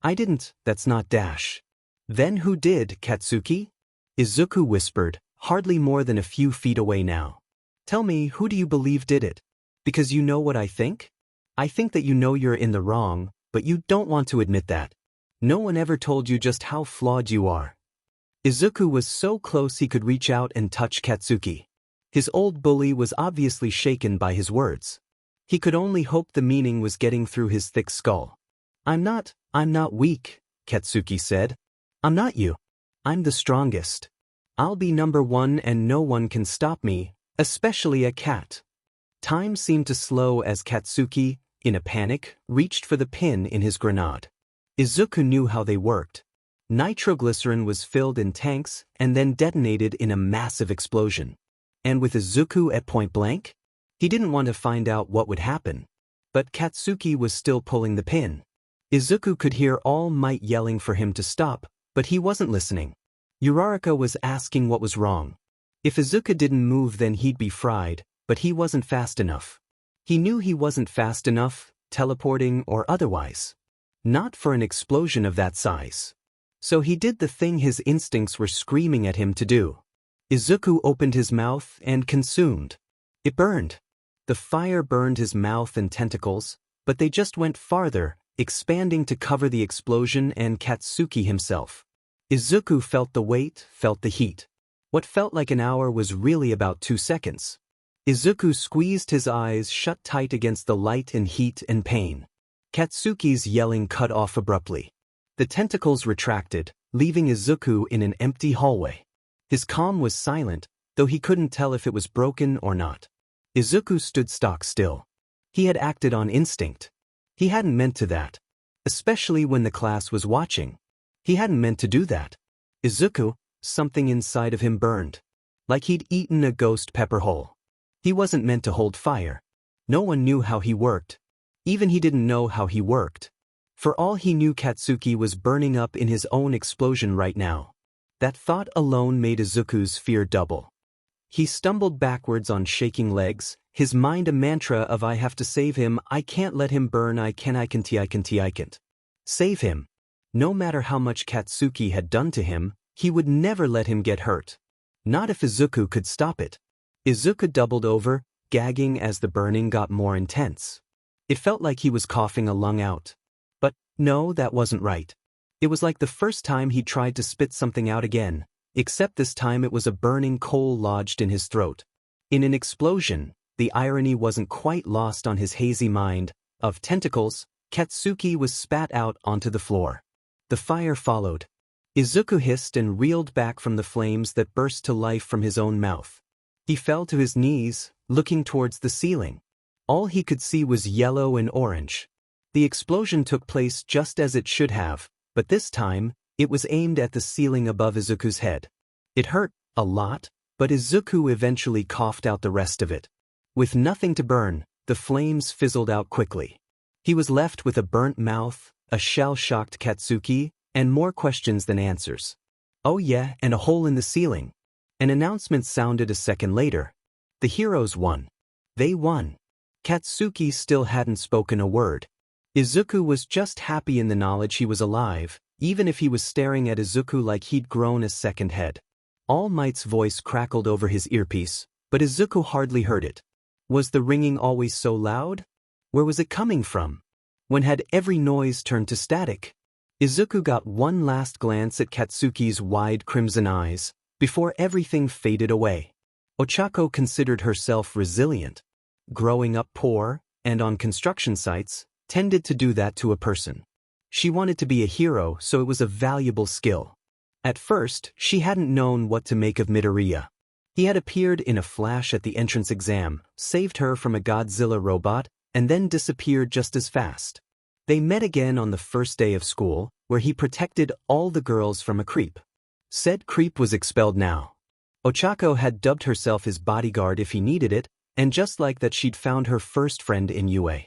I didn't, that's not Dash. Then who did, Katsuki? Izuku whispered, hardly more than a few feet away now. Tell me, who do you believe did it? Because you know what I think? I think that you know you're in the wrong, but you don't want to admit that. No one ever told you just how flawed you are. Izuku was so close he could reach out and touch Katsuki. His old bully was obviously shaken by his words. He could only hope the meaning was getting through his thick skull. I'm not weak, Katsuki said. I'm not you. I'm the strongest. I'll be number one and no one can stop me, especially a cat. Time seemed to slow as Katsuki, in a panic, reached for the pin in his grenade. Izuku knew how they worked. Nitroglycerin was filled in tanks and then detonated in a massive explosion. And with Izuku at point blank? He didn't want to find out what would happen. But Katsuki was still pulling the pin. Izuku could hear All Might yelling for him to stop, but he wasn't listening. Uraraka was asking what was wrong. If Izuku didn't move then he'd be fried, but he wasn't fast enough. He knew he wasn't fast enough, teleporting or otherwise. Not for an explosion of that size. So he did the thing his instincts were screaming at him to do. Izuku opened his mouth and consumed. It burned. The fire burned his mouth and tentacles, but they just went farther, expanding to cover the explosion and Katsuki himself. Izuku felt the weight, felt the heat. What felt like an hour was really about 2 seconds. Izuku squeezed his eyes shut tight against the light and heat and pain. Katsuki's yelling cut off abruptly. The tentacles retracted, leaving Izuku in an empty hallway. His calm was silent, though he couldn't tell if it was broken or not. Izuku stood stock still. He had acted on instinct. He hadn't meant to that. Especially when the class was watching. He hadn't meant to do that. Izuku, something inside of him burned. Like he'd eaten a ghost pepper whole. He wasn't meant to hold fire. No one knew how he worked. Even he didn't know how he worked. For all he knew, Katsuki was burning up in his own explosion right now. That thought alone made Izuku's fear double. He stumbled backwards on shaking legs, his mind a mantra of I have to save him, I can't let him burn, I can't. Save him. No matter how much Katsuki had done to him, he would never let him get hurt. Not if Izuku could stop it. Izuku doubled over, gagging as the burning got more intense. It felt like he was coughing a lung out. But, no, that wasn't right. It was like the first time he tried to spit something out again, except this time it was a burning coal lodged in his throat. In an explosion, the irony wasn't quite lost on his hazy mind. Of tentacles, Katsuki was spat out onto the floor. The fire followed. Izuku hissed and reeled back from the flames that burst to life from his own mouth. He fell to his knees, looking towards the ceiling. All he could see was yellow and orange. The explosion took place just as it should have, but this time, it was aimed at the ceiling above Izuku's head. It hurt, a lot, but Izuku eventually coughed out the rest of it. With nothing to burn, the flames fizzled out quickly. He was left with a burnt mouth, a shell-shocked Katsuki, and more questions than answers. Oh yeah, and a hole in the ceiling. An announcement sounded a second later. The heroes won. They won. Katsuki still hadn't spoken a word. Izuku was just happy in the knowledge he was alive, even if he was staring at Izuku like he'd grown a second head. All Might's voice crackled over his earpiece, but Izuku hardly heard it. Was the ringing always so loud? Where was it coming from? When had every noise turned to static? Izuku got one last glance at Katsuki's wide crimson eyes, before everything faded away. Ochako considered herself resilient. Growing up poor, and on construction sites, tended to do that to a person. She wanted to be a hero, so it was a valuable skill. At first, she hadn't known what to make of Midoriya. He had appeared in a flash at the entrance exam, saved her from a Godzilla robot, and then disappeared just as fast. They met again on the first day of school, where he protected all the girls from a creep. Said creep was expelled now. Ochako had dubbed herself his bodyguard if he needed it, and just like that she'd found her first friend in Yue.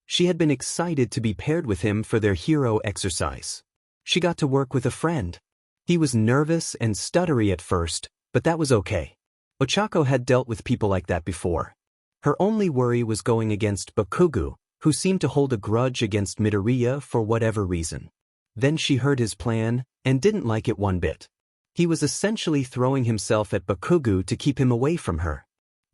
She had been excited to be paired with him for their hero exercise. She got to work with a friend. He was nervous and stuttery at first, but that was okay. Ochako had dealt with people like that before. Her only worry was going against Bakugo, who seemed to hold a grudge against Midoriya for whatever reason. Then she heard his plan, and didn't like it one bit. He was essentially throwing himself at Bakugo to keep him away from her.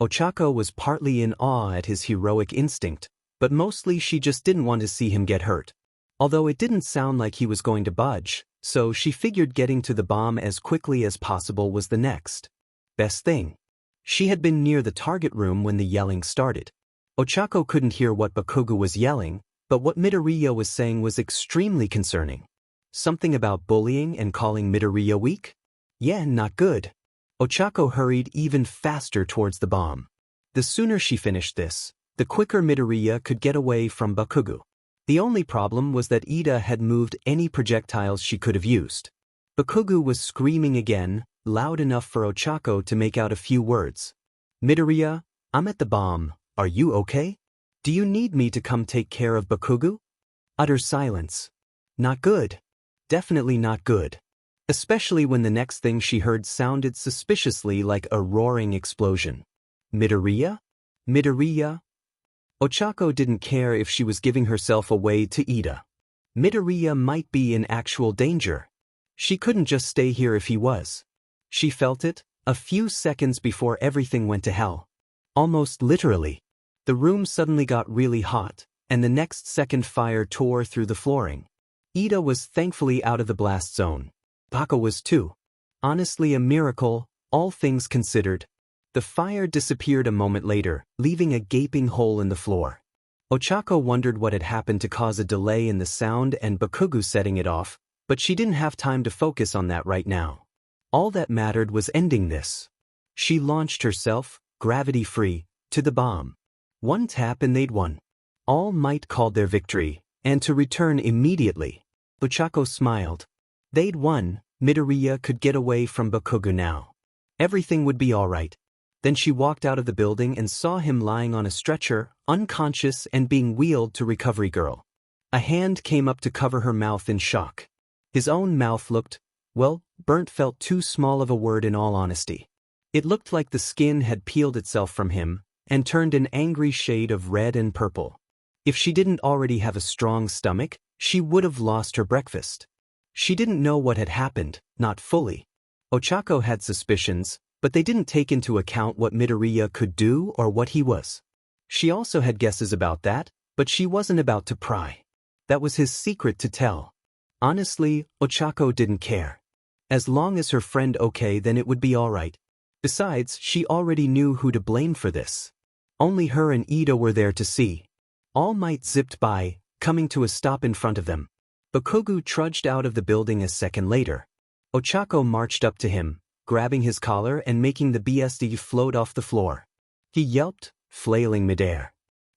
Ochako was partly in awe at his heroic instinct, but mostly she just didn't want to see him get hurt. Although it didn't sound like he was going to budge, so she figured getting to the bomb as quickly as possible was the next best thing. She had been near the target room when the yelling started. Ochako couldn't hear what Bakugo was yelling, but what Midoriya was saying was extremely concerning. Something about bullying and calling Midoriya weak? Yeah, not good. Ochako hurried even faster towards the bomb. The sooner she finished this, the quicker Midoriya could get away from Bakugo. The only problem was that Ida had moved any projectiles she could have used. Bakugo was screaming again, loud enough for Ochako to make out a few words. Midoriya, I'm at the bomb, are you okay? Do you need me to come take care of Bakugo? Utter silence. Not good. Definitely not good. Especially when the next thing she heard sounded suspiciously like a roaring explosion. Midoriya? Midoriya? Ochako didn't care if she was giving herself away to Ida. Midoriya might be in actual danger. She couldn't just stay here if he was. She felt it, a few seconds before everything went to hell. Almost literally. The room suddenly got really hot, and the next second fire tore through the flooring. Ida was thankfully out of the blast zone. Baka was too. Honestly a miracle, all things considered. The fire disappeared a moment later, leaving a gaping hole in the floor. Ochako wondered what had happened to cause a delay in the sound and Bakugo setting it off, but she didn't have time to focus on that right now. All that mattered was ending this. She launched herself, gravity-free, to the bomb. One tap and they'd won. All Might called their victory, and to return immediately. Ochako smiled. They'd won, Midoriya could get away from Bakugo now. Everything would be alright. Then she walked out of the building and saw him lying on a stretcher, unconscious and being wheeled to Recovery Girl. A hand came up to cover her mouth in shock. His own mouth looked, well, burnt felt too small of a word in all honesty. It looked like the skin had peeled itself from him, and turned an angry shade of red and purple. If she didn't already have a strong stomach, she would have lost her breakfast. She didn't know what had happened, not fully. Ochako had suspicions, but they didn't take into account what Midoriya could do or what he was. She also had guesses about that, but she wasn't about to pry. That was his secret to tell. Honestly, Ochako didn't care. As long as her friend okay, then it would be alright. Besides, she already knew who to blame for this. Only her and Ida were there to see. All Might zipped by, coming to a stop in front of them. Bakugo trudged out of the building a second later. Ochako marched up to him, grabbing his collar and making the BSD float off the floor. He yelped, flailing midair.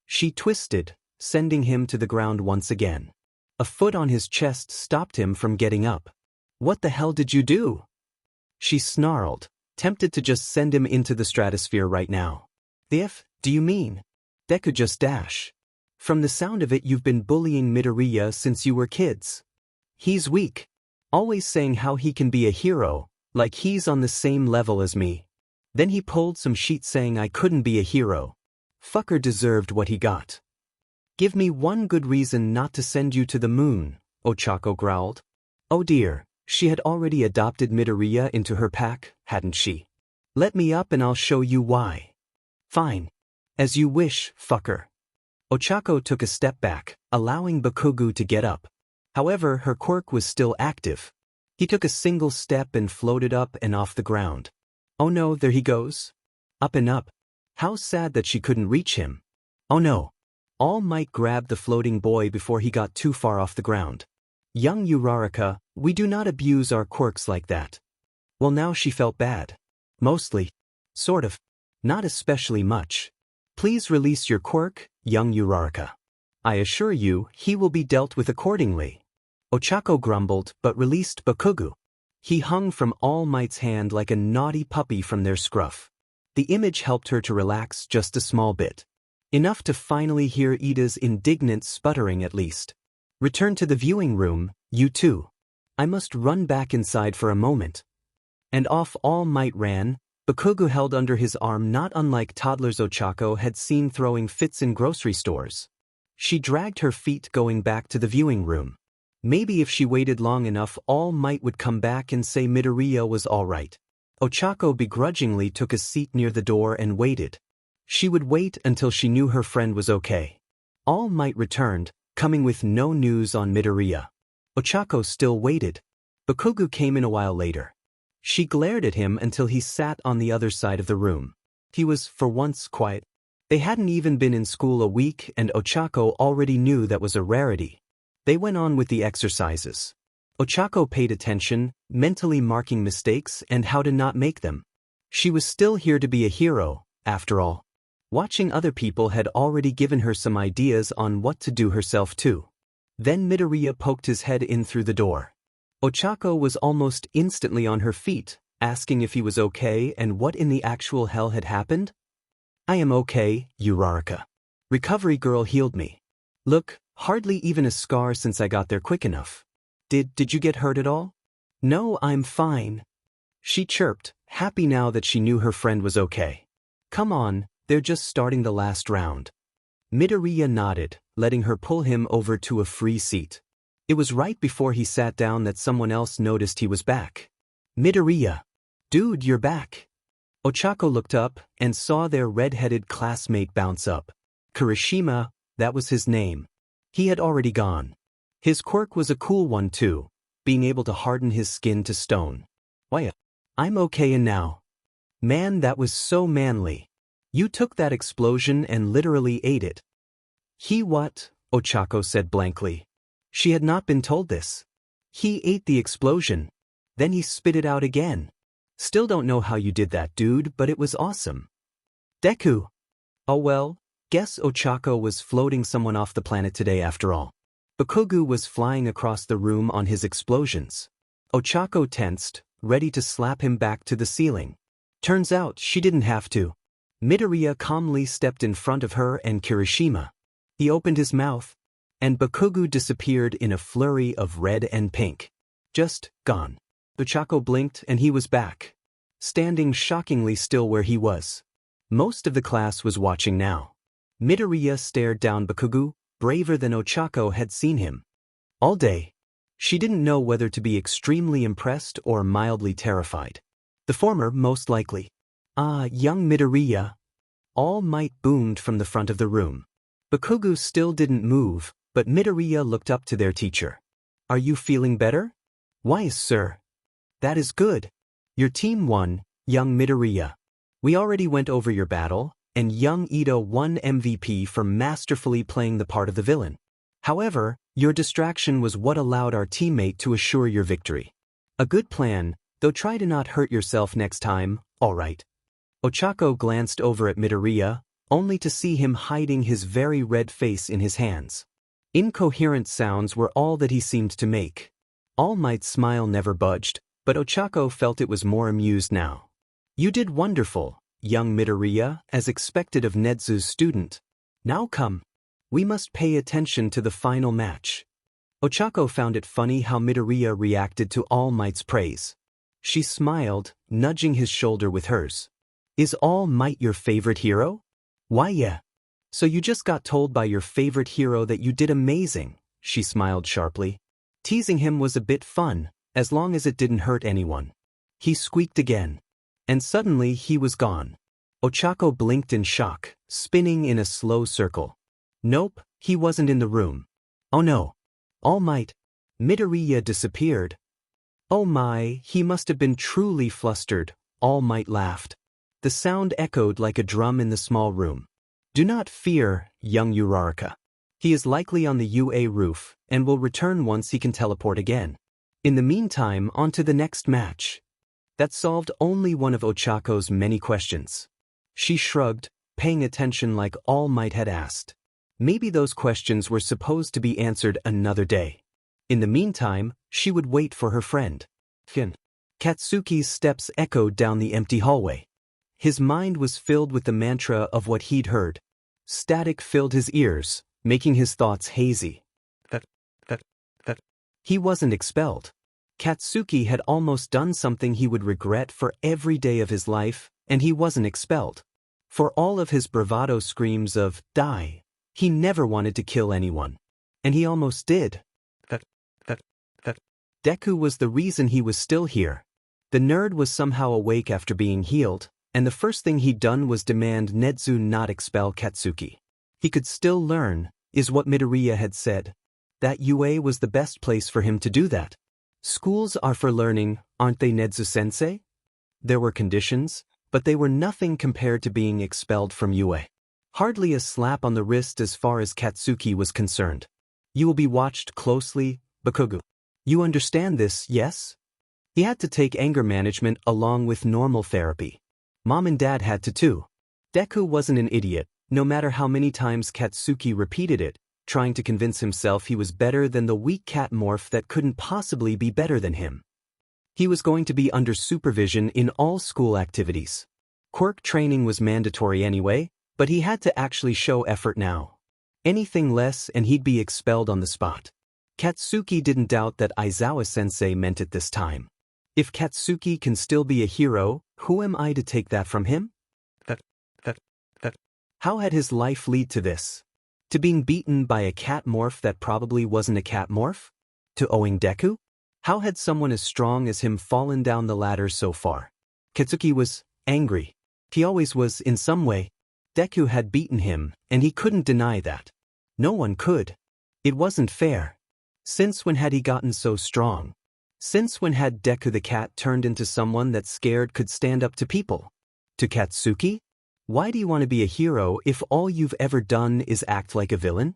She twisted, sending him to the ground once again. A foot on his chest stopped him from getting up. What the hell did you do? She snarled, tempted to just send him into the stratosphere right now. The F, do you mean? Deku just dash. From the sound of it, you've been bullying Midoriya since you were kids. He's weak. Always saying how he can be a hero, like he's on the same level as me. Then he pulled some shit saying I couldn't be a hero. Fucker deserved what he got. Give me one good reason not to send you to the moon, Ochako growled. Oh dear, she had already adopted Midoriya into her pack, hadn't she? Let me up and I'll show you why. Fine. As you wish, fucker. Ochako took a step back, allowing Bakugo to get up. However, her quirk was still active. He took a single step and floated up and off the ground. Oh no, there he goes. Up and up. How sad that she couldn't reach him. Oh no. All Might grabbed the floating boy before he got too far off the ground. Young Uraraka, we do not abuse our quirks like that. Well, now she felt bad. Mostly. Sort of. Not especially much. Please release your quirk, young Uraraka. I assure you, he will be dealt with accordingly. Ochako grumbled, but released Bakugo. He hung from All Might's hand like a naughty puppy from their scruff. The image helped her to relax just a small bit. Enough to finally hear Ida's indignant sputtering at least. Return to the viewing room, you two. I must run back inside for a moment. And off All Might ran. Bakugo held under his arm, not unlike toddlers Ochako had seen throwing fits in grocery stores. She dragged her feet going back to the viewing room. Maybe if she waited long enough, All Might would come back and say Midoriya was alright. Ochako begrudgingly took a seat near the door and waited. She would wait until she knew her friend was okay. All Might returned, coming with no news on Midoriya. Ochako still waited. Bakugo came in a while later. She glared at him until he sat on the other side of the room. He was, for once, quiet. They hadn't even been in school a week and Ochako already knew that was a rarity. They went on with the exercises. Ochako paid attention, mentally marking mistakes and how to not make them. She was still here to be a hero, after all. Watching other people had already given her some ideas on what to do herself too. Then Midoriya poked his head in through the door. Ochako was almost instantly on her feet, asking if he was okay and what in the actual hell had happened. I am okay, Uraraka. Recovery Girl healed me. Look, hardly even a scar since I got there quick enough. Did you get hurt at all? No, I'm fine. She chirped, happy now that she knew her friend was okay. Come on, they're just starting the last round. Midoriya nodded, letting her pull him over to a free seat. It was right before he sat down that someone else noticed he was back. Midoriya. Dude, you're back. Ochako looked up and saw their red-headed classmate bounce up. Kirishima, that was his name. He had already gone. His quirk was a cool one too, being able to harden his skin to stone. Why, I'm okay and now. Man, that was so manly. You took that explosion and literally ate it. He what? Ochako said blankly. She had not been told this. He ate the explosion. Then he spit it out again. Still don't know how you did that, dude, but it was awesome. Deku. Oh well, guess Ochako was floating someone off the planet today after all. Bakugo was flying across the room on his explosions. Ochako tensed, ready to slap him back to the ceiling. Turns out she didn't have to. Midoriya calmly stepped in front of her and Kirishima. He opened his mouth, and Bakugo disappeared in a flurry of red and pink. Just gone. Ochako blinked and he was back, standing shockingly still where he was. Most of the class was watching now. Midoriya stared down Bakugo, braver than Ochako had seen him. All day. She didn't know whether to be extremely impressed or mildly terrified. The former, most likely. Ah, young Midoriya. All Might boomed from the front of the room. Bakugo still didn't move, but Midoriya looked up to their teacher. Are you feeling better? Why, sir? That is good. Your team won, young Midoriya. We already went over your battle, and young Ito won MVP for masterfully playing the part of the villain. However, your distraction was what allowed our teammate to assure your victory. A good plan, though try to not hurt yourself next time, alright. Ochako glanced over at Midoriya, only to see him hiding his very red face in his hands. Incoherent sounds were all that he seemed to make. All Might's smile never budged, but Ochako felt it was more amused now. You did wonderful, young Midoriya, as expected of Netsu's student. Now come. We must pay attention to the final match. Ochako found it funny how Midoriya reacted to All Might's praise. She smiled, nudging his shoulder with hers. Is All Might your favorite hero? Why yeah. So you just got told by your favorite hero that you did amazing, she smiled sharply. Teasing him was a bit fun, as long as it didn't hurt anyone. He squeaked again. And suddenly he was gone. Ochako blinked in shock, spinning in a slow circle. Nope, he wasn't in the room. Oh no. All Might. Midoriya disappeared. Oh my, he must have been truly flustered, All Might laughed. The sound echoed like a drum in the small room. Do not fear, young Uraraka. He is likely on the UA roof, and will return once he can teleport again. In the meantime, on to the next match. That solved only one of Ochako's many questions. She shrugged, paying attention like All Might had asked. Maybe those questions were supposed to be answered another day. In the meantime, she would wait for her friend. Katsuki's steps echoed down the empty hallway. His mind was filled with the mantra of what he'd heard. Static filled his ears, making his thoughts hazy. He wasn't expelled. Katsuki had almost done something he would regret for every day of his life, and he wasn't expelled. For all of his bravado screams of, die, he never wanted to kill anyone. And he almost did. Deku was the reason he was still here. The nerd was somehow awake after being healed, and the first thing he'd done was demand Netsu not expel Katsuki. He could still learn, is what Midoriya had said. That UA was the best place for him to do that. Schools are for learning, aren't they, Netsu-sensei? There were conditions, but they were nothing compared to being expelled from UA. Hardly a slap on the wrist as far as Katsuki was concerned. You will be watched closely, Bakugo. You understand this, yes? He had to take anger management along with normal therapy. Mom and Dad had to too. Deku wasn't an idiot, no matter how many times Katsuki repeated it, trying to convince himself he was better than the weak cat morph that couldn't possibly be better than him. He was going to be under supervision in all school activities. Quirk training was mandatory anyway, but he had to actually show effort now. Anything less and he'd be expelled on the spot. Katsuki didn't doubt that Aizawa-sensei meant it this time. If Katsuki can still be a hero, who am I to take that from him? How had his life lead to this? To being beaten by a cat morph that probably wasn't a cat morph? To owing Deku? How had someone as strong as him fallen down the ladder so far? Katsuki was angry. He always was in some way. Deku had beaten him, and he couldn't deny that. No one could. It wasn't fair. Since when had he gotten so strong? Since when had Deku the cat turned into someone that scared could stand up to people? To Katsuki? Why do you want to be a hero if all you've ever done is act like a villain?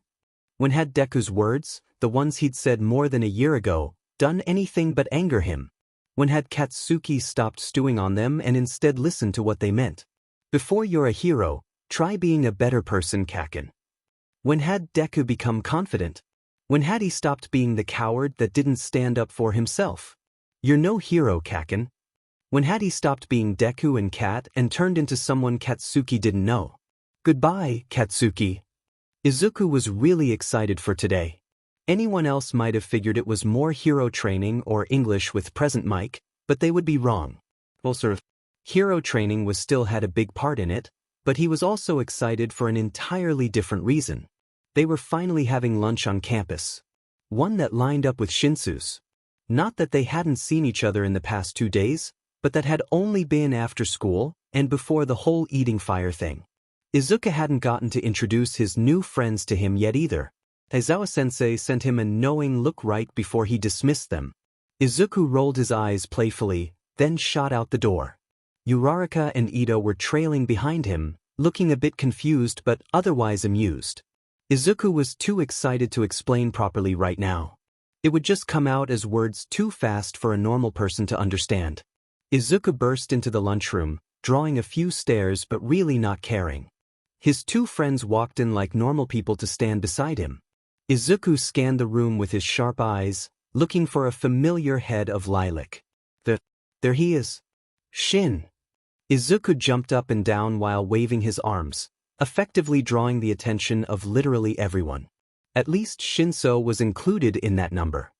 When had Deku's words, the ones he'd said more than a year ago, done anything but anger him? When had Katsuki stopped stewing on them and instead listened to what they meant? Before you're a hero, try being a better person, Kaken. When had Deku become confident? When had he stopped being the coward that didn't stand up for himself? You're no hero, Kaken. When had he stopped being Deku and Kat and turned into someone Katsuki didn't know? Goodbye, Katsuki. Izuku was really excited for today. Anyone else might have figured it was more hero training or English with present mic, but they would be wrong. Well, sort of. Hero training still had a big part in it, but he was also excited for an entirely different reason. They were finally having lunch on campus. One that lined up with Shinsu's. Not that they hadn't seen each other in the past 2 days, but that had only been after school and before the whole eating fire thing. Izuku hadn't gotten to introduce his new friends to him yet either. Aizawa-sensei sent him a knowing look right before he dismissed them. Izuku rolled his eyes playfully, then shot out the door. Uraraka and Ida were trailing behind him, looking a bit confused but otherwise amused. Izuku was too excited to explain properly right now. It would just come out as words too fast for a normal person to understand. Izuku burst into the lunchroom, drawing a few stares but really not caring. His 2 friends walked in like normal people to stand beside him. Izuku scanned the room with his sharp eyes, looking for a familiar head of lilac. There he is. Shin. Izuku jumped up and down while waving his arms, effectively drawing the attention of literally everyone. At least Shinso was included in that number.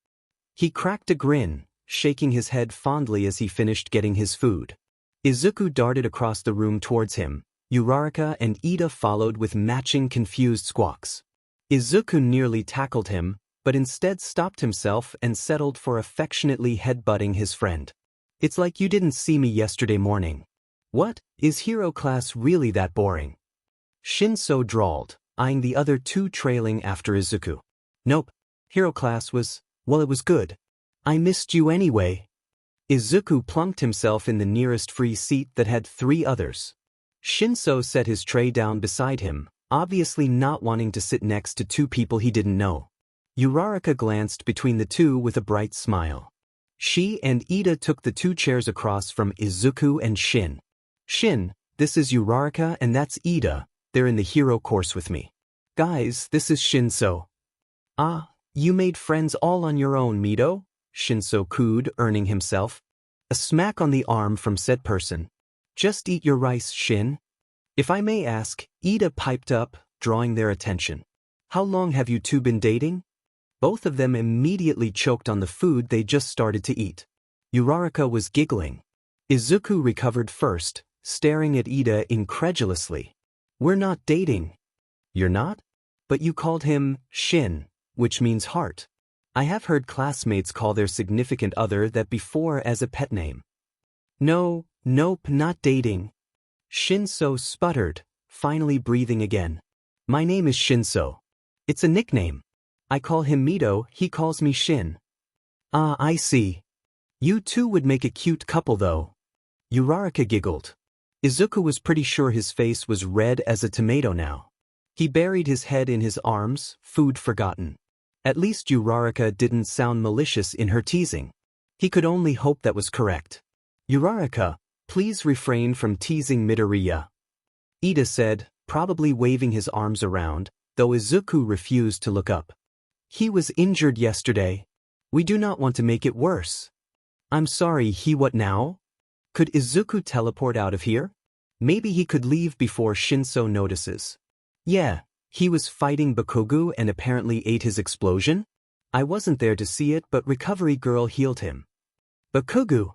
He cracked a grin, shaking his head fondly as he finished getting his food. Izuku darted across the room towards him. Uraraka and Ida followed with matching confused squawks. Izuku nearly tackled him, but instead stopped himself and settled for affectionately headbutting his friend. It's like you didn't see me yesterday morning. What, is hero class really that boring? Shinso drawled, eyeing the other 2 trailing after Izuku. Nope, hero class well, it was good. I missed you anyway. Izuku plunked himself in the nearest free seat that had 3 others. Shinso set his tray down beside him, obviously not wanting to sit next to 2 people he didn't know. Uraraka glanced between the 2 with a bright smile. She and Ida took the 2 chairs across from Izuku and Shin. Shin, this is Uraraka and that's Ida, they're in the hero course with me. Guys, this is Shinso. Ah, you made friends all on your own, Mido? Shinso cooed, earning himself a smack on the arm from said person. Just eat your rice, Shin. If I may ask, Ida piped up, drawing their attention. How long have you 2 been dating? Both of them immediately choked on the food they just started to eat. Uraraka was giggling. Izuku recovered first, staring at Ida incredulously. We're not dating. You're not? But you called him Shin, which means heart. I have heard classmates call their significant other that before as a pet name. No, nope, not dating. Shinso sputtered, finally breathing again. My name is Shinso. It's a nickname. I call him Mido, he calls me Shin. Ah, I see. You 2 would make a cute couple though. Uraraka giggled. Izuku was pretty sure his face was red as a tomato now. He buried his head in his arms, food forgotten. At least Uraraka didn't sound malicious in her teasing. He could only hope that was correct. Uraraka, please refrain from teasing Midoriya. Ida said, probably waving his arms around, though Izuku refused to look up. He was injured yesterday. We do not want to make it worse. I'm sorry, what now? Could Izuku teleport out of here? Maybe he could leave before Shinso notices. Yeah, he was fighting Bakugo and apparently ate his explosion? I wasn't there to see it, but Recovery Girl healed him. Bakugo?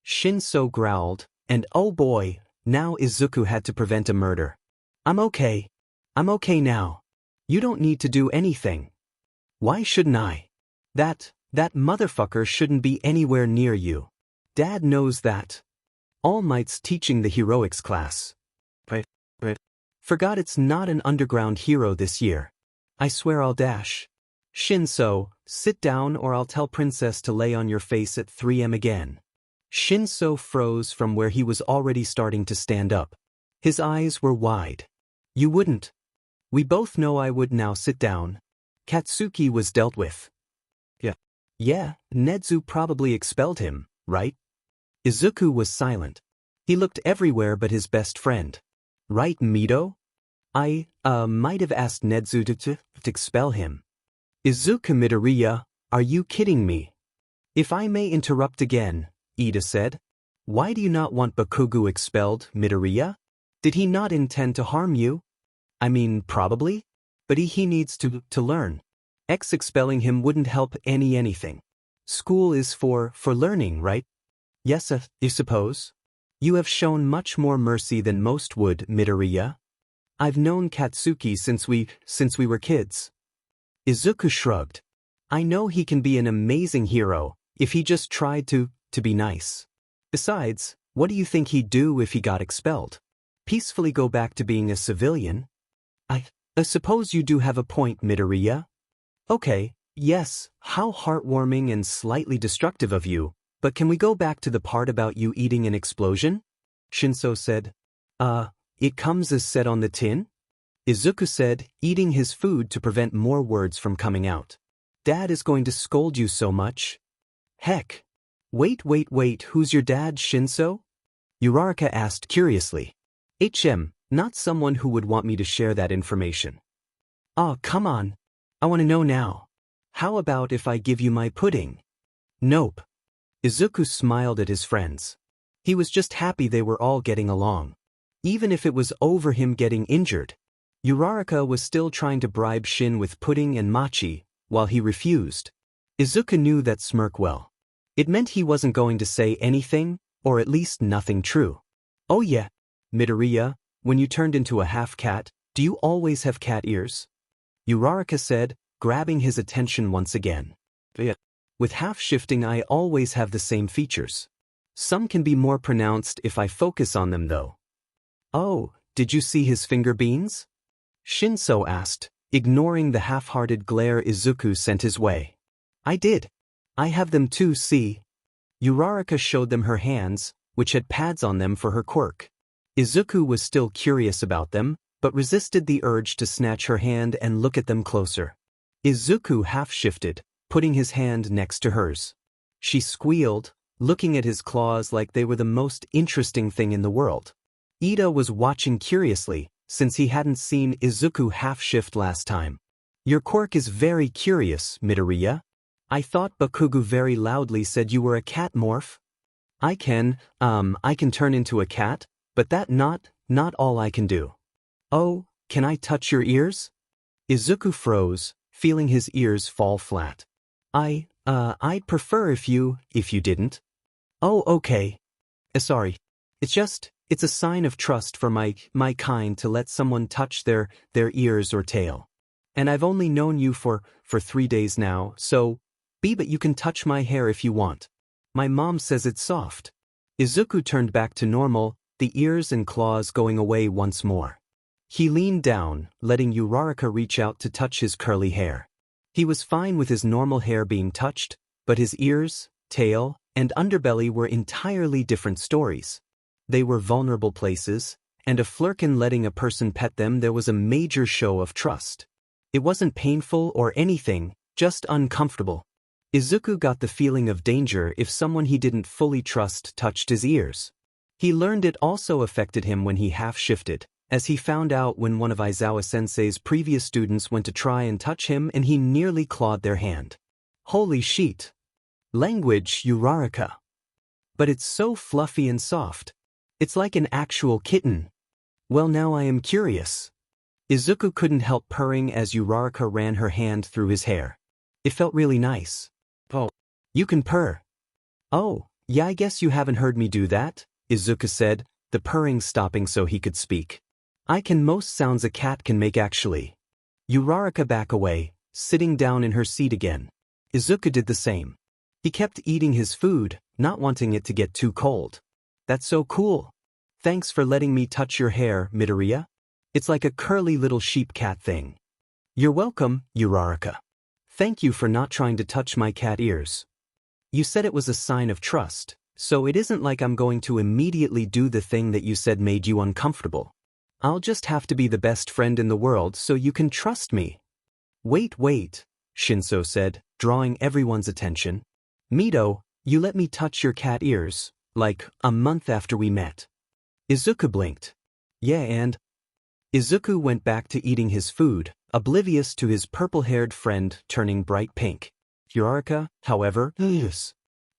Shinso growled, and oh boy, now Izuku had to prevent a murder. I'm okay. I'm okay now. You don't need to do anything. Why shouldn't I? That motherfucker shouldn't be anywhere near you. Dad knows that. All Might's teaching the heroics class. Forgot it's not an underground hero this year. I swear I'll dash. Shinso, sit down or I'll tell Princess to lay on your face at 3 am again. Shinso froze from where he was already starting to stand up. His eyes were wide. You wouldn't. We both know I would. Now sit down. Katsuki was dealt with. Yeah, Nedzu probably expelled him, right? Izuku was silent. He looked everywhere but his best friend. Right, Mido? I might have asked Nedzu to expel him. Izuku Midoriya, are you kidding me? If I may interrupt again, Ida said. Why do you not want Bakugo expelled, Midoriya? Did he not intend to harm you? I mean, probably. But he needs to learn. Expelling him wouldn't help anything. School is for learning, right? Yes, you suppose. You have shown much more mercy than most would, Midoriya. I've known Katsuki since we were kids. Izuku shrugged. I know he can be an amazing hero if he just tried to be nice. Besides, what do you think he'd do if he got expelled? Peacefully go back to being a civilian? I suppose you do have a point, Midoriya. Okay, yes, how heartwarming and slightly destructive of you, but can we go back to the part about you eating an explosion? Shinso said. It comes as said on the tin? Izuku said, eating his food to prevent more words from coming out. Dad is going to scold you so much. Heck. Wait, who's your dad, Shinso? Uraraka asked curiously. Not someone who would want me to share that information. Oh, come on. I want to know now. How about if I give you my pudding? Nope. Izuku smiled at his friends. He was just happy they were all getting along. Even if it was over him getting injured. Uraraka was still trying to bribe Shin with pudding and mochi, while he refused. Izuku knew that smirk well. It meant he wasn't going to say anything, or at least nothing true. Oh yeah, Midoriya, when you turned into a half-cat, do you always have cat ears? Uraraka said, grabbing his attention once again. With half-shifting I always have the same features. Some can be more pronounced if I focus on them though. Oh, did you see his finger beans? Shinso asked, ignoring the half-hearted glare Izuku sent his way. I did. I have them too, see? Uraraka showed them her hands, which had pads on them for her quirk. Izuku was still curious about them, but resisted the urge to snatch her hand and look at them closer. Izuku half-shifted, putting his hand next to hers. She squealed, looking at his claws like they were the most interesting thing in the world. Ida was watching curiously, since he hadn't seen Izuku half-shift last time. Your quirk is very curious, Midoriya. I thought Bakugo very loudly said you were a cat morph. I can turn into a cat, but that not all I can do. Oh, can I touch your ears? Izuku froze, feeling his ears fall flat. I'd prefer if you didn't. Oh, okay. Sorry. It's a sign of trust for my kind to let someone touch their ears or tail. And I've only known you for 3 days now, so but you can touch my hair if you want. My mom says it's soft. Izuku turned back to normal, the ears and claws going away once more. He leaned down, letting Uraraka reach out to touch his curly hair. He was fine with his normal hair being touched, but his ears, tail, and underbelly were entirely different stories. They were vulnerable places, and a flirkin letting a person pet them there was a major show of trust. It wasn't painful or anything, just uncomfortable. Izuku got the feeling of danger if someone he didn't fully trust touched his ears. He learned it also affected him when he half-shifted, as he found out when one of Aizawa-sensei's previous students went to try and touch him and he nearly clawed their hand. Holy shit. Language, Uraraka. But it's so fluffy and soft. It's like an actual kitten. Well, now I am curious. Izuku couldn't help purring as Uraraka ran her hand through his hair. It felt really nice. Oh, you can purr. Oh, yeah, I guess you haven't heard me do that, Izuku said, the purring stopping so he could speak. I can most sounds a cat can make actually. Uraraka back away, sitting down in her seat again. Izuku did the same. He kept eating his food, not wanting it to get too cold. That's so cool. Thanks for letting me touch your hair, Midoriya. It's like a curly little sheep cat thing. You're welcome, Uraraka. Thank you for not trying to touch my cat ears. You said it was a sign of trust, So it isn't like I'm going to immediately do the thing that you said made you uncomfortable. I'll just have to be the best friend in the world so you can trust me. Wait, Shinso said, drawing everyone's attention. Mido, you let me touch your cat ears, like, a month after we met. Izuku blinked. Yeah, and? Izuku went back to eating his food, oblivious to his purple-haired friend turning bright pink. Uraraka, however,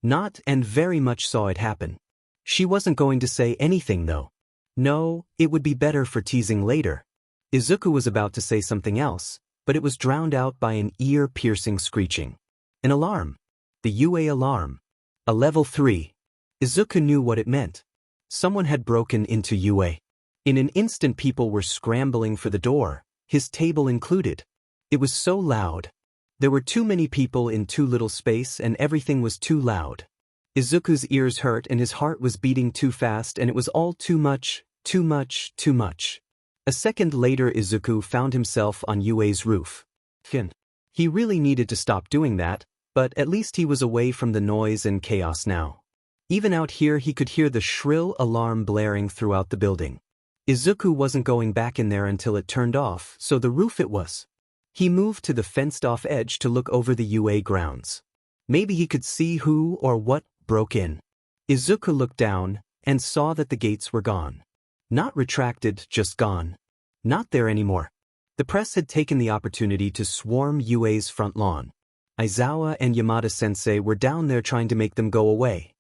not and very much saw it happen. She wasn't going to say anything though. No, it would be better for teasing later. Izuku was about to say something else, but it was drowned out by an ear-piercing screeching. An alarm. The UA alarm. A level 3. Izuku knew what it meant. Someone had broken into UA. In an instant people were scrambling for the door, his table included. It was so loud. There were too many people in too little space and everything was too loud. Izuku's ears hurt and his heart was beating too fast and it was all too much. A second later Izuku found himself on UA's roof. He really needed to stop doing that, but at least he was away from the noise and chaos now. Even out here he could hear the shrill alarm blaring throughout the building. Izuku wasn't going back in there until it turned off, so the roof it was. He moved to the fenced-off edge to look over the UA grounds. Maybe he could see who or what broke in. Izuku looked down and saw that the gates were gone. Not retracted, just gone. Not there anymore. The press had taken the opportunity to swarm UA's front lawn. Aizawa and Yamada-sensei were down there trying to make them go away.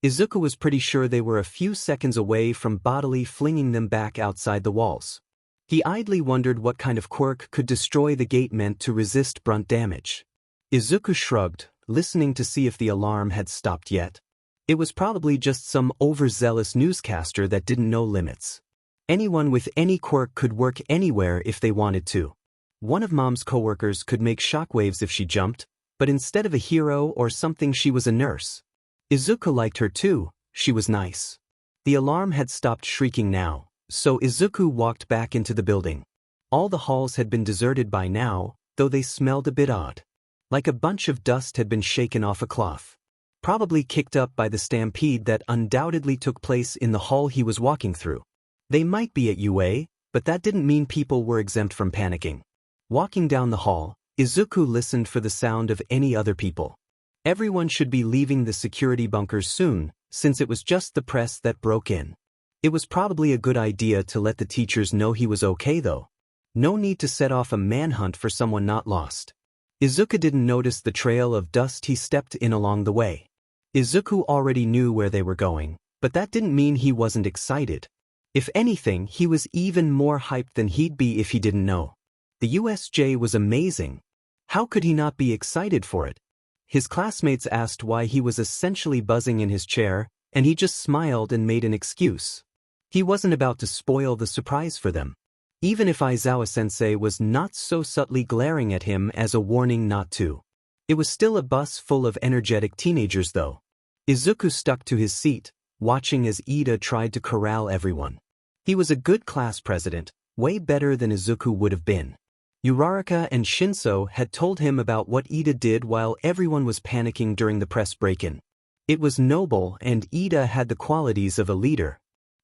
Izuku was pretty sure they were a few seconds away from bodily flinging them back outside the walls. He idly wondered what kind of quirk could destroy the gate meant to resist brunt damage. Izuku shrugged, listening to see if the alarm had stopped yet. It was probably just some overzealous newscaster that didn't know limits. Anyone with any quirk could work anywhere if they wanted to. One of Mom's coworkers could make shockwaves if she jumped, but instead of a hero or something she was a nurse. Izuku liked her too, she was nice. The alarm had stopped shrieking now, so Izuku walked back into the building. All the halls had been deserted by now, though they smelled a bit odd. Like a bunch of dust had been shaken off a cloth. Probably kicked up by the stampede that undoubtedly took place in the hall he was walking through. They might be at UA, but that didn't mean people were exempt from panicking. Walking down the hall, Izuku listened for the sound of any other people. Everyone should be leaving the security bunkers soon, since it was just the press that broke in. It was probably a good idea to let the teachers know he was okay though. No need to set off a manhunt for someone not lost. Izuku didn't notice the trail of dust he stepped in along the way. Izuku already knew where they were going, but that didn't mean he wasn't excited. If anything, he was even more hyped than he'd be if he didn't know. The USJ was amazing. How could he not be excited for it? His classmates asked why he was essentially buzzing in his chair, and he just smiled and made an excuse. He wasn't about to spoil the surprise for them. Even if Aizawa-sensei was not so subtly glaring at him as a warning not to. It was still a bus full of energetic teenagers though. Izuku stuck to his seat, watching as Ida tried to corral everyone. He was a good class president, way better than Izuku would have been. Uraraka and Shinso had told him about what Ida did while everyone was panicking during the press break-in. It was noble and Ida had the qualities of a leader.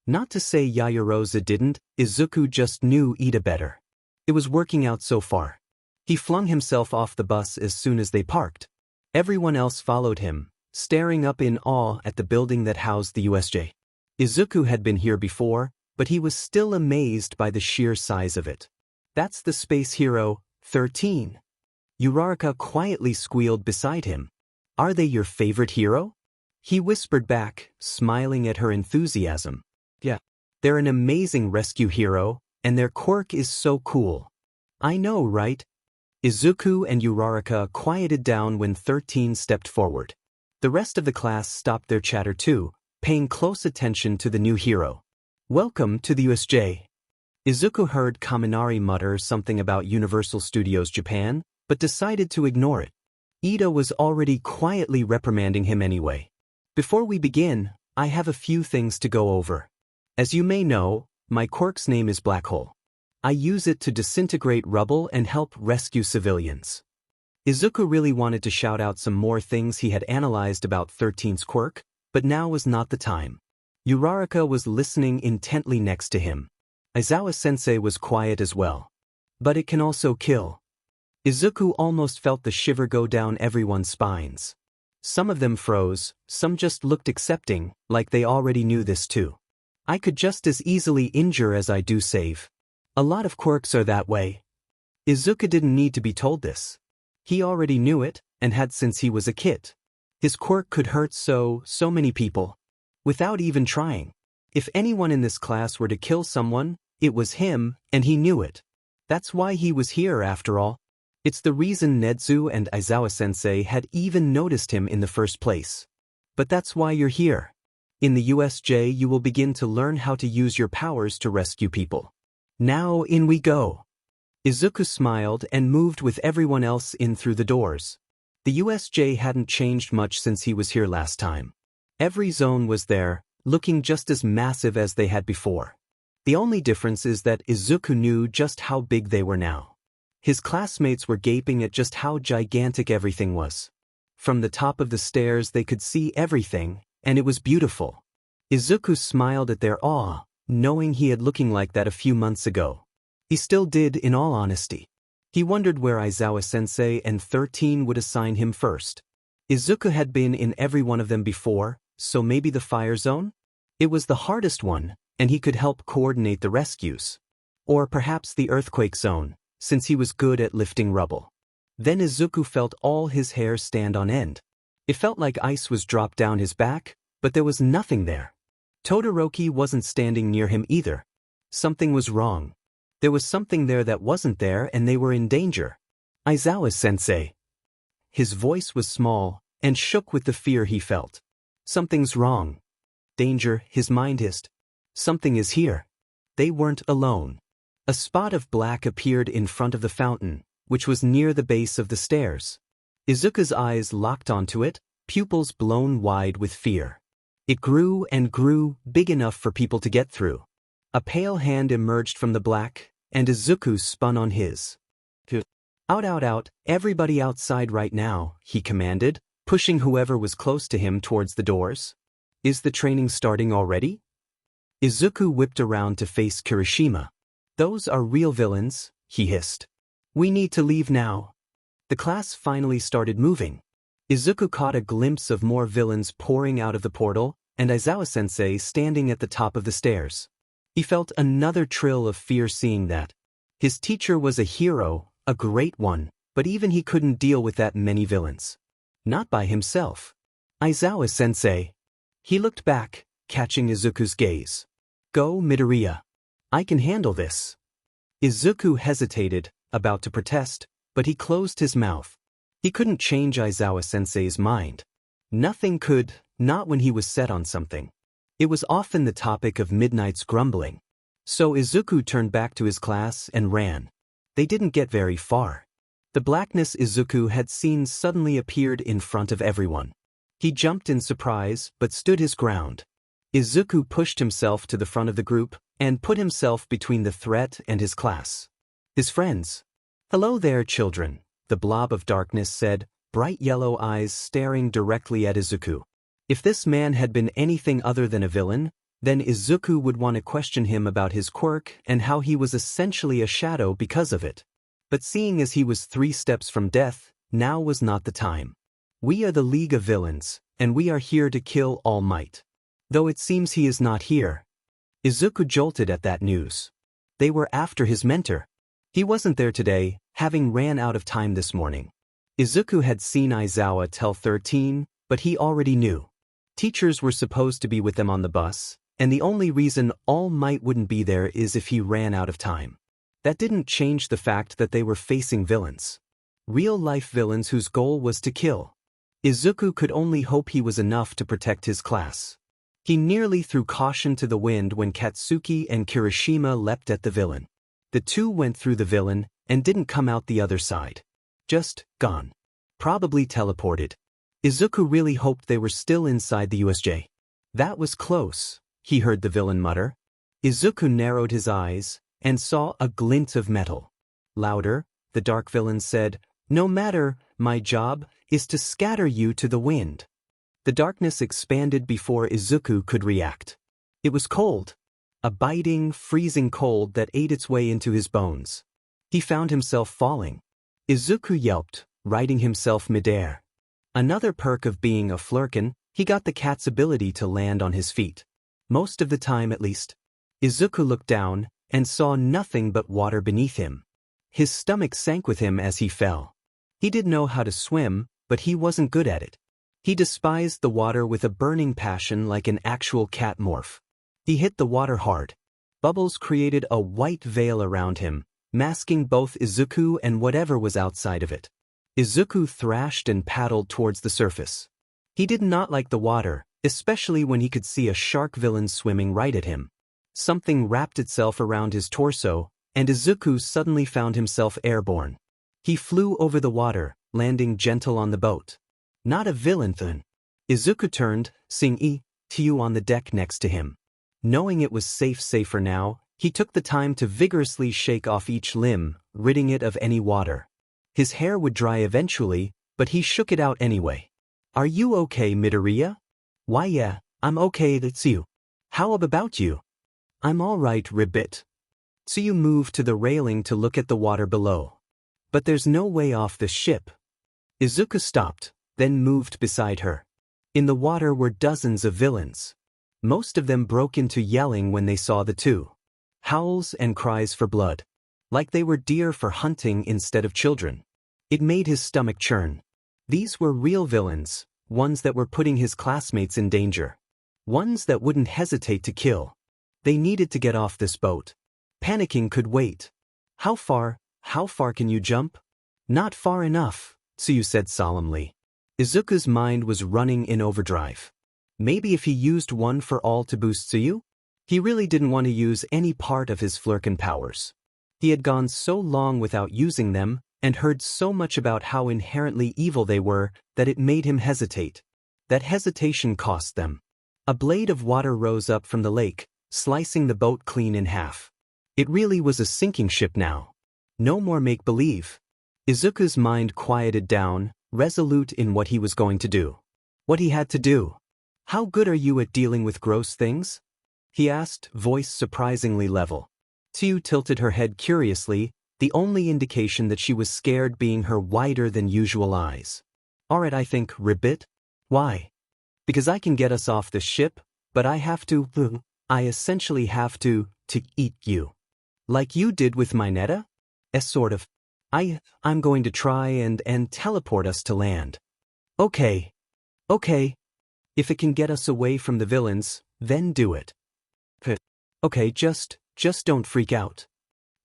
Not to say Yayarosa didn't, Izuku just knew Ida better. It was working out so far. He flung himself off the bus as soon as they parked. Everyone else followed him, staring up in awe at the building that housed the USJ. Izuku had been here before, but he was still amazed by the sheer size of it. That's the Space Hero, 13. Uraraka quietly squealed beside him. Are they your favorite hero? He whispered back, smiling at her enthusiasm. Yeah. They're an amazing rescue hero, and their quirk is so cool. I know, right? Izuku and Uraraka quieted down when 13 stepped forward. The rest of the class stopped their chatter too, paying close attention to the new hero. Welcome to the USJ. Izuku heard Kaminari mutter something about Universal Studios Japan, but decided to ignore it. Ida was already quietly reprimanding him anyway. Before we begin, I have a few things to go over. As you may know, my quirk's name is Black Hole. I use it to disintegrate rubble and help rescue civilians. Izuku really wanted to shout out some more things he had analyzed about 13's quirk, But now was not the time. Uraraka was listening intently next to him. Aizawa-sensei was quiet as well. But it can also kill. Izuku almost felt the shiver go down everyone's spines. Some of them froze, some just looked accepting, like they already knew this too. I could just as easily injure as I do save. A lot of quirks are that way. Izuku didn't need to be told this. He already knew it, and had since he was a kid. His quirk could hurt so many people. Without even trying. If anyone in this class were to kill someone, it was him, and he knew it. That's why he was here after all. It's the reason Nedzu and Aizawa-sensei had even noticed him in the first place. But that's why you're here. In the USJ you will begin to learn how to use your powers to rescue people. Now in we go. Izuku smiled and moved with everyone else in through the doors. The USJ hadn't changed much since he was here last time. Every zone was there, looking just as massive as they had before. The only difference is that Izuku knew just how big they were now. His classmates were gaping at just how gigantic everything was. From the top of the stairs they could see everything, and it was beautiful. Izuku smiled at their awe, knowing he had looking like that a few months ago. He still did, in all honesty. He wondered where Aizawa-sensei and 13 would assign him first. Izuku had been in every one of them before, so maybe the fire zone? It was the hardest one, and he could help coordinate the rescues. Or perhaps the earthquake zone, since he was good at lifting rubble. Then Izuku felt all his hair stand on end. It felt like ice was dropped down his back, but there was nothing there. Todoroki wasn't standing near him either. Something was wrong. There was something there that wasn't there, and they were in danger. Aizawa-sensei. His voice was small, and shook with the fear he felt. Something's wrong. Danger, his mind hissed. Something is here. They weren't alone. A spot of black appeared in front of the fountain, which was near the base of the stairs. Izuku's eyes locked onto it, pupils blown wide with fear. It grew and grew, big enough for people to get through. A pale hand emerged from the black, and Izuku spun on his. Out, everybody outside right now, he commanded, pushing whoever was close to him towards the doors. Is the training starting already? Izuku whipped around to face Kirishima. Those are real villains, he hissed. We need to leave now. The class finally started moving. Izuku caught a glimpse of more villains pouring out of the portal, and Aizawa-sensei standing at the top of the stairs. He felt another trill of fear seeing that. His teacher was a hero, a great one, but even he couldn't deal with that many villains. Not by himself. Aizawa-sensei. He looked back, catching Izuku's gaze. Go, Midoriya. I can handle this. Izuku hesitated, about to protest, but he closed his mouth. He couldn't change Aizawa-sensei's mind. Nothing could, not when he was set on something. It was often the topic of Midnight's grumbling. So Izuku turned back to his class and ran. They didn't get very far. The blackness Izuku had seen suddenly appeared in front of everyone. He jumped in surprise but stood his ground. Izuku pushed himself to the front of the group and put himself between the threat and his class. His friends. Hello there, children, the blob of darkness said, bright yellow eyes staring directly at Izuku. If this man had been anything other than a villain, then Izuku would want to question him about his quirk and how he was essentially a shadow because of it. But seeing as he was 3 steps from death, now was not the time. We are the League of Villains, and we are here to kill All Might. Though it seems he is not here. Izuku jolted at that news. They were after his mentor. He wasn't there today, having ran out of time this morning. Izuku had seen Aizawa tell 13, but he already knew. Teachers were supposed to be with them on the bus, and the only reason All Might wouldn't be there is if he ran out of time. That didn't change the fact that they were facing villains. Real-life villains whose goal was to kill. Izuku could only hope he was enough to protect his class. He nearly threw caution to the wind when Katsuki and Kirishima leapt at the villain. The two went through the villain and didn't come out the other side. Just gone. Probably teleported. Izuku really hoped they were still inside the USJ. That was close, he heard the villain mutter. Izuku narrowed his eyes and saw a glint of metal. Louder, the dark villain said, "No matter, my job is to scatter you to the wind." The darkness expanded before Izuku could react. It was cold. A biting, freezing cold that ate its way into his bones. He found himself falling. Izuku yelped, righting himself midair. Another perk of being a flurkin, he got the cat's ability to land on his feet. Most of the time at least. Izuku looked down, and saw nothing but water beneath him. His stomach sank with him as he fell. He did know how to swim, but he wasn't good at it. He despised the water with a burning passion like an actual cat morph. He hit the water hard. Bubbles created a white veil around him, masking both Izuku and whatever was outside of it. Izuku thrashed and paddled towards the surface. He did not like the water, especially when he could see a shark villain swimming right at him. Something wrapped itself around his torso, and Izuku suddenly found himself airborne. He flew over the water, landing gentle on the boat. Not a villain then. Izuku turned, seeing Izuku on the deck next to him. Knowing it was safer now, he took the time to vigorously shake off each limb, ridding it of any water. His hair would dry eventually, but he shook it out anyway. "Are you okay, Midoriya?" "Why yeah, I'm okay, that's you. How about you?" "I'm alright, Ribbit." Tsuyu moved to the railing to look at the water below. "But there's no way off the ship." Izuku stopped, then moved beside her. In the water were dozens of villains. Most of them broke into yelling when they saw the two. Howls and cries for blood. Like they were deer for hunting instead of children. It made his stomach churn. These were real villains, ones that were putting his classmates in danger. Ones that wouldn't hesitate to kill. They needed to get off this boat. Panicking could wait. How far can you jump?" "Not far enough," Tsuyu said solemnly. Izuku's mind was running in overdrive. Maybe if he used one for all to boost Tsuyu? He really didn't want to use any part of his flurkin powers. He had gone so long without using them, and heard so much about how inherently evil they were, that it made him hesitate. That hesitation cost them. A blade of water rose up from the lake, slicing the boat clean in half. It really was a sinking ship now. No more make-believe. Izuku's mind quieted down, resolute in what he was going to do. What he had to do. "How good are you at dealing with gross things?" he asked, voice surprisingly level. Tsuyu tilted her head curiously, the only indication that she was scared being her wider-than-usual eyes. "Alright, I think, Ribbit." "Why?" "Because I can get us off the ship, but I essentially have to eat you. Like you did with Mineta?" Sort of. I'm going to try and teleport us to land." Okay. If it can get us away from the villains, then do it." "Okay, just don't freak out."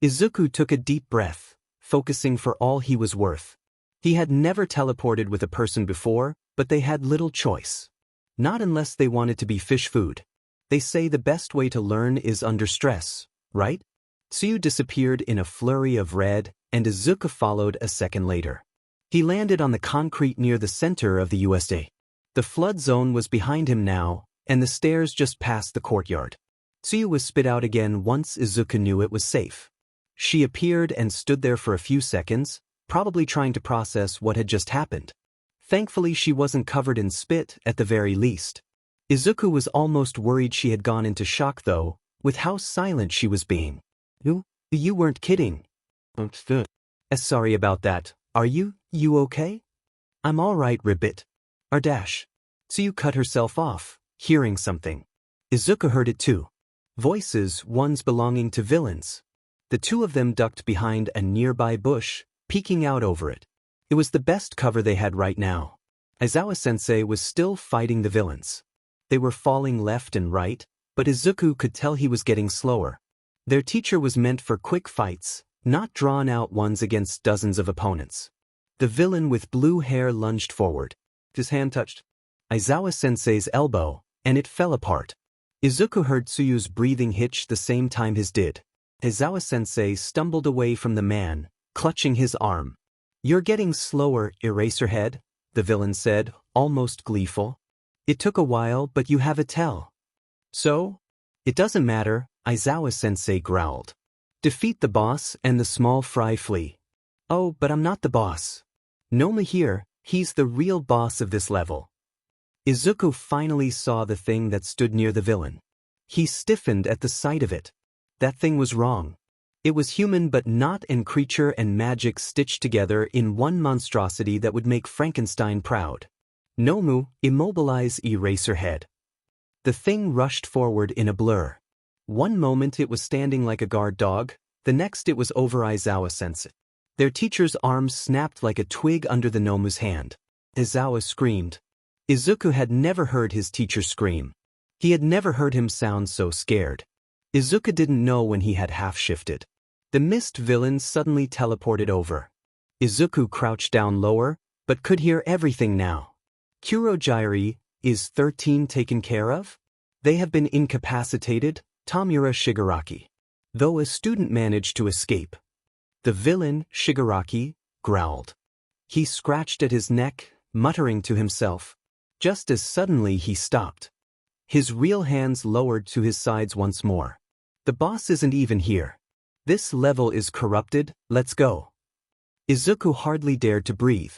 Izuku took a deep breath, focusing for all he was worth. He had never teleported with a person before, but they had little choice. Not unless they wanted to be fish food. They say the best way to learn is under stress, right? Tsuyu disappeared in a flurry of red, and Izuku followed a second later. He landed on the concrete near the center of the USA. The flood zone was behind him now, and the stairs just past the courtyard. Tsuyu was spit out again once Izuku knew it was safe. She appeared and stood there for a few seconds, probably trying to process what had just happened. Thankfully she wasn't covered in spit at the very least. Izuku was almost worried she had gone into shock though, with how silent she was being. You weren't kidding." Sorry about that. Are you okay?" "I'm alright, Ribbit." Tsuyu cut herself off, hearing something. Izuku heard it too. Voices, ones belonging to villains. The two of them ducked behind a nearby bush, peeking out over it. It was the best cover they had right now. Aizawa-sensei was still fighting the villains. They were falling left and right, but Izuku could tell he was getting slower. Their teacher was meant for quick fights, not drawn-out ones against dozens of opponents. The villain with blue hair lunged forward. His hand touched Aizawa-sensei's elbow, and it fell apart. Izuku heard Tsuyu's breathing hitch the same time his did. Aizawa-sensei stumbled away from the man, clutching his arm. "You're getting slower, Eraserhead," the villain said, almost gleeful. "It took a while, but you have a tell." "So? It doesn't matter," Aizawa-sensei growled. "Defeat the boss and the small fry flee." "Oh, but I'm not the boss. Noma here, he's the real boss of this level." Izuku finally saw the thing that stood near the villain. He stiffened at the sight of it. That thing was wrong. It was human but not, and creature and magic stitched together in one monstrosity that would make Frankenstein proud. Nomu, immobilize Eraserhead. The thing rushed forward in a blur. One moment it was standing like a guard dog, the next it was over Aizawa-sensei. Their teacher's arms snapped like a twig under the Nomu's hand. Aizawa screamed. Izuku had never heard his teacher scream. He had never heard him sound so scared. Izuku didn't know when he had half-shifted. The mist villain suddenly teleported over. Izuku crouched down lower, but could hear everything now. Kurogyari, is 13 taken care of? They have been incapacitated, Tamura Shigaraki. Though a student managed to escape. The villain, Shigaraki, growled. He scratched at his neck, muttering to himself. Just as suddenly he stopped. His real hands lowered to his sides once more. The boss isn't even here. This level is corrupted, let's go. Izuku hardly dared to breathe.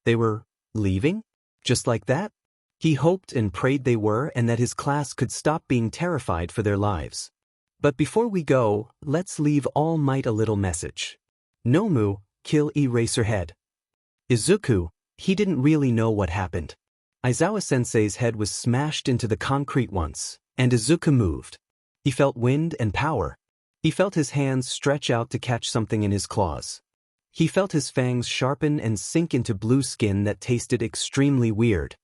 They were leaving? Just like that? He hoped and prayed they were, and that his class could stop being terrified for their lives. But before we go, let's leave All Might a little message. Nomu, kill Eraserhead. Izuku, he didn't really know what happened. Aizawa-sensei's head was smashed into the concrete once, and Izuku moved. He felt wind and power. He felt his hands stretch out to catch something in his claws. He felt his fangs sharpen and sink into blue skin that tasted extremely weird.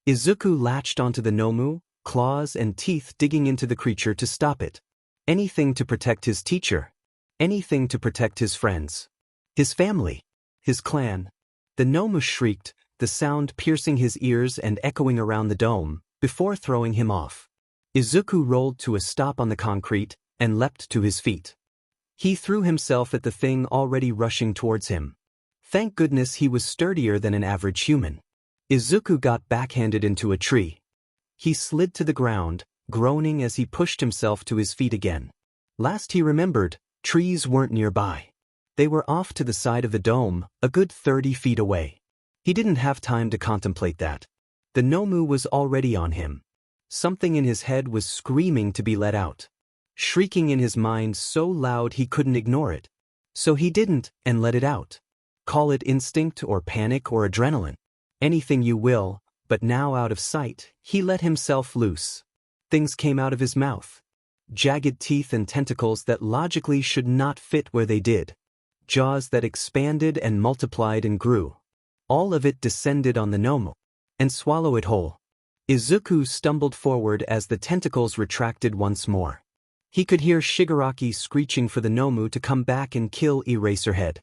Izuku latched onto the Nomu, claws and teeth digging into the creature to stop it. Anything to protect his teacher. Anything to protect his friends. His family. His clan. The Nomu shrieked, the sound piercing his ears and echoing around the dome, before throwing him off. Izuku rolled to a stop on the concrete, and leapt to his feet. He threw himself at the thing already rushing towards him. Thank goodness he was sturdier than an average human. Izuku got backhanded into a tree. He slid to the ground, groaning as he pushed himself to his feet again. Last he remembered, trees weren't nearby. They were off to the side of the dome, a good 30 feet away. He didn't have time to contemplate that. The Nomu was already on him. Something in his head was screaming to be let out. Shrieking in his mind so loud he couldn't ignore it. So he didn't, and let it out. Call it instinct or panic or adrenaline. Anything you will, but now out of sight, he let himself loose. Things came out of his mouth. Jagged teeth and tentacles that logically should not fit where they did. Jaws that expanded and multiplied and grew. All of it descended on the Nomu. And swallow it whole. Izuku stumbled forward as the tentacles retracted once more. He could hear Shigaraki screeching for the Nomu to come back and kill Eraserhead.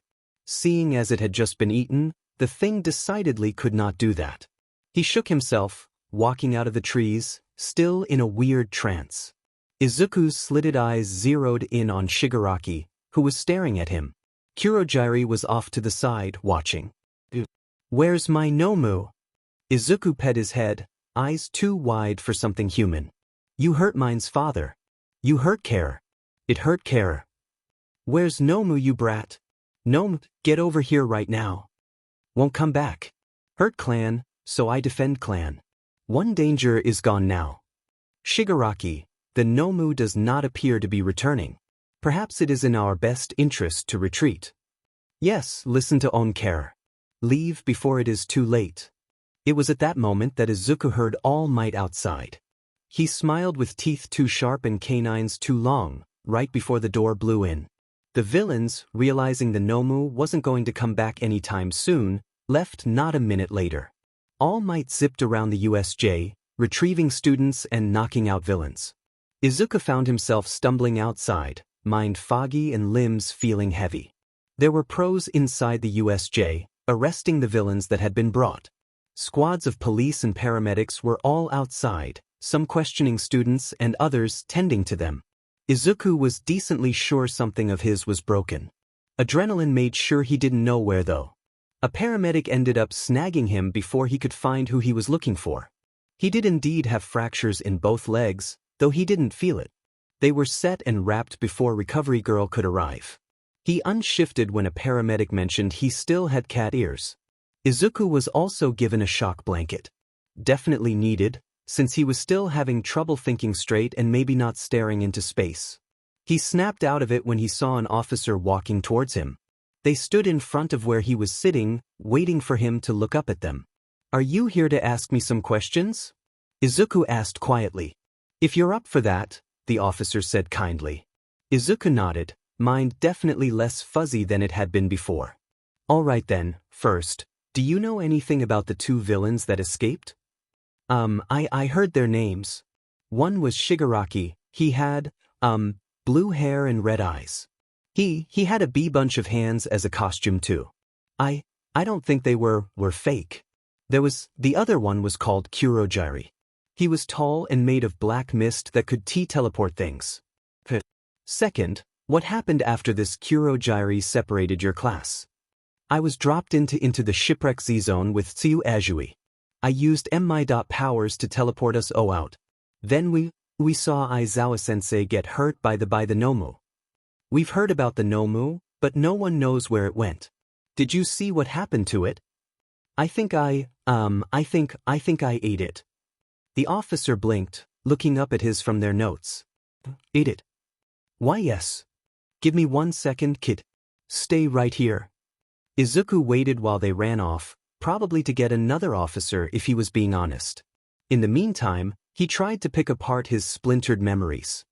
Seeing as it had just been eaten, the thing decidedly could not do that. He shook himself, walking out of the trees, still in a weird trance. Izuku's slitted eyes zeroed in on Shigaraki, who was staring at him. Kurogyari was off to the side, watching. Where's my Nomu? Izuku pet his head, eyes too wide for something human. You hurt mine's father. You hurt Care. It hurt Care. Where's Nomu, you brat? Nomu, get over here right now. Won't come back. Hurt clan, so I defend clan. One danger is gone now. Shigaraki, the Nomu does not appear to be returning. Perhaps it is in our best interest to retreat. Yes, listen to Onkare. Leave before it is too late. It was at that moment that Izuku heard All Might outside. He smiled with teeth too sharp and canines too long, right before the door blew in. The villains, realizing the Nomu wasn't going to come back anytime soon, left not a minute later. All Might zipped around the USJ, retrieving students and knocking out villains. Izuku found himself stumbling outside, mind foggy and limbs feeling heavy. There were pros inside the USJ, arresting the villains that had been brought. Squads of police and paramedics were all outside, some questioning students and others tending to them. Izuku was decently sure something of his was broken. Adrenaline made sure he didn't know where though. A paramedic ended up snagging him before he could find who he was looking for. He did indeed have fractures in both legs, though he didn't feel it. They were set and wrapped before Recovery Girl could arrive. He unshifted when a paramedic mentioned he still had cat ears. Izuku was also given a shock blanket. definitely needed, since he was still having trouble thinking straight and maybe not staring into space. He snapped out of it when he saw an officer walking towards him. They stood in front of where he was sitting, waiting for him to look up at them. "Are you here to ask me some questions?" Izuku asked quietly. "If you're up for that," the officer said kindly. Izuku nodded, mind definitely less fuzzy than it had been before. "All right then, first, do you know anything about the two villains that escaped?" I heard their names. One was Shigaraki. He had, blue hair and red eyes. He had a bee-bunch of hands as a costume too. I don't think they were fake. The other one was called Kurogiri. He was tall and made of black mist that could teleport things. Second, what happened after this Kurogiri separated your class? I was dropped into the shipwreck Z-zone with Tsuyu Azui. I used MI. Powers to teleport us all out. Then we saw Aizawa-sensei get hurt by the Nomu. We've heard about the Nomu, but no one knows where it went. Did you see what happened to it? I think I ate it. The officer blinked, looking up at his from their notes. Ate it? Why yes. Give me 1 second, kid. Stay right here. Izuku waited while they ran off, probably to get another officer if he was being honest. In the meantime, he tried to pick apart his splintered memories.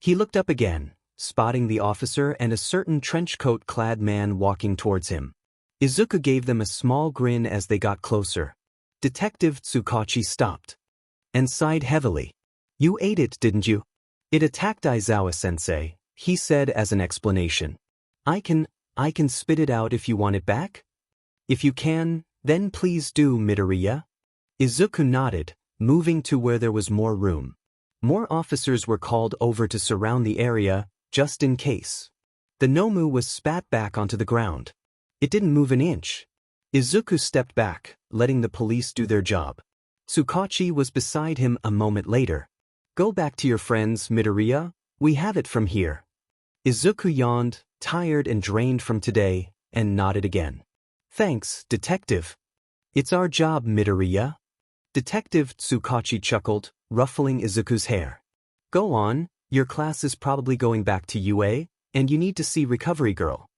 He looked up again, spotting the officer and a certain trenchcoat-clad man walking towards him. Izuku gave them a small grin as they got closer. Detective Tsukachi stopped and sighed heavily. You ate it, didn't you? It attacked Aizawa-sensei, he said as an explanation. I can spit it out if you want it back? If you can, then please do, Midoriya. Izuku nodded, moving to where there was more room. More officers were called over to surround the area, just in case. The Nomu was spat back onto the ground. It didn't move an inch. Izuku stepped back, letting the police do their job. Tsukachi was beside him a moment later. Go back to your friends, Midoriya. We have it from here. Izuku yawned, tired and drained from today, and nodded again. Thanks, Detective. It's our job, Midoriya. Detective Tsukachi chuckled, ruffling Izuku's hair. Go on, your class is probably going back to UA, and you need to see Recovery Girl.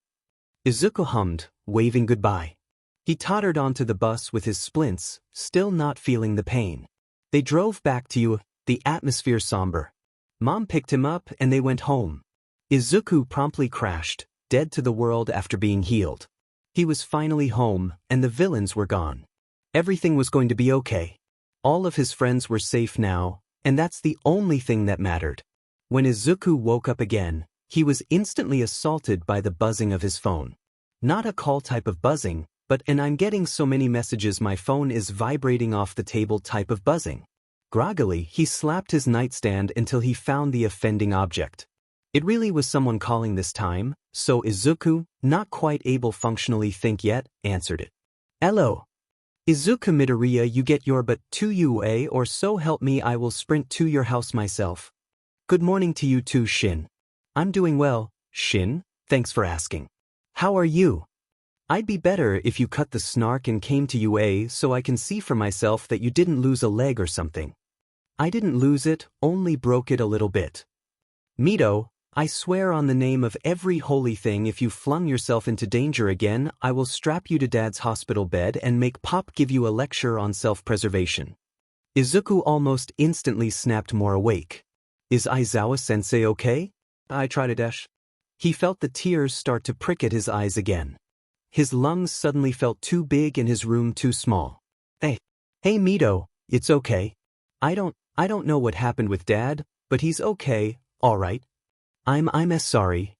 Izuku hummed, waving goodbye. He tottered onto the bus with his splints, still not feeling the pain. They drove back to UA, the atmosphere somber. Mom picked him up and they went home. Izuku promptly crashed, dead to the world after being healed. He was finally home, and the villains were gone. Everything was going to be okay. All of his friends were safe now, and that's the only thing that mattered. When Izuku woke up again, he was instantly assaulted by the buzzing of his phone. Not a call type of buzzing, but an I'm getting so many messages my phone is vibrating off the table type of buzzing. Groggily, he slapped his nightstand until he found the offending object. It really was someone calling this time, so Izuku, not quite able functionally think yet, answered it. Hello. Izuku Midoriya, you get your butt to UA, or so help me I will sprint to your house myself. Good morning to you too, Shin. I'm doing well, Shin, thanks for asking. How are you? I'd be better if you cut the snark and came to UA so I can see for myself that you didn't lose a leg or something. I didn't lose it, only broke it a little bit. Mito, I swear on the name of every holy thing if you flung yourself into danger again, I will strap you to Dad's hospital bed and make Pop give you a lecture on self-preservation. Izuku almost instantly snapped more awake. Is Aizawa-sensei okay? I tried to dash. He felt the tears start to prick at his eyes again. His lungs suddenly felt too big and his room too small. Hey Mito, it's okay. I don't know what happened with Dad, but he's okay, all right. I'm sorry.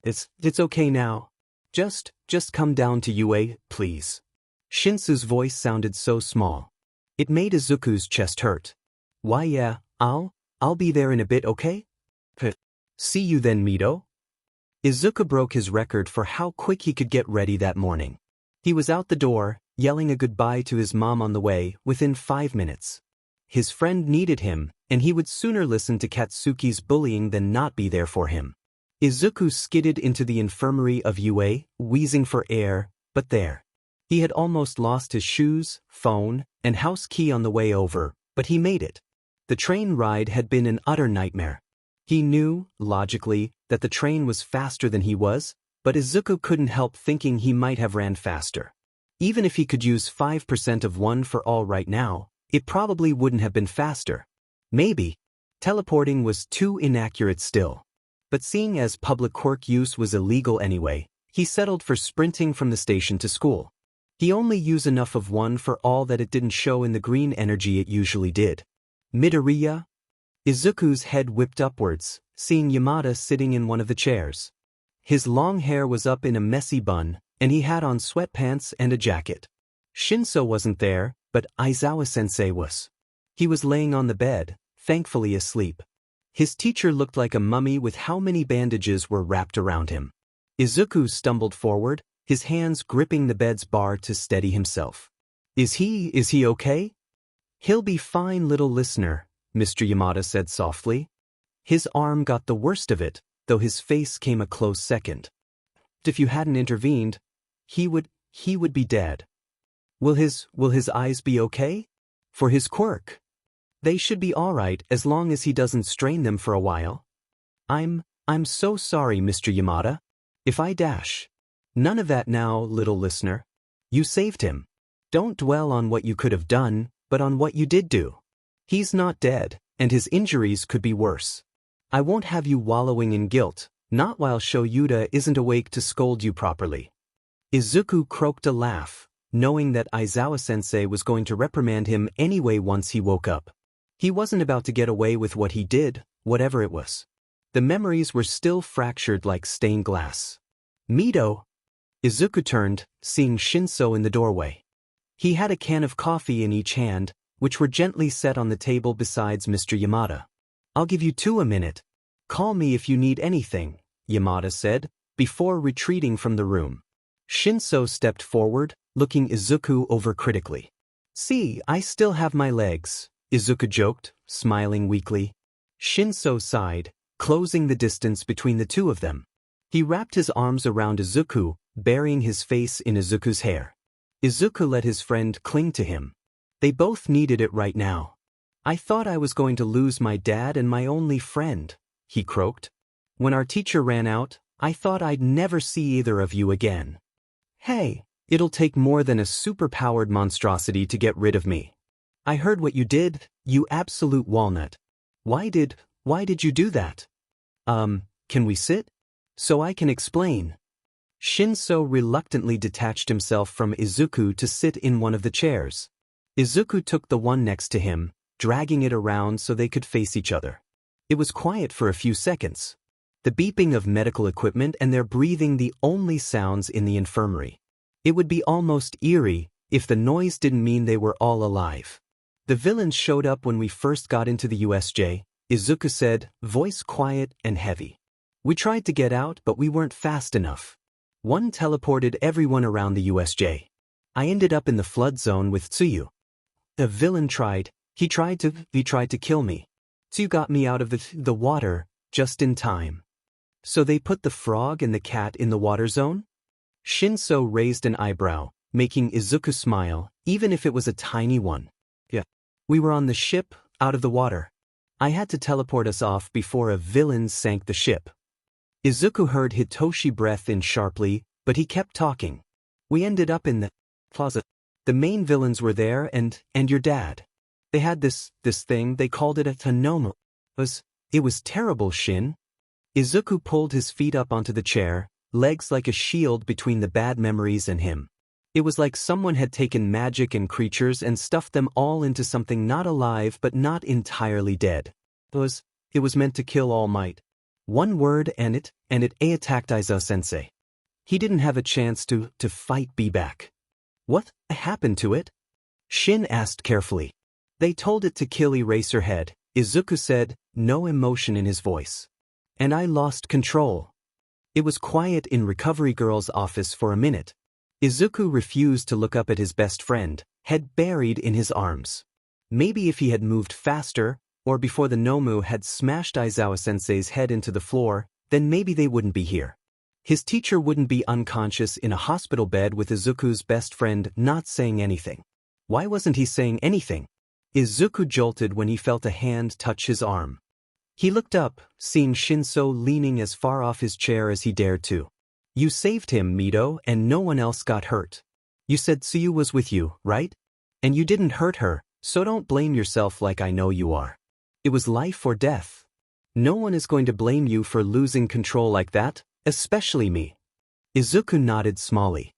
It's okay now. Just come down to UA, please. Shinsu's voice sounded so small. It made Izuku's chest hurt. Why yeah, I'll be there in a bit, okay? See you then, Mito. Izuku broke his record for how quick he could get ready that morning. He was out the door, yelling a goodbye to his mom on the way, within 5 minutes. His friend needed him, and he would sooner listen to Katsuki's bullying than not be there for him. Izuku skidded into the infirmary of UA, wheezing for air, but there. He had almost lost his shoes, phone, and house key on the way over, but he made it. The train ride had been an utter nightmare. He knew, logically, that the train was faster than he was, but Izuku couldn't help thinking he might have ran faster. Even if he could use 5% of one for all right now, it probably wouldn't have been faster. Maybe. Teleporting was too inaccurate still. But seeing as public quirk use was illegal anyway, he settled for sprinting from the station to school. He only used enough of one for all that it didn't show in the green energy it usually did. Midoriya? Izuku's head whipped upwards, seeing Yamada sitting in one of the chairs. His long hair was up in a messy bun, and he had on sweatpants and a jacket. Shinso wasn't there, but Aizawa-sensei was. He was laying on the bed, thankfully asleep. His teacher looked like a mummy with how many bandages were wrapped around him. Izuku stumbled forward, his hands gripping the bed's bar to steady himself. Is he okay? He'll be fine, little listener, Mr. Yamada said softly. His arm got the worst of it, though his face came a close second. If you hadn't intervened, he would be dead. Will his eyes be okay? For his quirk. They should be alright as long as he doesn't strain them for a while. I'm so sorry, Mr. Yamada. If I dash. None of that now, little listener. You saved him. Don't dwell on what you could have done, but on what you did do. He's not dead, and his injuries could be worse. I won't have you wallowing in guilt, not while Shoyuda isn't awake to scold you properly. Izuku croaked a laugh, knowing that Aizawa-sensei was going to reprimand him anyway once he woke up. He wasn't about to get away with what he did, whatever it was. The memories were still fractured like stained glass. Mido. Izuku turned, seeing Shinso in the doorway. He had a can of coffee in each hand, which were gently set on the table besides Mr. Yamada. I'll give you 2 a minute. Call me if you need anything, Yamada said, before retreating from the room. Shinso stepped forward, looking Izuku over critically. See, I still have my legs, Izuku joked, smiling weakly. Shinso sighed, closing the distance between the two of them. He wrapped his arms around Izuku, burying his face in Izuku's hair. Izuku let his friend cling to him. They both needed it right now. I thought I was going to lose my dad and my only friend, he croaked. When our teacher ran out, I thought I'd never see either of you again. Hey, it'll take more than a superpowered monstrosity to get rid of me. I heard what you did, you absolute walnut. Why did you do that? Can we sit? So I can explain. Shinso reluctantly detached himself from Izuku to sit in one of the chairs. Izuku took the one next to him, dragging it around so they could face each other. It was quiet for a few seconds. The beeping of medical equipment and their breathing the only sounds in the infirmary. It would be almost eerie if the noise didn't mean they were all alive. The villains showed up when we first got into the USJ, Izuku said, voice quiet and heavy. We tried to get out, but we weren't fast enough. One teleported everyone around the USJ. I ended up in the flood zone with Tsuyu. The villain tried to kill me. Tsuyu got me out of the water, just in time. So they put the frog and the cat in the water zone? Shinso raised an eyebrow, making Izuku smile, even if it was a tiny one. Yeah. We were on the ship, out of the water. I had to teleport us off before a villain sank the ship. Izuku heard Hitoshi breath in sharply, but he kept talking. We ended up in the closet. The main villains were there and your dad. They had this thing, they called it a Tanomo. It was terrible, Shin. Izuku pulled his feet up onto the chair, legs like a shield between the bad memories and him. It was like someone had taken magic and creatures and stuffed them all into something not alive but not entirely dead. It was meant to kill All Might. One word and it attacked Aizawa-sensei. He didn't have a chance to fight back. What happened to it? Shin asked carefully. They told it to kill Eraserhead, Izuku said, no emotion in his voice. And I lost control. It was quiet in Recovery Girl's office for a minute. Izuku refused to look up at his best friend, head buried in his arms. Maybe if he had moved faster, or before the Nomu had smashed Aizawa-sensei's head into the floor, then maybe they wouldn't be here. His teacher wouldn't be unconscious in a hospital bed with Izuku's best friend not saying anything. Why wasn't he saying anything? Izuku jolted when he felt a hand touch his arm. He looked up, seeing Shinso leaning as far off his chair as he dared to. You saved him, Mido, and no one else got hurt. You said Tsuyu was with you, right? And you didn't hurt her, so don't blame yourself like I know you are. It was life or death. No one is going to blame you for losing control like that, especially me. Izuku nodded smallly.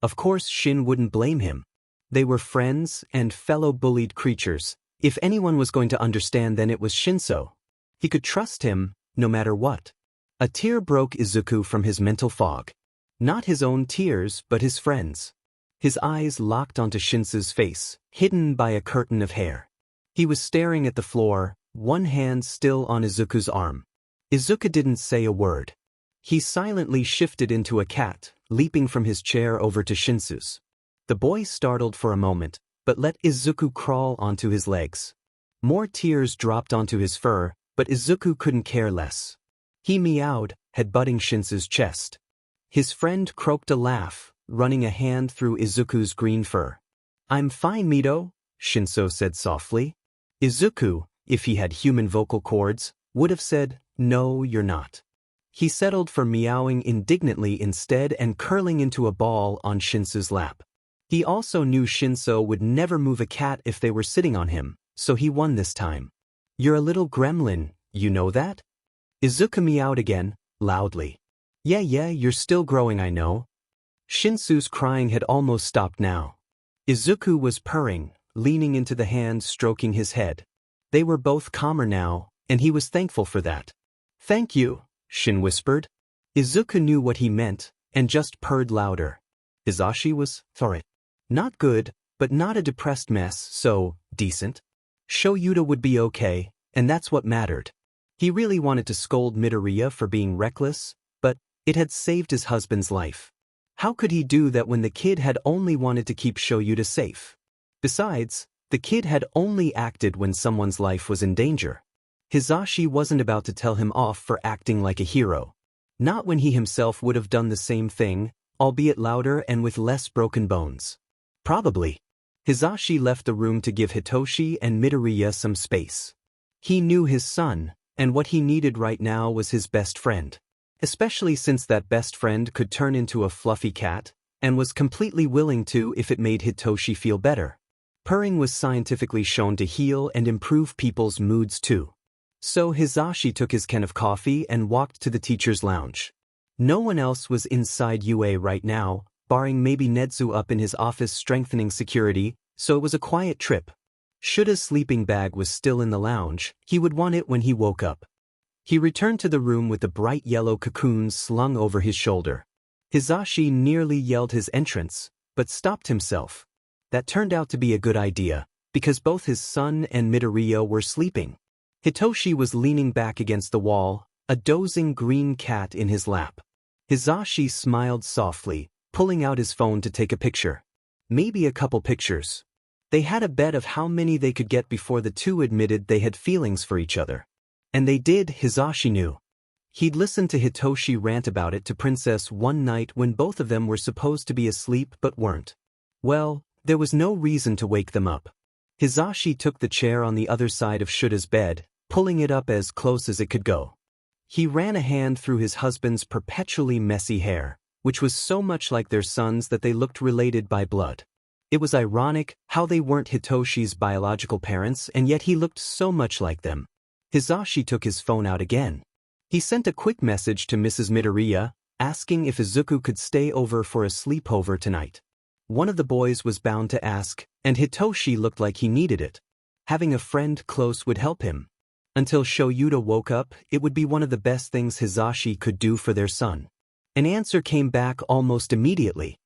Of course Shin wouldn't blame him. They were friends and fellow bullied creatures. If anyone was going to understand, then it was Shinso. He could trust him, no matter what. A tear broke Izuku from his mental fog. Not his own tears, but his friends'. His eyes locked onto Shinso's face, hidden by a curtain of hair. He was staring at the floor, one hand still on Izuku's arm. Izuku didn't say a word. He silently shifted into a cat, leaping from his chair over to Shinso's. The boy startled for a moment, but let Izuku crawl onto his legs. More tears dropped onto his fur, but Izuku couldn't care less. He meowed, headbutting Shinso's chest. His friend croaked a laugh, running a hand through Izuku's green fur. I'm fine, Mido, Shinso said softly. Izuku, if he had human vocal cords, would have said, no, you're not. He settled for meowing indignantly instead and curling into a ball on Shinso's lap. He also knew Shinso would never move a cat if they were sitting on him, so he won this time. You're a little gremlin, you know that? Izuku meowed again, loudly. Yeah, you're still growing, I know. Shinso's crying had almost stopped now. Izuku was purring, leaning into the hand stroking his head. They were both calmer now, and he was thankful for that. Thank you, Shin whispered. Izuku knew what he meant, and just purred louder. Hizashi was sorry. Not good, but not a depressed mess, so decent. Shoyuta would be okay, and that's what mattered. He really wanted to scold Midoriya for being reckless, but it had saved his husband's life. How could he do that when the kid had only wanted to keep Shoyuta safe? Besides, the kid had only acted when someone's life was in danger. Hizashi wasn't about to tell him off for acting like a hero. Not when he himself would have done the same thing, albeit louder and with less broken bones. Probably. Hizashi left the room to give Hitoshi and Midoriya some space. He knew his son, and what he needed right now was his best friend. Especially since that best friend could turn into a fluffy cat, and was completely willing to if it made Hitoshi feel better. Purring was scientifically shown to heal and improve people's moods too. So Hizashi took his can of coffee and walked to the teacher's lounge. No one else was inside UA right now, barring maybe Netsu up in his office strengthening security, so it was a quiet trip. Shuta's sleeping bag was still in the lounge, he would want it when he woke up. He returned to the room with the bright yellow cocoons slung over his shoulder. Hizashi nearly yelled his entrance, but stopped himself. That turned out to be a good idea, because both his son and Midoriya were sleeping. Hitoshi was leaning back against the wall, a dozing green cat in his lap. Hizashi smiled softly, pulling out his phone to take a picture. Maybe a couple pictures. They had a bet of how many they could get before the two admitted they had feelings for each other. And they did, Hizashi knew. He'd listened to Hitoshi rant about it to Princess one night when both of them were supposed to be asleep but weren't. Well, there was no reason to wake them up. Hizashi took the chair on the other side of Shuta's bed, pulling it up as close as it could go. He ran a hand through his husband's perpetually messy hair, which was so much like their son's that they looked related by blood. It was ironic how they weren't Hitoshi's biological parents and yet he looked so much like them. Hizashi took his phone out again. He sent a quick message to Mrs. Midoriya, asking if Izuku could stay over for a sleepover tonight. One of the boys was bound to ask, and Hitoshi looked like he needed it. Having a friend close would help him. Until Shoyuta woke up, it would be one of the best things Hizashi could do for their son. An answer came back almost immediately.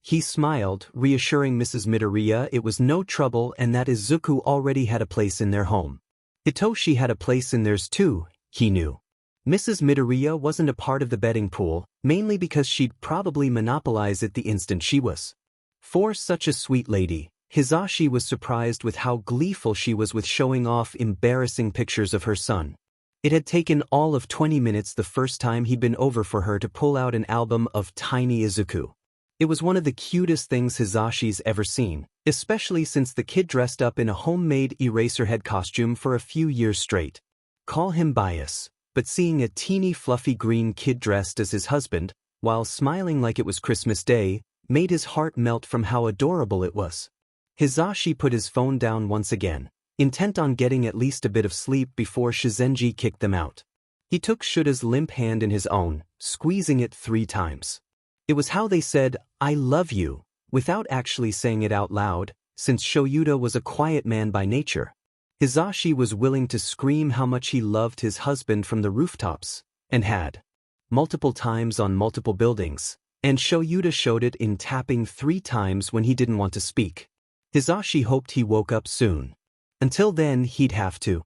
He smiled, reassuring Mrs. Midoriya it was no trouble and that Izuku already had a place in their home. Hitoshi had a place in theirs too, he knew. Mrs. Midoriya wasn't a part of the betting pool, mainly because she'd probably monopolize it the instant she was. For such a sweet lady, Hizashi was surprised with how gleeful she was with showing off embarrassing pictures of her son. It had taken all of 20 minutes the first time he'd been over for her to pull out an album of tiny Izuku. It was one of the cutest things Hizashi's ever seen, especially since the kid dressed up in a homemade Eraserhead costume for a few years straight. Call him bias, but seeing a teeny fluffy green kid dressed as his husband, while smiling like it was Christmas Day, made his heart melt from how adorable it was. Hizashi put his phone down once again, intent on getting at least a bit of sleep before Shizenji kicked them out. He took Shuta's limp hand in his own, squeezing it 3 times. It was how they said, "I love you," without actually saying it out loud, since Shoyuta was a quiet man by nature. Hizashi was willing to scream how much he loved his husband from the rooftops, and had. Multiple times on multiple buildings, and Shoyuta showed it in tapping 3 times when he didn't want to speak. Hizashi hoped he woke up soon. Until then, he'd have to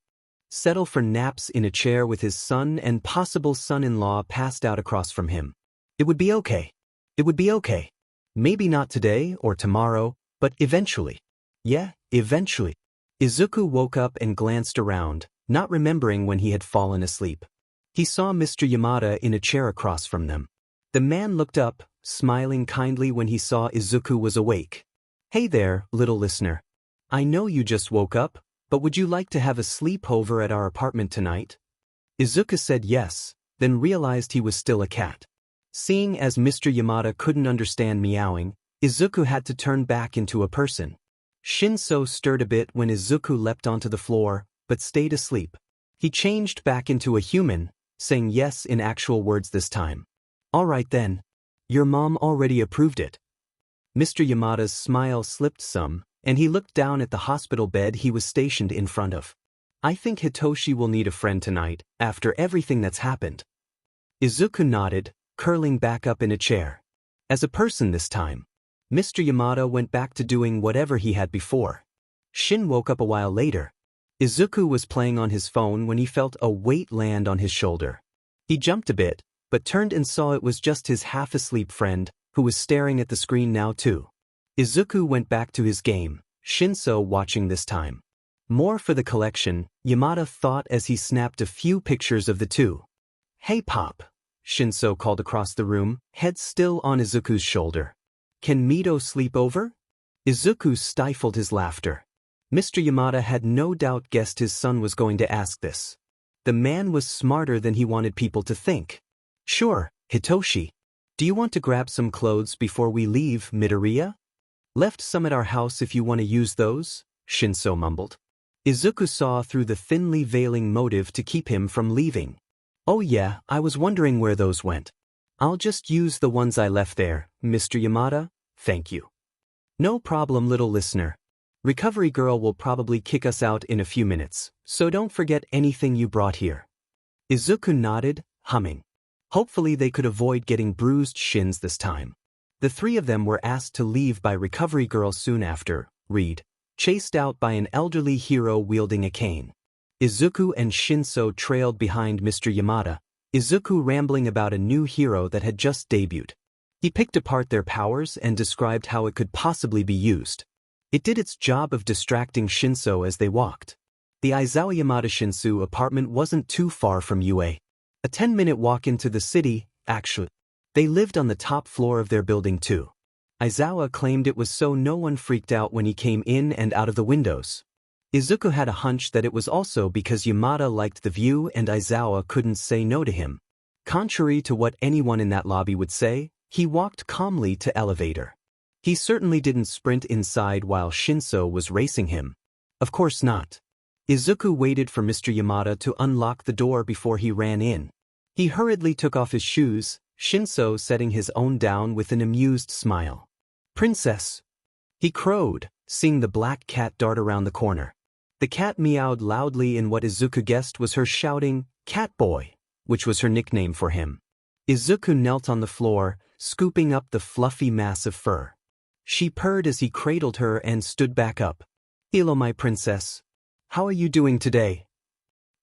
settle for naps in a chair with his son and possible son-in-law passed out across from him. It would be okay. It would be okay. Maybe not today or tomorrow, but eventually. Yeah, eventually. Izuku woke up and glanced around, not remembering when he had fallen asleep. He saw Mr. Yamada in a chair across from them. The man looked up, smiling kindly when he saw Izuku was awake. "Hey there, little listener. I know you just woke up, but would you like to have a sleepover at our apartment tonight?" Izuku said yes, then realized he was still a cat. Seeing as Mr. Yamada couldn't understand meowing, Izuku had to turn back into a person. Shinso stirred a bit when Izuku leapt onto the floor, but stayed asleep. He changed back into a human, saying yes in actual words this time. "All right then. Your mom already approved it." Mr. Yamada's smile slipped some, and he looked down at the hospital bed he was stationed in front of. "I think Hitoshi will need a friend tonight, after everything that's happened." Izuku nodded, curling back up in a chair. As a person this time. Mr. Yamada went back to doing whatever he had before. Shin woke up a while later. Izuku was playing on his phone when he felt a weight land on his shoulder. He jumped a bit, but turned and saw it was just his half-asleep friend, who was staring at the screen now too. Izuku went back to his game, Shinso watching this time. More for the collection, Yamada thought as he snapped a few pictures of the two. "Hey Pop," Shinso called across the room, head still on Izuku's shoulder. "Can Mito sleep over?" Izuku stifled his laughter. Mr. Yamada had no doubt guessed his son was going to ask this. The man was smarter than he wanted people to think. "Sure, Hitoshi. Do you want to grab some clothes before we leave, Midoriya? Left some at our house if you want to use those," Shinso mumbled. Izuku saw through the thinly veiling motive to keep him from leaving. "Oh yeah, I was wondering where those went. I'll just use the ones I left there, Mr. Yamada, thank you." "No problem, little listener. Recovery girl will probably kick us out in a few minutes, so don't forget anything you brought here." Izuku nodded, humming. Hopefully they could avoid getting bruised shins this time. The 3 of them were asked to leave by Recovery Girl soon after, chased out by an elderly hero wielding a cane. Izuku and Shinso trailed behind Mr. Yamada, Izuku rambling about a new hero that had just debuted. He picked apart their powers and described how it could possibly be used. It did its job of distracting Shinso as they walked. The Aizawa Yamada Shinsu apartment wasn't too far from UA. A 10-minute walk into the city, actually. They lived on the top floor of their building too. Aizawa claimed it was so no one freaked out when he came in and out of the windows. Izuku had a hunch that it was also because Yamada liked the view and Aizawa couldn't say no to him. Contrary to what anyone in that lobby would say, he walked calmly to elevator. He certainly didn't sprint inside while Shinso was racing him. Of course not. Izuku waited for Mr. Yamada to unlock the door before he ran in. He hurriedly took off his shoes, Shinso setting his own down with an amused smile. "Princess," he crowed, seeing the black cat dart around the corner. The cat meowed loudly in what Izuku guessed was her shouting, "Cat boy," which was her nickname for him. Izuku knelt on the floor, scooping up the fluffy mass of fur. She purred as he cradled her and stood back up. "Hello, my princess. How are you doing today?"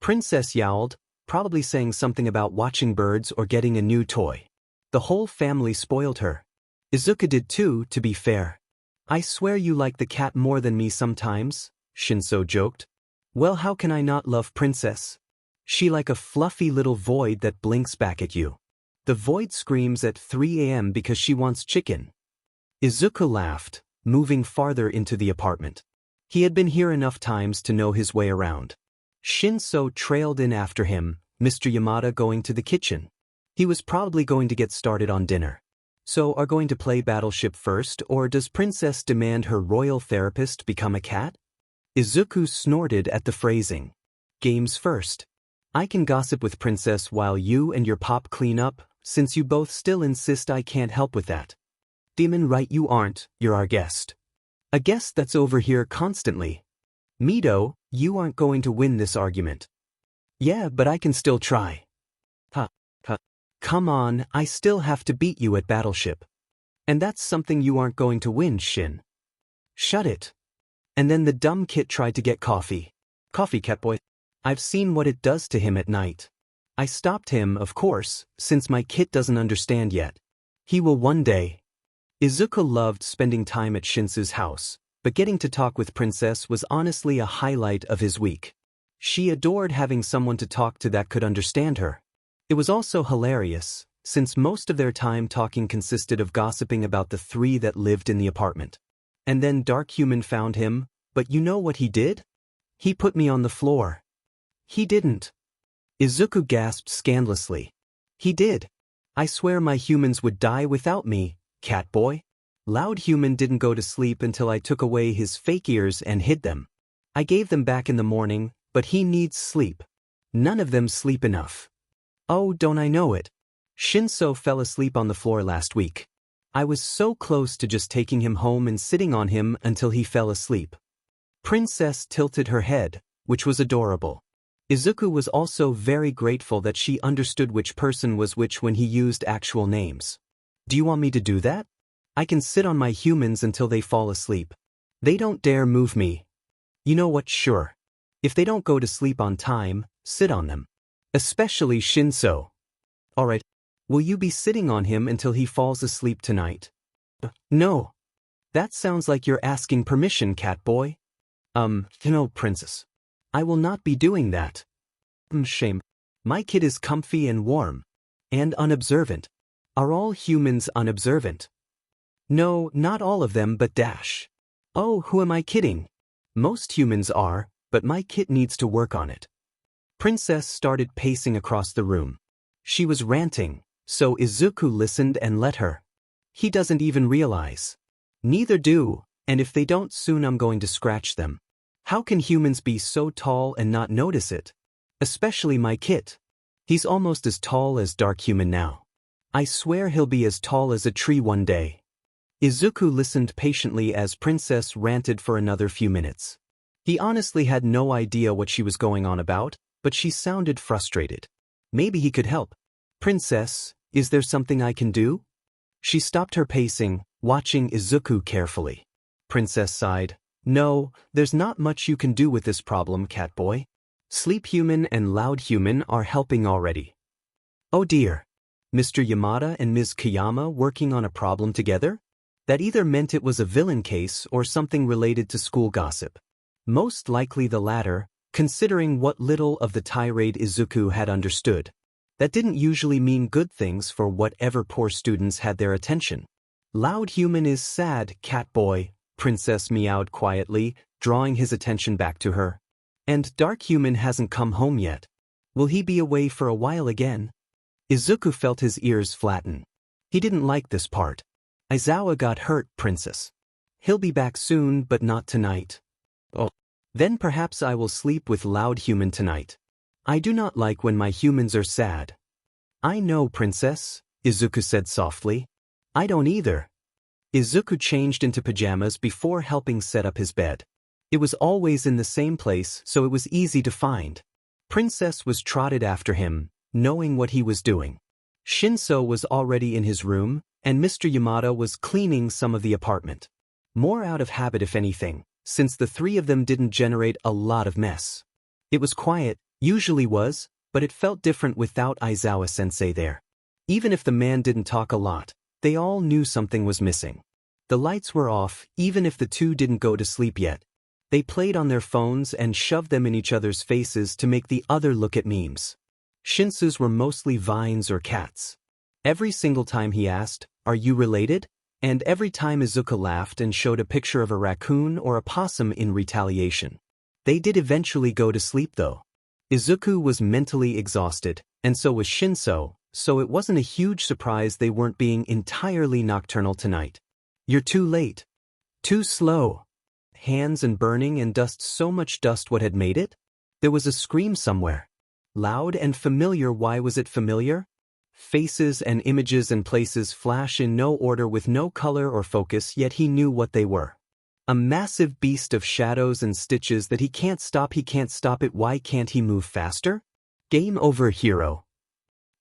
Princess yowled, probably saying something about watching birds or getting a new toy. The whole family spoiled her. Izuku did too, to be fair. "I swear you like the cat more than me sometimes," Shinso joked. "Well, how can I not love Princess?" She like a fluffy little void that blinks back at you. The void screams at 3 a.m. because she wants chicken. Izuku laughed, moving farther into the apartment. He had been here enough times to know his way around. Shinso trailed in after him, Mr. Yamada going to the kitchen. He was probably going to get started on dinner. So are going to play Battleship first, or does Princess demand her royal therapist become a cat? Izuku snorted at the phrasing. Games first. I can gossip with Princess while you and your pop clean up, since you both still insist I can't help with that. Demon right you aren't, you're our guest. A guest that's over here constantly. Mido, you aren't going to win this argument. Yeah, but I can still try. Come on, I still have to beat you at Battleship. And that's something you aren't going to win, Shin. Shut it. And then the dumb kid tried to get coffee. Coffee, catboy. I've seen what it does to him at night. I stopped him, of course, since my kid doesn't understand yet. He will one day. Izuku loved spending time at Shinsu's house, but getting to talk with Princess was honestly a highlight of his week. She adored having someone to talk to that could understand her. It was also hilarious, since most of their time talking consisted of gossiping about the three that lived in the apartment. And then Dark Human found him, but you know what he did? He put me on the floor. He didn't. Izuku gasped scandalously. He did. I swear my humans would die without me, Catboy. Loud Human didn't go to sleep until I took away his fake ears and hid them. I gave them back in the morning, but he needs sleep. None of them sleep enough. Oh, don't I know it? Shinso fell asleep on the floor last week. I was so close to just taking him home and sitting on him until he fell asleep. Princess tilted her head, which was adorable. Izuku was also very grateful that she understood which person was which when he used actual names. Do you want me to do that? I can sit on my humans until they fall asleep. They don't dare move me. You know what, sure. If they don't go to sleep on time, sit on them. Especially Shinso. Alright. Will you be sitting on him until he falls asleep tonight? No. That sounds like you're asking permission, Catboy. No, Princess. I will not be doing that. Shame. My kid is comfy and warm. And unobservant. Are all humans unobservant? No, not all of them but Dash. Oh, who am I kidding? Most humans are, but my kid needs to work on it. Princess started pacing across the room. She was ranting, so Izuku listened and let her. He doesn't even realize. Neither do, and if they don't soon I'm going to scratch them. How can humans be so tall and not notice it? Especially my kit. He's almost as tall as Dark Human now. I swear he'll be as tall as a tree one day. Izuku listened patiently as Princess ranted for another few minutes. He honestly had no idea what she was going on about, but she sounded frustrated. Maybe he could help. Princess, is there something I can do? She stopped her pacing, watching Izuku carefully. Princess sighed. No, there's not much you can do with this problem, Catboy. Sleep Human and Loud Human are helping already. Oh dear. Mr. Yamada and Ms. Kayama working on a problem together? That either meant it was a villain case or something related to school gossip. Most likely the latter, considering what little of the tirade Izuku had understood. That didn't usually mean good things for whatever poor students had their attention. Loud Human is sad, Catboy, Princess meowed quietly, drawing his attention back to her. And Dark Human hasn't come home yet. Will he be away for a while again? Izuku felt his ears flatten. He didn't like this part. Aizawa got hurt, Princess. He'll be back soon, but not tonight. Oh. Then perhaps I will sleep with Loud Human tonight. I do not like when my humans are sad. I know, Princess, Izuku said softly. I don't either. Izuku changed into pajamas before helping set up his bed. It was always in the same place, so it was easy to find. Princess was trotted after him, knowing what he was doing. Shinso was already in his room, and Mr. Yamada was cleaning some of the apartment. More out of habit if anything, since the three of them didn't generate a lot of mess. It was quiet, usually was, but it felt different without Aizawa-sensei there. Even if the man didn't talk a lot, they all knew something was missing. The lights were off, even if the two didn't go to sleep yet. They played on their phones and shoved them in each other's faces to make the other look at memes. Shinsu's were mostly vines or cats. Every single time he asked, "Are you related?" and every time Izuku laughed and showed a picture of a raccoon or a possum in retaliation. They did eventually go to sleep though. Izuku was mentally exhausted, and so was Shinso, so it wasn't a huge surprise they weren't being entirely nocturnal tonight. "You're too late. Too slow." Hands and burning and dust, so much dust, what had made it? There was a scream somewhere. Loud and familiar. Why was it familiar? Faces and images and places flash in no order with no color or focus, yet he knew what they were. A massive beast of shadows and stitches that he can't stop. He can't stop it. Why can't he move faster? Game over, hero.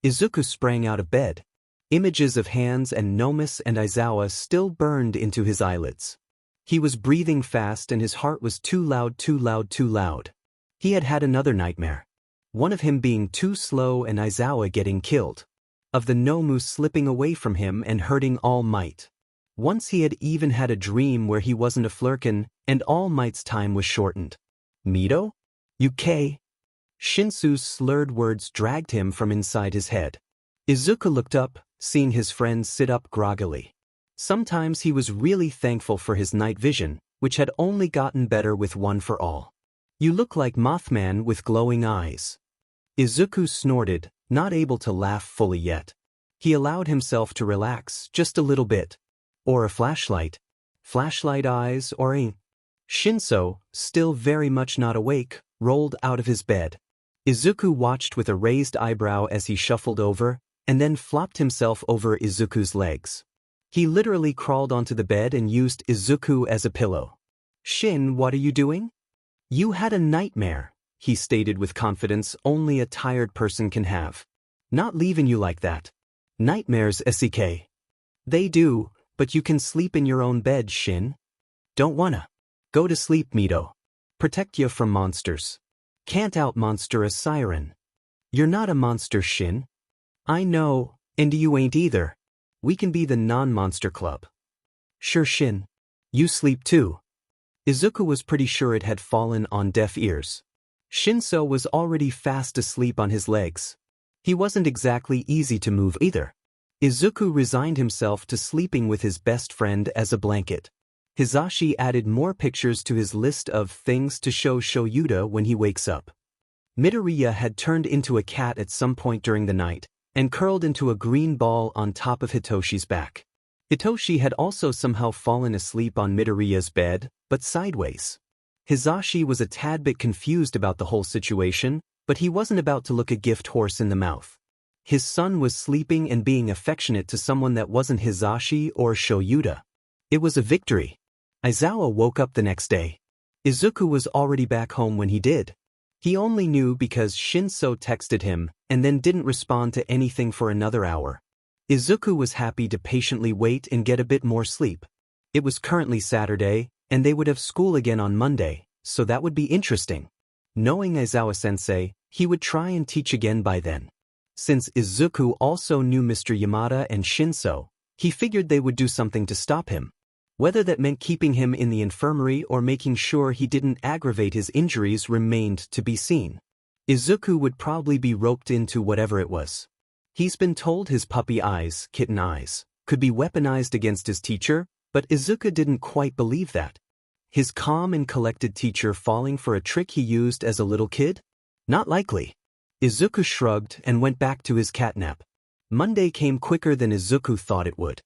Izuku sprang out of bed. Images of hands and Nomus and Aizawa still burned into his eyelids. He was breathing fast and his heart was too loud, too loud, too loud. He had had another nightmare. One of him being too slow and Aizawa getting killed. Of the Nomu slipping away from him and hurting All Might. Once he had even had a dream where he wasn't a flurkin, and All Might's time was shortened. Mido? UK? Shinsu's slurred words dragged him from inside his head. Izuku looked up, seeing his friend sit up groggily. Sometimes he was really thankful for his night vision, which had only gotten better with One for All. "You look like Mothman with glowing eyes." Izuku snorted, not able to laugh fully yet. He allowed himself to relax just a little bit. Or a flashlight. Flashlight eyes or a... Shinso, still very much not awake, rolled out of his bed. Izuku watched with a raised eyebrow as he shuffled over, and then flopped himself over Izuku's legs. He literally crawled onto the bed and used Izuku as a pillow. "Shin, what are you doing?" "You had a nightmare," he stated with confidence only a tired person can have. "Not leaving you like that. Nightmares, SEK. They do, but you can sleep in your own bed, Shin." "Don't wanna. Go to sleep, Mido. Protect you from monsters. Can't out-monster a siren." "You're not a monster, Shin." "I know, and you ain't either. We can be the non-monster club." "Sure, Shin. You sleep too." Izuku was pretty sure it had fallen on deaf ears. Shinso was already fast asleep on his legs. He wasn't exactly easy to move either. Izuku resigned himself to sleeping with his best friend as a blanket. Hizashi added more pictures to his list of things to show Shoyuta when he wakes up. Midoriya had turned into a cat at some point during the night, and curled into a green ball on top of Hitoshi's back. Hitoshi had also somehow fallen asleep on Midoriya's bed, but sideways. Hizashi was a tad bit confused about the whole situation, but he wasn't about to look a gift horse in the mouth. His son was sleeping and being affectionate to someone that wasn't Hizashi or Shoyuta. It was a victory. Aizawa woke up the next day. Izuku was already back home when he did. He only knew because Shinso texted him, and then didn't respond to anything for another hour. Izuku was happy to patiently wait and get a bit more sleep. It was currently Saturday, and they would have school again on Monday, so that would be interesting. Knowing Aizawa-sensei, he would try and teach again by then. Since Izuku also knew Mr. Yamada and Shinso, he figured they would do something to stop him. Whether that meant keeping him in the infirmary or making sure he didn't aggravate his injuries remained to be seen. Izuku would probably be roped into whatever it was. He's been told his puppy eyes, kitten eyes, could be weaponized against his teacher, but Izuku didn't quite believe that. His calm and collected teacher falling for a trick he used as a little kid? Not likely. Izuku shrugged and went back to his catnap. Monday came quicker than Izuku thought it would.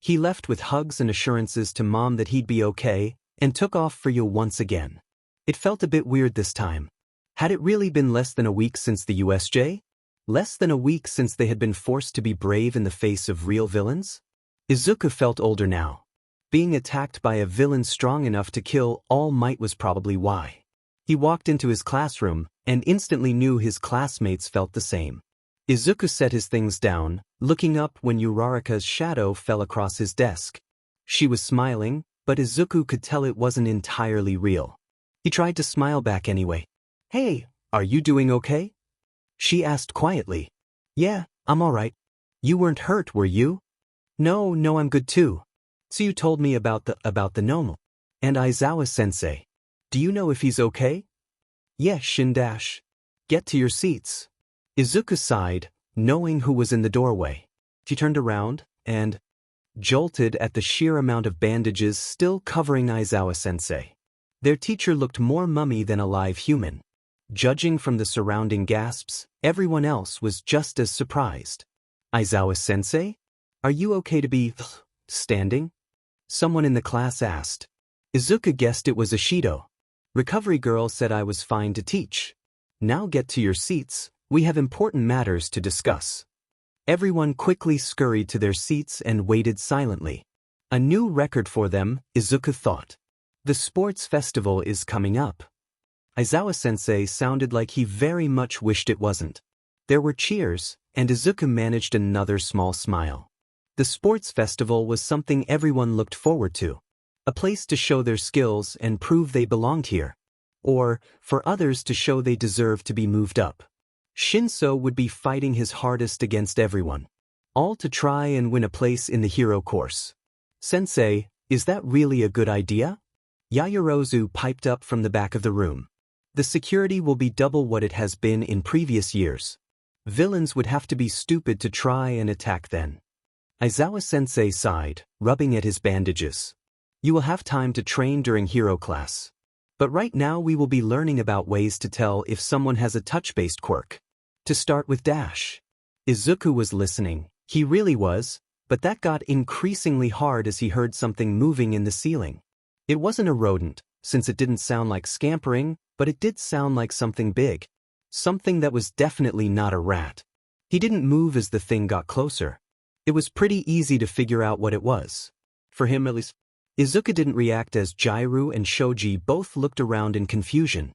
He left with hugs and assurances to Mom that he'd be okay, and took off for you once again. It felt a bit weird this time. Had it really been less than a week since the USJ? Less than a week since they had been forced to be brave in the face of real villains? Izuku felt older now. Being attacked by a villain strong enough to kill All Might was probably why. He walked into his classroom, and instantly knew his classmates felt the same. Izuku set his things down, looking up when Uraraka's shadow fell across his desk. She was smiling, but Izuku could tell it wasn't entirely real. He tried to smile back anyway. "Hey, are you doing okay?" She asked quietly. "Yeah, I'm alright. You weren't hurt, were you?" No, I'm good too. So you told me about the Nomu. And Aizawa-sensei. Do you know if he's okay? Yes, Shin dash. Get to your seats. Izuku sighed, knowing who was in the doorway. She turned around, and jolted at the sheer amount of bandages still covering Aizawa-sensei. Their teacher looked more mummy than a live human. Judging from the surrounding gasps, everyone else was just as surprised. Aizawa-sensei? Are you okay to be standing? Someone in the class asked. Izuku guessed it was Ishido. Recovery girl said I was fine to teach. Now get to your seats, we have important matters to discuss. Everyone quickly scurried to their seats and waited silently. A new record for them, Izuku thought. The sports festival is coming up. Aizawa-sensei sounded like he very much wished it wasn't. There were cheers, and Izuku managed another small smile. The sports festival was something everyone looked forward to. A place to show their skills and prove they belonged here. Or, for others to show they deserved to be moved up. Shinso would be fighting his hardest against everyone. All to try and win a place in the hero course. Sensei, is that really a good idea? Yaoyorozu piped up from the back of the room. The security will be double what it has been in previous years. Villains would have to be stupid to try and attack then. Aizawa-sensei sighed, rubbing at his bandages. You will have time to train during hero class. But right now we will be learning about ways to tell if someone has a touch-based quirk. To start with dash. Izuku was listening, he really was, but that got increasingly hard as he heard something moving in the ceiling. It wasn't a rodent, since it didn't sound like scampering, but it did sound like something big. Something that was definitely not a rat. He didn't move as the thing got closer. It was pretty easy to figure out what it was. For him at least. Izuku didn't react as Jairu and Shoji both looked around in confusion.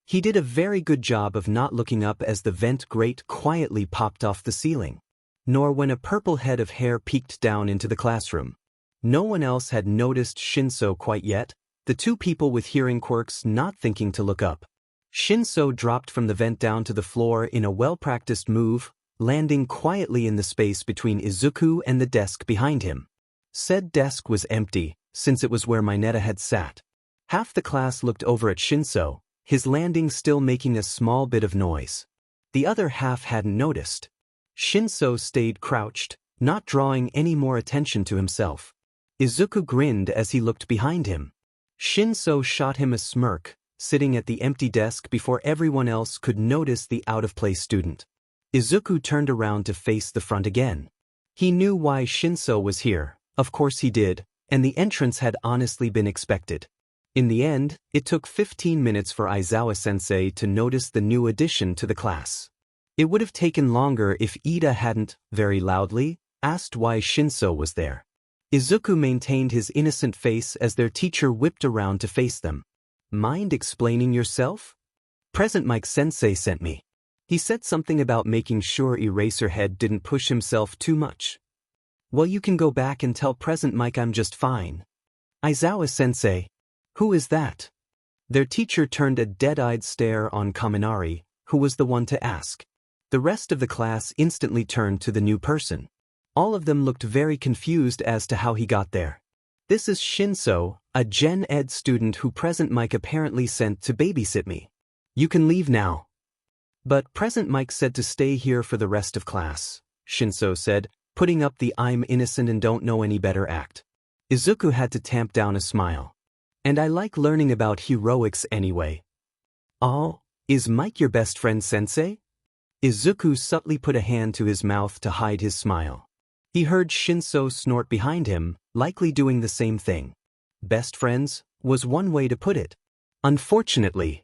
He did a very good job of not looking up as the vent grate quietly popped off the ceiling. Nor when a purple head of hair peeked down into the classroom. No one else had noticed Shinso quite yet, the two people with hearing quirks not thinking to look up. Shinso dropped from the vent down to the floor in a well-practiced move, landing quietly in the space between Izuku and the desk behind him. Said desk was empty, since it was where Mineta had sat. Half the class looked over at Shinso, his landing still making a small bit of noise. The other half hadn't noticed. Shinso stayed crouched, not drawing any more attention to himself. Izuku grinned as he looked behind him. Shinso shot him a smirk, sitting at the empty desk before everyone else could notice the out-of-place student. Izuku turned around to face the front again. He knew why Shinso was here, of course he did, and the entrance had honestly been expected. In the end, it took 15 minutes for Aizawa-sensei to notice the new addition to the class. It would have taken longer if Ida hadn't, very loudly, asked why Shinso was there. Izuku maintained his innocent face as their teacher whipped around to face them. Mind explaining yourself? Present Mike-sensei sent me. He said something about making sure Eraserhead didn't push himself too much. Well, you can go back and tell Present Mike I'm just fine. Aizawa-sensei. Who is that? Their teacher turned a dead-eyed stare on Kaminari, who was the one to ask. The rest of the class instantly turned to the new person. All of them looked very confused as to how he got there. This is Shinso, a Gen Ed student who Present Mike apparently sent to babysit me. You can leave now. But Present Mike said to stay here for the rest of class, Shinso said, putting up the I'm innocent and don't know any better act. Izuku had to tamp down a smile. And I like learning about heroics anyway. Oh, is Mike your best friend, sensei? Izuku subtly put a hand to his mouth to hide his smile. He heard Shinso snort behind him, likely doing the same thing. Best friends, was one way to put it. Unfortunately,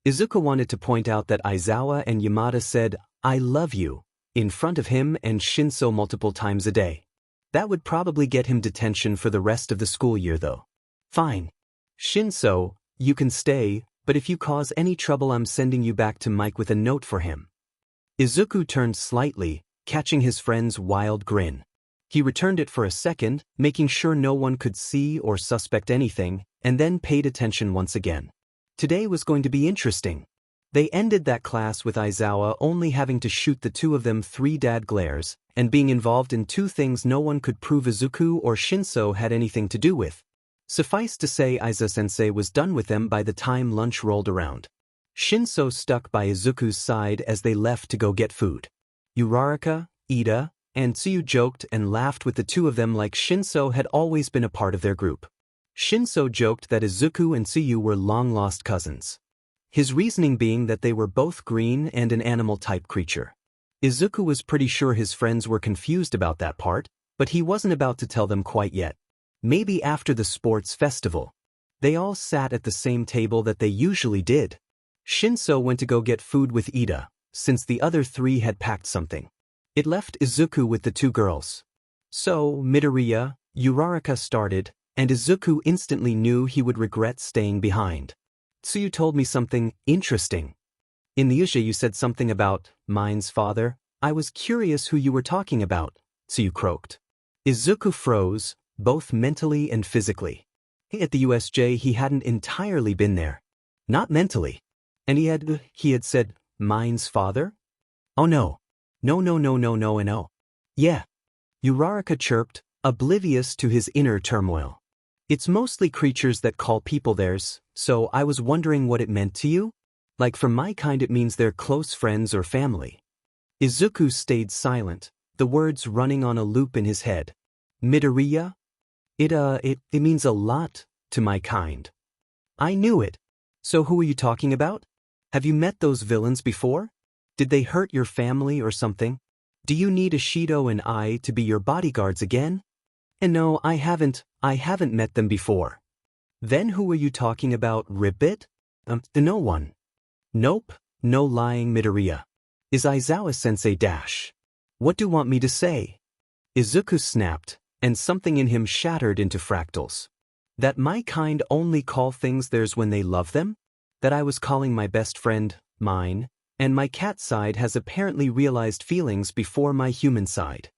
Izuku wanted to point out that Aizawa and Yamada said, I love you, in front of him and Shinso multiple times a day. That would probably get him detention for the rest of the school year though. Fine. Shinso, you can stay, but if you cause any trouble I'm sending you back to Mike with a note for him. Izuku turned slightly, catching his friend's wild grin. He returned it for a second, making sure no one could see or suspect anything, and then paid attention once again. Today was going to be interesting. They ended that class with Aizawa only having to shoot the two of them 3 dad glares, and being involved in 2 things no one could prove Izuku or Shinso had anything to do with. Suffice to say, Aiza-sensei was done with them by the time lunch rolled around. Shinso stuck by Izuku's side as they left to go get food. Uraraka, Ida, and Tsuyu joked and laughed with the two of them like Shinso had always been a part of their group. Shinso joked that Izuku and Tsuyu were long-lost cousins. His reasoning being that they were both green and an animal-type creature. Izuku was pretty sure his friends were confused about that part, but he wasn't about to tell them quite yet. Maybe after the sports festival. They all sat at the same table that they usually did. Shinso went to go get food with Ida, since the other three had packed something. It left Izuku with the two girls. So, Midoriya, Uraraka started, and Izuku instantly knew he would regret staying behind. Tsuyu told me something interesting. In the Uji you said something about mine's father. I was curious who you were talking about, Tsuyu croaked. Izuku froze, both mentally and physically. At the USJ he hadn't entirely been there. Not mentally. And he had said, mine's father? Oh no. No. Yeah. Uraraka chirped, oblivious to his inner turmoil. It's mostly creatures that call people theirs, so I was wondering what it meant to you? Like for my kind it means they're close friends or family. Izuku stayed silent, the words running on a loop in his head. Midoriya? It means a lot to my kind. I knew it. So who are you talking about? Have you met those villains before? Did they hurt your family or something? Do you need Ishido and I to be your bodyguards again? And no, I haven't met them before. Then who are you talking about, Ribbit? No one. Nope, no lying, Midoriya. Is Aizawa-sensei dash? What do you want me to say? Izuku snapped, and something in him shattered into fractals. That my kind only call things theirs when they love them? That I was calling my best friend mine, and my cat side has apparently realized feelings before my human side.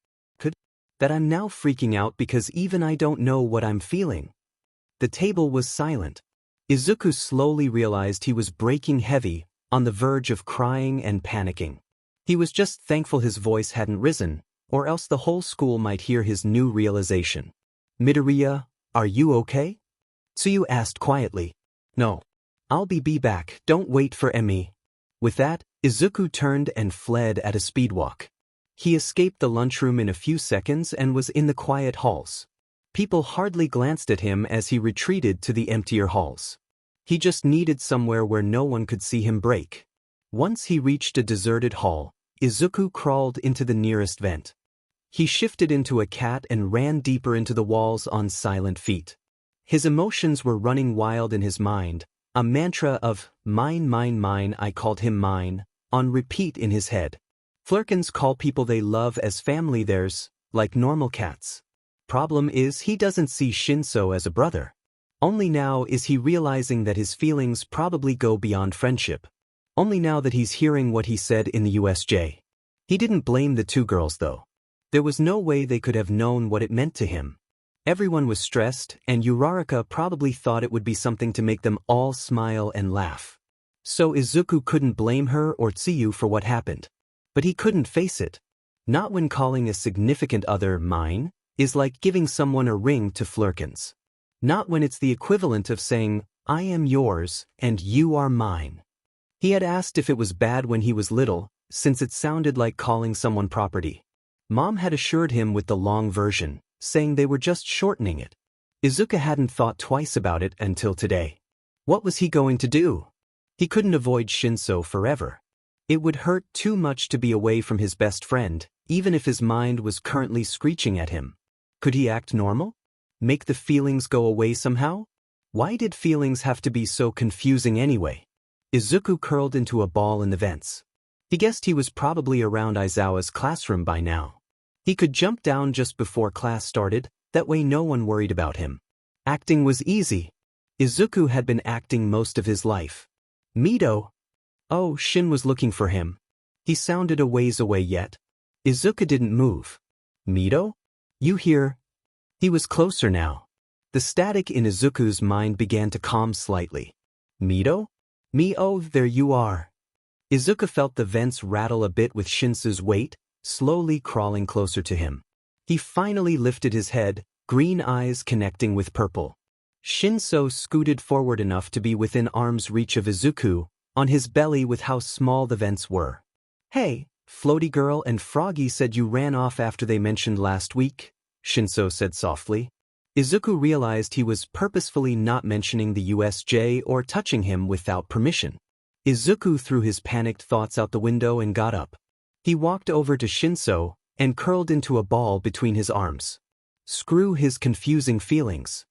That I'm now freaking out because even I don't know what I'm feeling. The table was silent. Izuku slowly realized he was breaking heavy, on the verge of crying and panicking. He was just thankful his voice hadn't risen, or else the whole school might hear his new realization. Midoriya, are you okay? Tsuyu asked quietly. No. I'll be back, don't wait for Emi. With that, Izuku turned and fled at a speed walk. He escaped the lunchroom in a few seconds and was in the quiet halls. People hardly glanced at him as he retreated to the emptier halls. He just needed somewhere where no one could see him break. Once he reached a deserted hall, Izuku crawled into the nearest vent. He shifted into a cat and ran deeper into the walls on silent feet. His emotions were running wild in his mind, a mantra of mine, I called him mine, on repeat in his head. Flurkins call people they love as family theirs, like normal cats. Problem is he doesn't see Shinso as a brother. Only now is he realizing that his feelings probably go beyond friendship. Only now that he's hearing what he said in the USJ. He didn't blame the two girls though. There was no way they could have known what it meant to him. Everyone was stressed, and Uraraka probably thought it would be something to make them all smile and laugh. So Izuku couldn't blame her or Tsuyu for what happened. But he couldn't face it. Not when calling a significant other mine is like giving someone a ring to Flurkins. Not when it's the equivalent of saying, I am yours and you are mine. He had asked if it was bad when he was little, since it sounded like calling someone property. Mom had assured him with the long version, saying they were just shortening it. Izuku hadn't thought twice about it until today. What was he going to do? He couldn't avoid Shinso forever. It would hurt too much to be away from his best friend, even if his mind was currently screeching at him. Could he act normal? Make the feelings go away somehow? Why did feelings have to be so confusing anyway? Izuku curled into a ball in the vents. He guessed he was probably around Aizawa's classroom by now. He could jump down just before class started, that way no one worried about him. Acting was easy. Izuku had been acting most of his life. Mido. Oh, Shin was looking for him. He sounded a ways away yet. Izuku didn't move. Mido? You here? He was closer now. The static in Izuku's mind began to calm slightly. Mido? Oh, there you are. Izuku felt the vents rattle a bit with Shinsu's weight, slowly crawling closer to him. He finally lifted his head, green eyes connecting with purple. Shinso scooted forward enough to be within arm's reach of Izuku, on his belly with how small the vents were. "Hey, Floaty Girl and Froggy said you ran off after they mentioned last week," Shinso said softly. Izuku realized he was purposefully not mentioning the USJ or touching him without permission. Izuku threw his panicked thoughts out the window and got up. He walked over to Shinso and curled into a ball between his arms. Screw his confusing feelings.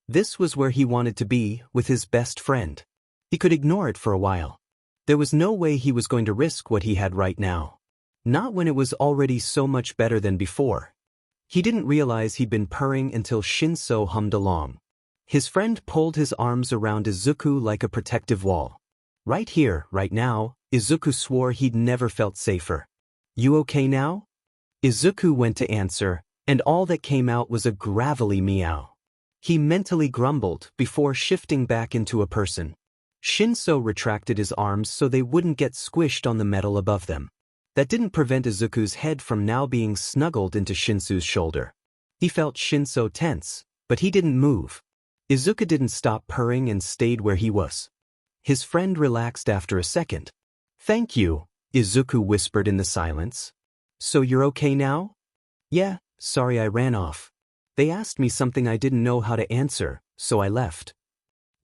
This was where he wanted to be, with his best friend. He could ignore it for a while. There was no way he was going to risk what he had right now. Not when it was already so much better than before. He didn't realize he'd been purring until Shinso hummed along. His friend pulled his arms around Izuku like a protective wall. Right here, right now, Izuku swore he'd never felt safer. "You okay now?" Izuku went to answer, and all that came out was a gravelly meow. He mentally grumbled before shifting back into a person. Shinso retracted his arms so they wouldn't get squished on the metal above them. That didn't prevent Izuku's head from now being snuggled into Shinso's shoulder. He felt Shinso tense, but he didn't move. Izuku didn't stop purring and stayed where he was. His friend relaxed after a second. "Thank you," Izuku whispered in the silence. "So you're okay now?" "Yeah, sorry I ran off. They asked me something I didn't know how to answer, so I left."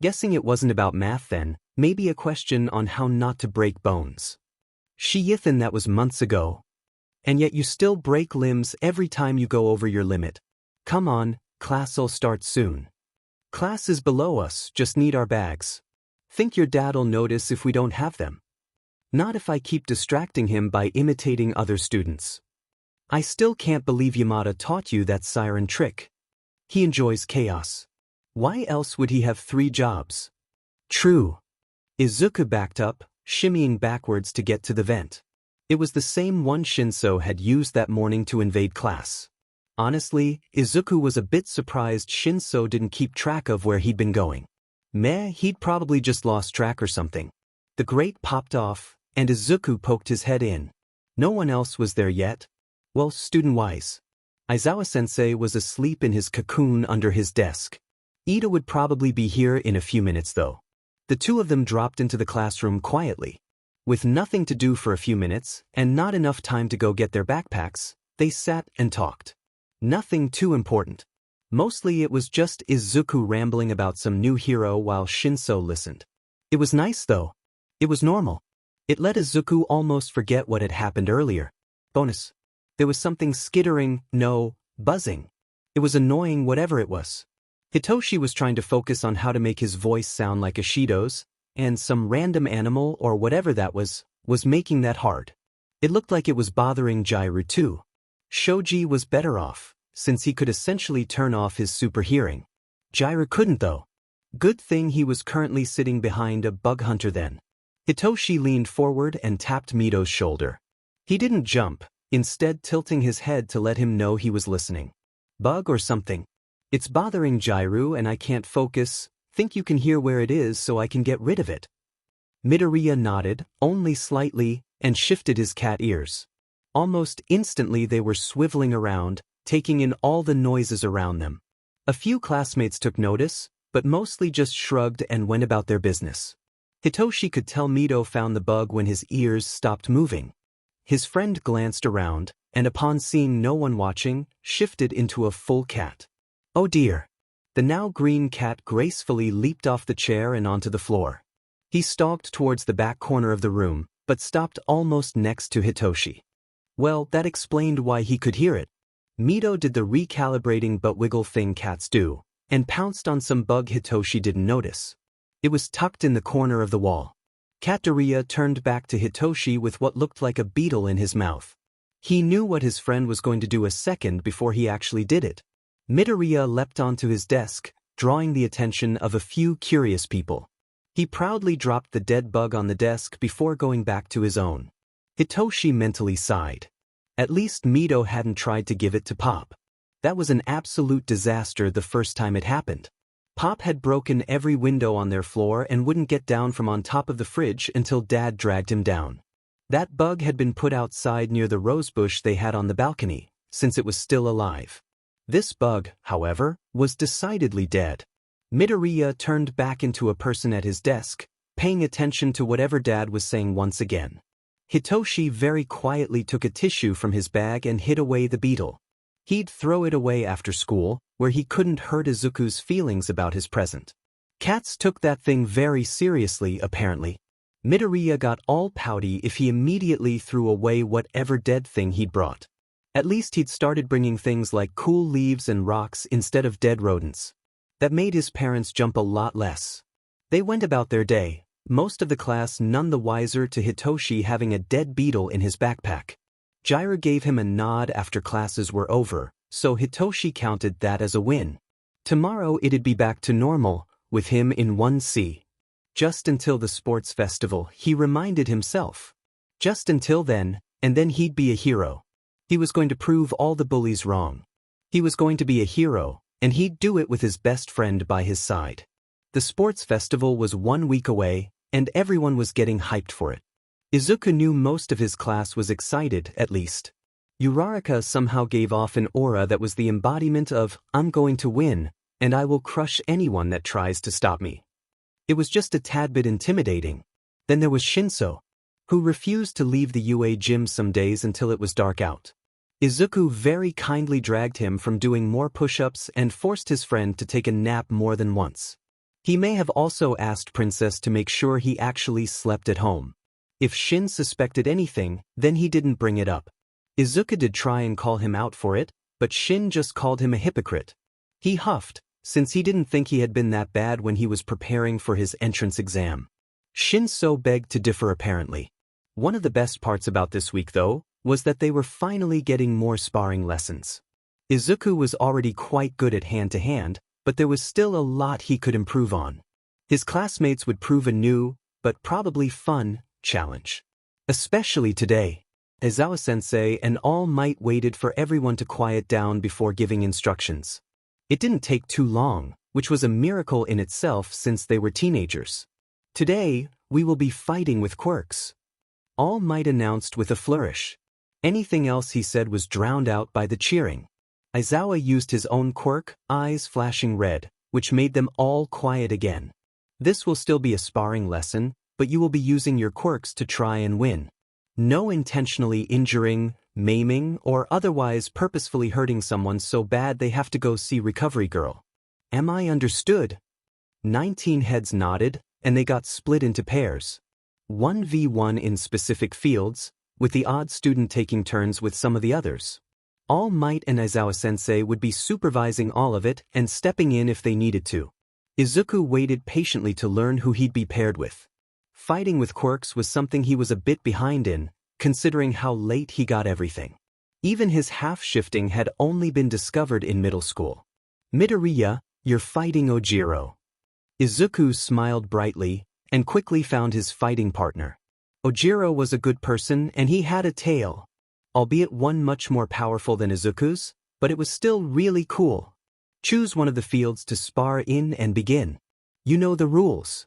Guessing it wasn't about math then, maybe a question on how not to break bones. "Shiyithan, that was months ago. And yet you still break limbs every time you go over your limit. Come on, class'll start soon." "Class is below us, just need our bags. Think your dad'll notice if we don't have them?" "Not if I keep distracting him by imitating other students." "I still can't believe Yamada taught you that siren trick. He enjoys chaos. Why else would he have 3 jobs?" "True." Izuku backed up, shimmying backwards to get to the vent. It was the same one Shinso had used that morning to invade class. Honestly, Izuku was a bit surprised Shinso didn't keep track of where he'd been going. He'd probably just lost track or something. The grate popped off, and Izuku poked his head in. No one else was there yet. Well, student-wise. Aizawa-sensei was asleep in his cocoon under his desk. Ida would probably be here in a few minutes though. The two of them dropped into the classroom quietly. With nothing to do for a few minutes, and not enough time to go get their backpacks, they sat and talked. Nothing too important. Mostly it was just Izuku rambling about some new hero while Shinso listened. It was nice though. It was normal. It let Izuku almost forget what had happened earlier. Bonus. There was something skittering, no, buzzing. It was annoying whatever it was. Hitoshi was trying to focus on how to make his voice sound like Ishido's, and some random animal or whatever that was making that hard. It looked like it was bothering Jairu too. Shoji was better off, since he could essentially turn off his super hearing. Jairu couldn't though. Good thing he was currently sitting behind a bug hunter then. Hitoshi leaned forward and tapped Mito's shoulder. He didn't jump, instead tilting his head to let him know he was listening. "Bug or something? It's bothering Jairu and I can't focus. Think you can hear where it is so I can get rid of it?" Midoriya nodded, only slightly, and shifted his cat ears. Almost instantly they were swiveling around, taking in all the noises around them. A few classmates took notice, but mostly just shrugged and went about their business. Hitoshi could tell Mito found the bug when his ears stopped moving. His friend glanced around, and upon seeing no one watching, shifted into a full cat. Oh dear. The now green cat gracefully leaped off the chair and onto the floor. He stalked towards the back corner of the room, but stopped almost next to Hitoshi. Well, that explained why he could hear it. Mito did the recalibrating butt wiggle thing cats do, and pounced on some bug Hitoshi didn't notice. It was tucked in the corner of the wall. Midoriya turned back to Hitoshi with what looked like a beetle in his mouth. He knew what his friend was going to do a second before he actually did it. Midoriya leapt onto his desk, drawing the attention of a few curious people. He proudly dropped the dead bug on the desk before going back to his own. Hitoshi mentally sighed. At least Mito hadn't tried to give it to Pop. That was an absolute disaster the first time it happened. Pop had broken every window on their floor and wouldn't get down from on top of the fridge until Dad dragged him down. That bug had been put outside near the rosebush they had on the balcony, since it was still alive. This bug, however, was decidedly dead. Midoriya turned back into a person at his desk, paying attention to whatever Dad was saying once again. Hitoshi very quietly took a tissue from his bag and hid away the beetle. He'd throw it away after school, where he couldn't hurt Izuku's feelings about his present. Cats took that thing very seriously, apparently. Midoriya got all pouty if he immediately threw away whatever dead thing he'd brought. At least he'd started bringing things like cool leaves and rocks instead of dead rodents. That made his parents jump a lot less. They went about their day, most of the class none the wiser to Hitoshi having a dead beetle in his backpack. Jiraiya gave him a nod after classes were over, so Hitoshi counted that as a win. Tomorrow it'd be back to normal, with him in 1C. Just until the sports festival, he reminded himself. Just until then, and then he'd be a hero. He was going to prove all the bullies wrong. He was going to be a hero, and he'd do it with his best friend by his side. The sports festival was 1 week away, and everyone was getting hyped for it. Izuku knew most of his class was excited, at least. Uraraka somehow gave off an aura that was the embodiment of, I'm going to win, and I will crush anyone that tries to stop me. It was just a tad bit intimidating. Then there was Shinso, who refused to leave the UA gym some days until it was dark out. Izuku very kindly dragged him from doing more push-ups and forced his friend to take a nap more than once. He may have also asked Princess to make sure he actually slept at home. If Shin suspected anything, then he didn't bring it up. Izuku did try and call him out for it, but Shin just called him a hypocrite. He huffed, since he didn't think he had been that bad when he was preparing for his entrance exam. Shinso begged to differ apparently. One of the best parts about this week, though, was that they were finally getting more sparring lessons. Izuku was already quite good at hand-to-hand, but there was still a lot he could improve on. His classmates would prove a new, but probably fun, challenge. Especially today. Aizawa-sensei and All Might waited for everyone to quiet down before giving instructions. It didn't take too long, which was a miracle in itself since they were teenagers. Today, we will be fighting with quirks. All Might announced with a flourish. Anything else he said was drowned out by the cheering. Aizawa used his own quirk, eyes flashing red, which made them all quiet again. This will still be a sparring lesson, but you will be using your quirks to try and win. No intentionally injuring, maiming, or otherwise purposefully hurting someone so bad they have to go see Recovery Girl. Am I understood? 19 heads nodded, and they got split into pairs. 1v1 in specific fields, with the odd student taking turns with some of the others. All Might and Aizawa-sensei would be supervising all of it and stepping in if they needed to. Izuku waited patiently to learn who he'd be paired with. Fighting with quirks was something he was a bit behind in, considering how late he got everything. Even his half-shifting had only been discovered in middle school. Midoriya, you're fighting Ojiro. Izuku smiled brightly, and quickly found his fighting partner. Ojiro was a good person and he had a tail. Albeit one much more powerful than Izuku's, but it was still really cool. Choose one of the fields to spar in and begin. You know the rules.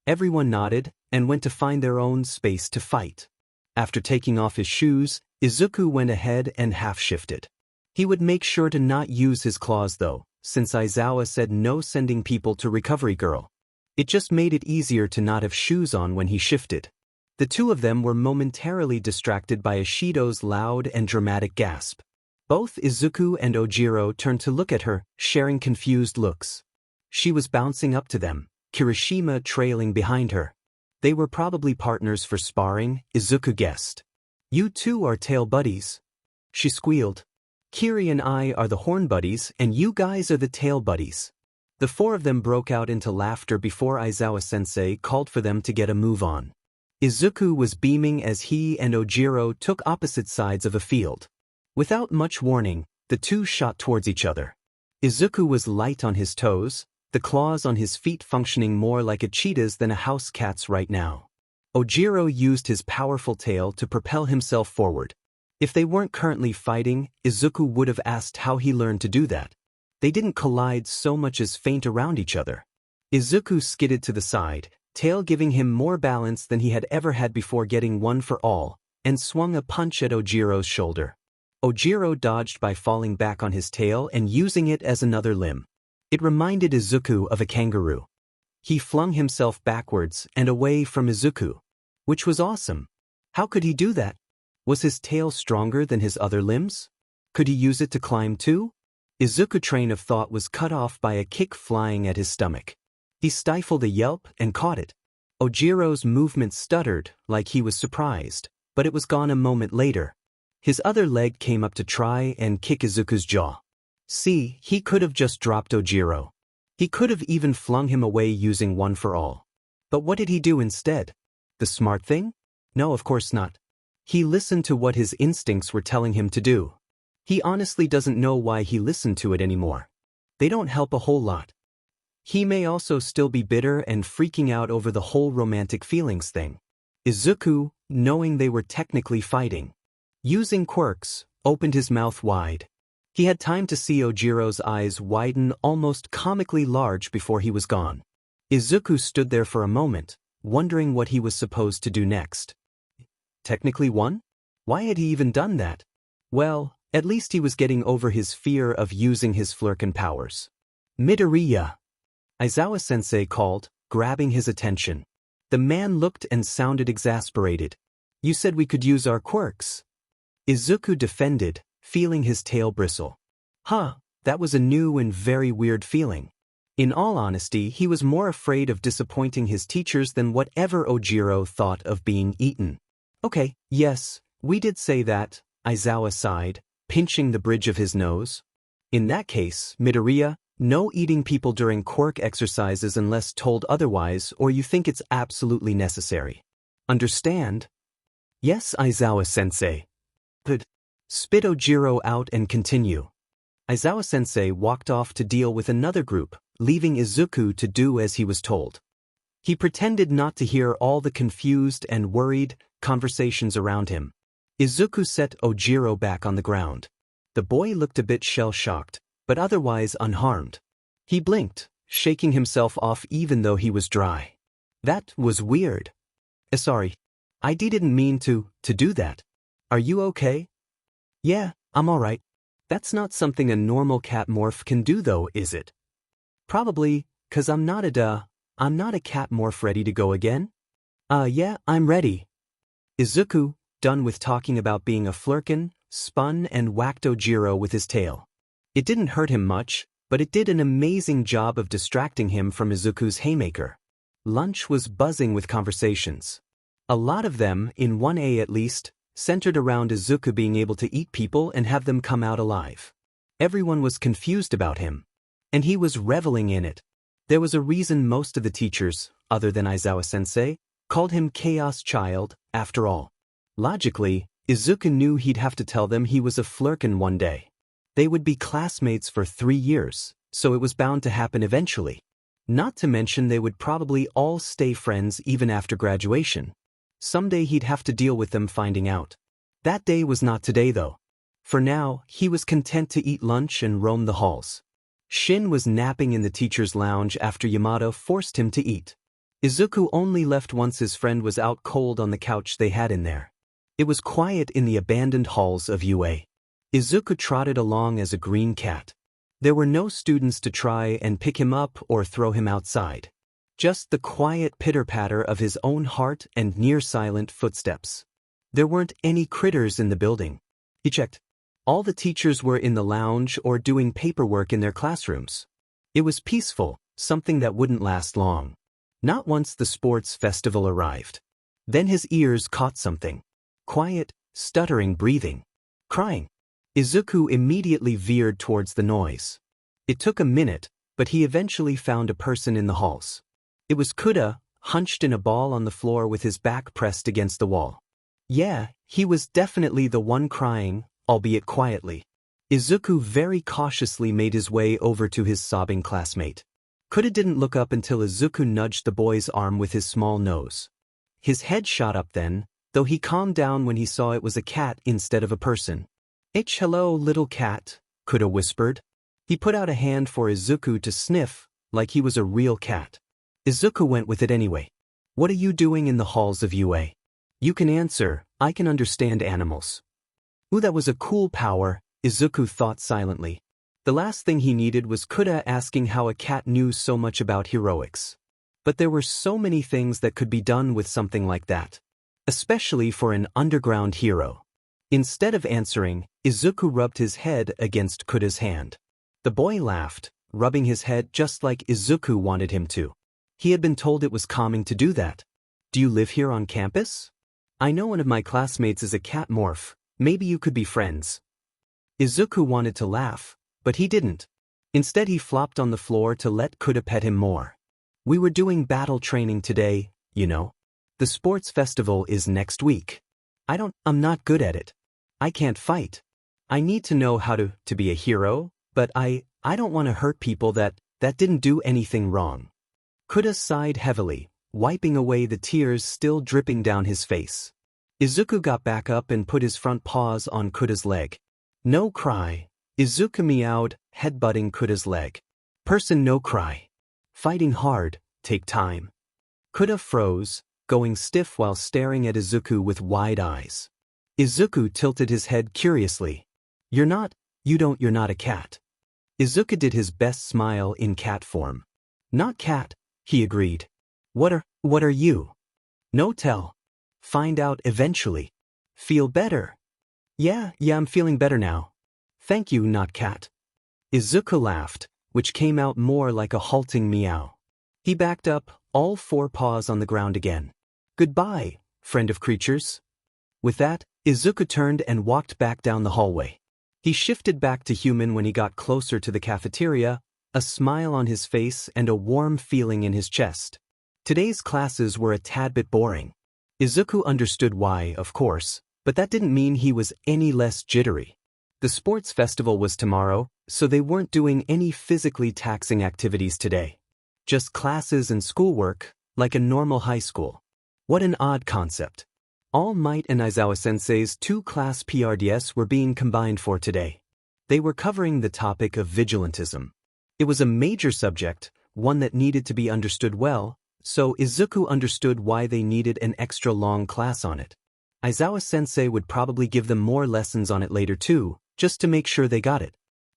Everyone nodded, and went to find their own space to fight. After taking off his shoes, Izuku went ahead and half-shifted. He would make sure to not use his claws though, since Aizawa said no sending people to Recovery Girl. It just made it easier to not have shoes on when he shifted. The two of them were momentarily distracted by Ishido's loud and dramatic gasp. Both Izuku and Ojiro turned to look at her, sharing confused looks. She was bouncing up to them, Kirishima trailing behind her. They were probably partners for sparring, Izuku guessed. You two are tail buddies. She squealed. Kiri and I are the horn buddies and you guys are the tail buddies. The four of them broke out into laughter before Aizawa-sensei called for them to get a move on. Izuku was beaming as he and Ojiro took opposite sides of a field. Without much warning, the two shot towards each other. Izuku was light on his toes, the claws on his feet functioning more like a cheetah's than a house cat's right now. Ojiro used his powerful tail to propel himself forward. If they weren't currently fighting, Izuku would have asked how he learned to do that. They didn't collide so much as feint around each other. Izuku skidded to the side, tail giving him more balance than he had ever had before getting one for all, and swung a punch at Ojiro's shoulder. Ojiro dodged by falling back on his tail and using it as another limb. It reminded Izuku of a kangaroo. He flung himself backwards and away from Izuku, which was awesome. How could he do that? Was his tail stronger than his other limbs? Could he use it to climb too? Izuku's train of thought was cut off by a kick flying at his stomach. He stifled a yelp and caught it. Ojiro's movement stuttered, like he was surprised, but it was gone a moment later. His other leg came up to try and kick Izuku's jaw. See, he could have just dropped Ojiro. He could have even flung him away using One for All. But what did he do instead? The smart thing? No, of course not. He listened to what his instincts were telling him to do. He honestly doesn't know why he listened to it anymore. They don't help a whole lot. He may also still be bitter and freaking out over the whole romantic feelings thing. Izuku, knowing they were technically fighting, using quirks, opened his mouth wide. He had time to see Ojiro's eyes widen almost comically large before he was gone. Izuku stood there for a moment, wondering what he was supposed to do next. Technically won? Why had he even done that? Well, at least he was getting over his fear of using his flurkin powers. Midoriya! Aizawa-sensei called, grabbing his attention. The man looked and sounded exasperated. You said we could use our quirks. Izuku defended, feeling his tail bristle. Huh, that was a new and very weird feeling. In all honesty, he was more afraid of disappointing his teachers than whatever Ojiro thought of being eaten. Okay, yes, we did say that, Aizawa sighed, pinching the bridge of his nose. In that case, Midoriya, no eating people during quirk exercises unless told otherwise or you think it's absolutely necessary. Understand? Yes, Aizawa-sensei. Good. Spit Ojiro out and continue. Aizawa-sensei walked off to deal with another group, leaving Izuku to do as he was told. He pretended not to hear all the confused and worried conversations around him. Izuku set Ojiro back on the ground. The boy looked a bit shell-shocked, but otherwise unharmed. He blinked, shaking himself off even though he was dry. That was weird. Sorry. I didn't mean to do that. Are you okay? Yeah, I'm alright. That's not something a normal cat morph can do though, is it? Probably, 'cause I'm not a cat morph ready to go again? Yeah, I'm ready. Izuku, done with talking about being a flurkin, spun and whacked Ojiro with his tail. It didn't hurt him much, but it did an amazing job of distracting him from Izuku's haymaker. Lunch was buzzing with conversations. A lot of them, in 1A at least, centered around Izuku being able to eat people and have them come out alive. Everyone was confused about him, and he was reveling in it. There was a reason most of the teachers, other than Aizawa-sensei, called him Chaos Child, after all. Logically, Izuku knew he'd have to tell them he was a flurkin one day. They would be classmates for 3 years, so it was bound to happen eventually. Not to mention they would probably all stay friends even after graduation. Someday he'd have to deal with them finding out. That day was not today though. For now, he was content to eat lunch and roam the halls. Shin was napping in the teacher's lounge after Yamada forced him to eat. Izuku only left once his friend was out cold on the couch they had in there. It was quiet in the abandoned halls of UA. Izuku trotted along as a green cat. There were no students to try and pick him up or throw him outside. Just the quiet pitter-patter of his own heart and near-silent footsteps. There weren't any critters in the building. He checked. All the teachers were in the lounge or doing paperwork in their classrooms. It was peaceful, something that wouldn't last long. Not once the sports festival arrived. Then his ears caught something. Quiet, stuttering breathing. Crying. Izuku immediately veered towards the noise. It took a minute, but he eventually found a person in the halls. It was Kuda, hunched in a ball on the floor with his back pressed against the wall. Yeah, he was definitely the one crying, albeit quietly. Izuku very cautiously made his way over to his sobbing classmate. Kuda didn't look up until Izuku nudged the boy's arm with his small nose. His head shot up then, though he calmed down when he saw it was a cat instead of a person. Hello, little cat, Kuda whispered. He put out a hand for Izuku to sniff, like he was a real cat. Izuku went with it anyway. What are you doing in the halls of UA? You can answer, I can understand animals. Ooh, that was a cool power, Izuku thought silently. The last thing he needed was Kuda asking how a cat knew so much about heroics. But there were so many things that could be done with something like that. Especially for an underground hero. Instead of answering, Izuku rubbed his head against Kuda's hand. The boy laughed, rubbing his head just like Izuku wanted him to. He had been told it was calming to do that. Do you live here on campus? I know one of my classmates is a cat morph, maybe you could be friends. Izuku wanted to laugh, but he didn't. Instead he flopped on the floor to let Kuda pet him more. We were doing battle training today, you know. The sports festival is next week. I'm not good at it. I can't fight. I need to know how to be a hero, but I don't want to hurt people that didn't do anything wrong. Kuda sighed heavily, wiping away the tears still dripping down his face. Izuku got back up and put his front paws on Kuda's leg. No cry. Izuku meowed, headbutting Kuda's leg. Person no cry. Fighting hard, take time. Kuda froze, going stiff while staring at Izuku with wide eyes. Izuku tilted his head curiously. You're not a cat. Izuku did his best smile in cat form. Not cat, he agreed. What are you? No tell. Find out eventually. Feel better? Yeah, I'm feeling better now. Thank you, not cat. Izuku laughed, which came out more like a halting meow. He backed up, all four paws on the ground again. Goodbye, friend of creatures. With that, Izuku turned and walked back down the hallway. He shifted back to human when he got closer to the cafeteria, a smile on his face and a warm feeling in his chest. Today's classes were a tad bit boring. Izuku understood why, of course, but that didn't mean he was any less jittery. The sports festival was tomorrow, so they weren't doing any physically taxing activities today. Just classes and schoolwork, like a normal high school. What an odd concept. All Might and Aizawa-sensei's two-class PRDS were being combined for today. They were covering the topic of vigilantism. It was a major subject, one that needed to be understood well, so Izuku understood why they needed an extra long class on it. Aizawa-sensei would probably give them more lessons on it later too, just to make sure they got it.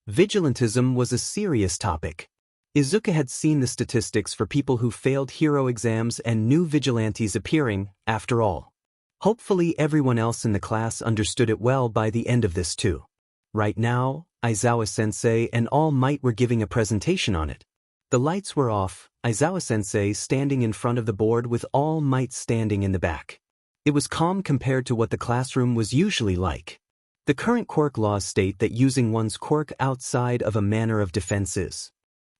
Vigilantism was a serious topic. Izuku had seen the statistics for people who failed hero exams and new vigilantes appearing, after all. Hopefully everyone else in the class understood it well by the end of this too. Right now, Aizawa-sensei and All Might were giving a presentation on it. The lights were off, Aizawa-sensei standing in front of the board with All Might standing in the back. It was calm compared to what the classroom was usually like. The current quirk laws state that using one's quirk outside of a manner of defense is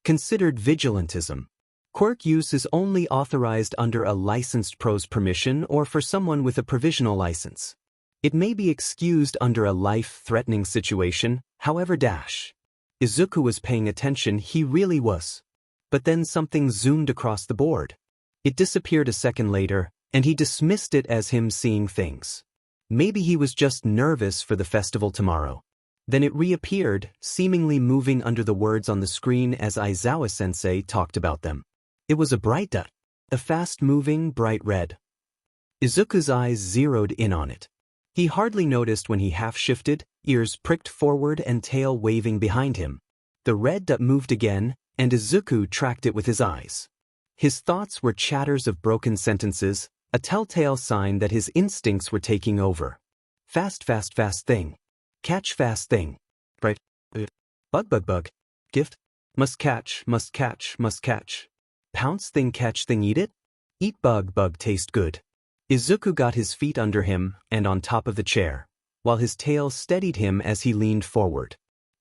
considered vigilantism. Quirk use is only authorized under a licensed pro's permission or for someone with a provisional license. It may be excused under a life-threatening situation, however Izuku was paying attention, he really was. But then something zoomed across the board. It disappeared a second later, and he dismissed it as him seeing things. Maybe he was just nervous for the festival tomorrow. Then it reappeared, seemingly moving under the words on the screen as Aizawa-sensei talked about them. It was a bright dot. A fast-moving, bright red. Izuku's eyes zeroed in on it. He hardly noticed when he half-shifted, ears pricked forward and tail waving behind him. The red dot moved again, and Izuku tracked it with his eyes. His thoughts were chatters of broken sentences, a telltale sign that his instincts were taking over. Fast thing. Catch fast thing. Right. Bug. Gift. Must catch. Pounce thing catch thing eat it? Eat bug taste good. Izuku got his feet under him and on top of the chair, while his tail steadied him as he leaned forward.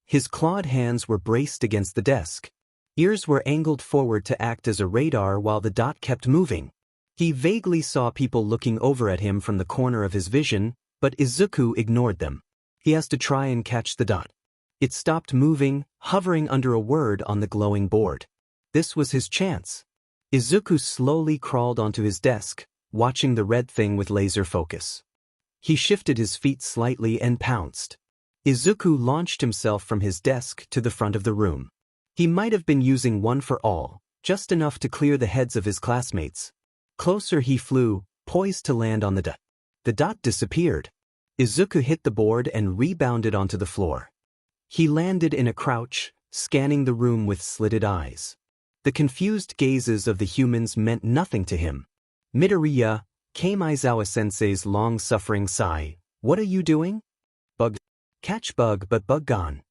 His clawed hands were braced against the desk. Ears were angled forward to act as a radar while the dot kept moving. He vaguely saw people looking over at him from the corner of his vision, but Izuku ignored them. He has to try and catch the dot. It stopped moving, hovering under a word on the glowing board. This was his chance. Izuku slowly crawled onto his desk, watching the red thing with laser focus. He shifted his feet slightly and pounced. Izuku launched himself from his desk to the front of the room. He might have been using one for all, just enough to clear the heads of his classmates. Closer he flew, poised to land on the dot. The dot disappeared. Izuku hit the board and rebounded onto the floor. He landed in a crouch, scanning the room with slitted eyes. The confused gazes of the humans meant nothing to him. Midoriya, came Aizawa-sensei's long-suffering sigh. What are you doing? Bug. Catch bug but bug gone.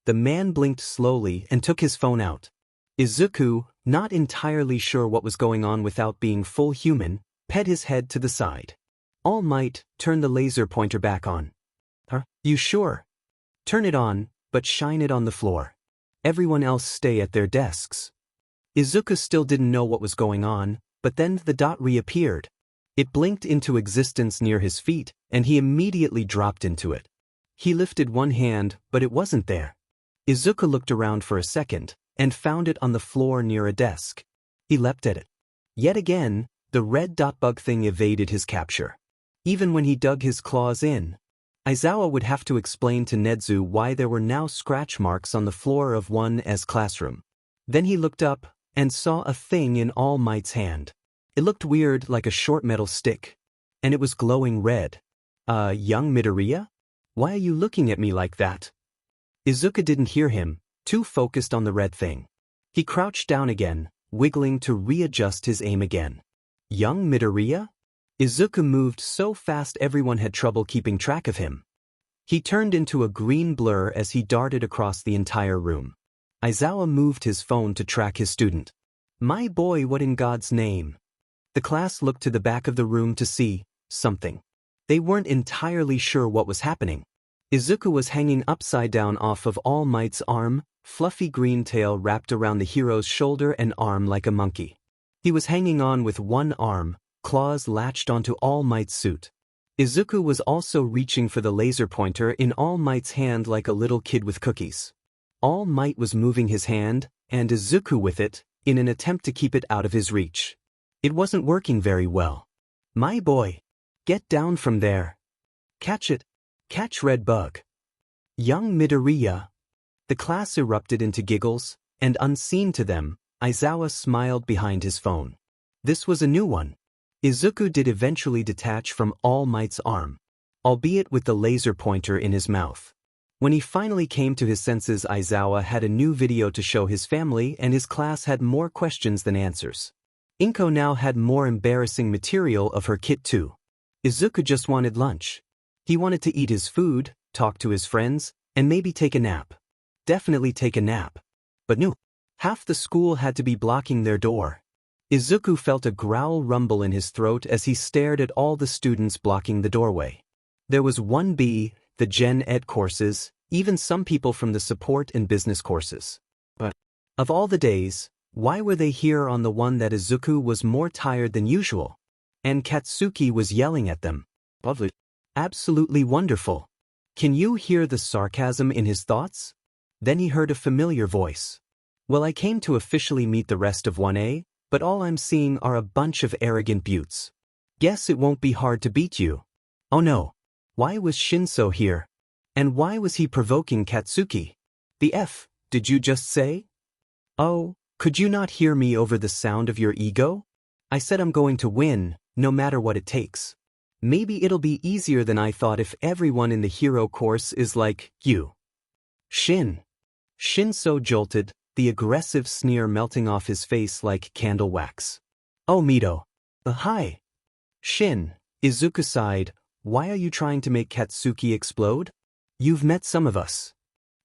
The man blinked slowly and took his phone out. Izuku, not entirely sure what was going on without being full human, pet his head to the side. All Might, turn the laser pointer back on. You sure? Turn it on, but shine it on the floor. Everyone else stay at their desks. Izuku still didn't know what was going on, but then the dot reappeared. It blinked into existence near his feet, and he immediately dropped into it. He lifted one hand, but it wasn't there. Izuku looked around for a second, and found it on the floor near a desk. He leapt at it. Yet again, the red dot bug thing evaded his capture. Even when he dug his claws in, Aizawa would have to explain to Nezu why there were now scratch marks on the floor of 1's classroom. Then he looked up, and saw a thing in All Might's hand. It looked weird, like a short metal stick. And it was glowing red. Young Midoriya? Why are you looking at me like that? Izuku didn't hear him, too focused on the red thing. He crouched down again, wiggling to readjust his aim again. Young Midoriya? Izuku moved so fast everyone had trouble keeping track of him. He turned into a green blur as he darted across the entire room. Aizawa moved his phone to track his student. My boy, what in God's name? The class looked to the back of the room to see something. They weren't entirely sure what was happening. Izuku was hanging upside down off of All Might's arm, fluffy green tail wrapped around the hero's shoulder and arm like a monkey. He was hanging on with one arm, claws latched onto All Might's suit. Izuku was also reaching for the laser pointer in All Might's hand like a little kid with cookies. All Might was moving his hand, and Izuku with it, in an attempt to keep it out of his reach. It wasn't working very well. My boy. Get down from there. Catch it. Catch red bug. Young Midoriya. The class erupted into giggles, and unseen to them, Aizawa smiled behind his phone. This was a new one. Izuku did eventually detach from All Might's arm, albeit with the laser pointer in his mouth. When he finally came to his senses, Aizawa had a new video to show his family and his class had more questions than answers. Inko now had more embarrassing material of her kit too. Izuku just wanted lunch. He wanted to eat his food, talk to his friends, and maybe take a nap. Definitely take a nap. But no. Half the school had to be blocking their door. Izuku felt a growl rumble in his throat as he stared at all the students blocking the doorway. There was 1B, the Gen Ed courses, even some people from the support and business courses. But of all the days, why were they here on the one that Izuku was more tired than usual? And Katsuki was yelling at them. Lovely. Absolutely wonderful. Can you hear the sarcasm in his thoughts? Then he heard a familiar voice. Well, I came to officially meet the rest of 1A, but all I'm seeing are a bunch of arrogant buttes. Guess it won't be hard to beat you. Oh no. Why was Shinso here? And why was he provoking Katsuki? The F, did you just say? Oh, could you not hear me over the sound of your ego? I said I'm going to win, no matter what it takes. Maybe it'll be easier than I thought if everyone in the hero course is like you. Shinso jolted, the aggressive sneer melting off his face like candle wax. Oh Mito. Hi. Izuku sighed. Why are you trying to make Katsuki explode? You've met some of us.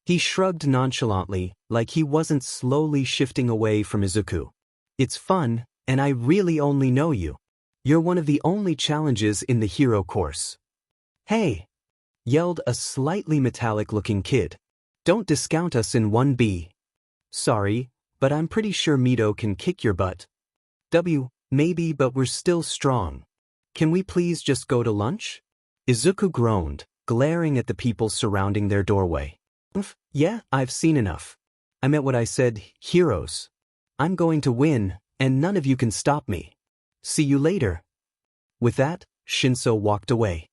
He shrugged nonchalantly, like he wasn't slowly shifting away from Izuku. It's fun, and I really only know you. You're one of the only challenges in the hero course. Hey! Yelled a slightly metallic-looking kid. Don't discount us in 1B. Sorry, but I'm pretty sure Mito can kick your butt. Maybe, but we're still strong. Can we please just go to lunch? Izuku groaned, glaring at the people surrounding their doorway. Yeah, I've seen enough. I meant what I said, heroes. I'm going to win, and none of you can stop me. See you later. With that, Shinso walked away.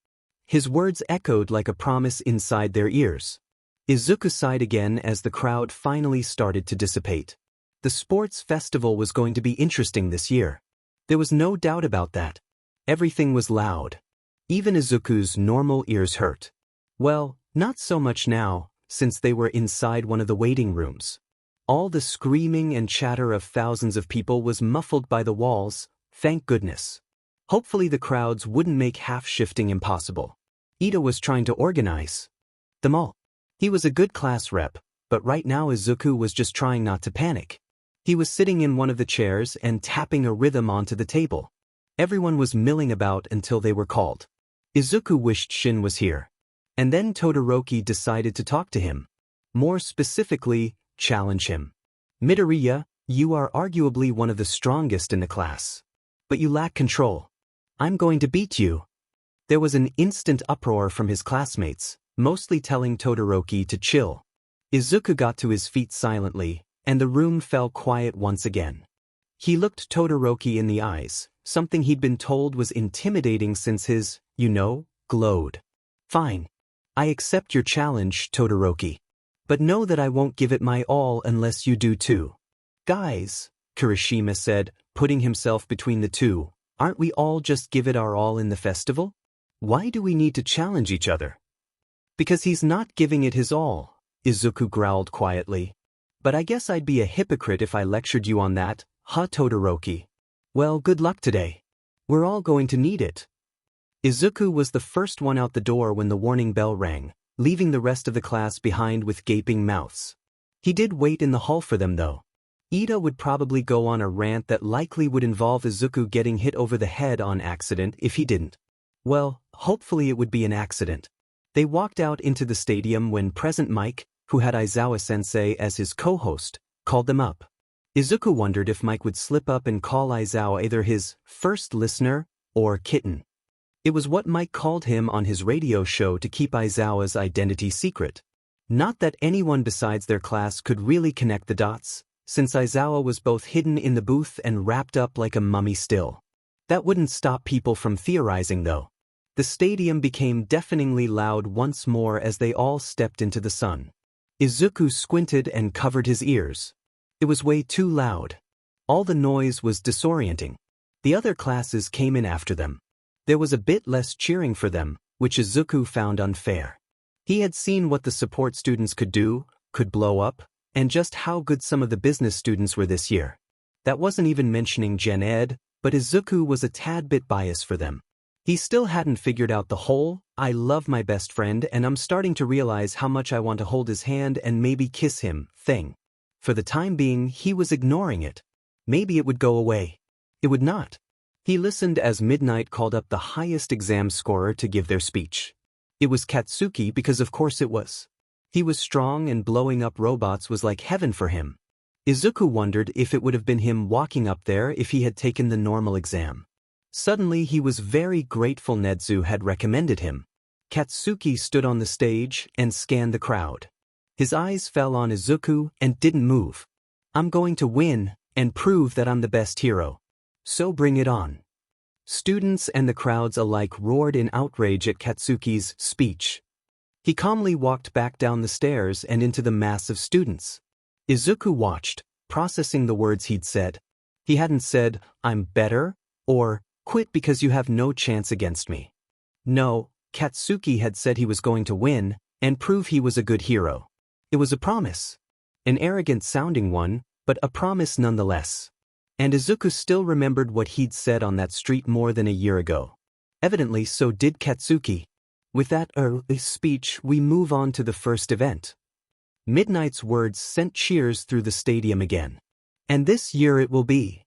His words echoed like a promise inside their ears. Izuku sighed again as the crowd finally started to dissipate. The sports festival was going to be interesting this year. There was no doubt about that. Everything was loud. Even Izuku's normal ears hurt. Well, not so much now, since they were inside one of the waiting rooms. All the screaming and chatter of thousands of people was muffled by the walls, thank goodness. Hopefully the crowds wouldn't make half-shifting impossible. Ida was trying to organize them all. He was a good class rep, but right now Izuku was just trying not to panic. He was sitting in one of the chairs and tapping a rhythm onto the table. Everyone was milling about until they were called. Izuku wished Shin was here. And then Todoroki decided to talk to him. More specifically, challenge him. Midoriya, you are arguably one of the strongest in the class. But you lack control. I'm going to beat you. There was an instant uproar from his classmates, mostly telling Todoroki to chill. Izuku got to his feet silently, and the room fell quiet once again. He looked Todoroki in the eyes, something he'd been told was intimidating since his, glowed. Fine. I accept your challenge, Todoroki. But know that I won't give it my all unless you do too. Guys, Kirishima said, putting himself between the two, aren't we all just give it our all in the festival? Why do we need to challenge each other? Because he's not giving it his all, Izuku growled quietly. But I guess I'd be a hypocrite if I lectured you on that, huh, Todoroki? Well, good luck today. We're all going to need it. Izuku was the first one out the door when the warning bell rang, leaving the rest of the class behind with gaping mouths. He did wait in the hall for them though. Ida would probably go on a rant that likely would involve Izuku getting hit over the head on accident if he didn't. Well, hopefully it would be an accident. They walked out into the stadium when present Mike, who had Aizawa-sensei as his co-host, called them up. Izuku wondered if Mike would slip up and call Aizawa either his first listener or kitten. It was what Mike called him on his radio show to keep Aizawa's identity secret. Not that anyone besides their class could really connect the dots, since Aizawa was both hidden in the booth and wrapped up like a mummy still. That wouldn't stop people from theorizing though. The stadium became deafeningly loud once more as they all stepped into the sun. Izuku squinted and covered his ears. It was way too loud. All the noise was disorienting. The other classes came in after them. There was a bit less cheering for them, which Izuku found unfair. He had seen what the support students could do, could blow up, and just how good some of the business students were this year. That wasn't even mentioning Gen Ed, but Izuku was a tad bit biased for them. He still hadn't figured out the whole, I love my best friend and I'm starting to realize how much I want to hold his hand and maybe kiss him, thing. For the time being, he was ignoring it. Maybe it would go away. It would not. He listened as Midnight called up the highest exam scorer to give their speech. It was Katsuki because of course it was. He was strong and blowing up robots was like heaven for him. Izuku wondered if it would have been him walking up there if he had taken the normal exam. Suddenly he was very grateful Netsu had recommended him. Katsuki stood on the stage and scanned the crowd. His eyes fell on Izuku and didn't move. I'm going to win and prove that I'm the best hero. So bring it on. Students and the crowds alike roared in outrage at Katsuki's speech. He calmly walked back down the stairs and into the mass of students. Izuku watched, processing the words he'd said. He hadn't said, I'm better, or, quit because you have no chance against me. No, Katsuki had said he was going to win, and prove he was a good hero. It was a promise. An arrogant-sounding one, but a promise nonetheless. And Izuku still remembered what he'd said on that street more than a year ago. Evidently so did Katsuki. With that speech, we move on to the first event. Midnight's words sent cheers through the stadium again. And this year it will be.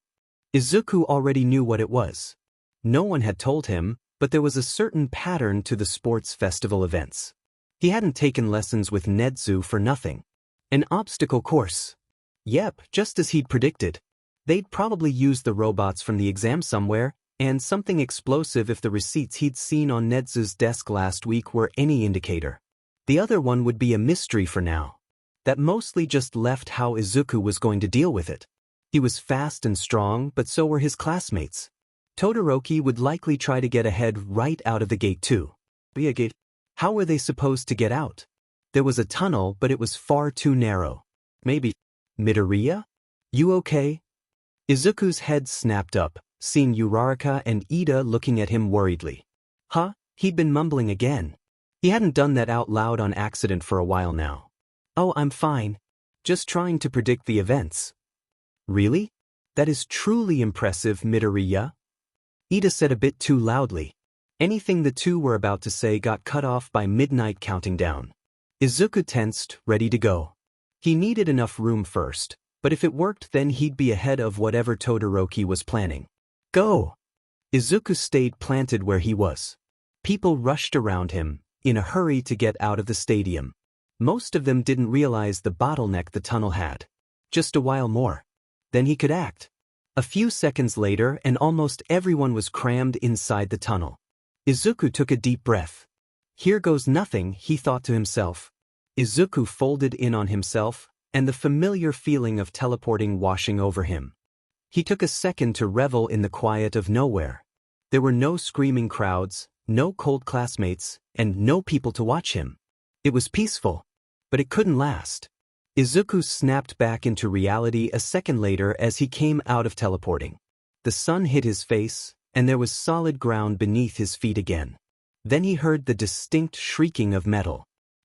Izuku already knew what it was. No one had told him, but there was a certain pattern to the sports festival events. He hadn't taken lessons with Netsu for nothing. An obstacle course. Yep, just as he'd predicted. They'd probably use the robots from the exam somewhere, and something explosive if the receipts he'd seen on Netsu's desk last week were any indicator. The other one would be a mystery for now. That mostly just left how Izuku was going to deal with it. He was fast and strong, but so were his classmates. Todoroki would likely try to get ahead right out of the gate too. Be a gate. How were they supposed to get out? There was a tunnel, but it was far too narrow. Maybe. Midoriya? You okay? Izuku's head snapped up, seeing Uraraka and Ida looking at him worriedly. Huh? He'd been mumbling again. He hadn't done that out loud on accident for a while now. Oh, I'm fine. just trying to predict the events. Really? That is truly impressive, Midoriya. Ida said a bit too loudly. Anything the two were about to say got cut off by midnight counting down. Izuku tensed, ready to go. He needed enough room first, but if it worked then he'd be ahead of whatever Todoroki was planning. Go! Izuku stayed planted where he was. People rushed around him, in a hurry to get out of the stadium. Most of them didn't realize the bottleneck the tunnel had. Just a while more. Then he could act. A few seconds later and almost everyone was crammed inside the tunnel. Izuku took a deep breath. Here goes nothing, he thought to himself. Izuku folded in on himself, and the familiar feeling of teleporting washing over him. He took a second to revel in the quiet of nowhere. There were no screaming crowds, no cold classmates, and no people to watch him. It was peaceful. But it couldn't last. Izuku snapped back into reality a second later as he came out of teleporting. The sun hit his face, and there was solid ground beneath his feet again. Then he heard the distinct shrieking of metal.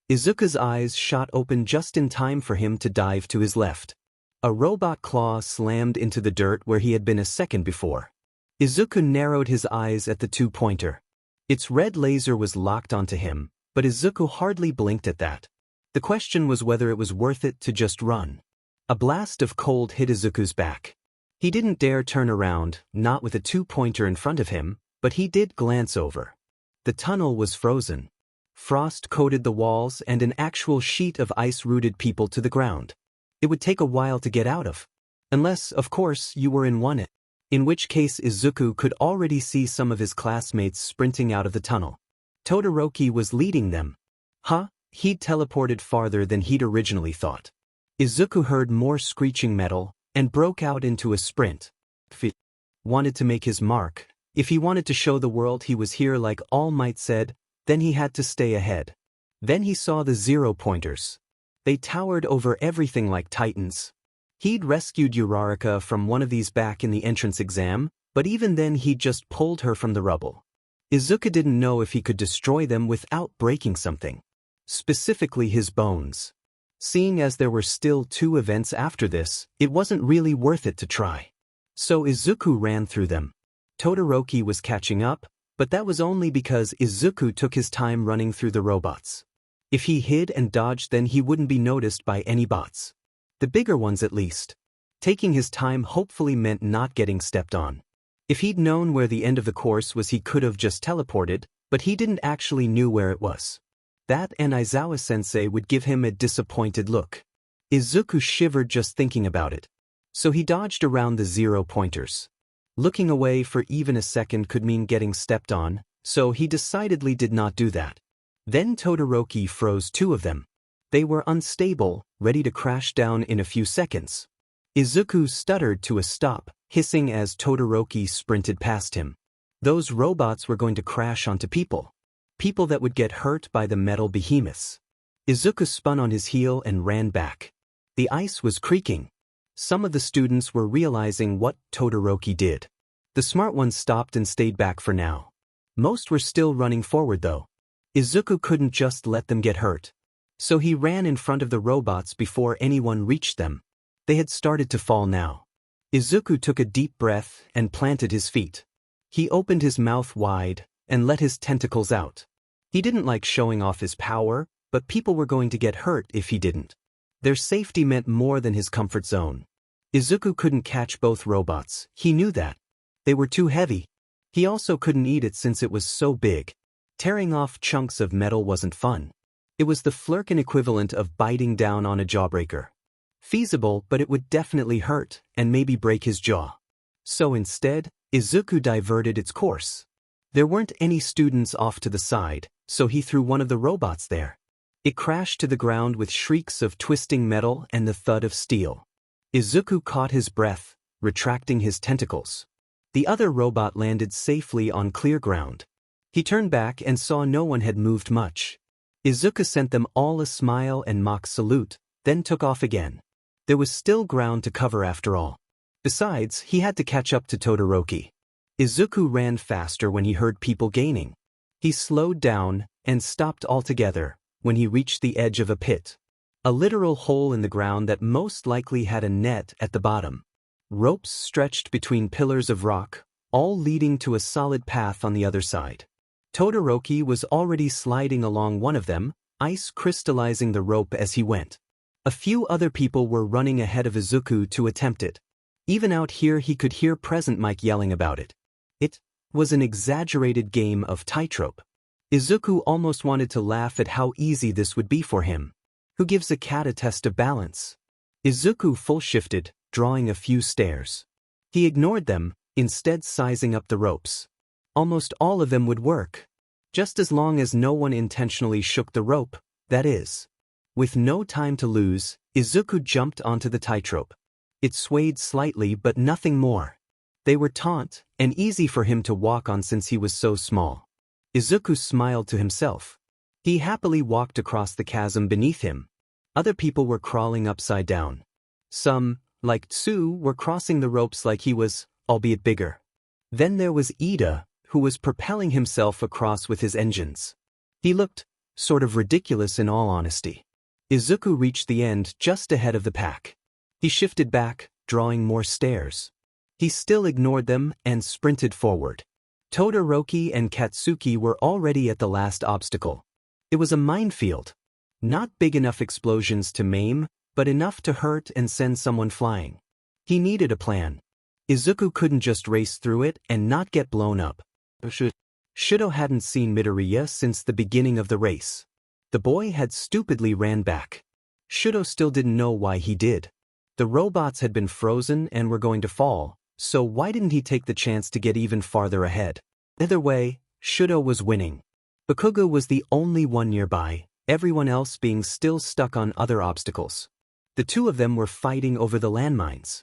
Izuku's eyes shot open just in time for him to dive to his left. A robot claw slammed into the dirt where he had been a second before. Izuku narrowed his eyes at the two-pointer. Its red laser was locked onto him, but Izuku hardly blinked at that. The question was whether it was worth it to just run. A blast of cold hit Izuku's back. He didn't dare turn around, not with a two-pointer in front of him, but he did glance over. The tunnel was frozen. Frost coated the walls and an actual sheet of ice rooted people to the ground. It would take a while to get out of. Unless, of course, you were in one. In which case Izuku could already see some of his classmates sprinting out of the tunnel. Todoroki was leading them. Huh? He'd teleported farther than he'd originally thought. Izuku heard more screeching metal and broke out into a sprint. If he wanted to make his mark, if he wanted to show the world he was here like All Might said, then he had to stay ahead. Then he saw the zero-pointers. They towered over everything like titans. He'd rescued Uraraka from one of these back in the entrance exam, but even then he'd just pulled her from the rubble. Izuku didn't know if he could destroy them without breaking something. Specifically his bones. Seeing as there were still 2 events after this, it wasn't really worth it to try. So Izuku ran through them. Todoroki was catching up, but that was only because Izuku took his time running through the robots. If he hid and dodged then he wouldn't be noticed by any bots. The bigger ones at least. Taking his time hopefully meant not getting stepped on. If he'd known where the end of the course was he could have just teleported, but he didn't actually knew where it was. That and Aizawa-sensei would give him a disappointed look. Izuku shivered just thinking about it. So he dodged around the zero-pointers. Looking away for even a second could mean getting stepped on, so he decidedly did not do that. Then Todoroki froze 2 of them. They were unstable, ready to crash down in a few seconds. Izuku stuttered to a stop, hissing as Todoroki sprinted past him. Those robots were going to crash onto people. People that would get hurt by the metal behemoths. Izuku spun on his heel and ran back. The ice was creaking. Some of the students were realizing what Todoroki did. The smart ones stopped and stayed back for now. Most were still running forward though. Izuku couldn't just let them get hurt. So he ran in front of the robots before anyone reached them. They had started to fall now. Izuku took a deep breath and planted his feet. He opened his mouth wide and let his tentacles out. He didn't like showing off his power, but people were going to get hurt if he didn't. Their safety meant more than his comfort zone. Izuku couldn't catch both robots, he knew that. They were too heavy. He also couldn't eat it since it was so big. Tearing off chunks of metal wasn't fun. It was the Flurkin equivalent of biting down on a jawbreaker. Feasible, but it would definitely hurt, and maybe break his jaw. So instead, Izuku diverted its course. There weren't any students off to the side, so he threw one of the robots there. It crashed to the ground with shrieks of twisting metal and the thud of steel. Izuku caught his breath, retracting his tentacles. The other robot landed safely on clear ground. He turned back and saw no one had moved much. Izuku sent them all a smile and mock salute, then took off again. There was still ground to cover after all. Besides, he had to catch up to Todoroki. Izuku ran faster when he heard people gaining. He slowed down and stopped altogether when he reached the edge of a pit. A literal hole in the ground that most likely had a net at the bottom. Ropes stretched between pillars of rock, all leading to a solid path on the other side. Todoroki was already sliding along one of them, ice crystallizing the rope as he went. A few other people were running ahead of Izuku to attempt it. Even out here he could hear Present Mike yelling about it. It was an exaggerated game of tightrope. Izuku almost wanted to laugh at how easy this would be for him. Who gives a cat a test of balance? Izuku full-shifted, drawing a few stairs. He ignored them, instead sizing up the ropes. Almost all of them would work. Just as long as no one intentionally shook the rope, that is. With no time to lose, Izuku jumped onto the tightrope. It swayed slightly but nothing more. They were taut and easy for him to walk on since he was so small. Izuku smiled to himself. He happily walked across the chasm beneath him. Other people were crawling upside down. Some, like Tsu, were crossing the ropes like he was, albeit bigger. Then there was Ida, who was propelling himself across with his engines. He looked sort of ridiculous in all honesty. Izuku reached the end just ahead of the pack. He shifted back, drawing more stairs. He still ignored them and sprinted forward. Todoroki and Katsuki were already at the last obstacle. It was a minefield. Not big enough explosions to maim, but enough to hurt and send someone flying. He needed a plan. Izuku couldn't just race through it and not get blown up. Shudo hadn't seen Midoriya since the beginning of the race. The boy had stupidly ran back. Shudo still didn't know why he did. The robots had been frozen and were going to fall, so why didn't he take the chance to get even farther ahead? Either way, Shudo was winning. Bakugo was the only one nearby, everyone else being still stuck on other obstacles. The two of them were fighting over the landmines.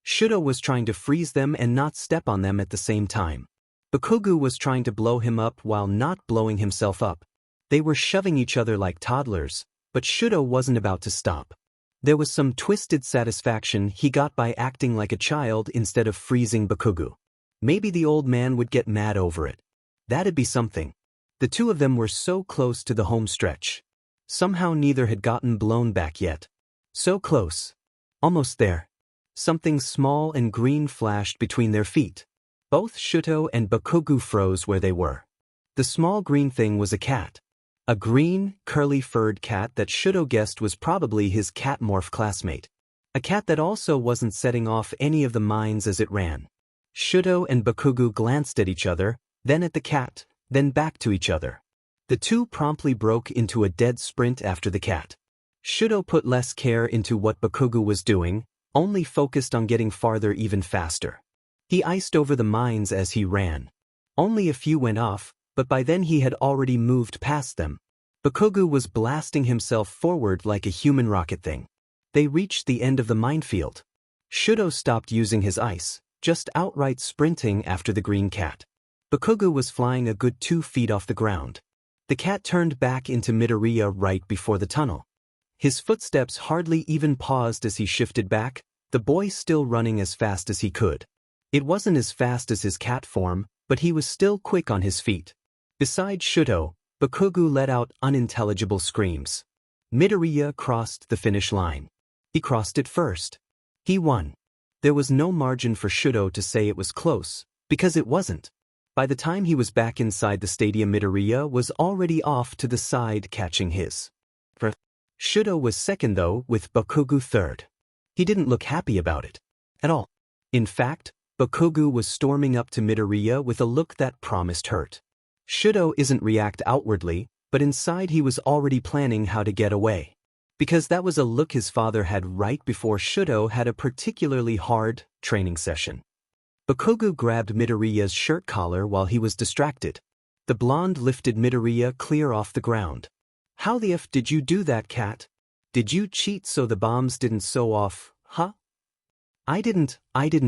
Shudo was trying to freeze them and not step on them at the same time. Bakugo was trying to blow him up while not blowing himself up. They were shoving each other like toddlers, but Shudo wasn't about to stop. There was some twisted satisfaction he got by acting like a child instead of freezing Bakugo. Maybe the old man would get mad over it. That'd be something. The two of them were so close to the home stretch. Somehow neither had gotten blown back yet. So close. Almost there. Something small and green flashed between their feet. Both Shudo and Bakugo froze where they were. The small green thing was a cat. A green, curly-furred cat that Shudo guessed was probably his cat-morph classmate. A cat that also wasn't setting off any of the mines as it ran. Shudo and Bakugo glanced at each other, then at the cat, then back to each other. The two promptly broke into a dead sprint after the cat. Shudo put less care into what Bakugo was doing, only focused on getting farther even faster. He iced over the mines as he ran. Only a few went off, but by then he had already moved past them. Bakugo was blasting himself forward like a human rocket thing. They reached the end of the minefield. Shudo stopped using his ice, just outright sprinting after the green cat. Bakugo was flying a good 2 feet off the ground. The cat turned back into Midoriya right before the tunnel. His footsteps hardly even paused as he shifted back, the boy still running as fast as he could. It wasn't as fast as his cat form, but he was still quick on his feet. Beside Shudo, Bakugo let out unintelligible screams. Midoriya crossed the finish line. He crossed it first. He won. There was no margin for Shudo to say it was close, because it wasn't. By the time he was back inside the stadium, Midoriya was already off to the side catching his. Shudo was second though, with Bakugo third. He didn't look happy about it. At all. In fact, Bakugo was storming up to Midoriya with a look that promised hurt. Shudo isn't react outwardly, but inside he was already planning how to get away. Because that was a look his father had right before Shudo had a particularly hard training session. Bakugo grabbed Midoriya's shirt collar while he was distracted. The blonde lifted Midoriya clear off the ground. How the F did you do that, cat? Did you cheat so the bombs didn't sew off, huh? I didn't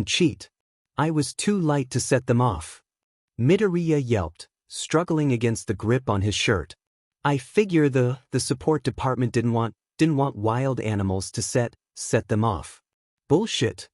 cheat. I was too light to set them off. Midoriya yelped, struggling against the grip on his shirt. I figure the support department didn't want wild animals to set them off. Bullshit.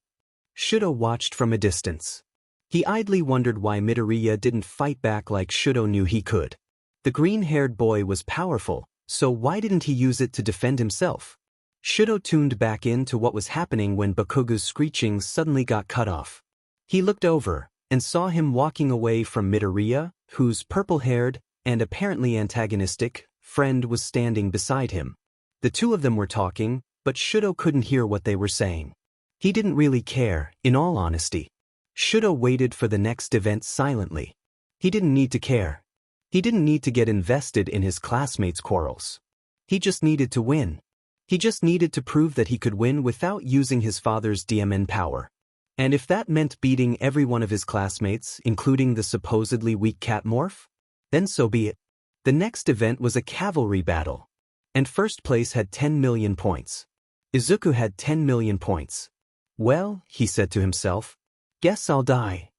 Shudo watched from a distance. He idly wondered why Midoriya didn't fight back like Shudo knew he could. The green-haired boy was powerful, so why didn't he use it to defend himself? Shudo tuned back into what was happening when Bakugo's screechings suddenly got cut off. He looked over and saw him walking away from Midoriya, whose purple-haired and apparently antagonistic friend was standing beside him. The two of them were talking, but Shudo couldn't hear what they were saying. He didn't really care, in all honesty. Shudo waited for the next event silently. He didn't need to care. He didn't need to get invested in his classmates' quarrels. He just needed to win. He just needed to prove that he could win without using his father's DMN power. And if that meant beating every one of his classmates, including the supposedly weak cat morph, then so be it. The next event was a cavalry battle. And first place had 10 million points. Izuku had 10 million points. Well, he said to himself, guess I'll die.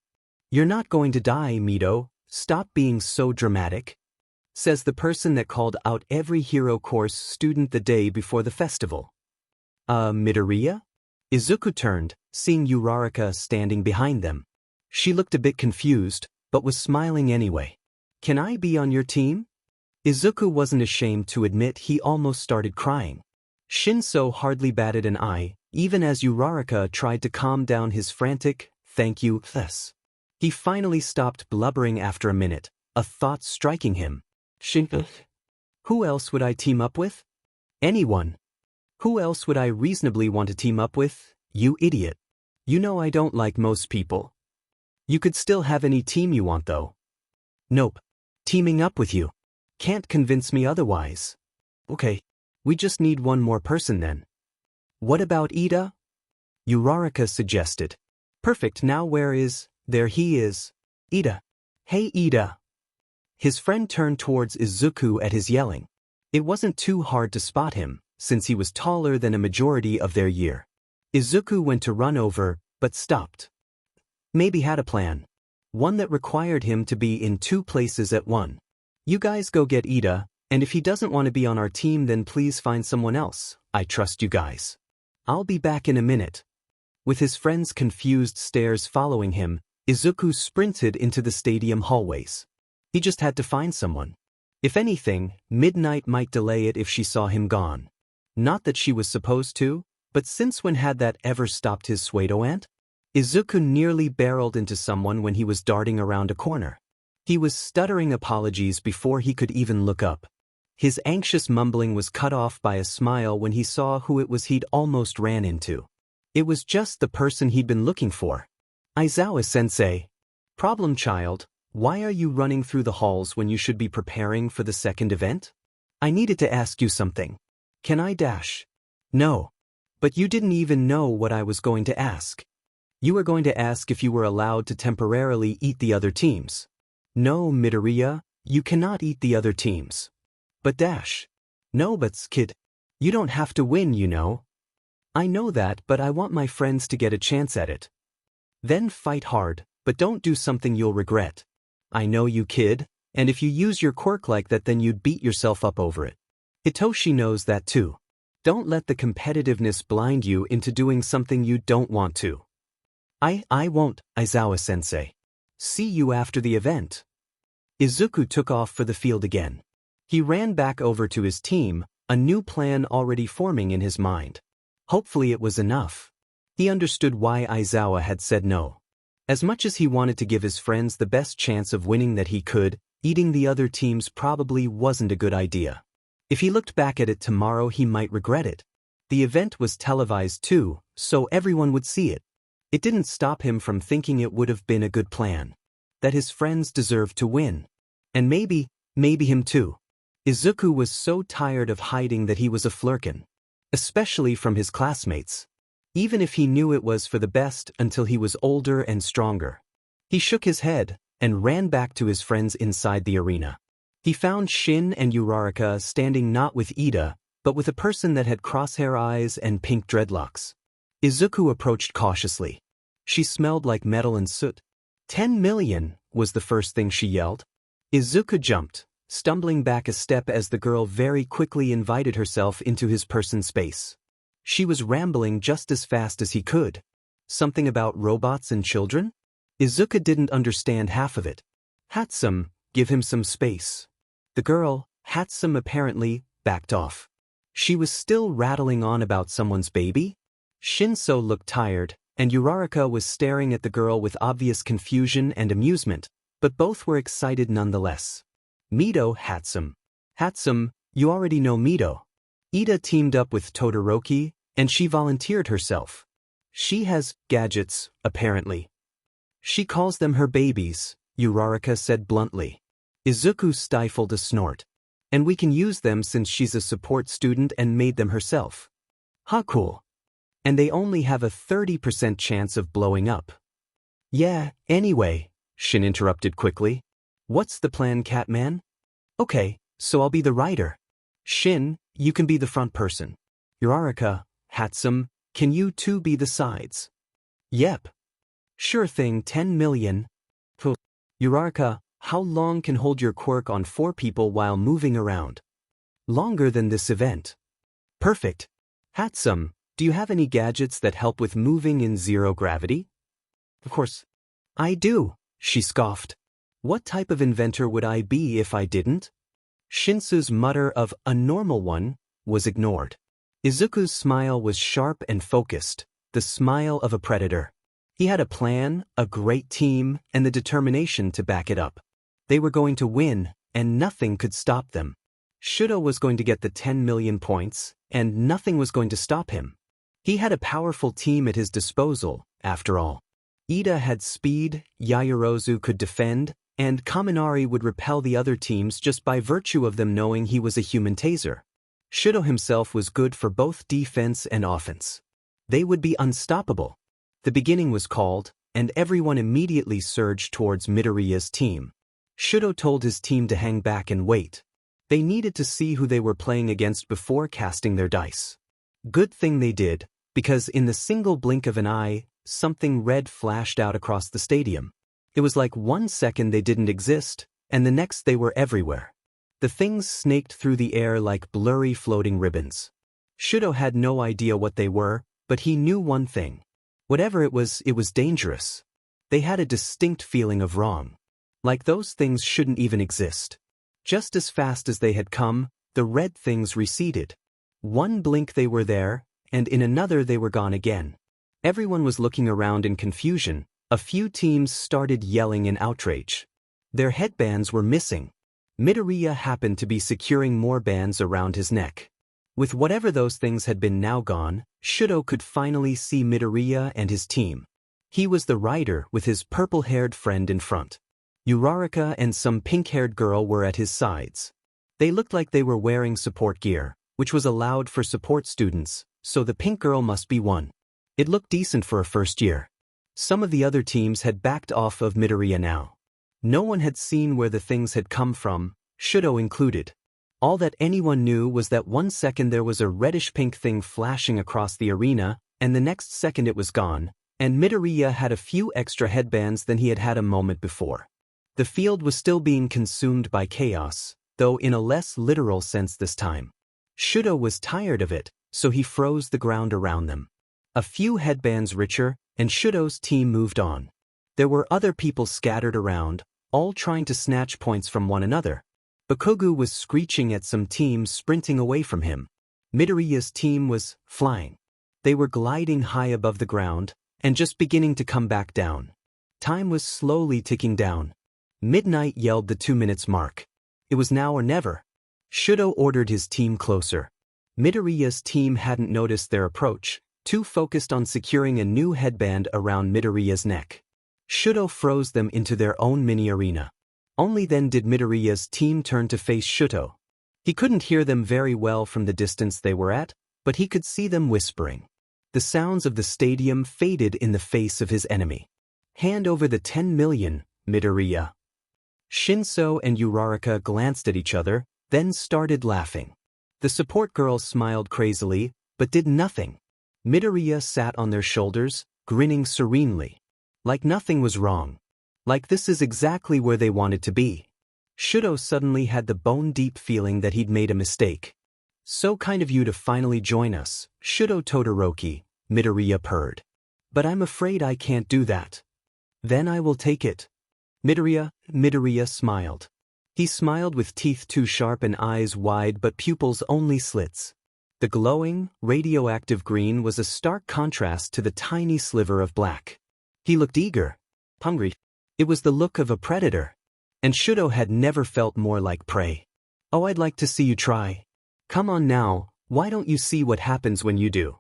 You're not going to die, Mido. Stop being so dramatic. Says the person that called out every hero course student the day before the festival. Midoriya? Izuku turned, seeing Uraraka standing behind them. She looked a bit confused, but was smiling anyway. Can I be on your team? Izuku wasn't ashamed to admit he almost started crying. Shinso hardly batted an eye, even as Uraraka tried to calm down his frantic, thank you, thus. He finally stopped blubbering after a minute, a thought striking him. Shinso? Who else would I team up with? Anyone. Who else would I reasonably want to team up with, you idiot? You know I don't like most people. You could still have any team you want though. Nope. Teaming up with you. Can't convince me otherwise. Okay. We just need one more person then. What about Ida? Uraraka suggested. Perfect, now where is, there he is. Ida. Hey Ida. His friend turned towards Izuku at his yelling. It wasn't too hard to spot him, since he was taller than a majority of their year. Izuku went to run over, but stopped. Maybe had a plan. One that required him to be in two places at once. You guys go get Ida, and if he doesn't want to be on our team then please find someone else. I trust you guys. I'll be back in a minute. With his friend's confused stares following him, Izuku sprinted into the stadium hallways. He just had to find someone. If anything, Midnight might delay it if she saw him gone. Not that she was supposed to, but since when had that ever stopped his pseudo aunt? Izuku nearly barreled into someone when he was darting around a corner. He was stuttering apologies before he could even look up. His anxious mumbling was cut off by a smile when he saw who it was he'd almost ran into. It was just the person he'd been looking for. Aizawa-sensei. Problem child, why are you running through the halls when you should be preparing for the second event? I needed to ask you something. Can I dash? No. But you didn't even know what I was going to ask. You were going to ask if you were allowed to temporarily eat the other teams. No, Midoriya, you cannot eat the other teams. But dash. No buts, kid. You don't have to win, you know. I know that, but I want my friends to get a chance at it. Then fight hard, but don't do something you'll regret. I know you, kid, and if you use your quirk like that then you'd beat yourself up over it. Hitoshi knows that too. Don't let the competitiveness blind you into doing something you don't want to. I won't, Aizawa-sensei. See you after the event. Izuku took off for the field again. He ran back over to his team, a new plan already forming in his mind. Hopefully it was enough. He understood why Aizawa had said no. As much as he wanted to give his friends the best chance of winning that he could, eating the other teams probably wasn't a good idea. If he looked back at it tomorrow he might regret it. The event was televised too, so everyone would see it. It didn't stop him from thinking it would have been a good plan. That his friends deserved to win. And maybe him too. Izuku was so tired of hiding that he was a flirkin. Especially from his classmates. Even if he knew it was for the best until he was older and stronger. He shook his head and ran back to his friends inside the arena. He found Shin and Uraraka standing not with Ida, but with a person that had crosshair eyes and pink dreadlocks. Izuku approached cautiously. She smelled like metal and soot. 10 million, was the first thing she yelled. Izuku jumped, stumbling back a step as the girl very quickly invited herself into his person space. She was rambling just as fast as he could. Something about robots and children? Izuku didn't understand half of it. Hatsum, give him some space. The girl, Hatsum apparently, backed off. She was still rattling on about someone's baby? Shinso looked tired, and Uraraka was staring at the girl with obvious confusion and amusement, but both were excited nonetheless. Mido Hatsum. Hatsum, you already know Mido. Ida teamed up with Todoroki, and she volunteered herself. She has gadgets, apparently. She calls them her babies, Uraraka said bluntly. Izuku stifled a snort. And we can use them since she's a support student and made them herself. Huh, cool. And they only have a 30% chance of blowing up. Yeah, anyway, Shin interrupted quickly. What's the plan, Catman? Okay, so I'll be the rider. Shin, you can be the front person. Uraraka, Hatsum, can you two be the sides? Yep. Sure thing, 10 million. Uraraka, how long can hold your quirk on 4 people while moving around? Longer than this event. Perfect. Hatsum, do you have any gadgets that help with moving in zero gravity? Of course. I do, she scoffed. What type of inventor would I be if I didn't? Shinsu's mutter of a normal one was ignored. Izuku's smile was sharp and focused, the smile of a predator. He had a plan, a great team, and the determination to back it up. They were going to win, and nothing could stop them. Shudo was going to get the 10 million points, and nothing was going to stop him. He had a powerful team at his disposal, after all. Ida had speed, Yaoyorozu could defend, and Kaminari would repel the other teams just by virtue of them knowing he was a human taser. Shudo himself was good for both defense and offense. They would be unstoppable. The beginning was called, and everyone immediately surged towards Midoriya's team. Shudo told his team to hang back and wait. They needed to see who they were playing against before casting their dice. Good thing they did, because in the single blink of an eye, something red flashed out across the stadium. It was like 1 second they didn't exist, and the next they were everywhere. The things snaked through the air like blurry floating ribbons. Shudo had no idea what they were, but he knew one thing. Whatever it was dangerous. They had a distinct feeling of wrong. Like those things shouldn't even exist. Just as fast as they had come, the red things receded. One blink they were there, and in another they were gone again. Everyone was looking around in confusion. A few teams started yelling in outrage. Their headbands were missing. Midoriya happened to be securing more bands around his neck. With whatever those things had been now gone, Shudo could finally see Midoriya and his team. He was the rider with his purple-haired friend in front. Uraraka and some pink-haired girl were at his sides. They looked like they were wearing support gear, which was allowed for support students, so the pink girl must be one. It looked decent for a first year. Some of the other teams had backed off of Midoriya now. No one had seen where the things had come from, Shudo included. All that anyone knew was that 1 second there was a reddish-pink thing flashing across the arena, and the next second it was gone, and Midoriya had a few extra headbands than he had had a moment before. The field was still being consumed by chaos, though in a less literal sense this time. Shudo was tired of it, so he froze the ground around them. A few headbands richer, and Shudo's team moved on. There were other people scattered around, all trying to snatch points from one another. Bakugu was screeching at some teams sprinting away from him. Midoriya's team was flying. They were gliding high above the ground, and just beginning to come back down. Time was slowly ticking down. Midnight yelled the 2 minutes mark. It was now or never. Shudo ordered his team closer. Midoriya's team hadn't noticed their approach, too focused on securing a new headband around Midoriya's neck. Shudo froze them into their own mini-arena. Only then did Midoriya's team turn to face Shudo. He couldn't hear them very well from the distance they were at, but he could see them whispering. The sounds of the stadium faded in the face of his enemy. Hand over the 10 million, Midoriya. Shinso and Uraraka glanced at each other, then started laughing. The support girl smiled crazily, but did nothing. Midoriya sat on their shoulders, grinning serenely. Like nothing was wrong. Like this is exactly where they wanted to be. Shudo suddenly had the bone-deep feeling that he'd made a mistake. So kind of you to finally join us, Shudo Todoroki, Midoriya purred. But I'm afraid I can't do that. Then I will take it. Midoriya smiled. He smiled with teeth too sharp and eyes wide but pupils only slits. The glowing, radioactive green was a stark contrast to the tiny sliver of black. He looked eager, hungry. It was the look of a predator. And Shudo had never felt more like prey. Oh, I'd like to see you try. Come on now, why don't you see what happens when you do?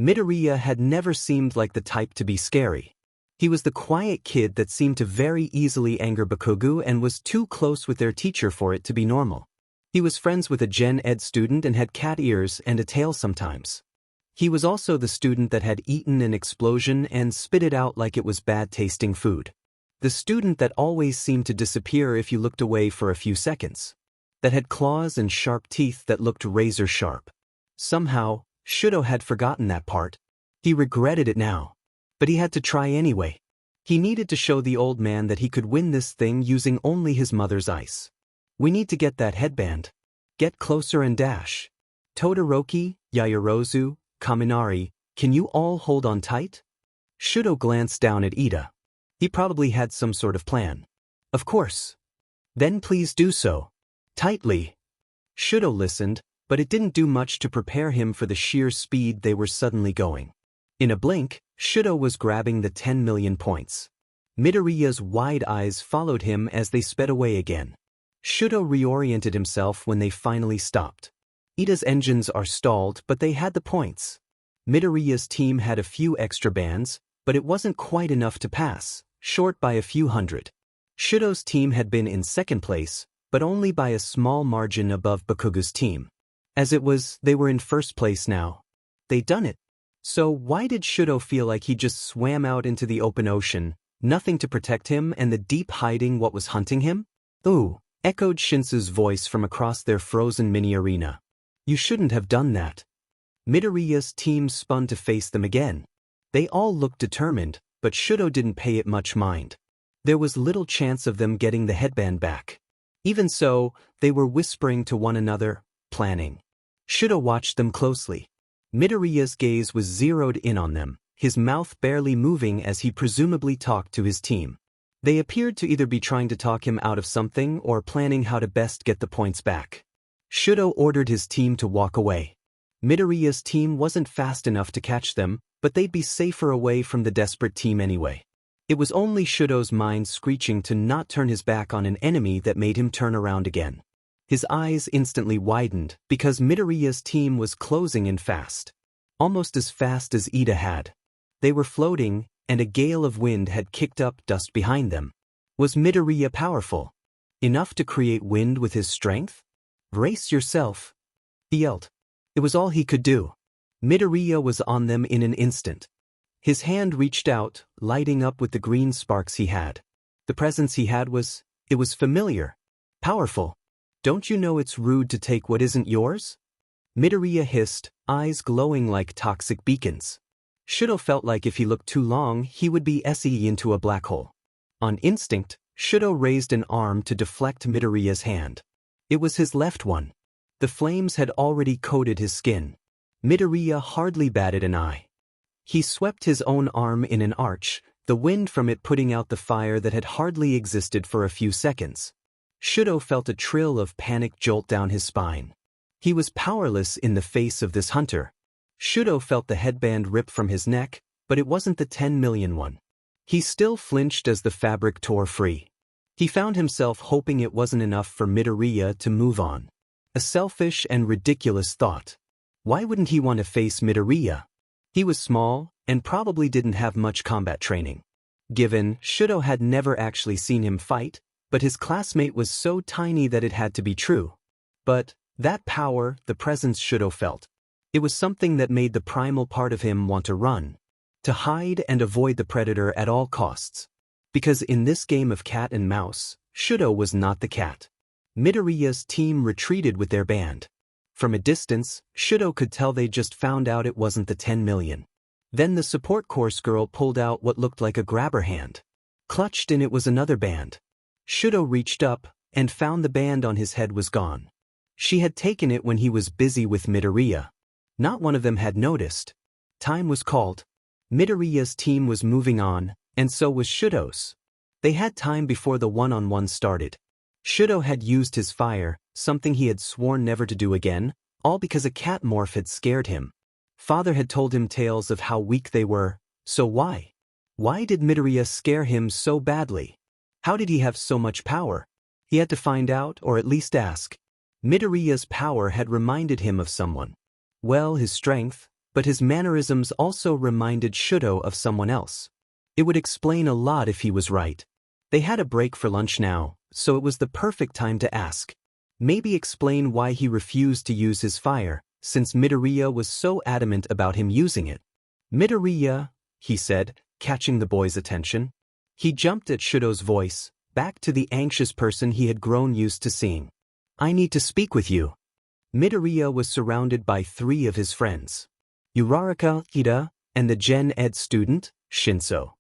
Midoriya had never seemed like the type to be scary. He was the quiet kid that seemed to very easily anger Bakugo and was too close with their teacher for it to be normal. He was friends with a Gen Ed student and had cat ears and a tail sometimes. He was also the student that had eaten an explosion and spit it out like it was bad-tasting food. The student that always seemed to disappear if you looked away for a few seconds. That had claws and sharp teeth that looked razor-sharp. Somehow, Shudo had forgotten that part. He regretted it now. But he had to try anyway. He needed to show the old man that he could win this thing using only his mother's ice. We need to get that headband. Get closer and dash. Todoroki, Yaoyorozu, Kaminari, can you all hold on tight? Shudo glanced down at Ida. He probably had some sort of plan. Of course. Then please do so. Tightly. Shudo listened, but it didn't do much to prepare him for the sheer speed they were suddenly going. In a blink, Shudo was grabbing the 10 million points. Midoriya's wide eyes followed him as they sped away again. Shudo reoriented himself when they finally stopped. Ida's engines are stalled, but they had the points. Midoriya's team had a few extra bands, but it wasn't quite enough to pass, short by a few hundred. Shudo's team had been in second place, but only by a small margin above Bakugo's team. As it was, they were in first place now. They'd done it. So why did Shudo feel like he just swam out into the open ocean, nothing to protect him and the deep hiding what was hunting him? Ooh, echoed Shinsu's voice from across their frozen mini-arena. You shouldn't have done that. Midoriya's team spun to face them again. They all looked determined, but Shudo didn't pay it much mind. There was little chance of them getting the headband back. Even so, they were whispering to one another, planning. Shudo watched them closely. Midoriya's gaze was zeroed in on them, his mouth barely moving as he presumably talked to his team. They appeared to either be trying to talk him out of something or planning how to best get the points back. Shudo ordered his team to walk away. Midoriya's team wasn't fast enough to catch them, but they'd be safer away from the desperate team anyway. It was only Shudo's mind screeching to not turn his back on an enemy that made him turn around again. His eyes instantly widened because Midoriya's team was closing in fast. Almost as fast as Ida had. They were floating, and a gale of wind had kicked up dust behind them. Was Midoriya powerful? Enough to create wind with his strength? Brace yourself, he yelled. It was all he could do. Midoriya was on them in an instant. His hand reached out, lighting up with the green sparks he had. The presence he had was familiar. Powerful. Don't you know it's rude to take what isn't yours? Midoriya hissed, eyes glowing like toxic beacons. Shudo felt like if he looked too long, he would be SE into a black hole. On instinct, Shudo raised an arm to deflect Midoriya's hand. It was his left one. The flames had already coated his skin. Midoriya hardly batted an eye. He swept his own arm in an arch, the wind from it putting out the fire that had hardly existed for a few seconds. Shudo felt a trill of panic jolt down his spine. He was powerless in the face of this hunter. Shudo felt the headband rip from his neck, but it wasn't the 10 million one. He still flinched as the fabric tore free. He found himself hoping it wasn't enough for Midoriya to move on. A selfish and ridiculous thought. Why wouldn't he want to face Midoriya? He was small, and probably didn't have much combat training. Given, Shudo had never actually seen him fight, but his classmate was so tiny that it had to be true. But that power, the presence Shudo felt. It was something that made the primal part of him want to run. To hide and avoid the predator at all costs. Because in this game of cat and mouse, Shudo was not the cat. Midoriya's team retreated with their band. From a distance, Shudo could tell they just found out it wasn't the 10 million. Then the support course girl pulled out what looked like a grabber hand. Clutched in it was another band. Shudo reached up, and found the band on his head was gone. She had taken it when he was busy with Midoriya. Not one of them had noticed. Time was called. Midoriya's team was moving on, and so was Shudo's. They had time before the one-on-one started. Shudo had used his fire, something he had sworn never to do again, all because a cat morph had scared him. Father had told him tales of how weak they were, so why? Why did Midoriya scare him so badly? How did he have so much power? He had to find out, or at least ask. Midoriya's power had reminded him of someone. Well, his strength, but his mannerisms also reminded Shudo of someone else. It would explain a lot if he was right. They had a break for lunch now, so it was the perfect time to ask. Maybe explain why he refused to use his fire, since Midoriya was so adamant about him using it. Midoriya, he said, catching the boy's attention. He jumped at Shudo's voice, back to the anxious person he had grown used to seeing. I need to speak with you. Midoriya was surrounded by 3 of his friends. Uraraka, Ida, and the Gen Ed student, Shinso.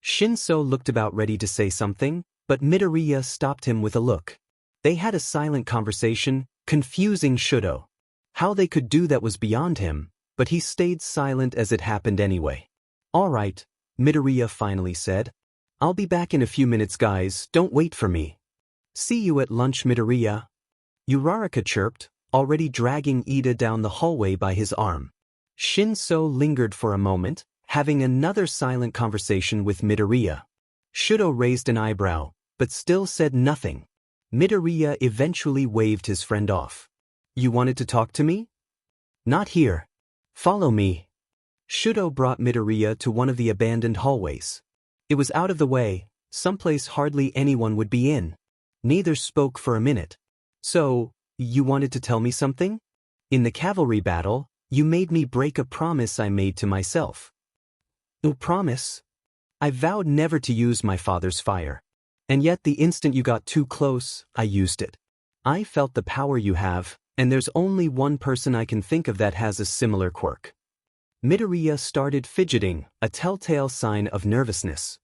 Shinso looked about ready to say something, but Midoriya stopped him with a look. They had a silent conversation, confusing Shudo. How they could do that was beyond him, but he stayed silent as it happened anyway. All right, Midoriya finally said. I'll be back in a few minutes, guys, don't wait for me. See you at lunch, Midoriya. Uraraka chirped, already dragging Ida down the hallway by his arm. Shinso lingered for a moment, having another silent conversation with Midoriya. Shudo raised an eyebrow, but still said nothing. Midoriya eventually waved his friend off. You wanted to talk to me? Not here. Follow me. Shudo brought Midoriya to one of the abandoned hallways. It was out of the way, someplace hardly anyone would be in. Neither spoke for a minute. So, you wanted to tell me something? In the cavalry battle, you made me break a promise I made to myself. No promise? I vowed never to use my father's fire. And yet the instant you got too close, I used it. I felt the power you have, and there's only one person I can think of that has a similar quirk. Midoriya started fidgeting, a telltale sign of nervousness.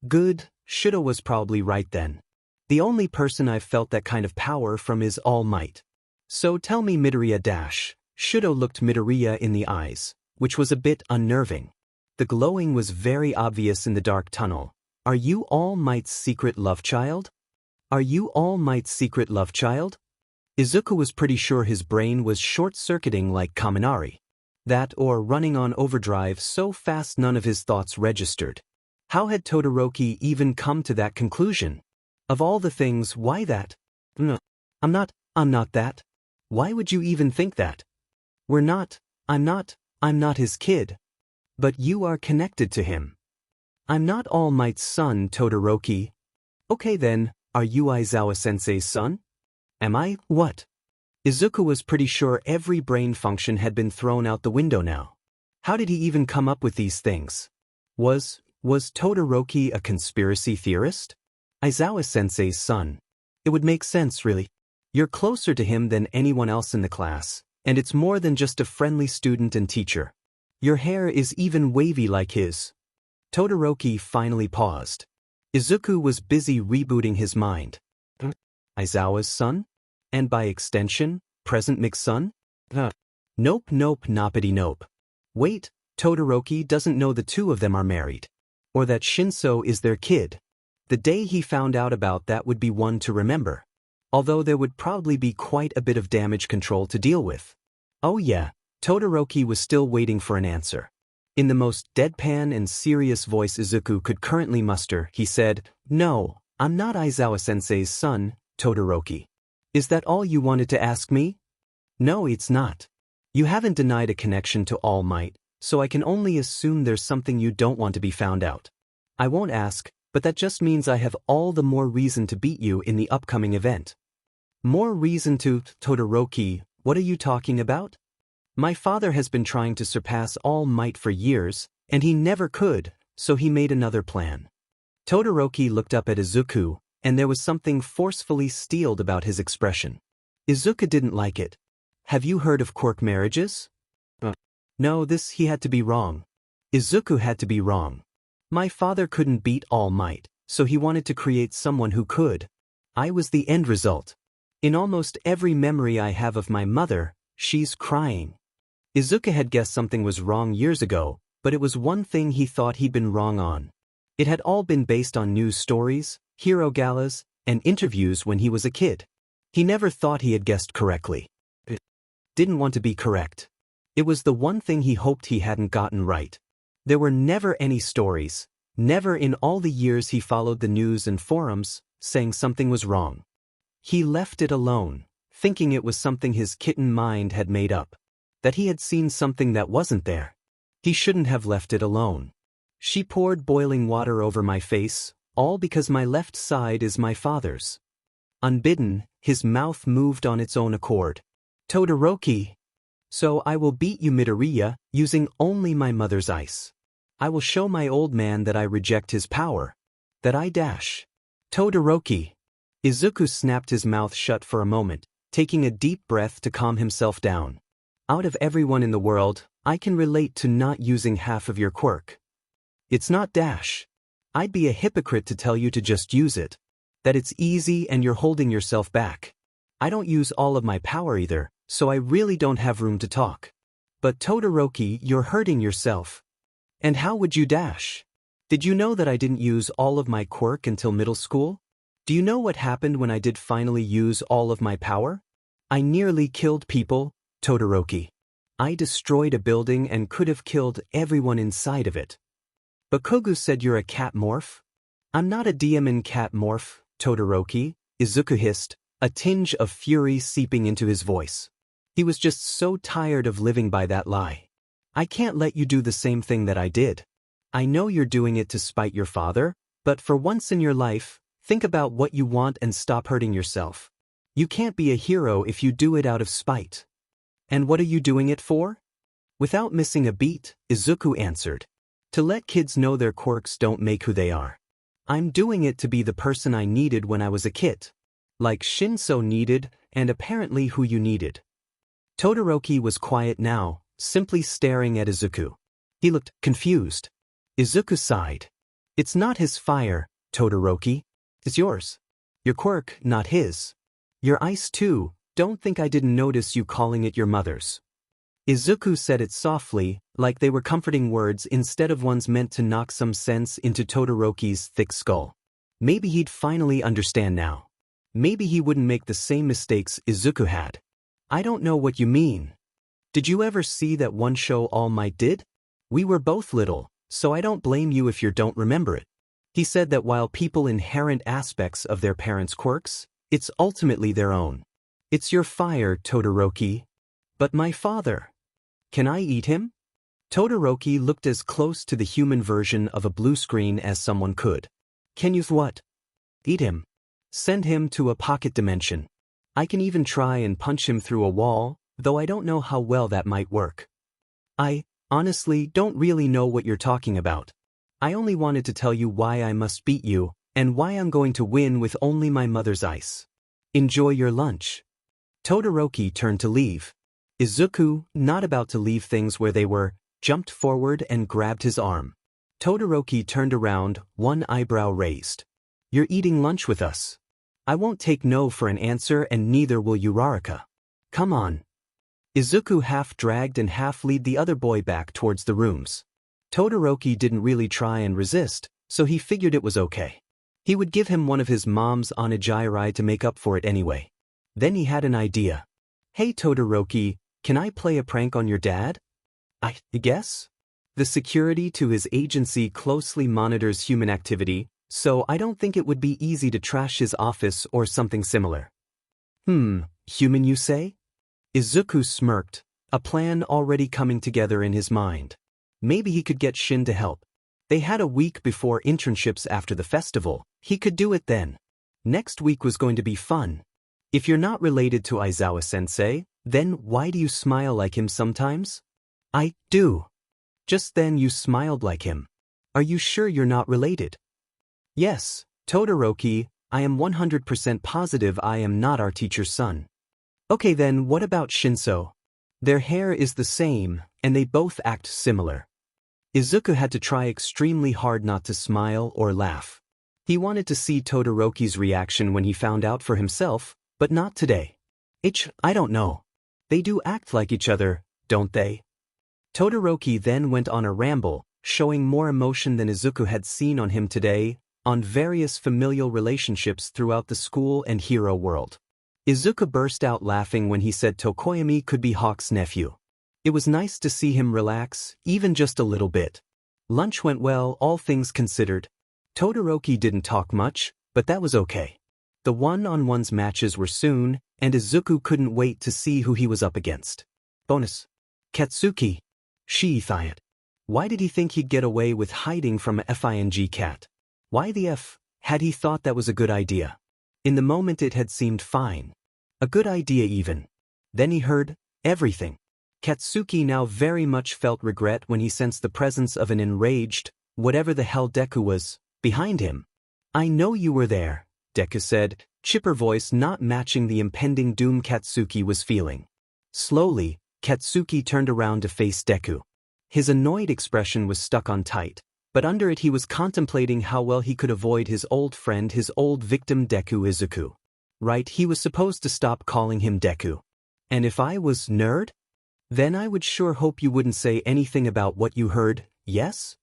Good, Shudo was probably right then. The only person I've felt that kind of power from is All Might. So tell me, Midoriya dash. Shudo looked Midoriya in the eyes, which was a bit unnerving. The glowing was very obvious in the dark tunnel. Are you All Might's secret love child? Are you All Might's secret love child? Izuku was pretty sure his brain was short-circuiting like Kaminari. That or running on overdrive so fast none of his thoughts registered. How had Todoroki even come to that conclusion? Of all the things, why that? No, I'm not that. Why would you even think that? I'm not his kid. But you are connected to him. I'm not All Might's son, Todoroki. Okay then, are you Aizawa-sensei's son? Am I, what? Izuku was pretty sure every brain function had been thrown out the window now. How did he even come up with these things? Was Todoroki a conspiracy theorist? Aizawa-sensei's son. It would make sense, really. You're closer to him than anyone else in the class, and it's more than just a friendly student and teacher. Your hair is even wavy like his. Todoroki finally paused. Izuku was busy rebooting his mind. Aizawa's son? And by extension, present Mick's son? Nope, noppity nope. Wait, Todoroki doesn't know the 2 of them are married. Or that Shinso is their kid. The day he found out about that would be one to remember. Although there would probably be quite a bit of damage control to deal with. Oh yeah, Todoroki was still waiting for an answer. In the most deadpan and serious voice Izuku could currently muster, he said, No, I'm not Aizawa-sensei's son, Todoroki. Is that all you wanted to ask me? No, it's not. You haven't denied a connection to All Might, so I can only assume there's something you don't want to be found out. I won't ask, but that just means I have all the more reason to beat you in the upcoming event. More reason to, Todoroki, what are you talking about? My father has been trying to surpass All Might for years, and he never could, so he made another plan. Todoroki looked up at Izuku, and there was something forcefully steeled about his expression. Izuku didn't like it. Have you heard of quirk marriages? No, he had to be wrong. Izuku had to be wrong. My father couldn't beat All Might, so he wanted to create someone who could. I was the end result. In almost every memory I have of my mother, she's crying. Izuku had guessed something was wrong years ago, but it was one thing he thought he'd been wrong on. It had all been based on news stories, hero galas, and interviews when he was a kid. He never thought he had guessed correctly. didn't want to be correct. It was the one thing he hoped he hadn't gotten right. There were never any stories, never in all the years he followed the news and forums, saying something was wrong. He left it alone, thinking it was something his kitten mind had made up, that he had seen something that wasn't there. He shouldn't have left it alone. She poured boiling water over my face, all because my left side is my father's. Unbidden, his mouth moved on its own accord. Todoroki. So I will beat you Midoriya, using only my mother's ice. I will show my old man that I reject his power. That I dash. Todoroki. Izuku snapped his mouth shut for a moment, taking a deep breath to calm himself down. Out of everyone in the world, I can relate to not using half of your quirk. It's not dash. I'd be a hypocrite to tell you to just use it. That it's easy and you're holding yourself back. I don't use all of my power either, so I really don't have room to talk. But Todoroki, you're hurting yourself. And how would you dash? Did you know that I didn't use all of my quirk until middle school? Do you know what happened when I did finally use all of my power? I nearly killed people, Todoroki. I destroyed a building and could have killed everyone inside of it. But Kogu said you're a cat morph? I'm not a demon cat morph, Todoroki, Izuku hissed, a tinge of fury seeping into his voice. He was just so tired of living by that lie. I can't let you do the same thing that I did. I know you're doing it to spite your father, but for once in your life, think about what you want and stop hurting yourself. You can't be a hero if you do it out of spite. And what are you doing it for? Without missing a beat, Izuku answered. To let kids know their quirks don't make who they are. I'm doing it to be the person I needed when I was a kid. Like Shinso needed, and apparently who you needed. Todoroki was quiet now, simply staring at Izuku. He looked confused. Izuku sighed. It's not his fire, Todoroki. It's yours. Your quirk, not his. Your ice too, don't think I didn't notice you calling it your mother's. Izuku said it softly, like they were comforting words instead of ones meant to knock some sense into Todoroki's thick skull. Maybe he'd finally understand now. Maybe he wouldn't make the same mistakes Izuku had. I don't know what you mean. Did you ever see that one show All Might did? We were both little, so I don't blame you if you don't remember it. He said that while people inherent aspects of their parents' quirks, it's ultimately their own. It's your fire, Todoroki. But my father. Can I eat him? Todoroki looked as close to the human version of a blue screen as someone could. Can you what? Eat him. Send him to a pocket dimension. I can even try and punch him through a wall, though I don't know how well that might work. I, honestly, don't really know what you're talking about. I only wanted to tell you why I must beat you, and why I'm going to win with only my mother's ice. Enjoy your lunch. Todoroki turned to leave. Izuku, not about to leave things where they were, jumped forward and grabbed his arm. Todoroki turned around, one eyebrow raised. You're eating lunch with us. I won't take no for an answer and neither will you Rarika. Come on. Izuku half dragged and half lead the other boy back towards the rooms. Todoroki didn't really try and resist, so he figured it was okay. He would give him one of his mom's onigiri to make up for it anyway. Then he had an idea. Hey Todoroki, can I play a prank on your dad? I guess? The security to his agency closely monitors human activity, so I don't think it would be easy to trash his office or something similar. Human you say? Izuku smirked, a plan already coming together in his mind. Maybe he could get Shin to help. They had a week before internships after the festival, he could do it then. Next week was going to be fun. If you're not related to Aizawa-sensei, then why do you smile like him sometimes? I do. Just then you smiled like him. Are you sure you're not related? Yes, Todoroki, I am 100% positive I am not our teacher's son. Okay then, what about Shinso? Their hair is the same, and they both act similar. Izuku had to try extremely hard not to smile or laugh. He wanted to see Todoroki's reaction when he found out for himself, but not today. I don't know. They do act like each other, don't they? Todoroki then went on a ramble, showing more emotion than Izuku had seen on him today, on various familial relationships throughout the school and hero world. Izuku burst out laughing when he said Tokoyami could be Hawk's nephew. It was nice to see him relax, even just a little bit. Lunch went well, all things considered. Todoroki didn't talk much, but that was okay. The one-on-ones matches were soon, and Izuku couldn't wait to see who he was up against. Bonus. Katsuki. Shiithiot. Why did he think he'd get away with hiding from a FING cat? Why the F had he thought that was a good idea? In the moment it had seemed fine. A good idea even. Then he heard everything. Katsuki now very much felt regret when he sensed the presence of an enraged, whatever the hell Deku was, behind him. I know you were there, Deku said, chipper voice not matching the impending doom Katsuki was feeling. Slowly, Katsuki turned around to face Deku. His annoyed expression was stuck on tight, but under it he was contemplating how well he could avoid his old friend, his old victim Deku Izuku. Right, he was supposed to stop calling him Deku. And if I was nerd? Then I would sure hope you wouldn't say anything about what you heard, yes?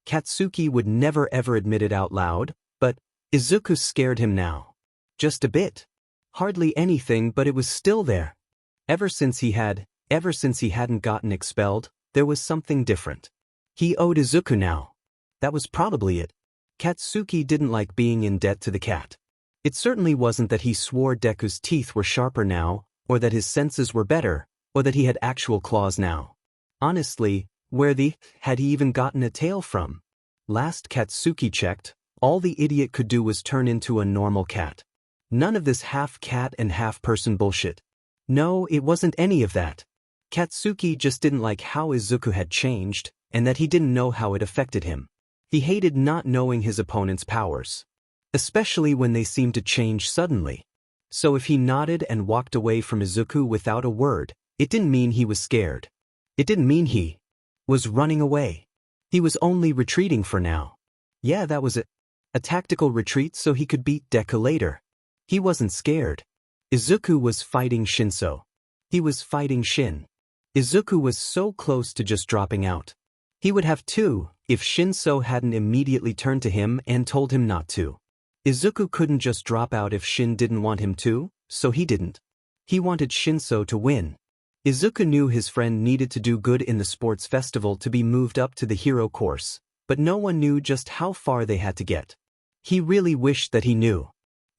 Katsuki would never ever admit it out loud, but Izuku scared him now. Just a bit. Hardly anything, but it was still there. Ever since he hadn't gotten expelled, there was something different. He owed Izuku now. That was probably it. Katsuki didn't like being in debt to the cat. It certainly wasn't that he swore Deku's teeth were sharper now, or that his senses were better, or that he had actual claws now. Honestly, where the had he even gotten a tail from? Last Katsuki checked, all the idiot could do was turn into a normal cat. None of this half-cat and half-person bullshit. No, it wasn't any of that. Katsuki just didn't like how Izuku had changed, and that he didn't know how it affected him. He hated not knowing his opponent's powers. Especially when they seemed to change suddenly. So if he nodded and walked away from Izuku without a word, it didn't mean he was scared. It didn't mean he was running away. He was only retreating for now. Yeah, that was it. A tactical retreat so he could beat Deku later. He wasn't scared. Izuku was fighting Shinso. He was fighting Shin. Izuku was so close to just dropping out. He would have too, if Shinso hadn't immediately turned to him and told him not to. Izuku couldn't just drop out if Shin didn't want him to, so he didn't. He wanted Shinso to win. Izuku knew his friend needed to do good in the sports festival to be moved up to the hero course, but no one knew just how far they had to get. He really wished that he knew.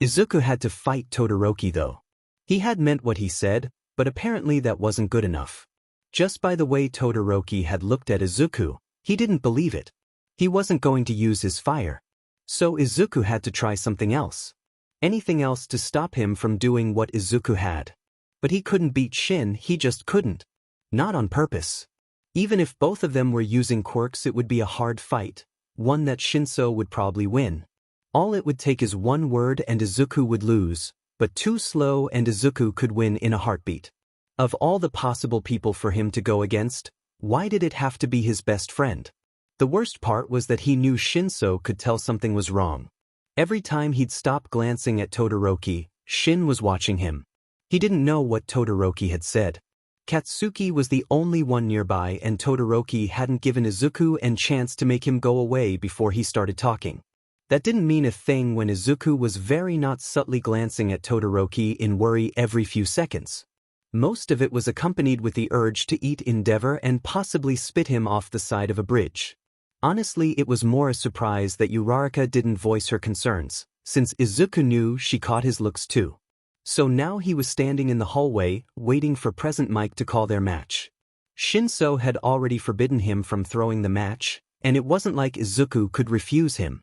Izuku had to fight Todoroki though. He had meant what he said, but apparently that wasn't good enough. Just by the way Todoroki had looked at Izuku, he didn't believe it. He wasn't going to use his fire. So Izuku had to try something else. Anything else to stop him from doing what Izuku had. But he couldn't beat Shin, he just couldn't. Not on purpose. Even if both of them were using quirks, it would be a hard fight, one that Shinso would probably win. All it would take is one word and Izuku would lose, but too slow and Izuku could win in a heartbeat. Of all the possible people for him to go against, why did it have to be his best friend? The worst part was that he knew Shinso could tell something was wrong. Every time he'd stop glancing at Todoroki, Shin was watching him. He didn't know what Todoroki had said. Katsuki was the only one nearby and Todoroki hadn't given Izuku a chance to make him go away before he started talking. That didn't mean a thing when Izuku was very not subtly glancing at Todoroki in worry every few seconds. Most of it was accompanied with the urge to eat Endeavor and possibly spit him off the side of a bridge. Honestly, it was more a surprise that Uraraka didn't voice her concerns, since Izuku knew she caught his looks too. So now he was standing in the hallway, waiting for Present Mike to call their match. Shinso had already forbidden him from throwing the match, and it wasn't like Izuku could refuse him.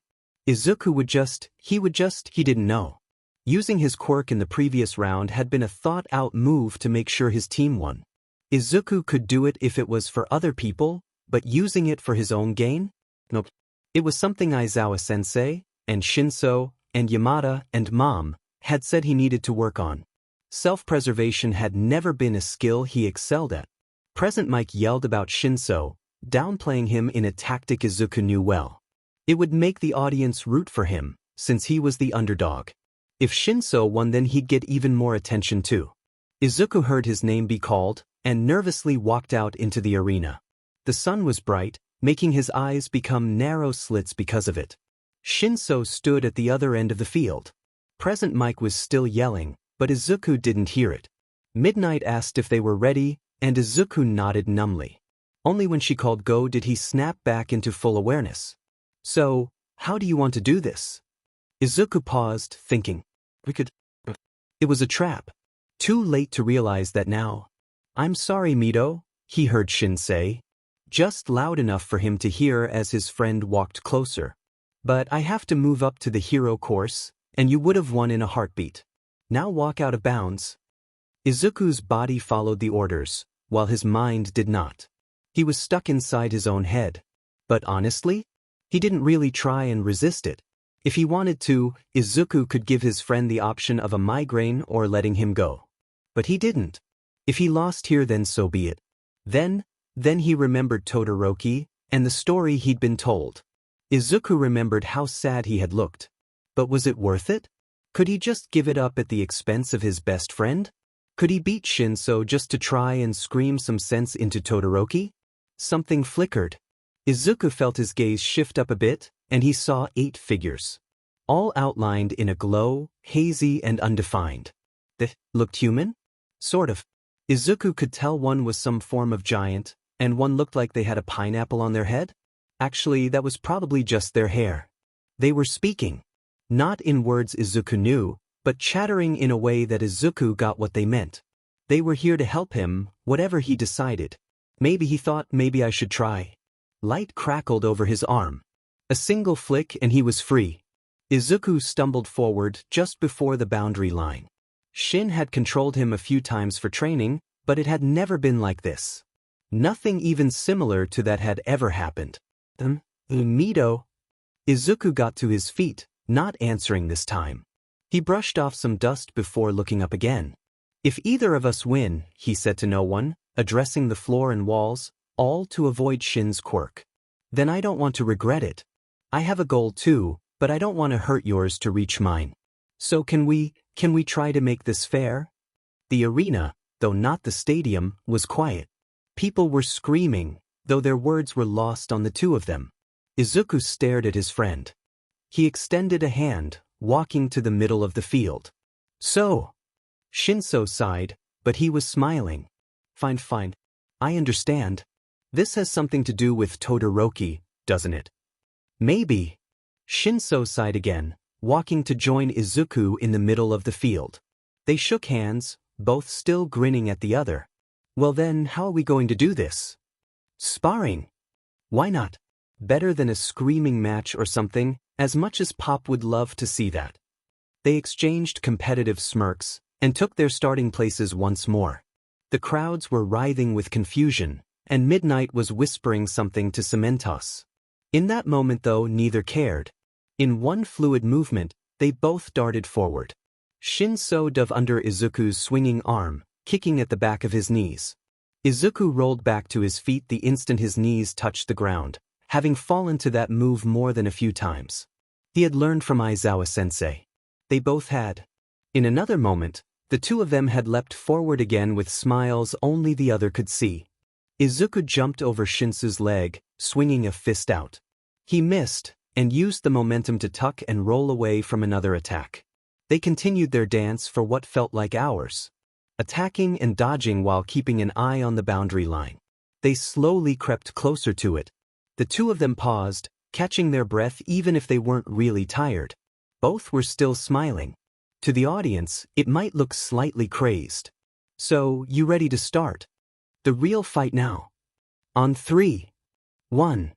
Izuku he didn't know. Using his quirk in the previous round had been a thought-out move to make sure his team won. Izuku could do it if it was for other people, but using it for his own gain? Nope. It was something Aizawa-sensei, and Shinso, and Yamada, and Mom had said he needed to work on. Self-preservation had never been a skill he excelled at. Present Mike yelled about Shinso, downplaying him in a tactic Izuku knew well. It would make the audience root for him, since he was the underdog. If Shinso won, then he'd get even more attention too. Izuku heard his name be called, and nervously walked out into the arena. The sun was bright, making his eyes become narrow slits because of it. Shinso stood at the other end of the field. Present Mike was still yelling, but Izuku didn't hear it. Midnight asked if they were ready, and Izuku nodded numbly. Only when she called go did he snap back into full awareness. So, how do you want to do this? Izuku paused, thinking. We could. It was a trap. Too late to realize that now. I'm sorry, Mido, he heard Shin say. Just loud enough for him to hear as his friend walked closer. But I have to move up to the hero course, and you would have won in a heartbeat. Now walk out of bounds. Izuku's body followed the orders, while his mind did not. He was stuck inside his own head. But honestly, he didn't really try and resist it. If he wanted to, Izuku could give his friend the option of a migraine or letting him go. But he didn't. If he lost here, then so be it. Then he remembered Todoroki and the story he'd been told. Izuku remembered how sad he had looked. But was it worth it? Could he just give it up at the expense of his best friend? Could he beat Shinso just to try and scream some sense into Todoroki? Something flickered. Izuku felt his gaze shift up a bit, and he saw 8 figures. All outlined in a glow, hazy and undefined. They looked human? Sort of. Izuku could tell one was some form of giant, and one looked like they had a pineapple on their head. Actually, that was probably just their hair. They were speaking. Not in words Izuku knew, but chattering in a way that Izuku got what they meant. They were here to help him, whatever he decided. Maybe he thought, maybe I should try. Light crackled over his arm. A single flick and he was free. Izuku stumbled forward just before the boundary line. Shin had controlled him a few times for training, but it had never been like this. Nothing even similar to that had ever happened. Mido. Izuku got to his feet, not answering this time. He brushed off some dust before looking up again. If either of us win, he said to no one, addressing the floor and walls, all to avoid Shin's quirk. Then I don't want to regret it. I have a goal too, but I don't want to hurt yours to reach mine. So can we try to make this fair? The arena, though not the stadium, was quiet. People were screaming, though their words were lost on the two of them. Izuku stared at his friend. He extended a hand, walking to the middle of the field. So. Shinso sighed, but he was smiling. Fine. I understand. This has something to do with Todoroki, doesn't it? Maybe. Shinso sighed again, walking to join Izuku in the middle of the field. They shook hands, both still grinning at the other. Well then, how are we going to do this? Sparring. Why not? Better than a screaming match or something, as much as Pop would love to see that. They exchanged competitive smirks, and took their starting places once more. The crowds were writhing with confusion, and Midnight was whispering something to Cementos. In that moment though, neither cared. In one fluid movement, they both darted forward. Shinso dove under Izuku's swinging arm, kicking at the back of his knees. Izuku rolled back to his feet the instant his knees touched the ground, having fallen to that move more than a few times. He had learned from Aizawa-sensei. They both had. In another moment, the two of them had leapt forward again with smiles only the other could see. Izuku jumped over Shinsu's leg, swinging a fist out. He missed, and used the momentum to tuck and roll away from another attack. They continued their dance for what felt like hours, attacking and dodging while keeping an eye on the boundary line. They slowly crept closer to it. The two of them paused, catching their breath even if they weren't really tired. Both were still smiling. To the audience, it might look slightly crazed. So, you ready to start? The real fight now. On 3. 1.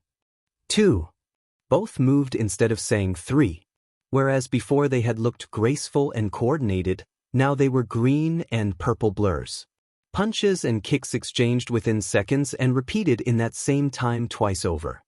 2. Both moved instead of saying 3. Whereas before they had looked graceful and coordinated, now they were green and purple blurs. Punches and kicks exchanged within seconds and repeated in that same time twice over.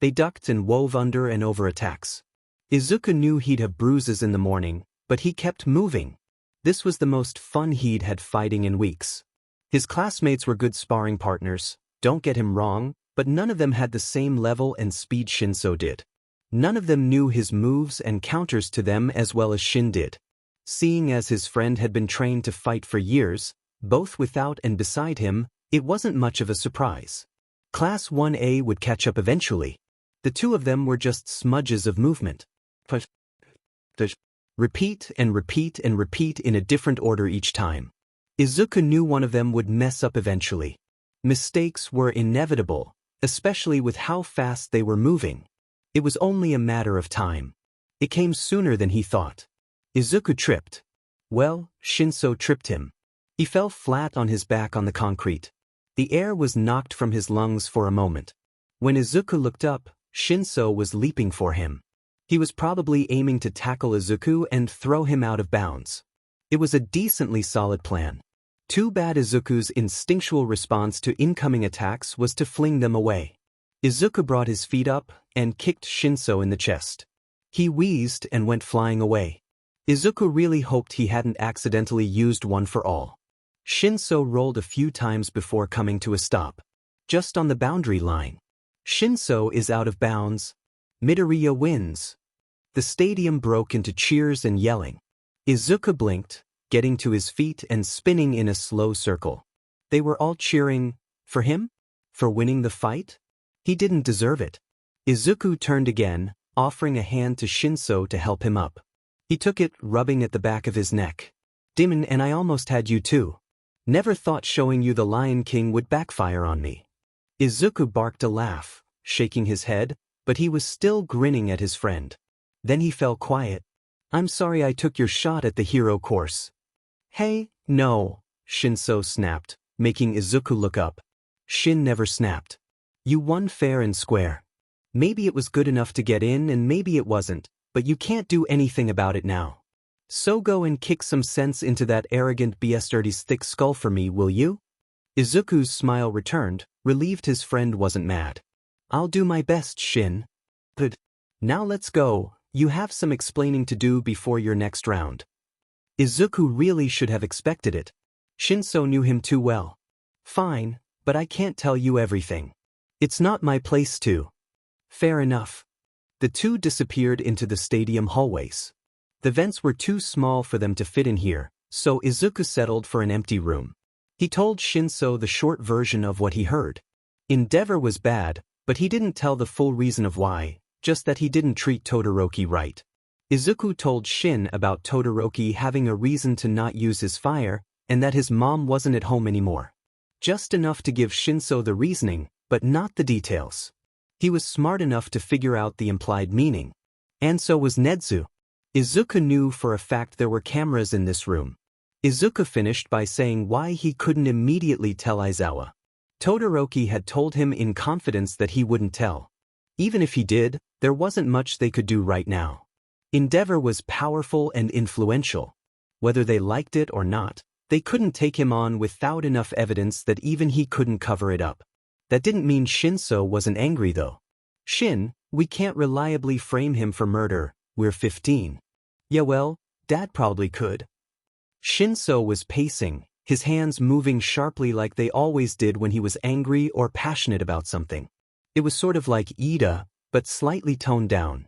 They ducked and wove under and over attacks. Izuku knew he'd have bruises in the morning, but he kept moving. This was the most fun he'd had fighting in weeks. His classmates were good sparring partners, don't get him wrong, but none of them had the same level and speed Shinso did. None of them knew his moves and counters to them as well as Shin did. Seeing as his friend had been trained to fight for years, both without and beside him, it wasn't much of a surprise. Class 1A would catch up eventually. The two of them were just smudges of movement. Repeat and repeat and repeat in a different order each time. Izuku knew one of them would mess up eventually. Mistakes were inevitable, especially with how fast they were moving. It was only a matter of time. It came sooner than he thought. Izuku tripped. Well, Shinso tripped him. He fell flat on his back on the concrete. The air was knocked from his lungs for a moment. When Izuku looked up, Shinso was leaping for him. He was probably aiming to tackle Izuku and throw him out of bounds. It was a decently solid plan. Too bad Izuku's instinctual response to incoming attacks was to fling them away. Izuku brought his feet up and kicked Shinso in the chest. He wheezed and went flying away. Izuku really hoped he hadn't accidentally used one for all. Shinso rolled a few times before coming to a stop. Just on the boundary line. Shinso is out of bounds. Midoriya wins. The stadium broke into cheers and yelling. Izuku blinked, getting to his feet and spinning in a slow circle. They were all cheering, for him? For winning the fight? He didn't deserve it. Izuku turned again, offering a hand to Shinso to help him up. He took it, rubbing at the back of his neck. Demon, and I almost had you too. Never thought showing you the Lion King would backfire on me. Izuku barked a laugh, shaking his head, but he was still grinning at his friend. Then he fell quiet. I'm sorry I took your shot at the hero course. Hey, no, Shinso snapped, making Izuku look up. Shin never snapped. You won fair and square. Maybe it was good enough to get in and maybe it wasn't, but you can't do anything about it now. So go and kick some sense into that arrogant BSD's thick skull for me, will you? Izuku's smile returned, relieved his friend wasn't mad. I'll do my best, Shin. Good. Now let's go. You have some explaining to do before your next round. Izuku really should have expected it. Shinso knew him too well. Fine, but I can't tell you everything. It's not my place to. Fair enough. The two disappeared into the stadium hallways. The vents were too small for them to fit in here, so Izuku settled for an empty room. He told Shinso the short version of what he heard. Endeavor was bad, but he didn't tell the full reason of why. Just that he didn't treat Todoroki right. Izuku told Shin about Todoroki having a reason to not use his fire, and that his mom wasn't at home anymore. Just enough to give Shinso the reasoning, but not the details. He was smart enough to figure out the implied meaning. And so was Netsu. Izuku knew for a fact there were cameras in this room. Izuku finished by saying why he couldn't immediately tell Aizawa. Todoroki had told him in confidence that he wouldn't tell. Even if he did, there wasn't much they could do right now. Endeavor was powerful and influential. Whether they liked it or not, they couldn't take him on without enough evidence that even he couldn't cover it up. That didn't mean Shinso wasn't angry though. Shin, we can't reliably frame him for murder, we're 15. Yeah well, Dad probably could. Shinso was pacing, his hands moving sharply like they always did when he was angry or passionate about something. It was sort of like Ida, but slightly toned down.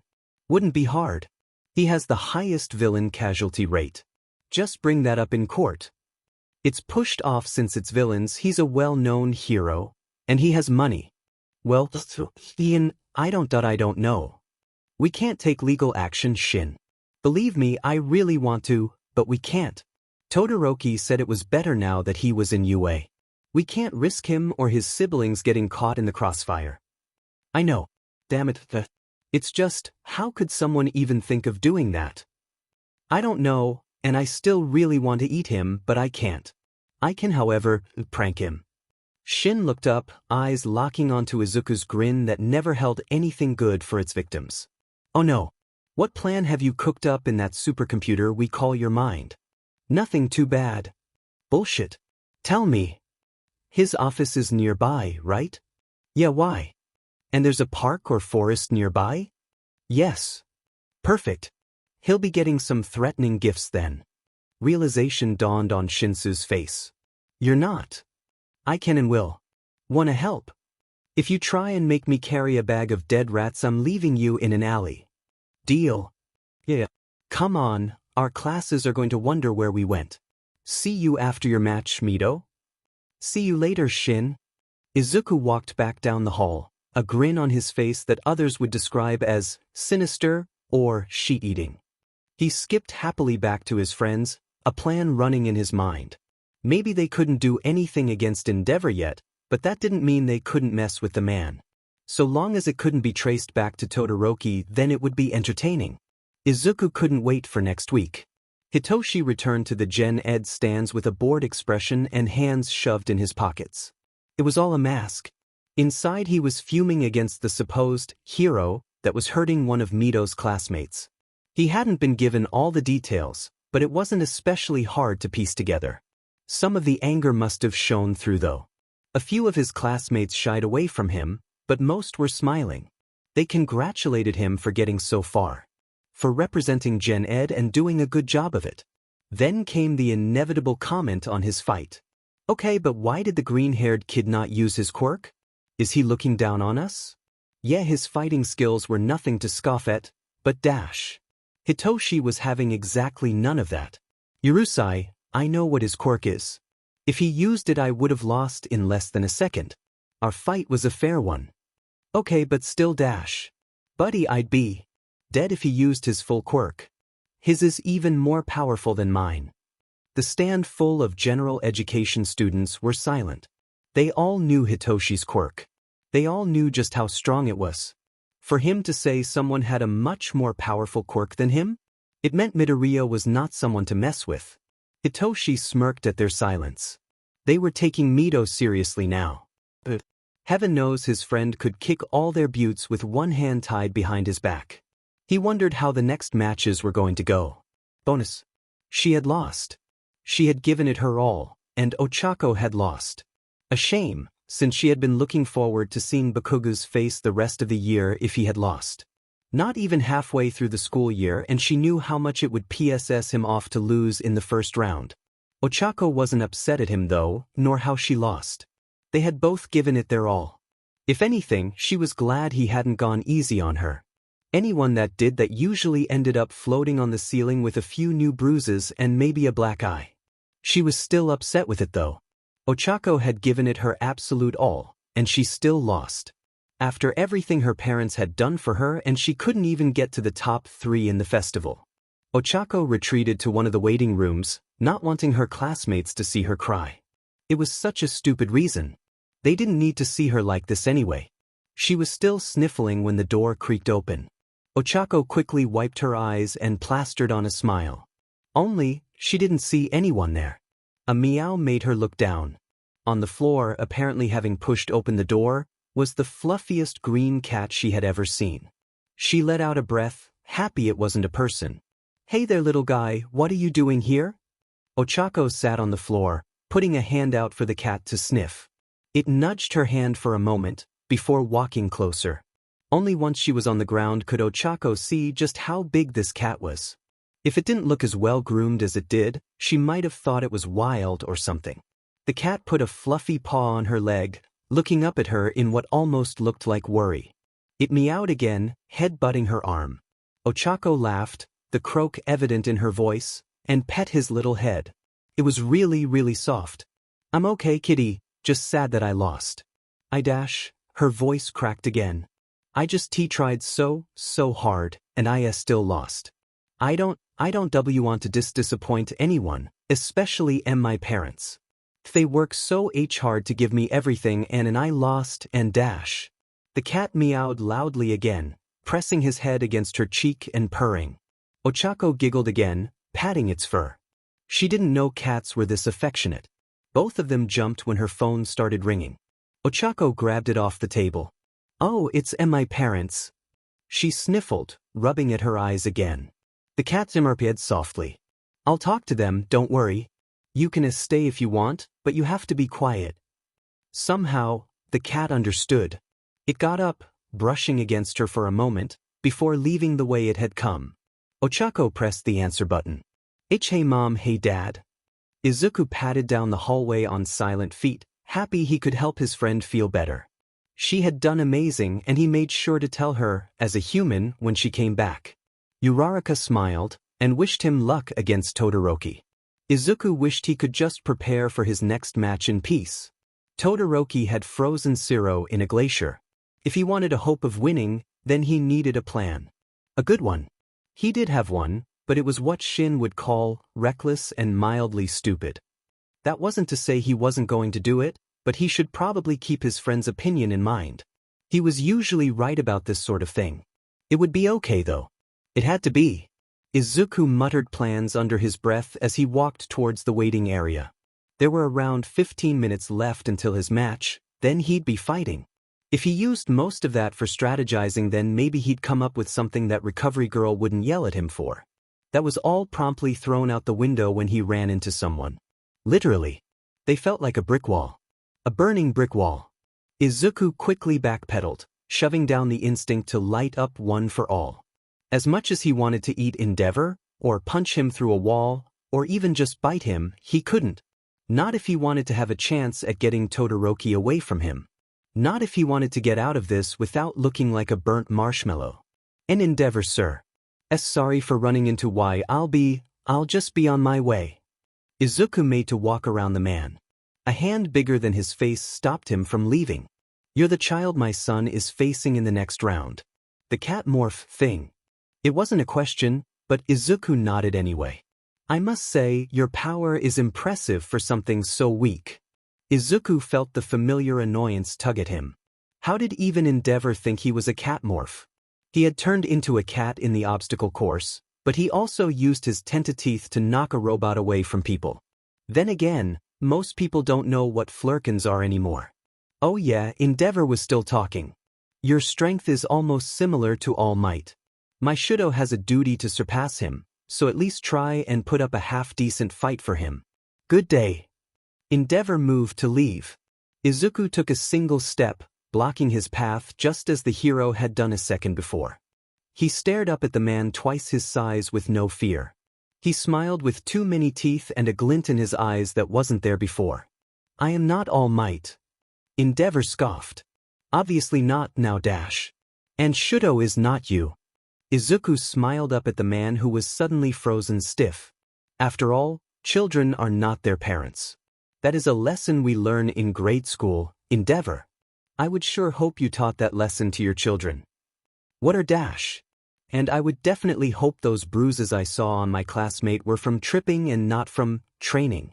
Wouldn't be hard. He has the highest villain casualty rate. Just bring that up in court. It's pushed off since it's villains. He's a well-known hero, and he has money. Well, Ian, I don't know. We can't take legal action, Shin. Believe me, I really want to, but we can't. Todoroki said it was better now that he was in UA. We can't risk him or his siblings getting caught in the crossfire. I know. Damn it. It's just, how could someone even think of doing that? I don't know, and I still really want to eat him, but I can't. I can, however, prank him. Shin looked up, eyes locking onto Izuku's grin that never held anything good for its victims. Oh no. What plan have you cooked up in that supercomputer we call your mind? Nothing too bad. Bullshit. Tell me. His office is nearby, right? Yeah, why? And there's a park or forest nearby? Yes. Perfect. He'll be getting some threatening gifts then. Realization dawned on Shinsu's face. You're not. I can and will. Wanna help? If you try and make me carry a bag of dead rats, I'm leaving you in an alley. Deal? Yeah. Come on, our classes are going to wonder where we went. See you after your match, Mido. See you later, Shin. Izuku walked back down the hall, a grin on his face that others would describe as sinister or sheet-eating. He skipped happily back to his friends, a plan running in his mind. Maybe they couldn't do anything against Endeavor yet, but that didn't mean they couldn't mess with the man. So long as it couldn't be traced back to Todoroki, then it would be entertaining. Izuku couldn't wait for next week. Hitoshi returned to the Gen Ed stands with a bored expression and hands shoved in his pockets. It was all a mask. Inside he was fuming against the supposed hero that was hurting one of Mito's classmates. He hadn't been given all the details, but it wasn't especially hard to piece together. Some of the anger must have shown through though. A few of his classmates shied away from him, but most were smiling. They congratulated him for getting so far, for representing Gen Ed and doing a good job of it. Then came the inevitable comment on his fight. Okay, but why did the green-haired kid not use his quirk? Is he looking down on us? Yeah, his fighting skills were nothing to scoff at, but dash. Hitoshi was having exactly none of that. Urusai, I know what his quirk is. If he used it I would have lost in less than a second. Our fight was a fair one. Okay, but still dash. Buddy, I'd be dead if he used his full quirk. His is even more powerful than mine. The stand full of general education students were silent. They all knew Hitoshi's quirk. They all knew just how strong it was. For him to say someone had a much more powerful quirk than him? It meant Midoriya was not someone to mess with. Hitoshi smirked at their silence. They were taking Mito seriously now. But heaven knows his friend could kick all their buttes with one hand tied behind his back. He wondered how the next matches were going to go. Bonus. She had lost. She had given it her all, and Ochako had lost. A shame, since she had been looking forward to seeing Bakugo's face the rest of the year if he had lost. Not even halfway through the school year, and she knew how much it would piss him off to lose in the first round. Ochako wasn't upset at him though, nor how she lost. They had both given it their all. If anything, she was glad he hadn't gone easy on her. Anyone that did that usually ended up floating on the ceiling with a few new bruises and maybe a black eye. She was still upset with it though. Ochako had given it her absolute all, and she still lost. After everything her parents had done for her, and she couldn't even get to the top 3 in the festival. Ochako retreated to one of the waiting rooms, not wanting her classmates to see her cry. It was such a stupid reason. They didn't need to see her like this anyway. She was still sniffling when the door creaked open. Ochako quickly wiped her eyes and plastered on a smile. Only, she didn't see anyone there. A meow made her look down. On the floor, apparently having pushed open the door, was the fluffiest green cat she had ever seen. She let out a breath, happy it wasn't a person. Hey there little guy, what are you doing here? Ochako sat on the floor, putting a hand out for the cat to sniff. It nudged her hand for a moment, before walking closer. Only once she was on the ground could Ochako see just how big this cat was. If it didn't look as well groomed as it did, she might have thought it was wild or something. The cat put a fluffy paw on her leg, looking up at her in what almost looked like worry. It meowed again, head-butting her arm. Ochako laughed, the croak evident in her voice, and pet his little head. It was really, really soft. I'm okay, kitty, just sad that I lost. Her voice cracked again. I just tried so hard, and I still lost. I don't want to disappoint anyone, especially my parents. They work so hard to give me everything and I lost and dash. The cat meowed loudly again, pressing his head against her cheek and purring. Ochako giggled again, patting its fur. She didn't know cats were this affectionate. Both of them jumped when her phone started ringing. Ochako grabbed it off the table. Oh, it's my parents. She sniffled, rubbing at her eyes again. The cat zimmered softly. I'll talk to them, don't worry. You can stay if you want, but you have to be quiet. Somehow, the cat understood. It got up, brushing against her for a moment, before leaving the way it had come. Ochako pressed the answer button. Hey mom, hey dad. Izuku padded down the hallway on silent feet, happy he could help his friend feel better. She had done amazing and he made sure to tell her, as a human, when she came back. Uraraka smiled, and wished him luck against Todoroki. Izuku wished he could just prepare for his next match in peace. Todoroki had frozen Zero in a glacier. If he wanted a hope of winning, then he needed a plan. A good one. He did have one, but it was what Shin would call reckless and mildly stupid. That wasn't to say he wasn't going to do it, but he should probably keep his friend's opinion in mind. He was usually right about this sort of thing. It would be okay though. It had to be. Izuku muttered plans under his breath as he walked towards the waiting area. There were around 15 minutes left until his match, then he'd be fighting. If he used most of that for strategizing, then maybe he'd come up with something that Recovery Girl wouldn't yell at him for. That was all promptly thrown out the window when he ran into someone. Literally. They felt like a brick wall. A burning brick wall. Izuku quickly backpedaled, shoving down the instinct to light up one for all. As much as he wanted to eat Endeavor, or punch him through a wall, or even just bite him, he couldn't. Not if he wanted to have a chance at getting Todoroki away from him. Not if he wanted to get out of this without looking like a burnt marshmallow. An Endeavor, sir. Sorry for running into why I'll just be on my way. Izuku made to walk around the man. A hand bigger than his face stopped him from leaving. You're the child my son is facing in the next round. The cat morph thing. It wasn't a question, but Izuku nodded anyway. I must say, your power is impressive for something so weak. Izuku felt the familiar annoyance tug at him. How did even Endeavor think he was a cat morph? He had turned into a cat in the obstacle course, but he also used his tentateeth to knock a robot away from people. Then again, most people don't know what flurkins are anymore. Oh yeah, Endeavor was still talking. Your strength is almost similar to All Might. My Shudo has a duty to surpass him, so at least try and put up a half-decent fight for him. Good day. Endeavor moved to leave. Izuku took a single step, blocking his path just as the hero had done a second before. He stared up at the man twice his size with no fear. He smiled with too many teeth and a glint in his eyes that wasn't there before. I am not All Might. Endeavor scoffed. Obviously not now dash. And Shudo is not you. Izuku smiled up at the man who was suddenly frozen stiff. After all, children are not their parents. That is a lesson we learn in grade school, Endeavor. I would sure hope you taught that lesson to your children. What are dash? And I would definitely hope those bruises I saw on my classmate were from tripping and not from training.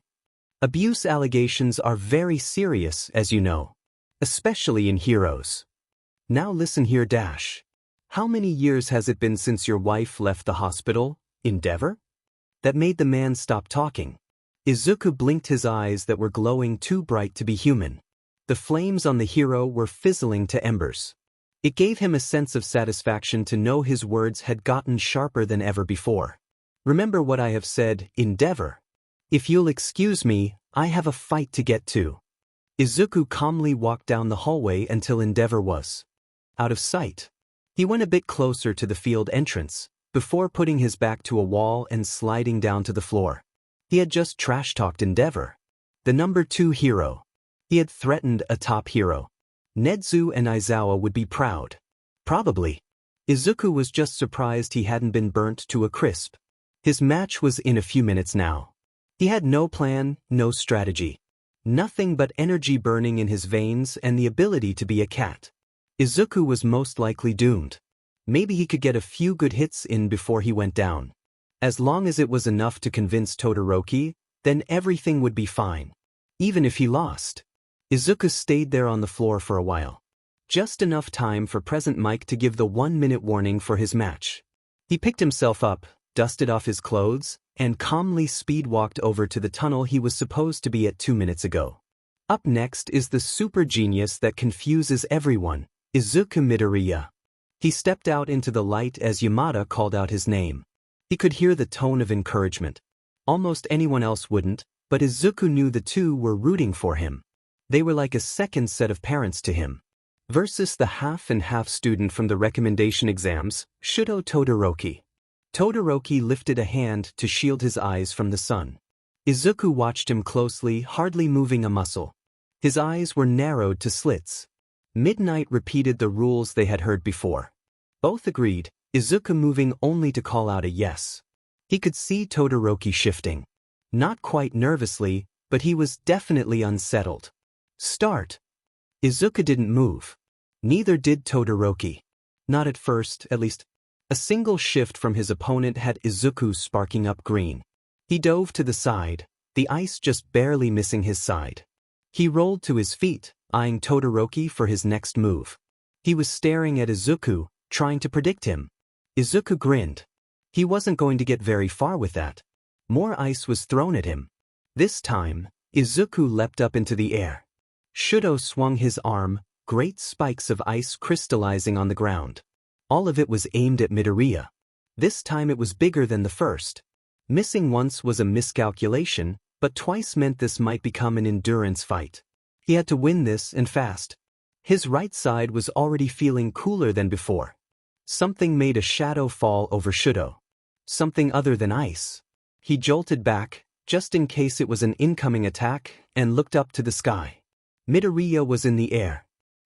Abuse allegations are very serious, as you know. Especially in heroes. Now listen here, dash. How many years has it been since your wife left the hospital, Endeavor? That made the man stop talking. Izuku blinked his eyes that were glowing too bright to be human. The flames on the hero were fizzling to embers. It gave him a sense of satisfaction to know his words had gotten sharper than ever before. Remember what I have said, Endeavor. If you'll excuse me, I have a fight to get to. Izuku calmly walked down the hallway until Endeavor was out of sight. He went a bit closer to the field entrance, before putting his back to a wall and sliding down to the floor. He had just trash-talked Endeavor. The number 2 hero. He had threatened a top hero. Nedzu and Aizawa would be proud. Probably. Izuku was just surprised he hadn't been burnt to a crisp. His match was in a few minutes now. He had no plan, no strategy. Nothing but energy burning in his veins and the ability to be a cat. Izuku was most likely doomed. Maybe he could get a few good hits in before he went down. As long as it was enough to convince Todoroki, then everything would be fine. Even if he lost. Izuku stayed there on the floor for a while. Just enough time for Present Mike to give the 1-minute warning for his match. He picked himself up, dusted off his clothes, and calmly speed-walked over to the tunnel he was supposed to be at 2 minutes ago. Up next is the super genius that confuses everyone. Izuku Midoriya. He stepped out into the light as Yamada called out his name. He could hear the tone of encouragement. Almost anyone else wouldn't, but Izuku knew the two were rooting for him. They were like a second set of parents to him. Versus the half-and-half student from the recommendation exams, Shudo Todoroki. Todoroki lifted a hand to shield his eyes from the sun. Izuku watched him closely, hardly moving a muscle. His eyes were narrowed to slits. Midnight repeated the rules they had heard before. Both agreed, Izuku moving only to call out a yes. He could see Todoroki shifting. Not quite nervously, but he was definitely unsettled. Start. Izuku didn't move. Neither did Todoroki. Not at first, at least. A single shift from his opponent had Izuku sparking up green. He dove to the side, the ice just barely missing his side. He rolled to his feet, eyeing Todoroki for his next move. He was staring at Izuku, trying to predict him. Izuku grinned. He wasn't going to get very far with that. More ice was thrown at him. This time, Izuku leapt up into the air. Shudo swung his arm, great spikes of ice crystallizing on the ground. All of it was aimed at Midoriya. This time it was bigger than the first. Missing once was a miscalculation, but twice meant this might become an endurance fight. He had to win this and fast. His right side was already feeling cooler than before. Something made a shadow fall over Shudo. Something other than ice. He jolted back, just in case it was an incoming attack, and looked up to the sky. Midoriya was in the air.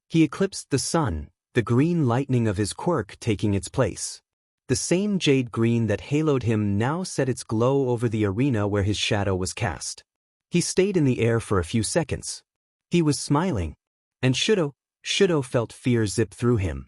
He eclipsed the sun, the green lightning of his quirk taking its place. The same jade green that haloed him now set its glow over the arena where his shadow was cast. He stayed in the air for a few seconds. He was smiling. And Shudo felt fear zip through him.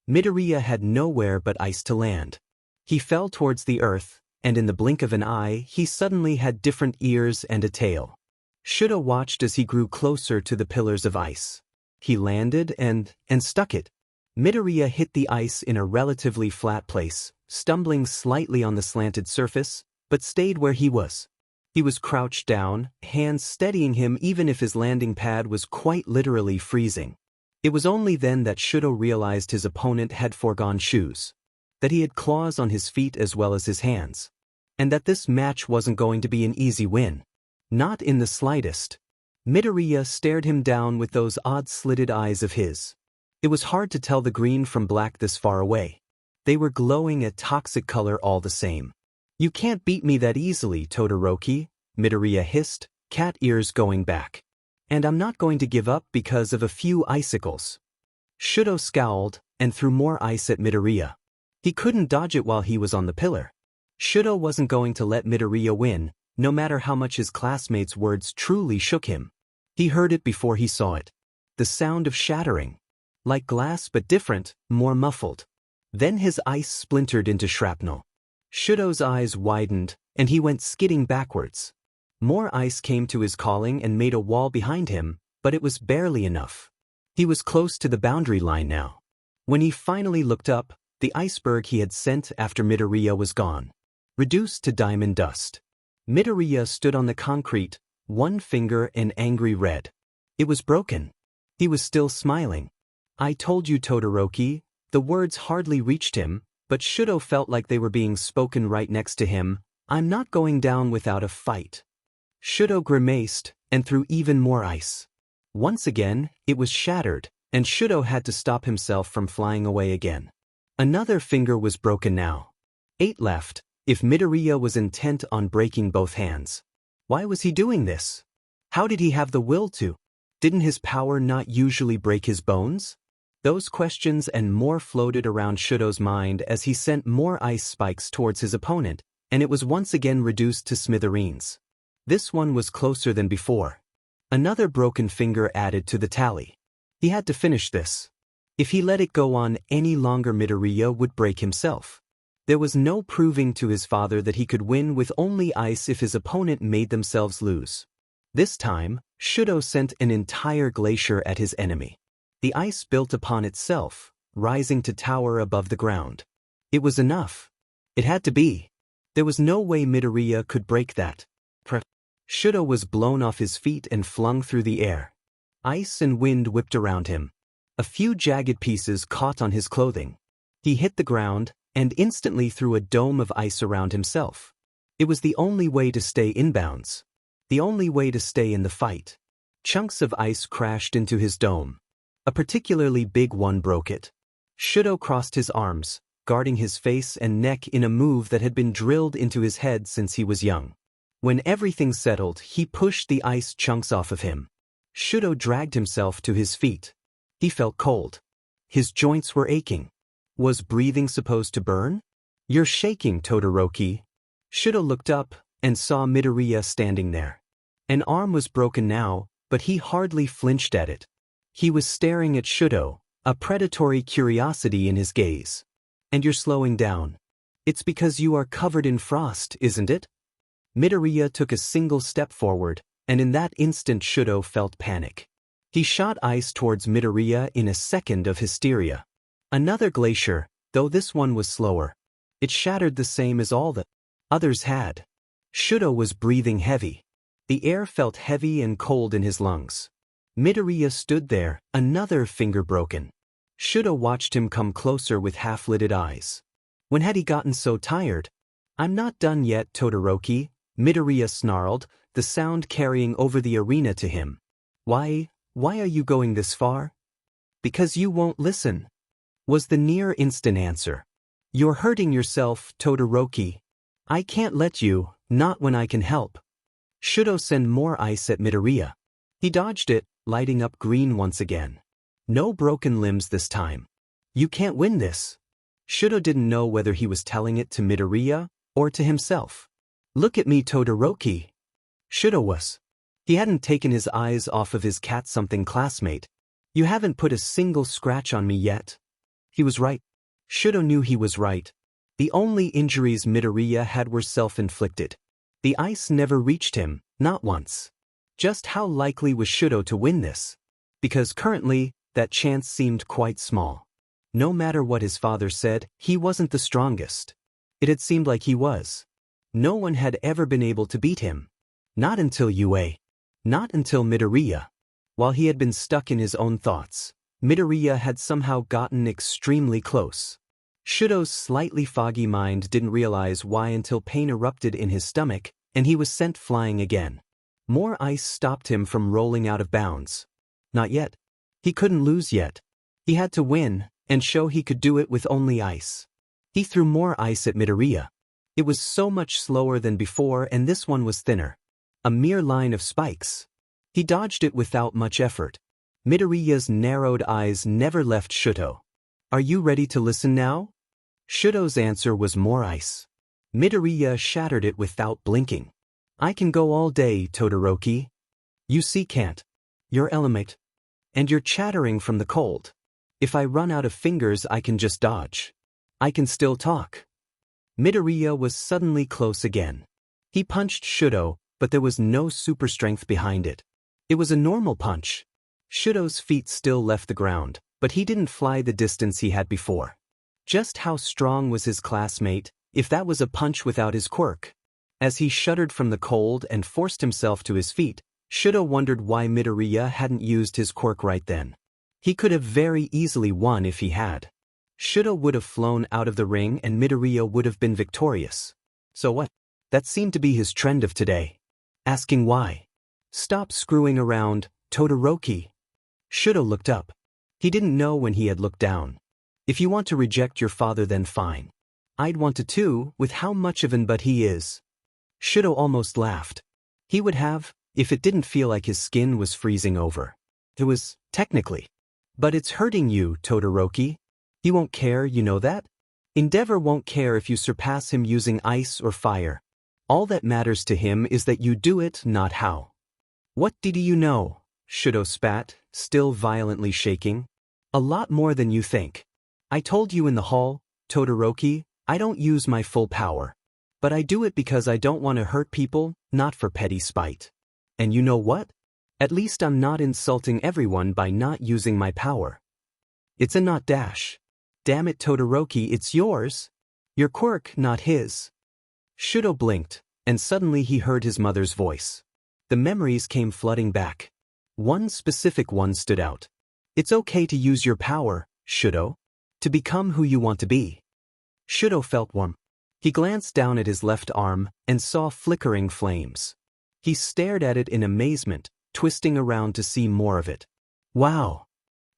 Midoriya had nowhere but ice to land. He fell towards the earth, and in the blink of an eye he suddenly had different ears and a tail. Shudo watched as he grew closer to the pillars of ice. He landed and stuck it. Midoriya hit the ice in a relatively flat place, stumbling slightly on the slanted surface, but stayed where he was. He was crouched down, hands steadying him even if his landing pad was quite literally freezing. It was only then that Shudo realized his opponent had foregone shoes, that he had claws on his feet as well as his hands, and that this match wasn't going to be an easy win. Not in the slightest. Midoriya stared him down with those odd slitted eyes of his. It was hard to tell the green from black this far away. They were glowing a toxic color all the same. "You can't beat me that easily, Todoroki," Midoriya hissed, cat ears going back. "And I'm not going to give up because of a few icicles." Shudo scowled and threw more ice at Midoriya. He couldn't dodge it while he was on the pillar. Shudo wasn't going to let Midoriya win, no matter how much his classmates' words truly shook him. He heard it before he saw it. The sound of shattering. Like glass but different, more muffled. Then his ice splintered into shrapnel. Shudo's eyes widened, and he went skidding backwards. More ice came to his calling and made a wall behind him, but it was barely enough. He was close to the boundary line now. When he finally looked up, the iceberg he had sent after Midoriya was gone. Reduced to diamond dust. Midoriya stood on the concrete, one finger an angry red. It was broken. He was still smiling. "I told you, Todoroki." The words hardly reached him, but Shudo felt like they were being spoken right next to him. "I'm not going down without a fight." Shudo grimaced and threw even more ice. Once again, it was shattered, and Shudo had to stop himself from flying away again. Another finger was broken now. 8 left, if Midoriya was intent on breaking both hands. Why was he doing this? How did he have the will to? Didn't his power not usually break his bones? Those questions and more floated around Shudo's mind as he sent more ice spikes towards his opponent, and it was once again reduced to smithereens. This one was closer than before. Another broken finger added to the tally. He had to finish this. If he let it go on any longer, Midoriya would break himself. There was no proving to his father that he could win with only ice if his opponent made themselves lose. This time, Shudo sent an entire glacier at his enemy. The ice built upon itself, rising to tower above the ground. It was enough. It had to be. There was no way Midoriya could break that. Shudo was blown off his feet and flung through the air. Ice and wind whipped around him. A few jagged pieces caught on his clothing. He hit the ground and instantly threw a dome of ice around himself. It was the only way to stay inbounds. The only way to stay in the fight. Chunks of ice crashed into his dome. A particularly big one broke it. Shudo crossed his arms, guarding his face and neck in a move that had been drilled into his head since he was young. When everything settled, he pushed the ice chunks off of him. Shudo dragged himself to his feet. He felt cold. His joints were aching. Was breathing supposed to burn? "You're shaking, Todoroki." Shudo looked up and saw Midoriya standing there. An arm was broken now, but he hardly flinched at it. He was staring at Shudo, a predatory curiosity in his gaze. And you're slowing down. It's because you are covered in frost, isn't it? Midoriya took a single step forward, and in that instant Shudo felt panic. He shot ice towards Midoriya in a second of hysteria. Another glacier, though this one was slower. It shattered the same as all the others had. Shudo was breathing heavy. The air felt heavy and cold in his lungs. Midoriya stood there, another finger broken. Shudo watched him come closer with half-lidded eyes. When had he gotten so tired? I'm not done yet, Todoroki, Midoriya snarled, the sound carrying over the arena to him. Why are you going this far? Because you won't listen, was the near-instant answer. You're hurting yourself, Todoroki. I can't let you, not when I can help. Shudo sent more ice at Midoriya. He dodged it, lighting up green once again. No broken limbs this time. You can't win this. Shudo didn't know whether he was telling it to Midoriya or to himself. Look at me, Todoroki. Shudo was. He hadn't taken his eyes off of his cat-something classmate. You haven't put a single scratch on me yet. He was right. Shudo knew he was right. The only injuries Midoriya had were self-inflicted. The ice never reached him, not once. Just how likely was Shudo to win this? Because currently, that chance seemed quite small. No matter what his father said, he wasn't the strongest. It had seemed like he was. No one had ever been able to beat him. Not until UA. Not until Midoriya. While he had been stuck in his own thoughts, Midoriya had somehow gotten extremely close. Shudo's slightly foggy mind didn't realize why until pain erupted in his stomach, and he was sent flying again. More ice stopped him from rolling out of bounds. Not yet. He couldn't lose yet. He had to win, and show he could do it with only ice. He threw more ice at Midoriya. It was so much slower than before, and this one was thinner. A mere line of spikes. He dodged it without much effort. Midoriya's narrowed eyes never left Shudo. Are you ready to listen now? Shudo's answer was more ice. Midoriya shattered it without blinking. I can go all day, Todoroki. You see, can't. You're element. And you're chattering from the cold. If I run out of fingers, I can just dodge. I can still talk. Midoriya was suddenly close again. He punched Shudo, but there was no super strength behind it. It was a normal punch. Shudo's feet still left the ground, but he didn't fly the distance he had before. Just how strong was his classmate, if that was a punch without his quirk? As he shuddered from the cold and forced himself to his feet, Shudo wondered why Midoriya hadn't used his quirk right then. He could have very easily won if he had. Shudo would have flown out of the ring and Midoriya would have been victorious. So what? That seemed to be his trend of today. Asking why. Stop screwing around, Todoroki. Shudo looked up. He didn't know when he had looked down. If you want to reject your father, then fine. I'd want to too, with how much of an butt he is. Shudo almost laughed. He would have, if it didn't feel like his skin was freezing over. It was, technically. But it's hurting you, Todoroki. He won't care, you know that? Endeavor won't care if you surpass him using ice or fire. All that matters to him is that you do it, not how. What do you know? Shudo spat, still violently shaking. A lot more than you think. I told you in the hall, Todoroki, I don't use my full power. But I do it because I don't want to hurt people, not for petty spite. And you know what? At least I'm not insulting everyone by not using my power. It's a not dash. Damn it, Todoroki, it's yours. Your quirk, not his. Shudo blinked, and suddenly he heard his mother's voice. The memories came flooding back. One specific one stood out. It's okay to use your power, Shudo. To become who you want to be. Shudo felt warm. He glanced down at his left arm and saw flickering flames. He stared at it in amazement, twisting around to see more of it. Wow!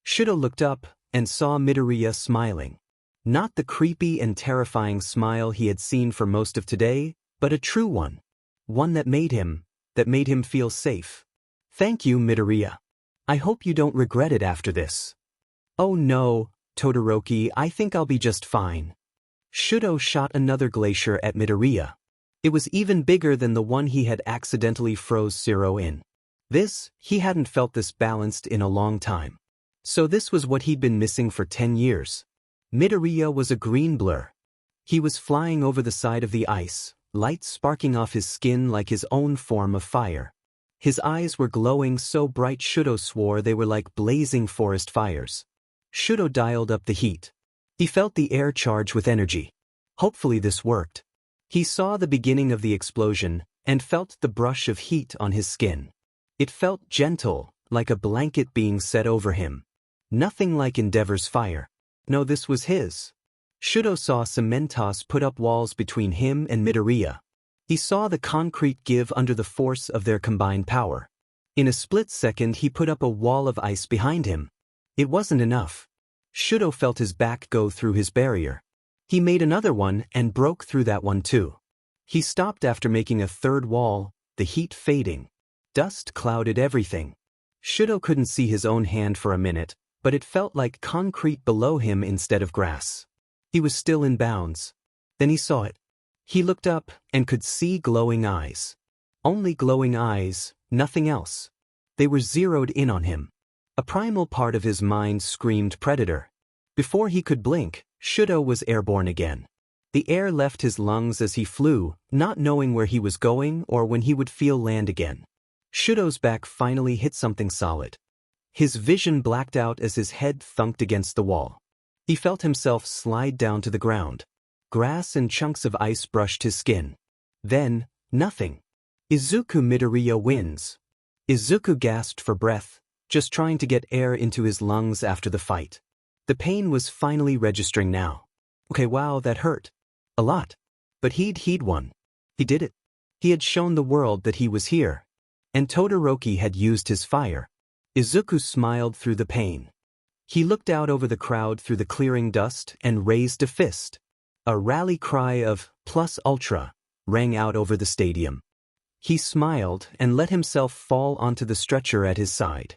Shudo looked up and saw Midoriya smiling. Not the creepy and terrifying smile he had seen for most of today, but a true one. One that made him feel safe. Thank you, Midoriya. I hope you don't regret it after this. Oh no, Todoroki, I think I'll be just fine. Shudo shot another glacier at Midoriya. It was even bigger than the one he had accidentally froze Zero in. He hadn't felt this balanced in a long time. So this was what he'd been missing for 10 years. Midoriya was a green blur. He was flying over the side of the ice, light sparking off his skin like his own form of fire. His eyes were glowing so bright Shudo swore they were like blazing forest fires. Shudo dialed up the heat. He felt the air charge with energy. Hopefully this worked. He saw the beginning of the explosion and felt the brush of heat on his skin. It felt gentle, like a blanket being set over him. Nothing like Endeavor's fire. No, this was his. Shudo saw Cementos put up walls between him and Midoriya. He saw the concrete give under the force of their combined power. In a split second he put up a wall of ice behind him. It wasn't enough. Shudo felt his back go through his barrier. He made another one and broke through that one too. He stopped after making a third wall, the heat fading. Dust clouded everything. Shudo couldn't see his own hand for a minute, but it felt like concrete below him instead of grass. He was still in bounds. Then he saw it. He looked up and could see glowing eyes. Only glowing eyes, nothing else. They were zeroed in on him. A primal part of his mind screamed predator. Before he could blink, Shudo was airborne again. The air left his lungs as he flew, not knowing where he was going or when he would feel land again. Shudo's back finally hit something solid. His vision blacked out as his head thunked against the wall. He felt himself slide down to the ground. Grass and chunks of ice brushed his skin. Then, nothing. Izuku Midoriya wins. Izuku gasped for breath, just trying to get air into his lungs after the fight. The pain was finally registering now. Okay, wow, that hurt. A lot. But he'd won. He did it. He had shown the world that he was here. And Todoroki had used his fire. Izuku smiled through the pain. He looked out over the crowd through the clearing dust and raised a fist. A rally cry of "Plus Ultra" rang out over the stadium. He smiled and let himself fall onto the stretcher at his side.